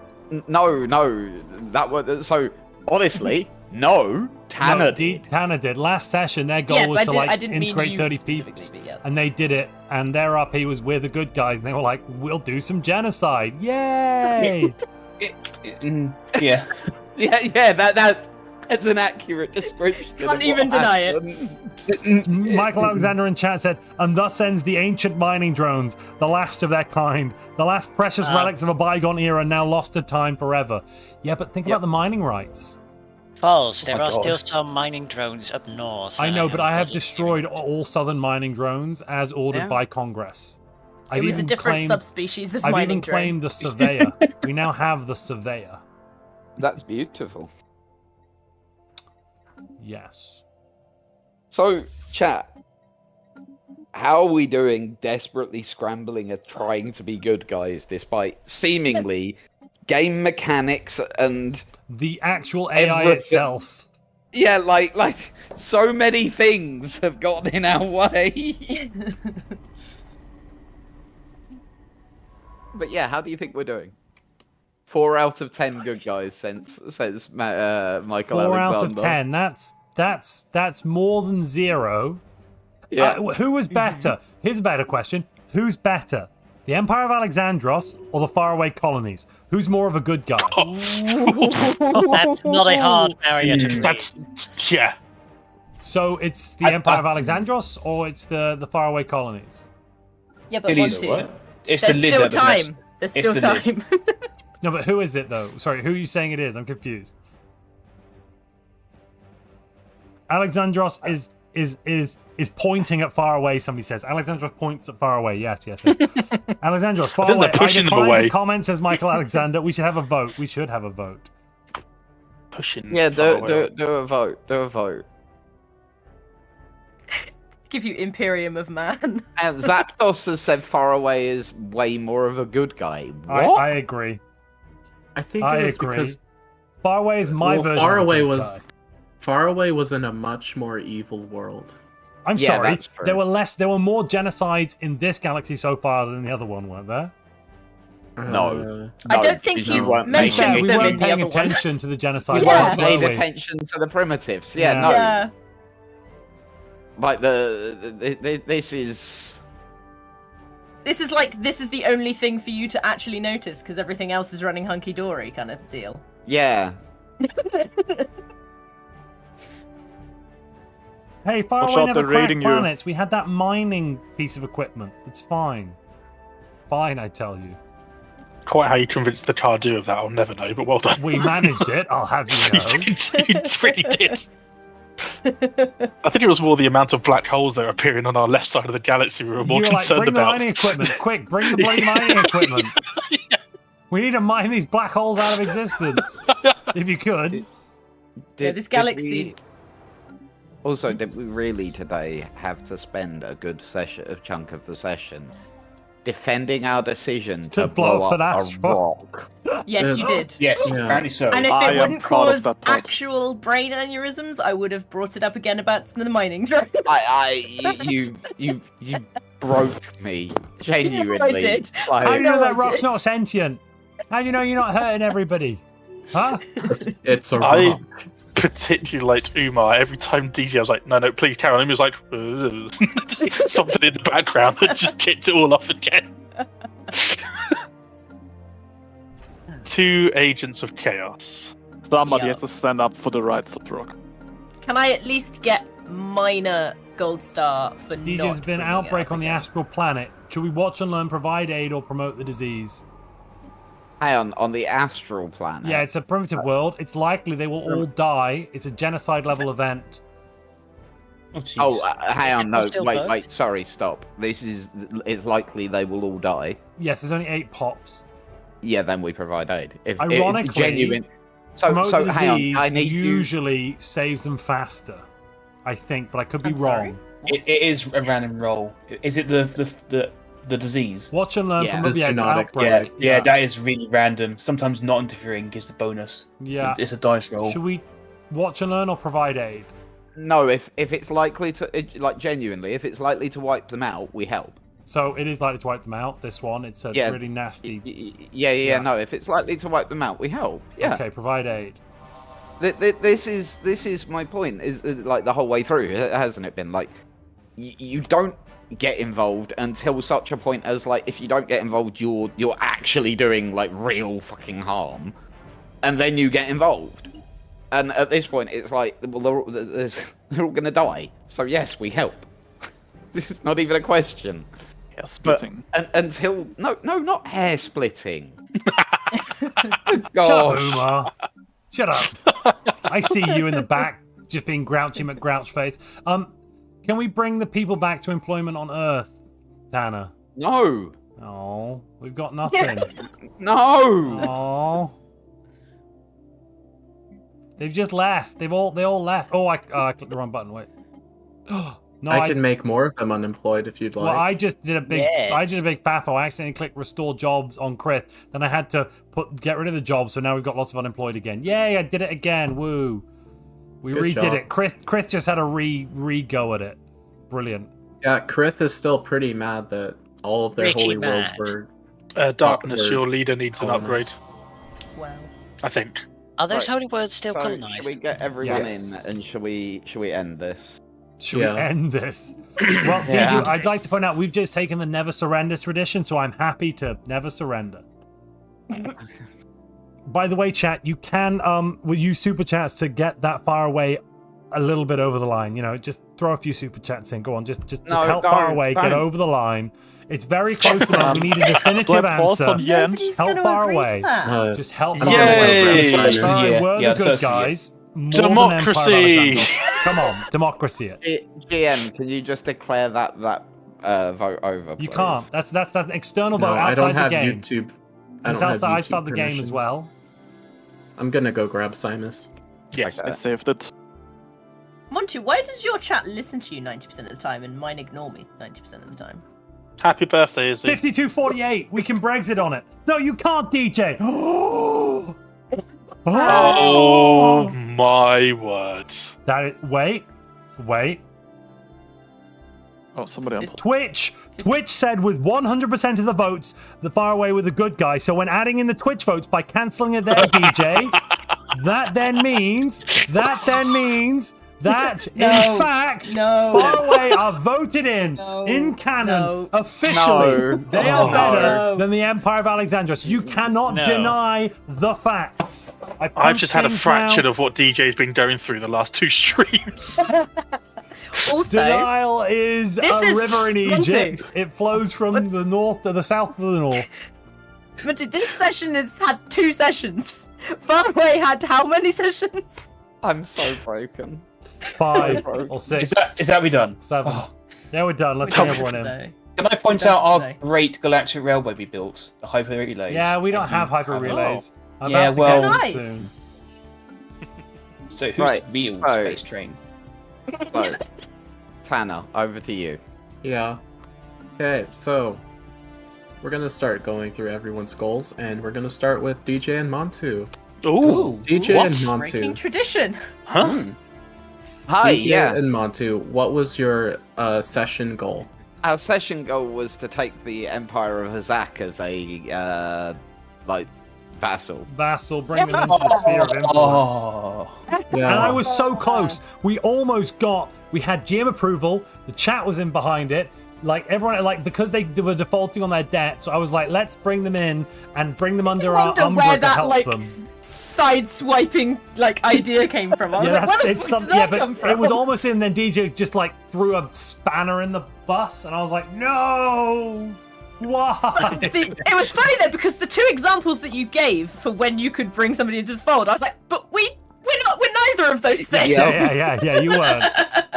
No, that was so. Honestly, no. Tanner did. Tanner did. Last session, their goal was to I didn't mean integrate you 30 peeps, specifically, yes. and they did it. And their RP was we're the good guys, and they were like, we'll do some genocide. Yay! Yeah. Yeah. That's an accurate description. Can't even deny it. Michael Alexander in chat said, and thus ends the ancient mining drones, the last of their kind, the last precious relics of a bygone era, now lost to time forever. Yeah, but think about the mining rights. False. There are still some mining drones up north. I know, but I have destroyed all southern mining drones as ordered by Congress. It was a different subspecies of I've mining even drone. claimed the Surveyor. We now have the Surveyor. That's beautiful. Yes. So, chat, how are we doing desperately scrambling at trying to be good guys despite seemingly game mechanics and the actual AI itself? Yeah, like so many things have gotten in our way. But yeah, how do you think we're doing? 4 out of 10 good guys, says Michael 4 Alexander. out of 10. That's more than 0. Yeah. Who was better? Here's a better question. Who's better? The Empire of Alexandros or the faraway colonies? Who's more of a good guy? That's not a hard barrier to That's yeah. So it's the Empire of Alexandros or it's the faraway colonies? Yeah, but It is Montu, what? It's there's the lid still that mess- time. There's it's still the lid. time. No, but who is it though? Sorry, who are you saying it is? I'm confused. Alexandros is pointing at far away. Somebody says Alexandros points at far away. Yes. Alexandros far away. pushing them decline away. the comment, says Michael Alexander. We should have a vote. We should have a vote. Pushing. Yeah, do away. a vote. Do a vote. Give you Imperium of Man. And Zapdos has said far away is way more of a good guy. What? I agree. I think I it was agree. because Far away is my version. Far of a Away good was guy. Far Away was in a much more evil world. I'm Yeah, sorry. that's true. There were more genocides in this galaxy so far than the other one, weren't there? No. I don't think you weren't mentioned we them in weren't the paying other one. attention to the We genocide. Yeah. weren't paying were we? attention to the primitives. Yeah, Yeah. no. Yeah. Like this is. This is the only thing for you to actually notice because everything else is running hunky dory kind of deal. Yeah. Hey, far Watch away out, never they're cracked raiding you. planets. We had that mining piece of equipment. It's fine. Fine, I tell you. Quite how you convinced the Cardu of that, I'll never know. But well done. We managed it. I'll have you know. You really did. I think it was more the amount of black holes that are appearing on our left side of the galaxy we were more You were like, concerned bring the about. mining equipment, quick! Bring the bloody mining equipment. We need to mine these black holes out of existence. If you could. Yeah, this galaxy. Also, did we really today have to spend a good chunk of the session defending our decision to blow up an a asteroid? rock? Yes, you did. Yes, Yeah. apparently so. And if I it am wouldn't proud of cause that part. actual brain aneurysms, I would have brought it up again about the mining drone. You broke me genuinely. I did. How do you know know that I rock's did. not sentient? How do you know you're not hurting everybody? Huh? It's a I rock. particularly liked Umar. Every time DJ was like, no, please, Carol. And he was like, something in the background that just kicked it all off again. 2 agents of chaos. Somebody Yeah. has to stand up for the rights of rock. Can I at least get minor gold star for DJ's not been bringing it outbreak up on the again? astral planet. Should we watch and learn, provide aid, or promote the disease? Hang on the astral planet. Yeah, it's a primitive world. It's likely they will all die. It's a genocide level event. Oh, hang on, no, still wait, work? sorry, stop. It's likely they will all die. Yes, there's only 8 pops. Yeah, then we provide aid. If Ironically, genuine. Promote So the hang on, disease I need you. usually saves them faster. I think, but I could be I'm sorry? wrong. It is a random roll. Is it the disease? Watch and learn Yeah. from The the zoonotic, outbreak. Yeah, that is really random. Sometimes not interfering gives the bonus. Yeah. It's a dice roll. Should we watch and learn or provide aid? No, if it's likely to, like genuinely, if it's likely to wipe them out, we help. So it is likely to wipe them out. This one, it's a Yeah. really nasty. Yeah. No, if it's likely to wipe them out, we help. Yeah. Okay, provide aid. This is my point. Is like the whole way through, hasn't it been? Like, you don't get involved until such a point as like if you don't get involved, you're actually doing like real fucking harm, and then you get involved. And at this point, it's like, well, they're all gonna die. So yes, we help. This is not even a question. Hair splitting. Until no, not hair splitting. Shut Gosh. up, Umar. Shut up. I see you in the back, just being grouchy McGrouch face. Can we bring the people back to employment on Earth, Tanner? No. Oh, we've got nothing. No. Oh. They've just left. They all left. Oh, I clicked the wrong button. Wait. No, I can make more of them unemployed if you'd like. Well, I just did a big. Yes. I did a big faffo. I accidentally clicked restore jobs on Chris. Then I had to get rid of the job. So now we've got lots of unemployed again. Yay! I did it again. Woo! We Good redid job. it. Chris just had a re-go at it. Brilliant. Yeah, Krith is still pretty mad that all of their holy worlds were... Darkness, your leader needs an upgrade. Wow. I think. Are those Right, holy words still so colonized? Should we get everyone Yes. in and should we end this? Should we end this? Well, Yeah. DJ, I'd like to point out we've just taken the never surrender tradition, so I'm happy to never surrender. By the way, chat, you can we'll use super chats to get that far away a little bit over the line. You know, just throw a few super chats in. Go on, just No, help far away, get don't. over the line. It's very close to them. We need a definitive answer. Nobody's Help gonna far agree to away. that. Just help I'm far gonna away. go grab We're Simon. the good guys. More than Democracy. Empire Alexander. Come on, democracy it. GM, can you just declare that vote over? You please? can't. That's an external No, vote I outside don't have the game. YouTube. I It's don't have outside YouTube the game as permissions. well. I'm gonna go grab Simus. Yes. I saved it. Montu, why does your chat listen to you 90% of the time and mine ignore me 90% of the time? Happy birthday, Izzy. 5248. We can Brexit on it. No, you can't, DJ. Oh my word. Wait. Oh, somebody on. Twitch said with 100% of the votes, the far away with the good guy. So when adding in the Twitch votes by cancelling it there, DJ, that then means that in fact far away are voted in canon officially. They are better than the Empire of Alexandria. So you cannot deny the facts. I've just had a fraction of what DJ's been going through the last 2 streams. Also, Denial is a river in Egypt. Montu. It flows from the north to the south to the north. Montu, this session has had 2 sessions. Far away had how many sessions? I'm so broken. 5 or 6. Is that we done? 7. Yeah, we're done. Let's bring everyone in. Can I point out our great galactic railway we built? The hyper relays. Yeah, we don't have hyper relays. I'm Yeah, about to well, get them soon. So who's Right, the real so- space train? So, Tanner, over to you. Yeah. Okay, so we're gonna start going through everyone's goals, and we're gonna start with DJ and Montu. Ooh, DJ what? and Montu. Breaking tradition. Huh? Hi, DJ yeah. and Montu, what was your session goal? Our session goal was to take the Empire of Hazak as a vassal. Bring them into the sphere of influence. Yeah. And I was so close. We almost got. We had GM approval. The chat was in behind it. Like everyone, because they were defaulting on their debt. So I was like, let's bring them in and bring them under our wonder umbrella where to that help like them. side-swiping idea came from. I was like, where the fuck did that come but from? it was almost in. Then DJ just threw a spanner in the bus, and I was like, no, why? It was funny though because the 2 examples that you gave for when you could bring somebody into the fold, I was like, but we're neither of those things. Yeah.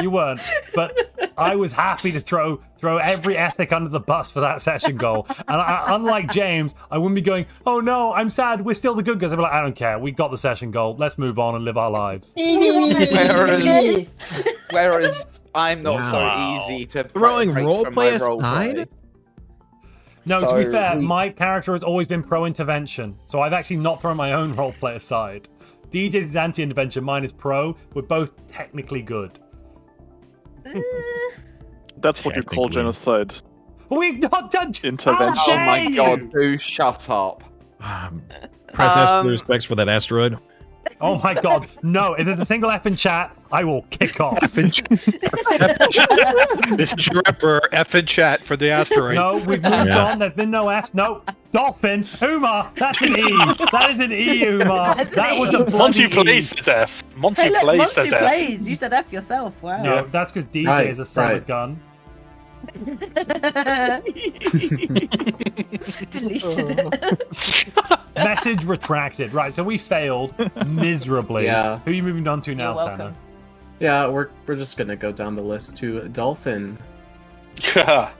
You weren't. But I was happy to throw every ethic under the bus for that session goal. And unlike James, I wouldn't be going, oh no, I'm sad, we're still the good guys. I'd be like, I don't care, we got the session goal. Let's move on and live our lives. Whereas I'm not so easy to Throwing take roleplay from my aside? roleplay. No, to be So fair, my character has always been pro-intervention, so I've actually not thrown my own roleplay aside. DJ's is anti-intervention, mine is pro. We're both technically good. That's what you call genocide. We've not done intervention. Oh my god, do shut up. Press S for the respects for that asteroid. Oh my god, no, if there's a single F in chat, I will kick off. This is your emperor F in chat for the asteroid. No, we've moved on. There's been no Fs. No, dolphin. Umar, that's an E. That is an E, Umar. That was a bloody Monty Plays says F. Monty Hey, look, Plays says Monty F. plays. You said F yourself. Wow. No, that's because DJ is a solid gun. Deleted it. Message retracted. Right, so we failed miserably. Yeah. Who are you moving on to now, You're welcome. Tanner? Yeah, we're just gonna go down the list to Dolphin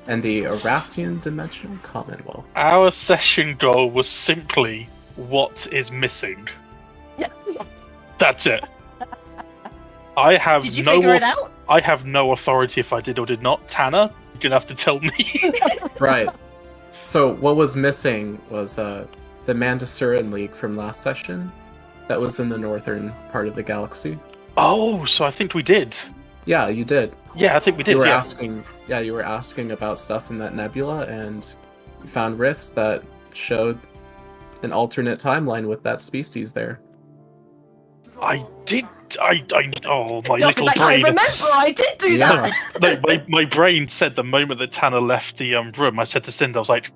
and the Eurasian Dimensional Commonwealth. Our session goal was simply what is missing. That's it. I have Did you figure it out? I have no authority if I did or did not. Tanner, you're gonna have to tell me. Right. So what was missing was the Mandasuran League from last session that was in the northern part of the galaxy. Oh, so I think we did. Yeah, you did. Yeah, I think we did. You were yeah. asking. Yeah, you were asking about stuff in that nebula, and you found rifts that showed an alternate timeline with that species there. I did. Oh, my Duff little is like, brain. I remember, I did do that. No, my brain said the moment that Tanner left the room, I said to Cinder, I was like,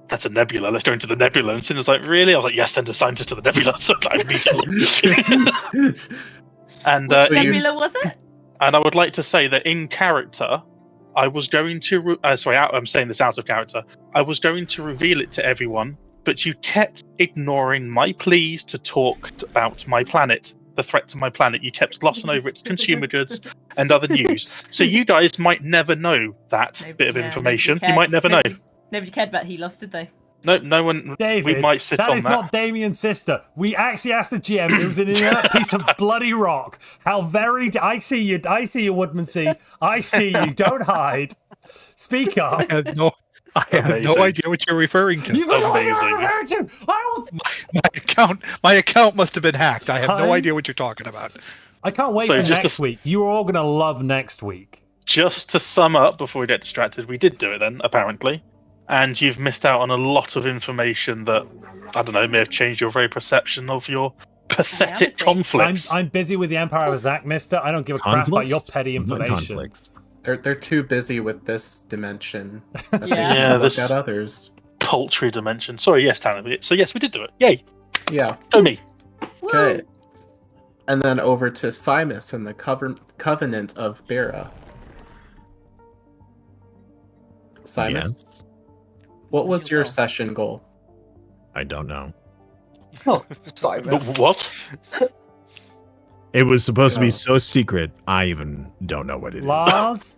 that's a nebula, let's go into the nebula. And Cinder's like, really? I was like, yes, send a scientist to the nebula. So I immediately. And, Which nebula was it? And I would like to say that in character, I was going to... I'm saying this out of character. I was going to reveal it to everyone, but you kept ignoring my pleas to talk about my planet. The threat to my planet. You kept glossing over its consumer goods and other news. So you guys might never know that bit of information. You might never know. Nobody cared about Helos, did they? No one. David, we might sit that on is that. not Damien's sister. We actually asked the GM. It was an inert piece of bloody rock. How very... I see you, Woodmansee. I see you. Don't hide. Speak up. I have no idea what you're referring to. You don't know what you're referring to. My account must have been hacked. I have no idea what you're talking about. I can't wait for next week. You are all going to love next week. Just to sum up before we get distracted, we did do it then, apparently. And you've missed out on a lot of information that, I don't know, may have changed your very perception of your pathetic conflicts. I'm busy with the Empire of Zach, mister. I don't give a crap about your petty information. They're too busy with this dimension. That they Yeah, can look this at others. Paltry dimension. Sorry, yes, Tanner. So yes, we did do it. Yay. Yeah. Go me. Okay. And then over to Simus and the Covenant of Bera. Simus, Yes. what was your session goal? I don't know. Oh, Simus. What? It was supposed to be so secret, I even don't know what it is. Lars,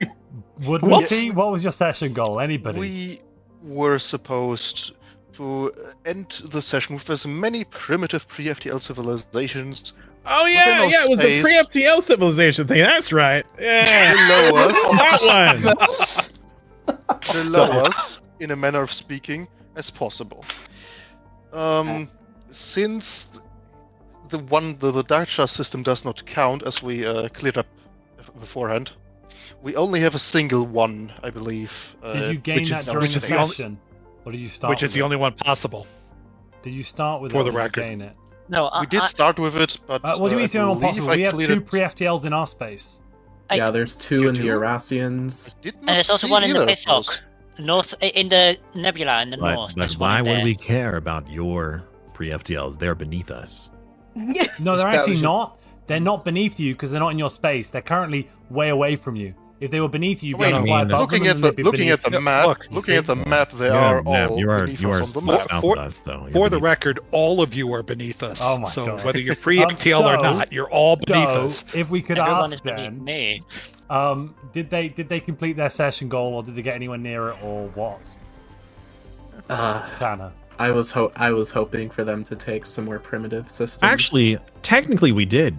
Woodmansee, what was your session goal? Anybody? We were supposed to end the session with as many primitive pre-FTL civilizations. Oh yeah, within our it was the space pre-FTL civilization thing. That's right. Yeah. below us. That one. Below us, in a manner of speaking, as possible. Since the Dacha system does not count, as we cleared up beforehand, we only have a single one, I believe. Did you gain that during the session? Or did you start Which is the only one possible. Did you start with it? For the or did you record. gain it? No, we did start with it, but what do you mean it's the only one possible? We have two pre-FTLs in our space. Yeah, there's two in the Eurasians. And there's also one in the Pithok. North, in the nebula in the north. But There's why one would there. we care about your pre-FTLs? They're beneath us. No, they're actually not. They're not beneath you because they're not in your space. They're currently way away from you. If they were beneath you, you'd be able to fly above them, and they'd be looking at beneath the you. map, looking at the map, they are all you are beneath us on the map. south of us, so For the record, all of you are beneath us. Oh my so God. whether you're pre-FTL or not, you're all beneath us. If we could Everyone ask is beneath then, me. did they complete their session goal, or did they get anywhere near it, or what? Tanner. I was hoping for them to take some more primitive systems. Actually, technically we did.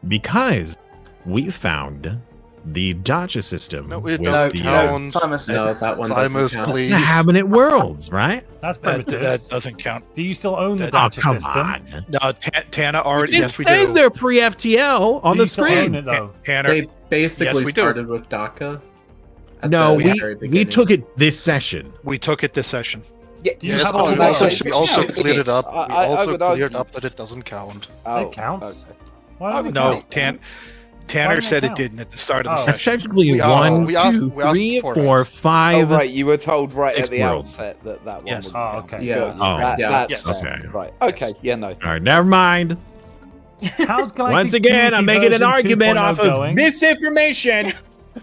Because we found the Dacha system. No, it with doesn't the, count. No, that one doesn't Simus, count. please. the Habitat Worlds, right? That's primitive. That doesn't count. Do you still own the Oh, Dacha come system? on. No, Tana already. It Yes, we says do. they're pre-FTL on Do the you still own screen. it, though? Tanner, They basically Yes, we do. started with DACA. at No, the very we beginning. took it this session. we took it this session. Yeah, Do you Yes, have but all we the also, votes? we also Yeah, cleared it up. I- We I also would cleared argue- up that it doesn't count. Oh, It counts. okay. Why don't it No, count? Tanner Why said don't it it didn't at the start of the Oh. That's session. technically We asked- one, we asked- two, we asked three, for four, it. five. Oh, right, you were told right six at the worlds. outset that one Yes. was. Oh, okay. Yeah. Oh, yeah. Yes. fair. Okay. Right. Okay. Yes. Yeah. No. All right, never mind. How's Galactic Once again, Community I'm making an version argument 2.0 off of going? misinformation.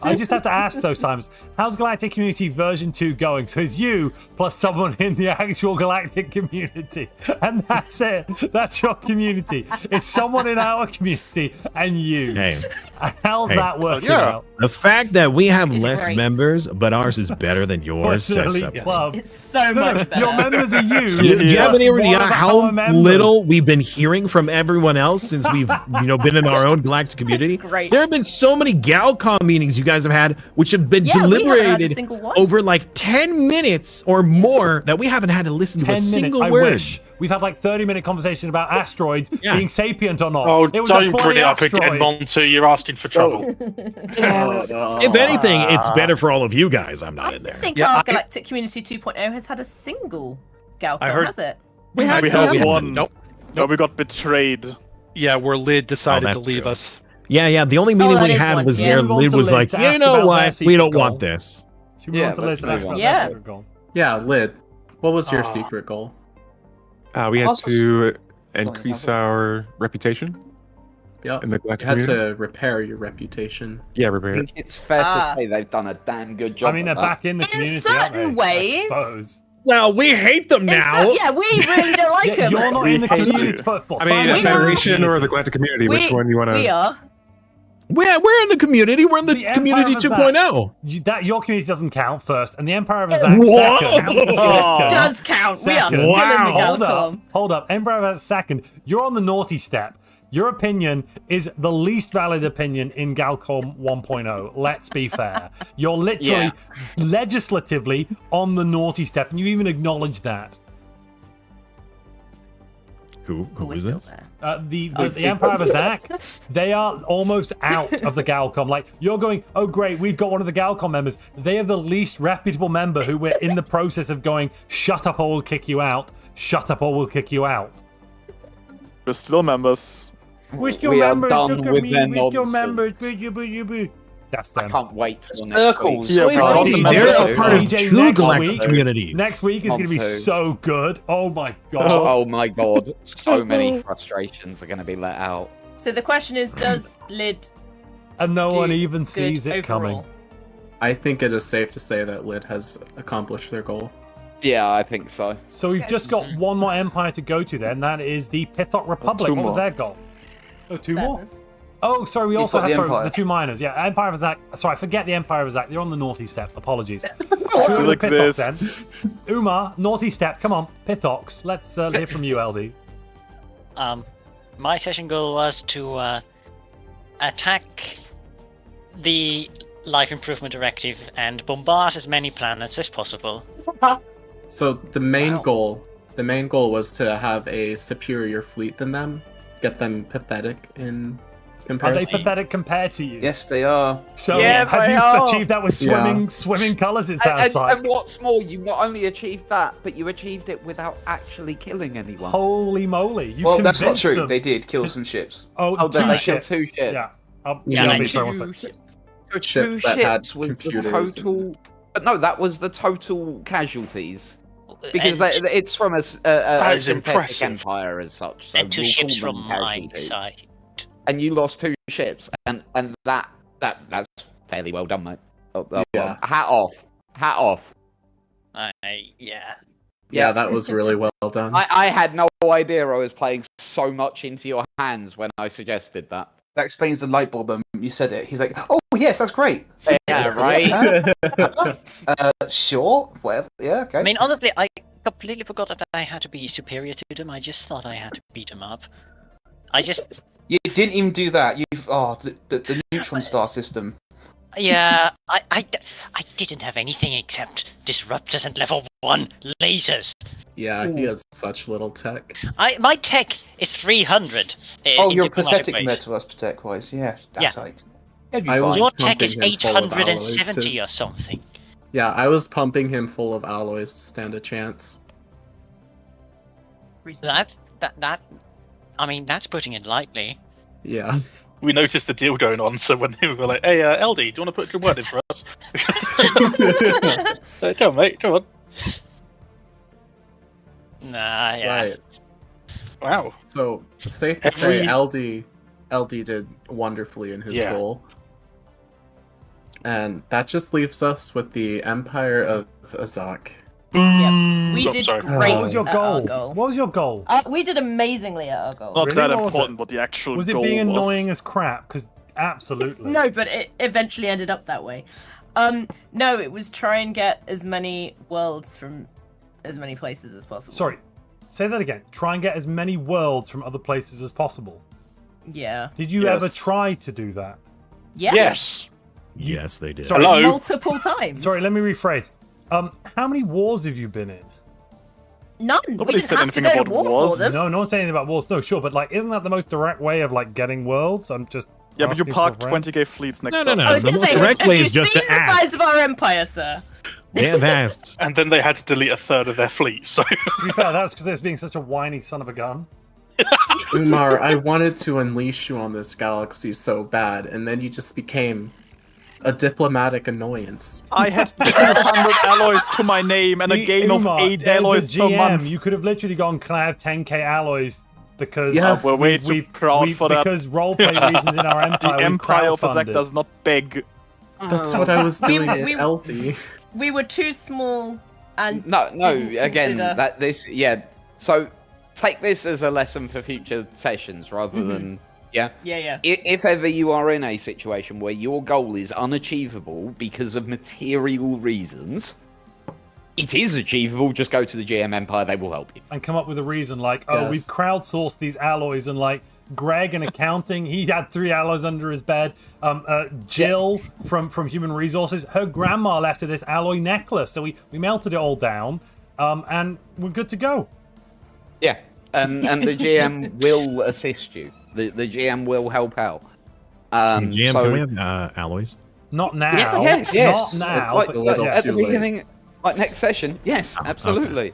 I just have to ask though, Simons, how's Galactic Community version 2 going? So it's you plus someone in the actual Galactic community. And that's it. That's your community. It's someone in our community and you. Hey, How's Hey. that working Yeah. out? the fact that we have It's less great. members, but ours is better than yours, says Personally, something. club. It's so much better. Your members are you. Do you have any Plus idea one of how our members. little we've been hearing from everyone else since we've been in our own galactic community? It's great. There have been so many Galcom meetings you guys have had, which have been deliberated over like 10 minutes or more, that we haven't had to listen to a single word. I wish. We've had like 30-minute conversation about asteroids being sapient or not. Oh, it was don't bring it up again, Montu. You're asking for trouble. If anything, it's better for all of you guys. I'm not in there. I think our Galactic Community 2.0 has had a single Galcom, has it? We had one. Nope. No, we got betrayed. Yeah, where Lid decided to leave us. Yeah. The only meeting we had was where Lid was like, you know what? We don't want this. Yeah, Lid. What was your secret goal? We had to increase our reputation. Yeah, in the Galactic you had community. to repair your reputation. Yeah, repair I think it's fair to say they've done a damn good job. I mean, they're back in the community. In certain ways. Well, we hate them now. Yeah, we really don't like them. You're not in the community. I mean, the Federation or the Galactic community? Which one you want to? We are. We're in the community. We're in the community 2.0. Your community doesn't count first, and the Empire of Azak second. Does count. We are still in the Galcom. Hold up. Empire of Azak second. You're on the naughty step. Your opinion is the least valid opinion in Galcom 1.0. Let's be fair. You're literally, legislatively on the naughty step, and you even acknowledge that. Who is this? The Empire of Azak, they are almost out of the Galcom. Like, you're going, oh great, we've got one of the Galcom members. They are the least reputable member who we're in the process of going, shut up or we'll kick you out. Shut up or we'll kick you out. We're still members. Which your members, which your members, that's them. I can't wait till Circles. next week. They're part of two Galactic communities. Next week is going to be so good. Oh my god. Oh my god. So many frustrations are going to be let out. So the question is, does Lid and no one even sees it coming? I think it is safe to say that Lid has accomplished their goal. Yeah, I think so. So we've just got one more empire to go to then. That is the Pithok Republic. What was their goal? Oh, two more? Oh, sorry, we also have the two miners. Yeah, Empire of Azak. Sorry, forget the Empire of Azak. They're on the naughty step. Apologies. True like Pithoks then. Umar, naughty step. Come on, Pithoks. Let's hear from you, LD. My session goal was to attack the Life Improvement Directive and bombard as many planets as possible. So the main goal was to have a superior fleet than them, get them pathetic in comparison. Are they pathetic compared to you? Yes, they are. So have you achieved that with swimming colours? It sounds like. And what's more, you not only achieved that, but you achieved it without actually killing anyone. Holy moly! Well, that's not true. They did kill some ships. Two ships. Two ships. Yeah. Two ships that had computers. But no, that was the total casualties. Because it's from a synthetic empire as such. So and two ships from my side. And you lost two ships, and that's fairly well done, mate. Yeah. Hat off. Yeah, that was really well done. I had no idea I was playing so much into your hands when I suggested that. That explains the light bulb moment. You said it. He's like, oh yes, that's great. Yeah, right. Sure, whatever. Yeah, okay. I mean, honestly, I completely forgot that I had to be superior to them. I just thought I had to beat them up. You didn't even do that. The neutron star system. Yeah, I didn't have anything except disruptors and level 1 lasers. Yeah, he has such little tech. My tech is 300. You're pathetic compared to us, tech-wise. Yeah, that's like. Your tech is 870 or something. Yeah, I was pumping him full of alloys to stand a chance. I mean, that's putting it lightly. Yeah. We noticed the deal going on, so when they were like, hey, LD, do you want to put a good word in for us? Come on, mate, come on. Nah, yeah. Right. Wow. So, safe to say, LD did wonderfully in his goal. And that just leaves us with the Empire of Azak. Yeah, we did great. What was your goal? What was your goal? We did amazingly at our goal. Not that important, but the actual goal was it being annoying as crap? Because absolutely. No, but it eventually ended up that way. No, it was try and get as many worlds from as many places as possible. Sorry, say that again. Try and get as many worlds from other places as possible. Yeah. Did you ever try to do that? Yeah. Yes. Yes, they did. Sorry, multiple times. Sorry, let me rephrase. How many wars have you been in? None. Nobody we didn't said have to anything go about to war wars. for them. No, no one's saying anything about wars. No, sure, but like, isn't that the most direct way of like getting worlds? I'm just Yeah, but you asking parked for a friend. 20k fleets next No, to no, us. no. I was The going to most say, direct have way you is just seen to the ask. size of our empire, sir? They have asked. And then they had to delete a third of their fleet. So To be fair, that was because they was being such a whiny son of a gun. Umar, I wanted to unleash you on this galaxy so bad, and then you just became a diplomatic annoyance. I had 200 alloys to my name and a gain Umar, of 8 there's alloys a per GM. month. You could have literally gone, can I have 10k alloys? Because Yes. We're way too proud for that. because roleplay reasons in our empire, The we've Empire of crowdfunded. Azek does not beg. That's what I was doing we- at LD. We were too small and No, didn't again, consider- So take this as a lesson for future sessions rather than yeah. If ever you are in a situation where your goal is unachievable because of material reasons, it is achievable. Just go to the GM Empire; they will help you. And come up with a reason like, oh, Yes. we've crowdsourced these alloys, and like Greg in accounting, he had 3 alloys under his bed. Jill from Human Resources, her grandma left her this alloy necklace, so we melted it all down, and we're good to go. Yeah, and the GM will assist you. The GM will help out. GM, so, can we have alloys? Not now. Yes. Not now. It's Like, a little at the too late. beginning, like next session. Yes, absolutely.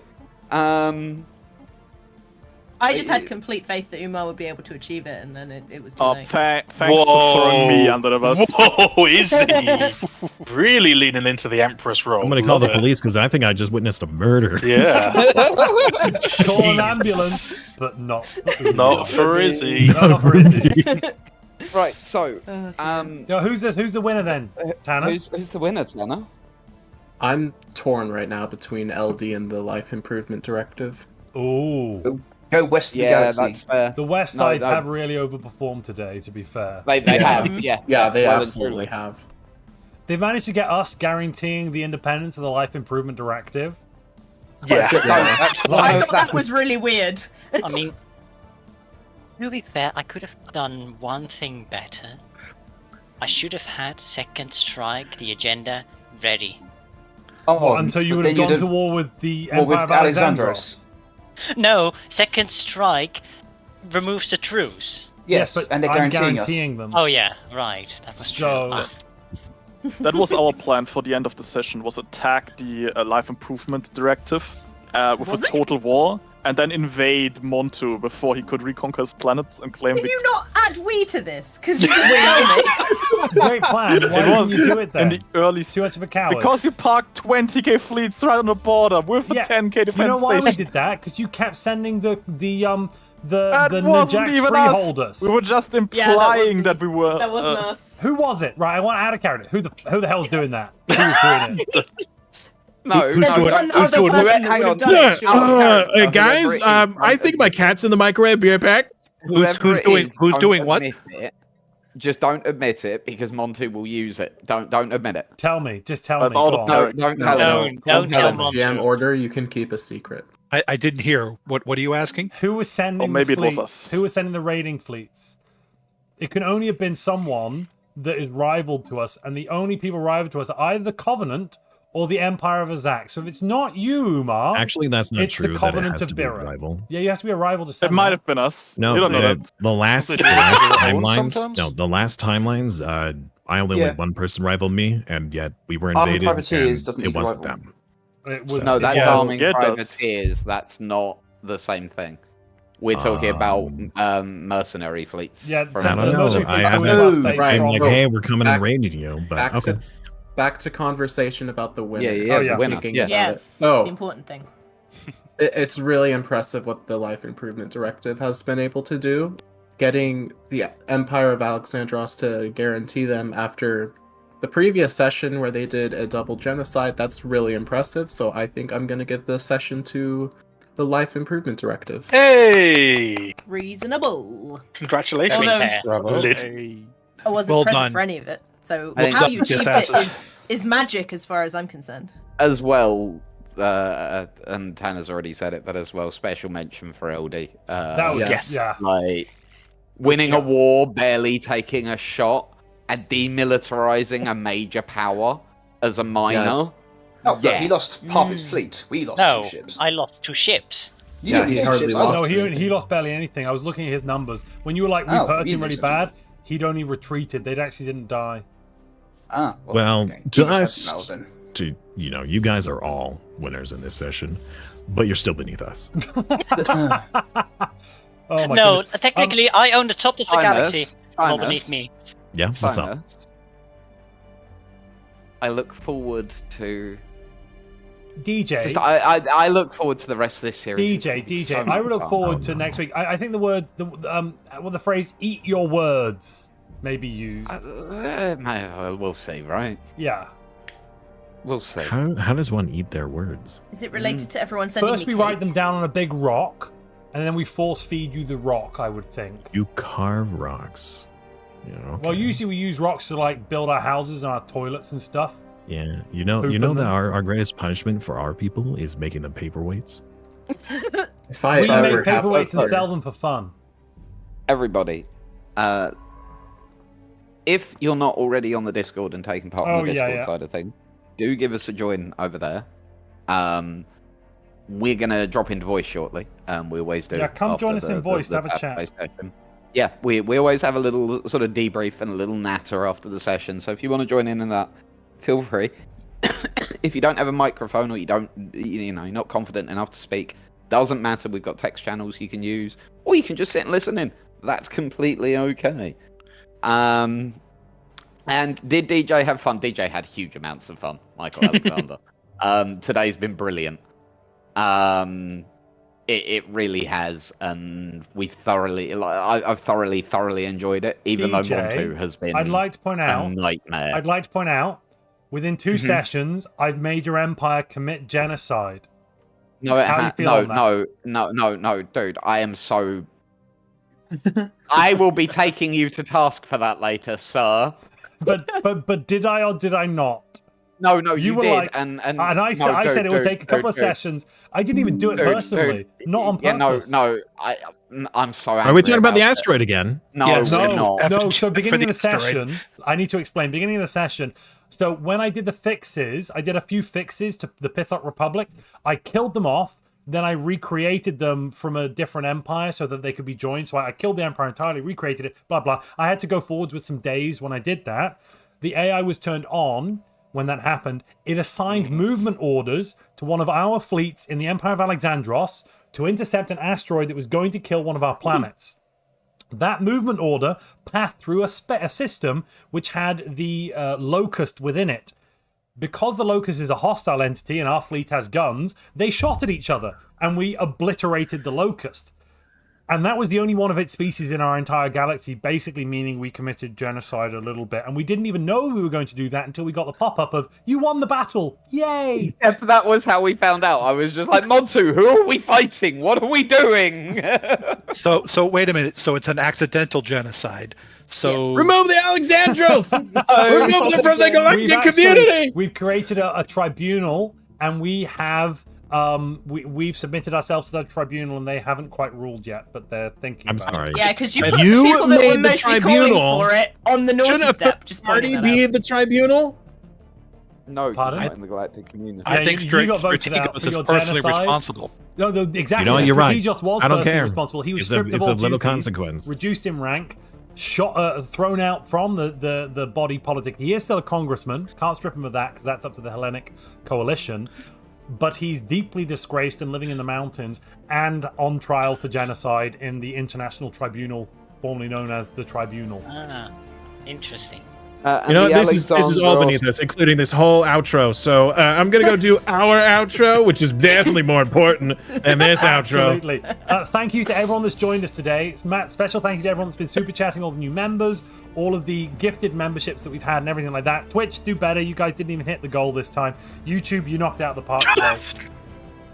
I just had complete faith that Umar would be able to achieve it, and then it was too Oh, late. thanks for throwing me under the bus. Whoa, is he really leaning into the Empress role? I'm going to call the Love it. police because I think I just witnessed a murder. Yeah, Call an ambulance, but not not for Izzy. Not for Izzy. Right. So, Yo, who's this? Who's the winner then, Tanner? who's the winner, Tanner? I'm torn right now between LD and the Life Improvement Directive. Ooh. Go west of the Yeah, galaxy. that's fair. The West No, Side no. have really overperformed today, to be fair. They have, yeah. Yeah, they well and absolutely truly. have. They've managed to get us guaranteeing the independence of the Life Improvement Directive. Yeah. I thought that was really weird. I mean, to be fair, I could have done one thing better. I should have had Second Strike, the agenda, ready. What, until you would have gone to war with the Empire of Alexandros. No, Second Strike removes the truce. Yes, but and they're I'm guaranteeing them. Oh yeah, right. That was true. Ah. That was our plan for the end of the session, was attack the Life Improvement Directive with Was a it? total war, and then invade Montu before he could reconquer his planets and claim Can you not add we to this? Because you didn't tell me. Great plan. Why didn't you do it then? in the early Too much of a coward. Because you parked 20k fleets right on the border with a 10k defense You know why we station. did that? Because you kept sending the That wasn't Najax even freeholders. us. We were just implying that we were. That wasn't us. Who was it? Right, I want to add a character. Who the hell's doing that? Who was doing it? No, Who's no, doing no, it? no, Who's doing no, it? hang on. Yeah, guys, I think my cat's in the microwave. Be right back. Who's doing what? Just don't admit it because Montu will use it. Don't admit it. Tell me. Just tell me. all Go of on. No, don't tell him. Don't tell The GM order, you can keep a secret. I didn't hear. What are you asking? Who was sending maybe the it was fleets? us. Who was sending the raiding fleets? It can only have been someone that is rivaled to us, and the only people rival to us are either the Covenant or the Empire of Azak. So if it's not you, Umar, Actually, that's not it's true. the That it Covenant has of to be a Bira. rival. Yeah, you have to be a rival to It someone. might have been us. No, you don't know that. the last They have their own timelines. sometimes? No, the last timelines. I only Yeah. let one person rival me, and yet we were Armed invaded. Privateers and doesn't it need a wasn't rival. them. It was, No, that's Yes. arming Yeah, it does. privateers. That's not the same thing. We're talking about mercenary fleets. Yeah, from- I don't the know. mercenary I fleets haven't. doing us based right. I'm on- like, Well, hey, we're coming back- and raiding you, but Back okay. back to conversation about the winner. Yeah, the winner. Thinking Yeah. about Yes. it. So The important thing. it's really impressive what the Life Improvement Directive has been able to do. Getting the Empire of Alexandros to guarantee them after the previous session where they did a double genocide, that's really impressive. So I think I'm going to give the session to the Life Improvement Directive. Hey! Reasonable. Congratulations. Although- Bravo. Lid. I wasn't Well present done. for any of it. So I think how you just achieved it asses. is magic as far as I'm concerned. As well, and Tanner's already said it, but as well, special mention for LD. That was Yes. yeah. Like winning a war, barely taking a shot, demilitarizing a major power as a minor. Yes. Oh, yeah. He lost half his fleet. We lost 2 ships. I lost 2 ships. He hardly lost. He lost barely anything. I was looking at his numbers. When you were like, we hurt him really bad, he'd only retreated. They actually didn't die. Okay. Just to, you guys are all winners in this session, but you're still beneath us. Oh my no, goodness. technically, I own the top of the galaxy. Not beneath me. Yeah, what's up? I look forward to... DJ. I look forward to the rest of this series. DJ. So I look fun. forward to next week. I think the words, the phrase "eat your words" may be used. We'll see, right? Yeah. We'll see. How does one eat their words? Is it related to everyone sending First, me we write them down on a big rock, and then we force feed you the rock. I would think. You carve rocks. Okay. Well, usually we use rocks to like build our houses and our toilets and stuff. Yeah, you know that our greatest punishment for our people is making them paperweights. We make paperweights and sell them for fun. Everybody, if you're not already on the Discord and taking part in the Discord side of things, do give us a join over there. We're gonna drop into voice shortly. We always do. Yeah, come join us in voice. Have a chat. Yeah, we always have a little sort of debrief and a little natter after the session. So if you want to join in that, feel free. If you don't have a microphone or you're not confident enough to speak, doesn't matter. We've got text channels you can use, or you can just sit and listen in. That's completely okay. And did DJ have fun? DJ had huge amounts of fun. Michael Alexander. Today's been brilliant. It really has, and we've thoroughly, I've thoroughly enjoyed it. Even though Montu has been, I'd like to point out, a nightmare. I'd like to point out, within 2 sessions, I've made your empire commit genocide. No, dude. I am so. I will be taking you to task for that later, sir. But did I or did I not? No, you did, like, and I said it would take a couple of sessions. I didn't even do it personally, not on purpose. I'm sorry. Are we talking about the asteroid again? No, yes. we're not. No. So beginning of the session, I need to explain. Beginning of the session. So when I did the fixes, I did a few fixes to the Pithok Republic. I killed them off. Then I recreated them from a different empire so that they could be joined. So I killed the empire entirely, recreated it, blah, blah. I had to go forwards with some days when I did that. The AI was turned on when that happened. It assigned movement orders to one of our fleets in the Empire of Alexandros to intercept an asteroid that was going to kill one of our planets. That movement order passed through a system which had the Locust within it. Because the Locust is a hostile entity and our fleet has guns, they shot at each other, and we obliterated the Locust. And that was the only one of its species in our entire galaxy, basically meaning we committed genocide a little bit. And we didn't even know we were going to do that until we got the pop-up of, you won the battle, yay! Yeah, that was how we found out. I was just like, Montu, who are we fighting? What are we doing? So wait a minute. So it's an accidental genocide. So yes. Remove the Alexandros! Remove them from the Galactic community! We've created a tribunal, and we have... we've submitted ourselves to that tribunal, and they haven't quite ruled yet, but they're thinking. I'm sorry. Yeah, because you put the people that were mostly calling for it on the naughty step. Just party be the tribunal? No, pardon? Not in the Galactic community. I think you got voted out for is your personally genocide. Responsible. No, exactly. You know, you're right. Was I don't personally care. Responsible. He was it's stripped of all a little duties, consequence. Reduced in rank, shot, thrown out from the body politic. He is still a congressman. Can't strip him of that because that's up to the Hellenic Coalition. But he's deeply disgraced and living in the mountains and on trial for genocide in the International Tribunal, formerly known as the Tribunal. Ah, interesting. This is all beneath us, including this whole outro. So I'm going to go do our outro, which is definitely more important than this outro. Absolutely. Thank you to everyone that's joined us today. It's Matt. Special thank you to everyone that's been super chatting, all the new members, all of the gifted memberships that we've had and everything like that. Twitch, do better. You guys didn't even hit the goal this time. YouTube, you knocked out the park today.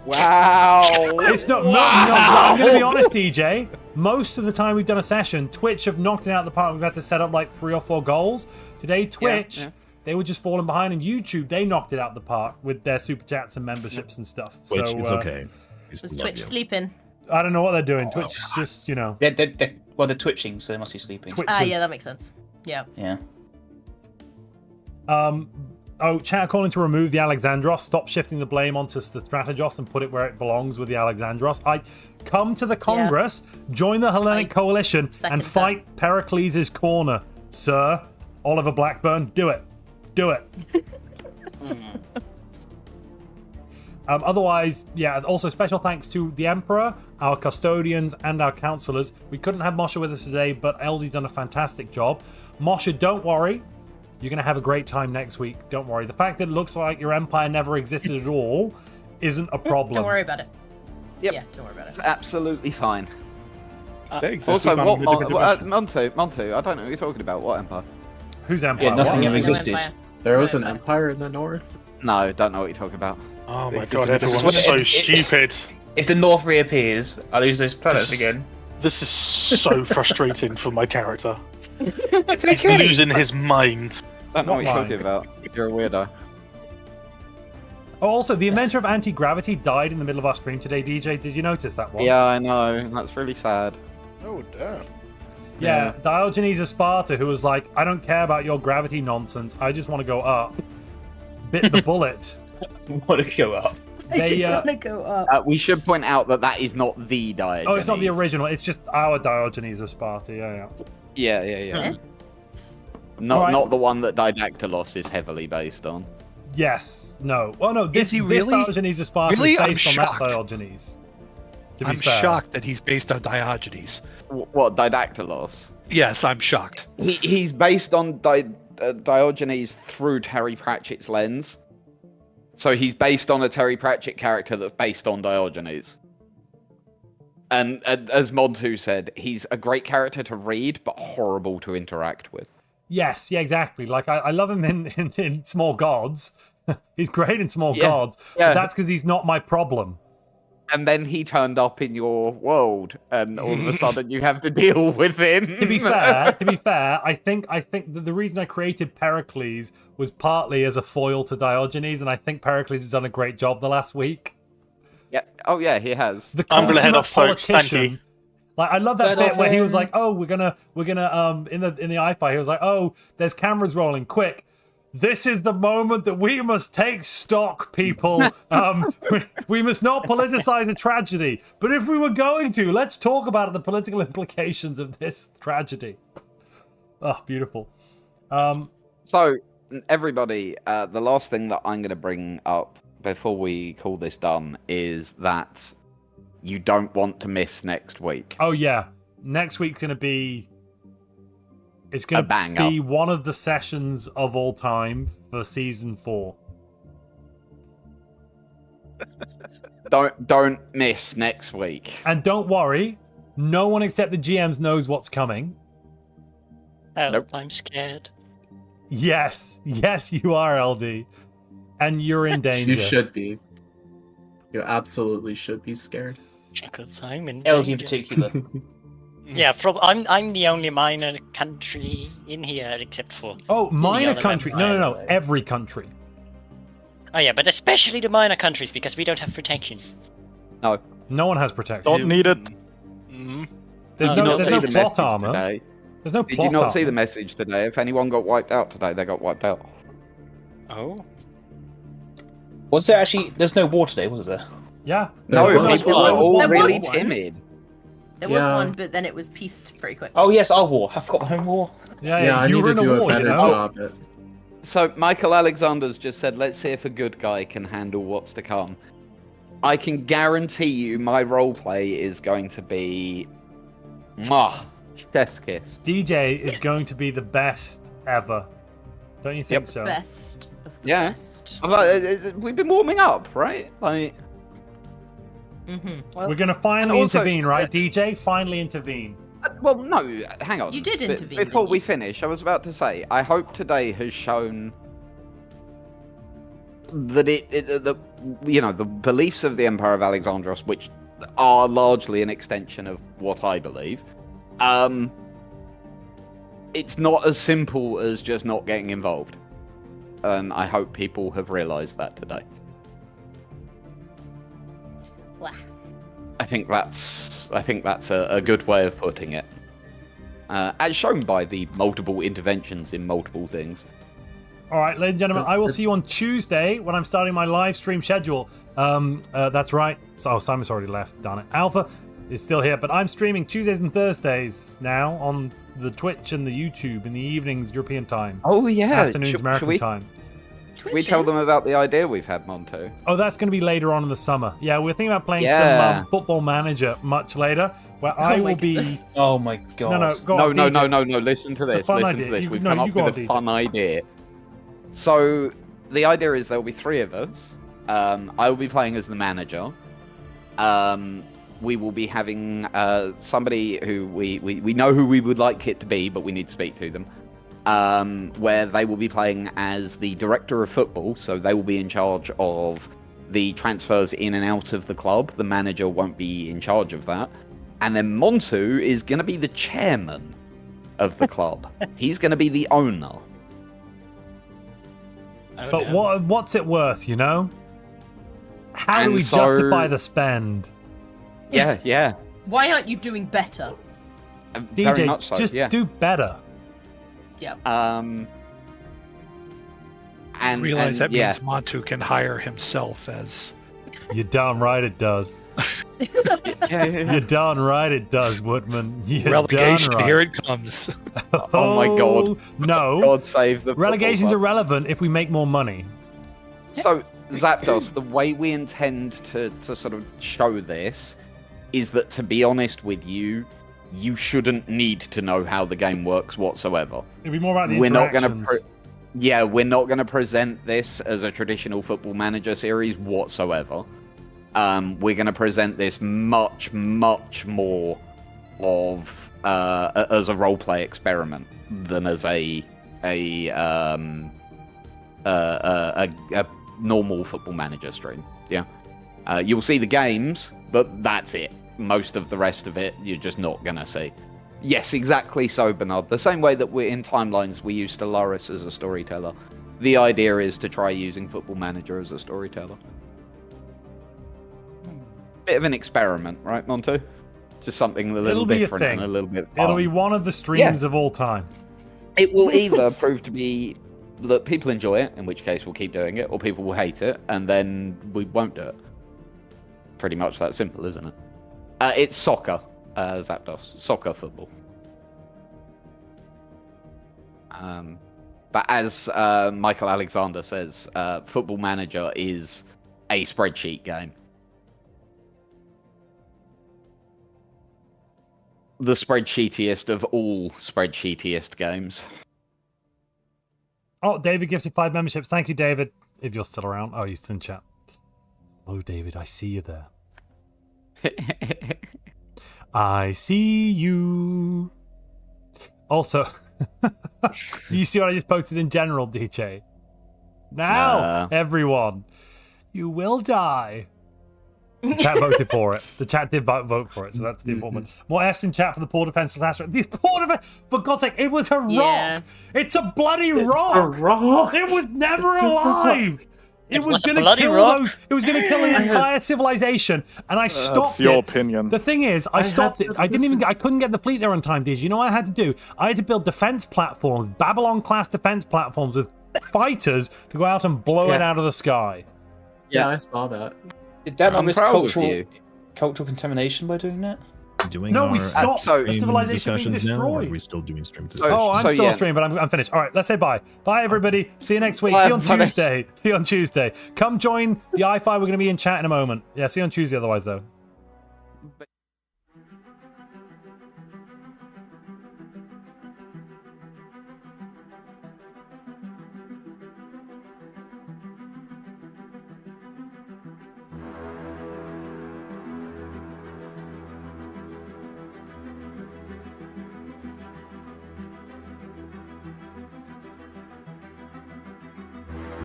Wow. It's not, I'm going to be honest, DJ. Most of the time we've done a session, Twitch have knocked it out of the park. We've had to set up like 3 or 4 goals. Today, Twitch, they were just falling behind, and YouTube, they knocked it out of the park with their super chats and memberships and stuff. Twitch, so, it's okay. Was Twitch sleeping? I don't know what they're doing. Twitch, just, they're twitching, so they must be sleeping. Yeah, that makes sense. Yeah. Chat calling to remove the Alexandros. Stop shifting the blame onto the Strategos and put it where it belongs with the Alexandros. Come to the Congress, join the Hellenic Coalition, and fight Pericles' corner, sir. Oliver Blackburn, do it. Do it. Otherwise, yeah, also special thanks to the Emperor, our Custodians, and our Counselors. We couldn't have Moshe with us today, but Eldie's done a fantastic job. Moshe, don't worry. You're going to have a great time next week. Don't worry. The fact that it looks like your empire never existed at all isn't a problem. Don't worry about it. Yep. Yeah, don't worry about it. It's absolutely fine. Also, Montu, I don't know what you're talking about. What empire? Whose empire? Yeah, nothing ever No existed. empire. There was an empire in the north? No, don't know what you're talking about. Oh my god, everyone's so stupid. If the north reappears, I lose those planets again. This is so frustrating for my character. It's He's okay. losing his mind. I don't know what you're talking about. You're a weirdo. Oh, also, the inventor of anti-gravity died in the middle of our stream today, DJ. Did you notice that one? Yeah, I know. That's really sad. Oh, damn. Yeah, Diogenes of Sparta, who was like, I don't care about your gravity nonsense. I just want to go up. Bit the bullet. Want to go up. I just want to go up. We should point out that that is not the Diogenes. Oh, it's not the original. It's just our Diogenes of Sparta. Yeah. Not the one that Didactylos is heavily based on. Yes. No. Well, no. This Diogenes of Sparta is based on that Diogenes. I'm shocked that he's based on Diogenes. What, Didactylos? Yes, I'm shocked. He's based on Diogenes through Terry Pratchett's lens. So he's based on a Terry Pratchett character that's based on Diogenes. And as Montu said, he's a great character to read, but horrible to interact with. Yes, yeah, exactly. Like, I love him in Small Gods. He's great in Small Gods. Yeah. But that's because he's not my problem. And then he turned up in your world, and all of a sudden you have to deal with him. To be fair, I think that the reason I created Pericles was partly as a foil to Diogenes, and I think Pericles has done a great job the last week. Yeah. Oh yeah, he has. The consummate politician. Like, I love that bit where he was like, "Oh, we're gonna in the iFi," he was like, "Oh, there's cameras rolling, quick. This is the moment that we must take stock, people. We must not politicize a tragedy. But if we were going to, let's talk about the political implications of this tragedy." Oh, beautiful. So, everybody, the last thing that I'm going to bring up before we call this done is that you don't want to miss next week. Oh, yeah. Next week's going to be... It's going to be one of the sessions of all time for Season 4. Don't miss next week. And don't worry, no one except the GMs knows what's coming. Nope. I'm scared. Yes, you are, LD. And you're in danger. You should be. You absolutely should be scared. Because I'm in LD danger. in particular. Yeah, I'm the only minor country in here except for... Oh, minor country? No, every country. Oh yeah, but especially the minor countries, because we don't have protection. No. No one has protection. Don't need it. There's no plot armor. Today? There's no Did plot you not armor. see the message today? If anyone got wiped out today, they got wiped out. Oh? Was there actually... There's no war today, was there? Yeah. No, people were all there really was one. timid. There was one, but then it was pieced pretty quick. Oh yes, our war. I forgot my own war. Yeah, I you need were to in do a war, a better you know? job at... So Michael Alexander's just said, let's see if a good guy can handle what's to come. I can guarantee you my roleplay is going to be... Mwah! Chef's kiss. DJ is going to be the best ever. Don't you think so? Best of the best. We've been warming up, right? Like... We're going to finally intervene, right, DJ? Finally intervene. Well, no, hang on. You did intervene, Before didn't we you? finish, I was about to say, I hope today has shown that the beliefs of the Empire of Alexandros, which are largely an extension of what I believe, it's not as simple as just not getting involved. And I hope people have realised that today. I think that's a good way of putting it. As shown by the multiple interventions in multiple things. All right, ladies and gentlemen, I will see you on Tuesday when I'm starting my live stream schedule. That's right. Oh, Simon's already left. Darn it. Alpha is still here, but I'm streaming Tuesdays and Thursdays now on the Twitch and the YouTube in the evenings European time. Oh yeah, afternoons American time. Should we tell them about the idea we've had, Montu? Oh, that's going to be later on in the summer. Yeah, we're thinking about playing some Football Manager much later, where I will be. Oh my god! No, go on, no. Listen to this. Listen to this. We've come up with a fun idea. So the idea is there will be 3 of us. I will be playing as the manager. We will be having somebody who we know who we would like it to be, but we need to speak to them. Where they will be playing as the director of football, so they will be in charge of the transfers in and out of the club. The manager won't be in charge of that. And then Montu is going to be the chairman of the club. He's going to be the owner. But what's it worth, you know? How do we justify the spend? Yeah. Why aren't you doing better? DJ, very much so, just do better. Yeah. And realize that means Montu can hire himself as. You're darn right it does. You're darn right it does, Woodman. Relegation, right. here it comes. Oh my god. No. God save the Relegation's football irrelevant if we make more money. So, Zapdos, the way we intend to sort of show this is that, to be honest with you, you shouldn't need to know how the game works whatsoever. It'll be more about the we're interactions. We're not going to present this as a traditional Football Manager series whatsoever. We're going to present this much, much more of as a roleplay experiment than as a normal Football Manager stream. Yeah, you'll see the games, but that's it. Most of the rest of it, you're just not going to see. Yes, exactly so, Bernard. The same way that we're in Timelines, we use Stellaris as a storyteller. The idea is to try using Football Manager as a storyteller. Bit of an experiment, right, Montu? Just something a little different and a little bit fun. It'll be one of the streams of all time. It will either prove to be that people enjoy it, in which case we'll keep doing it, or people will hate it, and then we won't do it. Pretty much that simple, isn't it? It's soccer, Zapdos. Soccer football. But as Michael Alexander says, Football Manager is a spreadsheet game. The spreadsheetiest of all spreadsheetiest games. Oh, David gifted 5 memberships. Thank you, David. If you're still around. Oh, he's still in chat. Oh, David, I see you there. I see you. Also, you see what I just posted in general, DJ? Now, everyone, you will die. The chat voted for it. The chat did vote for it, so that's the important one. More F's in chat for the poor defense last round. These poor defense, for God's sake, it was a rock. It's a bloody rock. A rock. It was never alive. It was going to kill those. It was going to kill an entire civilization, and I stopped it. That's your opinion. The thing is, I stopped it. I couldn't get the fleet there on time, Did you know what I had to do? I had to build defense platforms, Babylon-class defense platforms with fighters to go out and blow it out of the sky. Yeah, I saw that. Did that not miss cultural contamination by doing that? No, we stopped the civilization discussions being now, or destroyed. are we still doing stream? I'm still on stream, but I'm finished. All right, let's say bye. Bye, everybody. See you next week. See you on Tuesday. See you on Tuesday. Come join the I-Fi. We're going to be in chat in a moment. Yeah, see you on Tuesday otherwise, though.